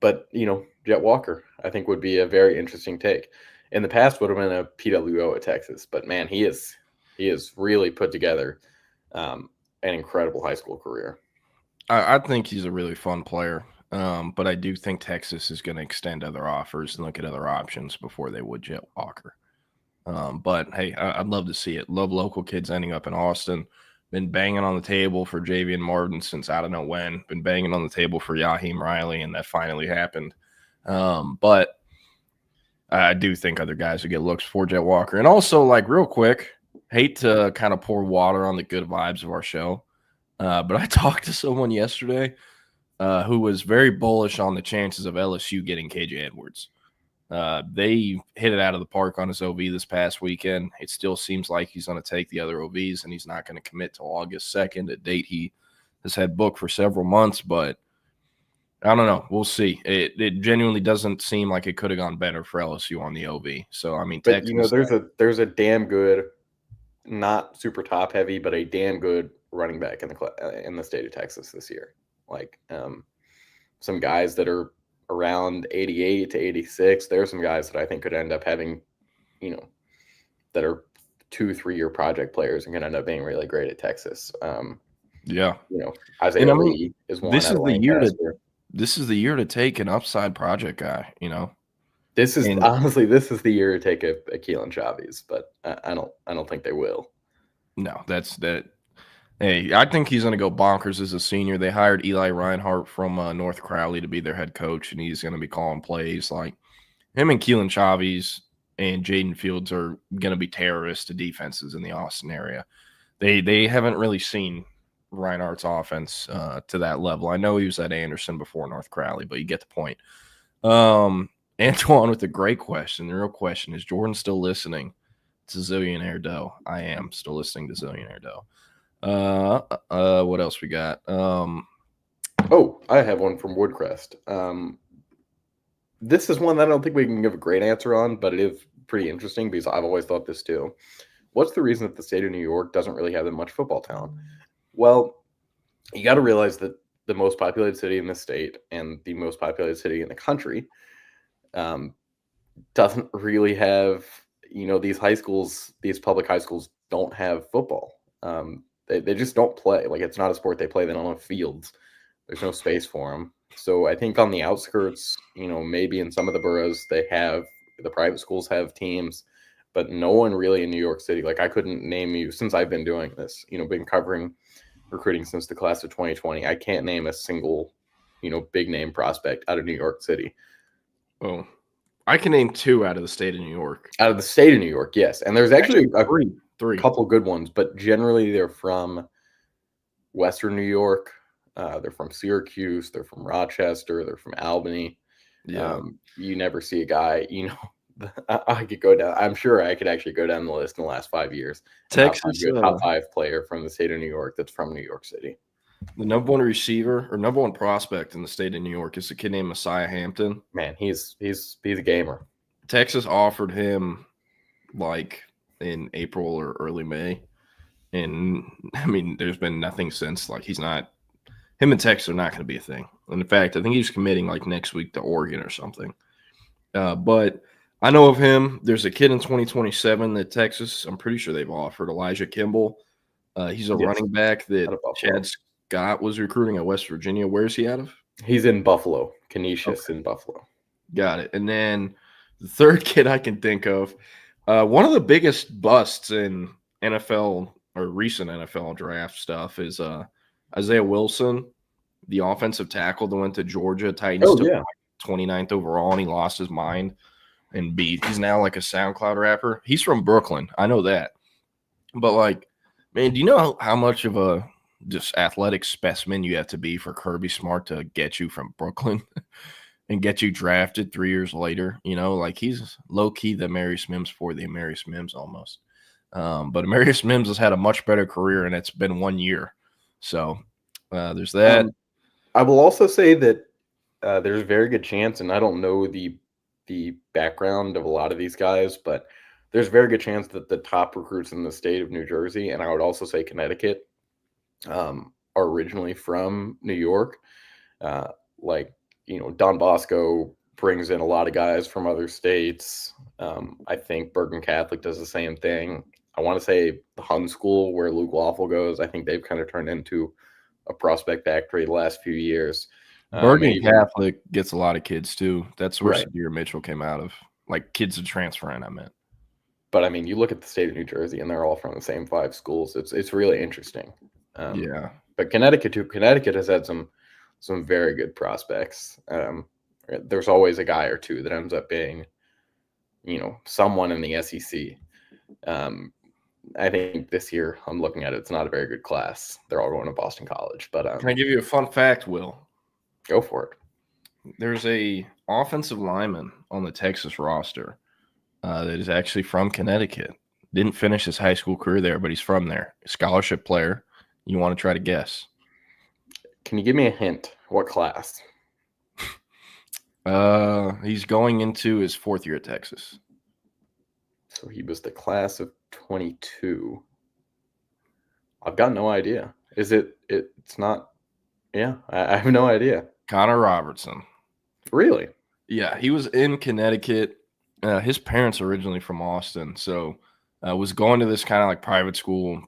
but, you know, Jet Walker, I think, would be a very interesting take. In the past, would have been a PWO at Texas, but man, he is really put together an incredible high school career. I think he's a really fun player, but I do think Texas is going to extend other offers and look at other options before they would Jet Walker. But hey, I'd love to see it. Love local kids ending up in Austin. Been banging on the table for Javian Martin since I don't know when. Been banging on the table for Yaheem Riley, and that finally happened. But I do think other guys would get looks for Jet Walker. And also, like, real quick, hate to kind of pour water on the good vibes of our show, but I talked to someone yesterday who was very bullish on the chances of LSU getting KJ Edwards. They hit it out of the park on his OV this past weekend. It still seems like he's going to take the other OVs, and he's not going to commit till August 2nd, a date he has had booked for several months. But I don't know. We'll see. It genuinely doesn't seem like it could have gone better for LSU on the OV. So, I mean, but Texas, you know, there's a damn good, not super top heavy, but a damn good running back in the state of Texas this year. Like some guys that are around 88 to 86. There are some guys that I think could end up having, you know, that are 2-3 year project players and can end up being really great at Texas. Yeah, you know, Isaiah Lee is one. This is the year to take an upside project guy. You know, honestly this is the year to take a Keelan Chavis, but I don't think they will. No, Hey, I think he's going to go bonkers as a senior. They hired Eli Reinhardt from North Crowley to be their head coach, and he's going to be calling plays. Like him and Keelan Chaves and Jaden Fields are going to be terrorists to defenses in the Austin area. They haven't really seen Reinhardt's offense to that level. I know he was at Anderson before North Crowley, but you get the point. Antoine with a great question. The real question is, Jordan still listening to Zillionaire Doe? I am still listening to Zillionaire Doe. What else we got? Oh, I have one from Woodcrest. This is one that I don't think we can give a great answer on, but it is pretty interesting because I've always thought this too. What's the reason that the state of New York doesn't really have that much football talent? Well, you got to realize that the most populated city in the state and the most populated city in the country doesn't really have, these high schools, these public high schools don't have football. They just don't play. Like, it's not a sport they play. They don't have fields. There's no space for them. So I think on the outskirts, maybe in some of the boroughs, the private schools have teams, but no one really in New York City. Like, I couldn't name you, since I've been doing this, been covering recruiting since the class of 2020. I can't name a single, big name prospect out of New York City. Oh, I can name 2 out of the state of New York. Out of the state of New York, yes. And there's actually three. Couple good ones, but generally they're from Western New York. They're from Syracuse. They're from Rochester. They're from Albany. Yeah. You never see a guy, I could go down. I'm sure I could actually go down the list in the last 5 years. Texas, top 5 player from the state of New York that's from New York City. The number 1 receiver or number 1 prospect in the state of New York is a kid named Messiah Hampton. Man, he's a gamer. Texas offered him like in April or early May, and I mean, there's been nothing since. Like, him and Texas are not going to be a thing. And in fact, I think he's committing like next week to Oregon or something. But I know of him. There's a kid in 2027 that Texas, I'm pretty sure they've offered, Elijah Kimball. He's a running back that Chad Scott was recruiting at West Virginia. Where is he out of? He's in Buffalo, Canisius in Buffalo. Got it. And then the third kid I can think of, one of the biggest busts in NFL or recent NFL draft stuff is Isaiah Wilson, the offensive tackle that went to Georgia. Titans took him 29th overall, and he lost his mind and he's now like a SoundCloud rapper. He's from Brooklyn. I know that. But, like, man, do you know how much of a just athletic specimen you have to be for Kirby Smart to get you from Brooklyn and get you drafted 3 years later? Like, he's low-key the Amarius Mims for the Amarius Mims almost. But Amarius Mims has had a much better career, and it's been 1 year. So there's that. I will also say that there's a very good chance, and I don't know the background of a lot of these guys, but there's a very good chance that the top recruits in the state of New Jersey, and I would also say Connecticut, are originally from New York. Don Bosco brings in a lot of guys from other states. I think Bergen Catholic does the same thing. I want to say the Hun School, where Luke Waffle goes, I think they've kind of turned into a prospect factory the last few years. Bergen Catholic gets a lot of kids too. That's where Sadir Mitchell came out of. Like, kids are transferring, I meant. But I mean, you look at the state of New Jersey, and they're all from the same 5 schools. It's really interesting. But Connecticut too. Connecticut has had some very good prospects. There's always a guy or two that ends up being, someone in the SEC. I think this year, I'm looking at it, it's not a very good class. They're all going to Boston College. But can I give you a fun fact, Will? Go for it. There's a offensive lineman on the Texas roster that is actually from Connecticut. Didn't finish his high school career there, but he's from there. Scholarship player. You want to try to guess? Can you give me a hint? What class? He's going into his 4th year at Texas. So he was the class of 22. I've got no idea. It's not. Yeah, I have no idea. Connor Robertson. Really? Yeah, he was in Connecticut. His parents are originally from Austin, so was going to this kind of like private school,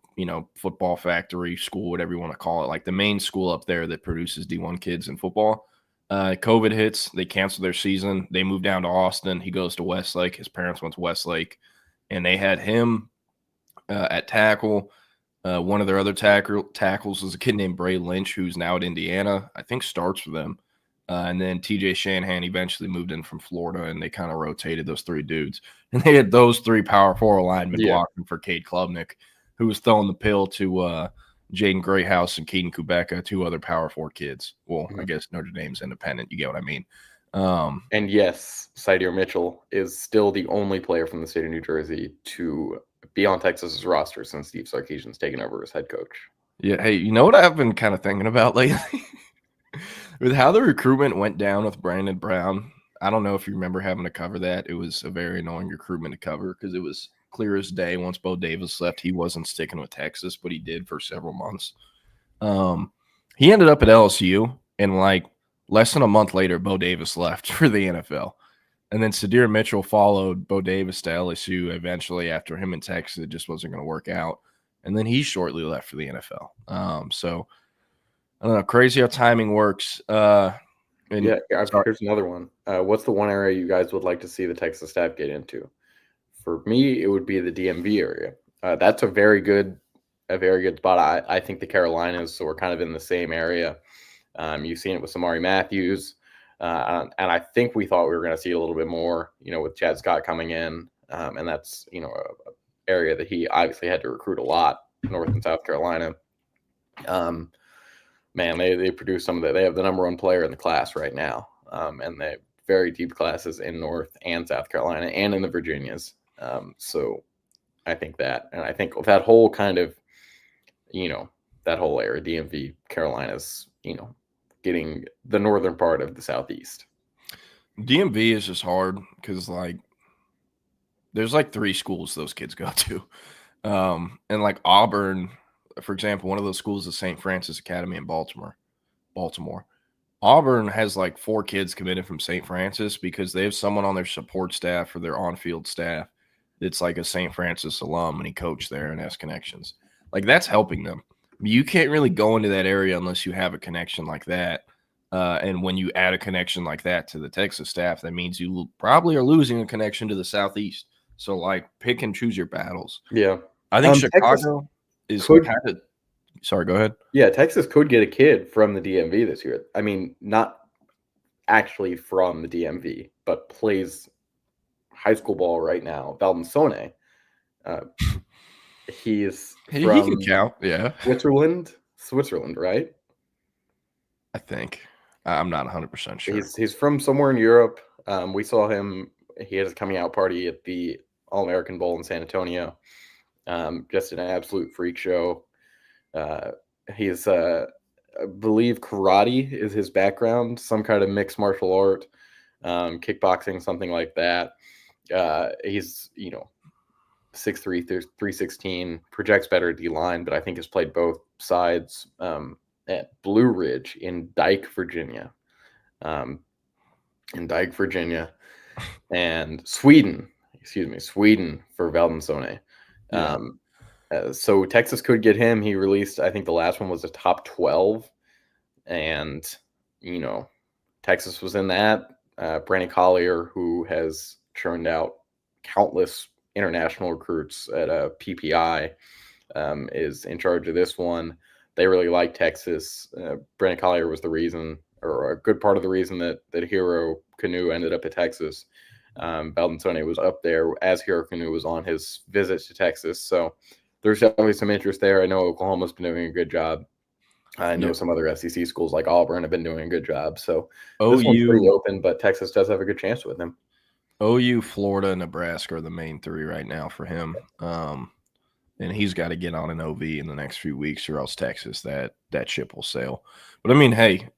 football factory school, whatever you want to call it, like the main school up there that produces D1 kids in football. COVID hits, they cancel their season. They move down to Austin. He goes to Westlake. His parents went to Westlake, and they had him at tackle. One of their other tackles is a kid named Bray Lynch, who's now at Indiana. I think starts for them. And then TJ Shanahan eventually moved in from Florida, and they kind of rotated those three dudes. And they had those three power four linemen blocking for Cade Klubnik, who was throwing the pill to Jaden Greyhouse and Keaton Kubeka, two other power four kids. Well, I guess Notre Dame's independent. You get what I mean? And yes, Sidear Mitchell is still the only player from the state of New Jersey to be on Texas's roster since Steve Sarkisian's taken over as head coach. Yeah. Hey, you know what I've been kind of thinking about lately? With how the recruitment went down with Brandon Brown, I don't know if you remember having to cover that. It was a very annoying recruitment to cover because it was clear as day once Bo Davis left, he wasn't sticking with Texas, but he did for several months. He ended up at LSU, and like less than a month later, Bo Davis left for the NFL. And then Sadir Mitchell followed Bo Davis to LSU eventually after him in Texas. It just wasn't going to work out. And then he shortly left for the NFL. So I don't know. Crazy how timing works. Here's another one. What's the one area you guys would like to see the Texas staff get into? For me, it would be the DMV area. That's a very good spot. I think the Carolinas, so we're kind of in the same area. You've seen it with Samari Matthews. And I think we thought we were going to see a little bit more, with Chad Scott coming in. And that's, an area that he obviously had to recruit a lot, North and South Carolina. Man, they produce they have the number one player in the class right now. And they have very deep classes in North and South Carolina and in the Virginias. So I think that, and I think that whole kind of, that whole area, DMV, Carolinas, getting the northern part of the Southeast. DMV is just hard because there's three schools those kids go to. And Auburn, for example, one of those schools is St. Francis Academy in Baltimore. Auburn has 4 kids committed from St. Francis because they have someone on their support staff or their on-field staff that's a St. Francis alum, and he coached there and has connections. That's helping them. You can't really go into that area unless you have a connection like that. And when you add a connection like that to the Texas staff, that means you probably are losing a connection to the Southeast. So, pick and choose your battles. Yeah. I think Chicago is sorry, go ahead. Yeah, Texas could get a kid from the DMV this year. I mean, not actually from the DMV, but plays high school ball right now. Valdensone. He can count, yeah. Switzerland, right? I think. I'm not 100% sure. He's from somewhere in Europe. We saw him. He had his coming out party at the All-American Bowl in San Antonio. Just an absolute freak show. He's, I believe, karate is his background, some kind of mixed martial art, kickboxing, something like that. He's, 6'3", 316, projects better at D-line, but I think has played both sides at Blue Ridge in Dyke, Virginia. And Sweden for Valdensone. Yeah. So Texas could get him. He released, I think the last one was a top 12. And, Texas was in that. Brandon Collier, who has churned out countless international recruits at PPI, is in charge of this one. They really like Texas. Brandon Collier was the reason, or a good part of the reason that Hero Canoe ended up at Texas. Valdensone was up there as Hero Canoe was on his visit to Texas. So there's definitely some interest there. I know Oklahoma's been doing a good job. I know some other SEC schools like Auburn have been doing a good job. So this one's pretty open, but Texas does have a good chance with him. OU, Florida, and Nebraska are the main 3 right now for him. And he's got to get on an OV in the next few weeks, or else Texas, that ship will sail. But I mean, hey,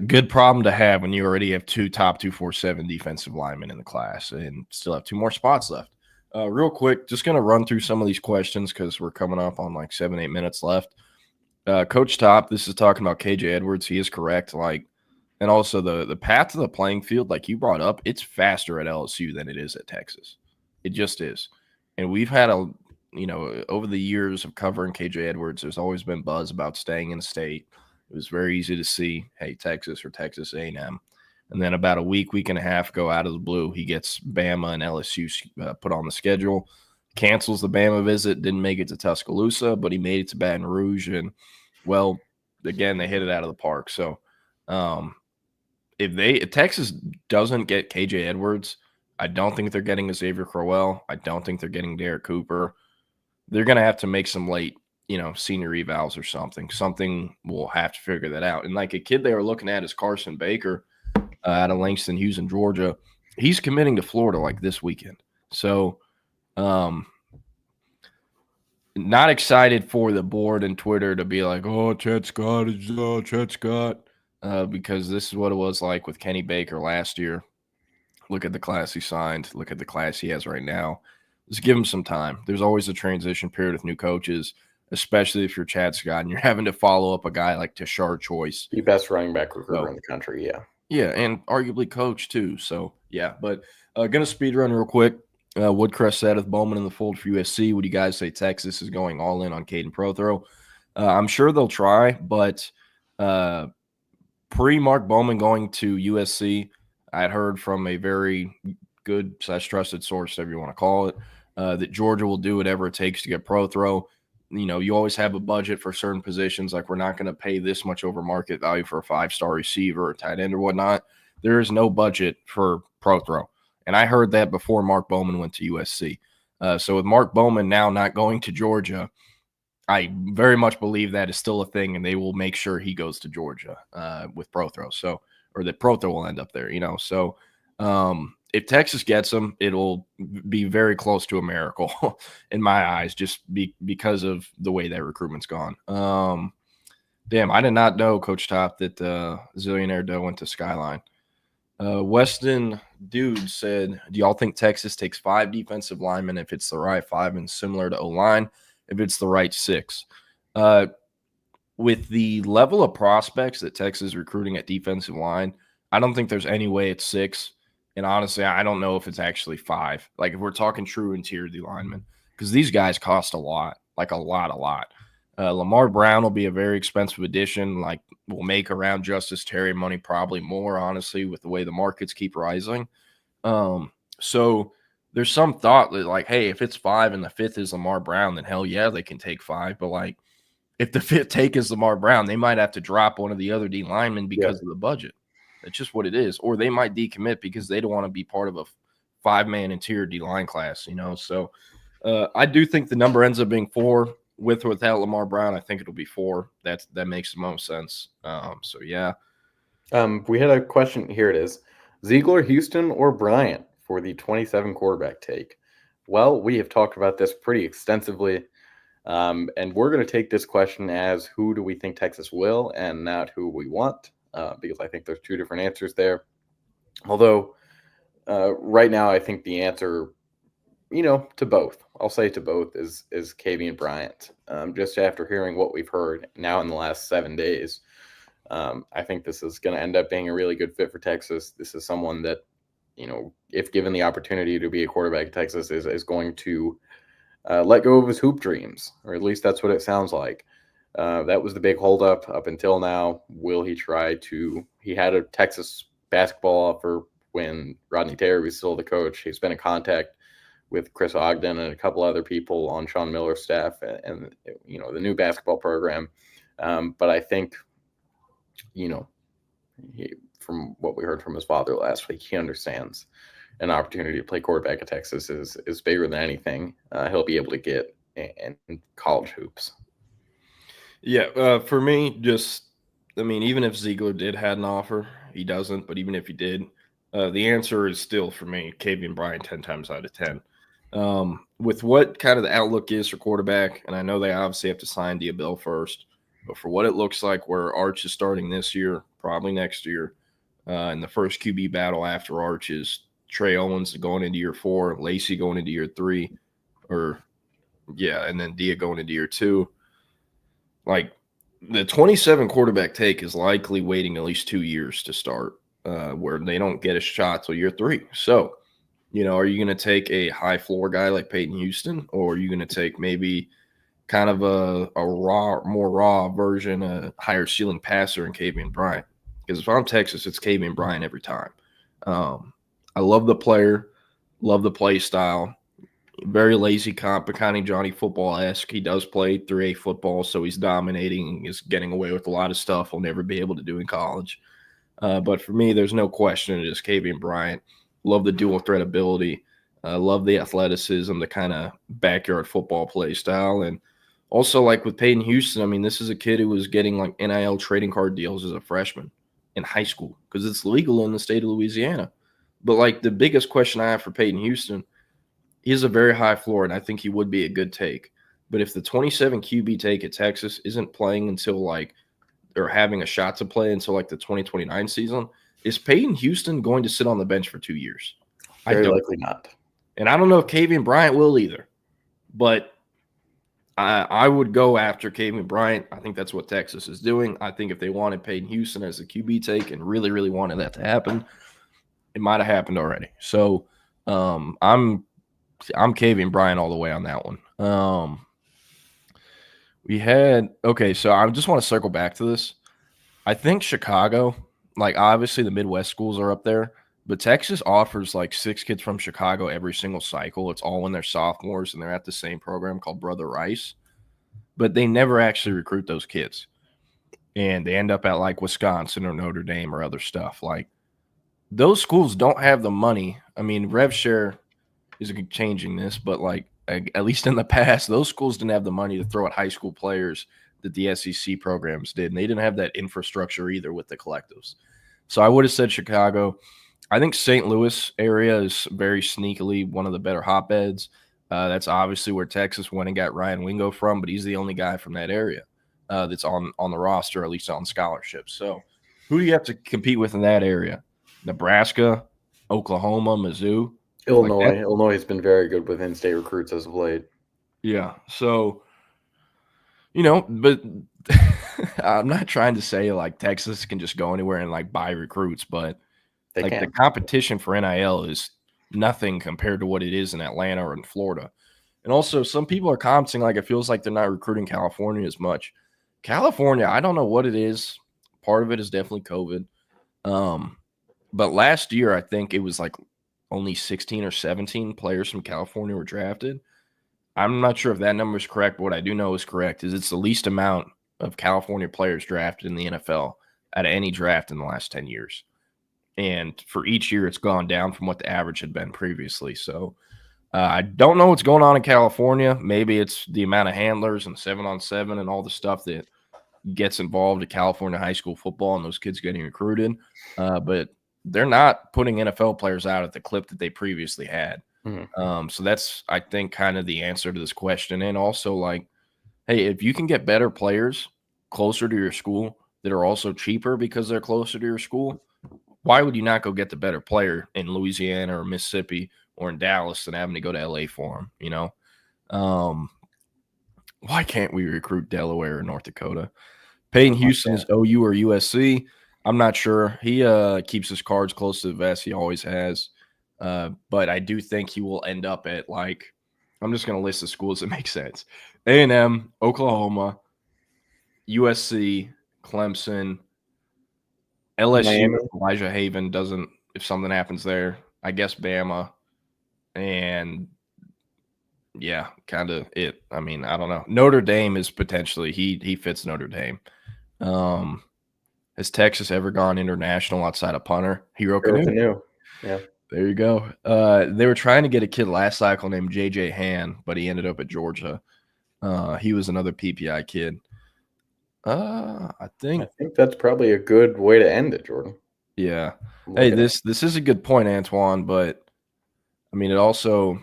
good problem to have when you already have 2 top 247 defensive linemen in the class and still have 2 more spots left. Real quick, just going to run through some of these questions because we're coming up on 7-8 minutes left. Coach Top, this is talking about KJ Edwards. He is correct. And also the path to the playing field, like you brought up, it's faster at LSU than it is at Texas. It just is. And we've had over the years of covering KJ Edwards, there's always been buzz about staying in the state. It was very easy to see, hey, Texas or Texas A&M. And then about a week and a half ago out of the blue, he gets Bama and LSU put on the schedule. cancels the Bama visit, didn't make it to Tuscaloosa, but he made it to Baton Rouge. And, well, again, they hit it out of the park. So if Texas doesn't get KJ Edwards, I don't think they're getting a Xavier Crowell. I don't think they're getting Derek Cooper. They're going to have to make some late, senior evals or something. Something will have to figure that out. And like a kid they were looking at is Carson Baker out of Langston Hughes in Georgia. He's committing to Florida like this weekend. So not excited for the board and Twitter to be like, oh, Chet Scott is Chet Scott, because this is what it was like with Kenny Baker last year. Look at the class he signed. Look at the class he has right now. Just give him some time. There's always a transition period with new coaches, especially if you're Chad Scott and you're having to follow up a guy like Tashard Choice. The best running back recruiter in the country, yeah. Yeah, and arguably coach too. So, yeah. But going to speed run real quick. Woodcrest said with Bowman in the fold for USC, would you guys say Texas is going all in on Caden Prothro? I'm sure they'll try, but pre-Mark Bowman going to USC, I'd heard from a very good / trusted source, whatever you want to call it, that Georgia will do whatever it takes to get Prothro. You always have a budget for certain positions. Like, we're not going to pay this much over market value for a 5-star receiver or tight end or whatnot. There is no budget for Prothro. And I heard that before Mark Bowman went to USC. So with Mark Bowman now not going to Georgia, I very much believe that is still a thing, and they will make sure he goes to Georgia with Prothro. So, or that Prothro will end up there, So if Texas gets him, it'll be very close to a miracle in my eyes, just because of the way that recruitment's gone. Damn, I did not know, Coach Top, that Zillionaire Doe went to Skyline. Weston Dude said, do y'all think Texas takes 5 defensive linemen if it's the right 5 and similar to O-line if it's the right 6? With the level of prospects that Texas is recruiting at defensive line, I don't think there's any way it's 6. And honestly, I don't know if it's actually 5. Like, if we're talking true interior D linemen, because these guys cost a lot, like a lot. Lamar Brown will be a very expensive addition. Like, will make around Justice Terry money, probably more, honestly, with the way the markets keep rising. So there's some thought that, like, hey, if it's 5 and the 5th is Lamar Brown, then hell yeah, they can take 5. But, like, if the 5th take is Lamar Brown, they might have to drop one of the other D linemen because of the budget. That's just what it is. Or they might decommit because they don't want to be part of a 5-man interior D line class, So I do think the number ends up being 4. With or without Lamar Brown, I think it'll be 4. That makes the most sense. So, yeah. We had a question. Here it is. Ziegler, Houston, or Bryant for the 27 quarterback take? Well, we have talked about this pretty extensively, and we're going to take this question as who do we think Texas will and not who we want, because I think there's 2 different answers there. Although right now I think the answer – to both. I'll say to both is Kavian Bryant. Just after hearing what we've heard now in the last 7 days, I think this is going to end up being a really good fit for Texas. This is someone that, if given the opportunity to be a quarterback at Texas, is going to let go of his hoop dreams, or at least that's what it sounds like. That was the big holdup up until now. Will he try to? He had a Texas basketball offer when Rodney Terry was still the coach. He's been in contact with Chris Ogden and a couple other people on Sean Miller's staff and the new basketball program. But I think, from what we heard from his father last week, he understands an opportunity to play quarterback at Texas is bigger than anything he'll be able to get in college hoops. Yeah, for me, even if Ziegler did had an offer, he doesn't. But even if he did, the answer is still, for me, Kavian Bryant 10 times out of 10. With what kind of the outlook is for quarterback, and I know they obviously have to sign Diabil first, but for what it looks like where Arch is starting this year, probably next year, and the first QB battle after Arch is Trey Owens going into year 4, Lacey going into year 3, and then Dia going into year 2. Like, the 27 quarterback take is likely waiting at least 2 years to start, where they don't get a shot till year 3. So, are you going to take a high floor guy like Peyton Houston, or are you going to take maybe kind of a more raw version, a higher ceiling passer in Kavian Bryant? Because if I'm Texas, it's Kavian Bryant every time. I love the player, love the play style. very lazy comp, but kind of Johnny Football-esque. He does play 3A football, so he's dominating. He's getting away with a lot of stuff he'll never be able to do in college. But for me, there's no question it is Kavian Bryant. Love the dual threat ability. Love the athleticism, the kind of backyard football play style. And also, like with Peyton Houston, I mean, this is a kid who was getting like NIL trading card deals as a freshman in high school because it's legal in the state of Louisiana. But like the biggest question I have for Peyton Houston, he has a very high floor, and I think he would be a good take. But if the 27 QB take at Texas isn't playing until like or having a shot to play until like the 2029 season, is Peyton Houston going to sit on the bench for 2 years? Very likely not. And I don't know if Kavian Bryant will either. But I would go after Kavian Bryant. I think that's what Texas is doing. I think if they wanted Peyton Houston as the QB take and really, really wanted that to happen, it might have happened already. So I'm Kavian Bryant all the way on that one. So I just want to circle back to this. I think Chicago, like obviously the Midwest schools are up there, but Texas offers like 6 kids from Chicago every single cycle. It's all when they're sophomores and they're at the same program called Brother Rice, but they never actually recruit those kids. And they end up at like Wisconsin or Notre Dame or other stuff. Like those schools don't have the money. I mean, RevShare is changing this, but like at least in the past, those schools didn't have the money to throw at high school players that the SEC programs did. And they didn't have that infrastructure either with the collectives. So I would have said Chicago. I think St. Louis area is very sneakily one of the better hotbeds. That's obviously where Texas went and got Ryan Wingo from, but he's the only guy from that area that's on the roster, at least on scholarship. So who do you have to compete with in that area? Nebraska, Oklahoma, Mizzou? Illinois. Illinois has been very good with in-state recruits as of late. Yeah. So, but I'm not trying to say like Texas can just go anywhere and like buy recruits, but the competition for NIL is nothing compared to what it is in Atlanta or in Florida. And also some people are commenting like it feels like they're not recruiting California as much. California, I don't know what it is. Part of it is definitely COVID. But last year, I think it was like only 16 or 17 players from California were drafted. I'm not sure if that number is correct, but what I do know is correct is it's the least amount of California players drafted in the NFL out of any draft in the last 10 years. And for each year, it's gone down from what the average had been previously. So I don't know what's going on in California. Maybe it's the amount of handlers and 7-on-7 and all the stuff that gets involved in California high school football and those kids getting recruited. But they're not putting NFL players out at the clip that they previously had. Mm-hmm. So that's, I think, kind of the answer to this question. And also, like, hey, if you can get better players closer to your school that are also cheaper because they're closer to your school, why would you not go get the better player in Louisiana or Mississippi or in Dallas than having to go to LA for them? Why can't we recruit Delaware or North Dakota? Peyton Houston is OU or USC. I'm not sure. He keeps his cards close to the vest. He always has. But I do think he will end up at, like, I'm just going to list the schools that make sense. A&M, Oklahoma, USC, Clemson, LSU, Miami. Elijah Haven doesn't, if something happens there, I guess Bama, and yeah, kind of it. I mean, I don't know. Notre Dame is potentially, he fits Notre Dame. Has Texas ever gone international outside of punter? Hero Canoe. Yeah. There you go. They were trying to get a kid last cycle named J.J. Han, but he ended up at Georgia. He was another PPI kid. I think that's probably a good way to end it, Jordan. Yeah. Hey, this is a good point, Antoine, but I mean, it also,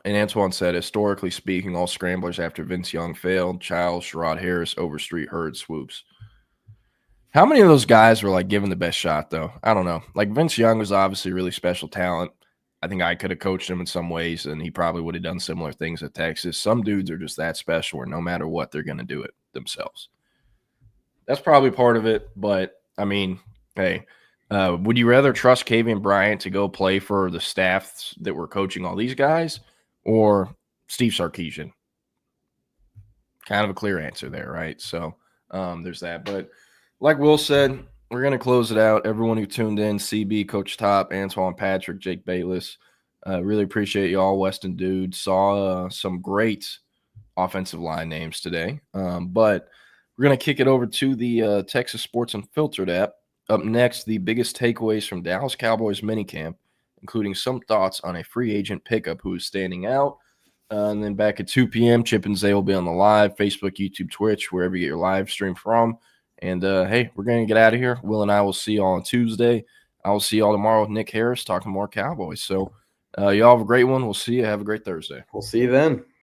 and Antoine said, historically speaking, all scramblers after Vince Young failed. Childs, Sherrod Harris, Overstreet, Hurd, Swoops. How many of those guys were like given the best shot, though? I don't know. Like Vince Young was obviously really special talent. I think I could have coached him in some ways, and he probably would have done similar things at Texas. Some dudes are just that special where no matter what, they're going to do it themselves. That's probably part of it, but I mean, hey, would you rather trust Kavian Bryant to go play for the staff that were coaching all these guys or Steve Sarkisian? Kind of a clear answer there, right? So there's that. But like Will said, we're going to close it out. Everyone who tuned in, CB, Coach Top, Antoine Patrick, Jake Bayless, Really appreciate y'all, Weston dude. Saw some great offensive line names today. But we're going to kick it over to the Texas Sports Unfiltered app. Up next, the biggest takeaways from Dallas Cowboys minicamp, including some thoughts on a free agent pickup who is standing out. And then back at 2 p.m., Chip and Zay will be on the live, Facebook, YouTube, Twitch, wherever you get your live stream from. And, hey, we're going to get out of here. Will and I will see you all on Tuesday. I will see you all tomorrow with Nick Harris talking more Cowboys. So y'all have a great one. We'll see you. Have a great Thursday. We'll see you then.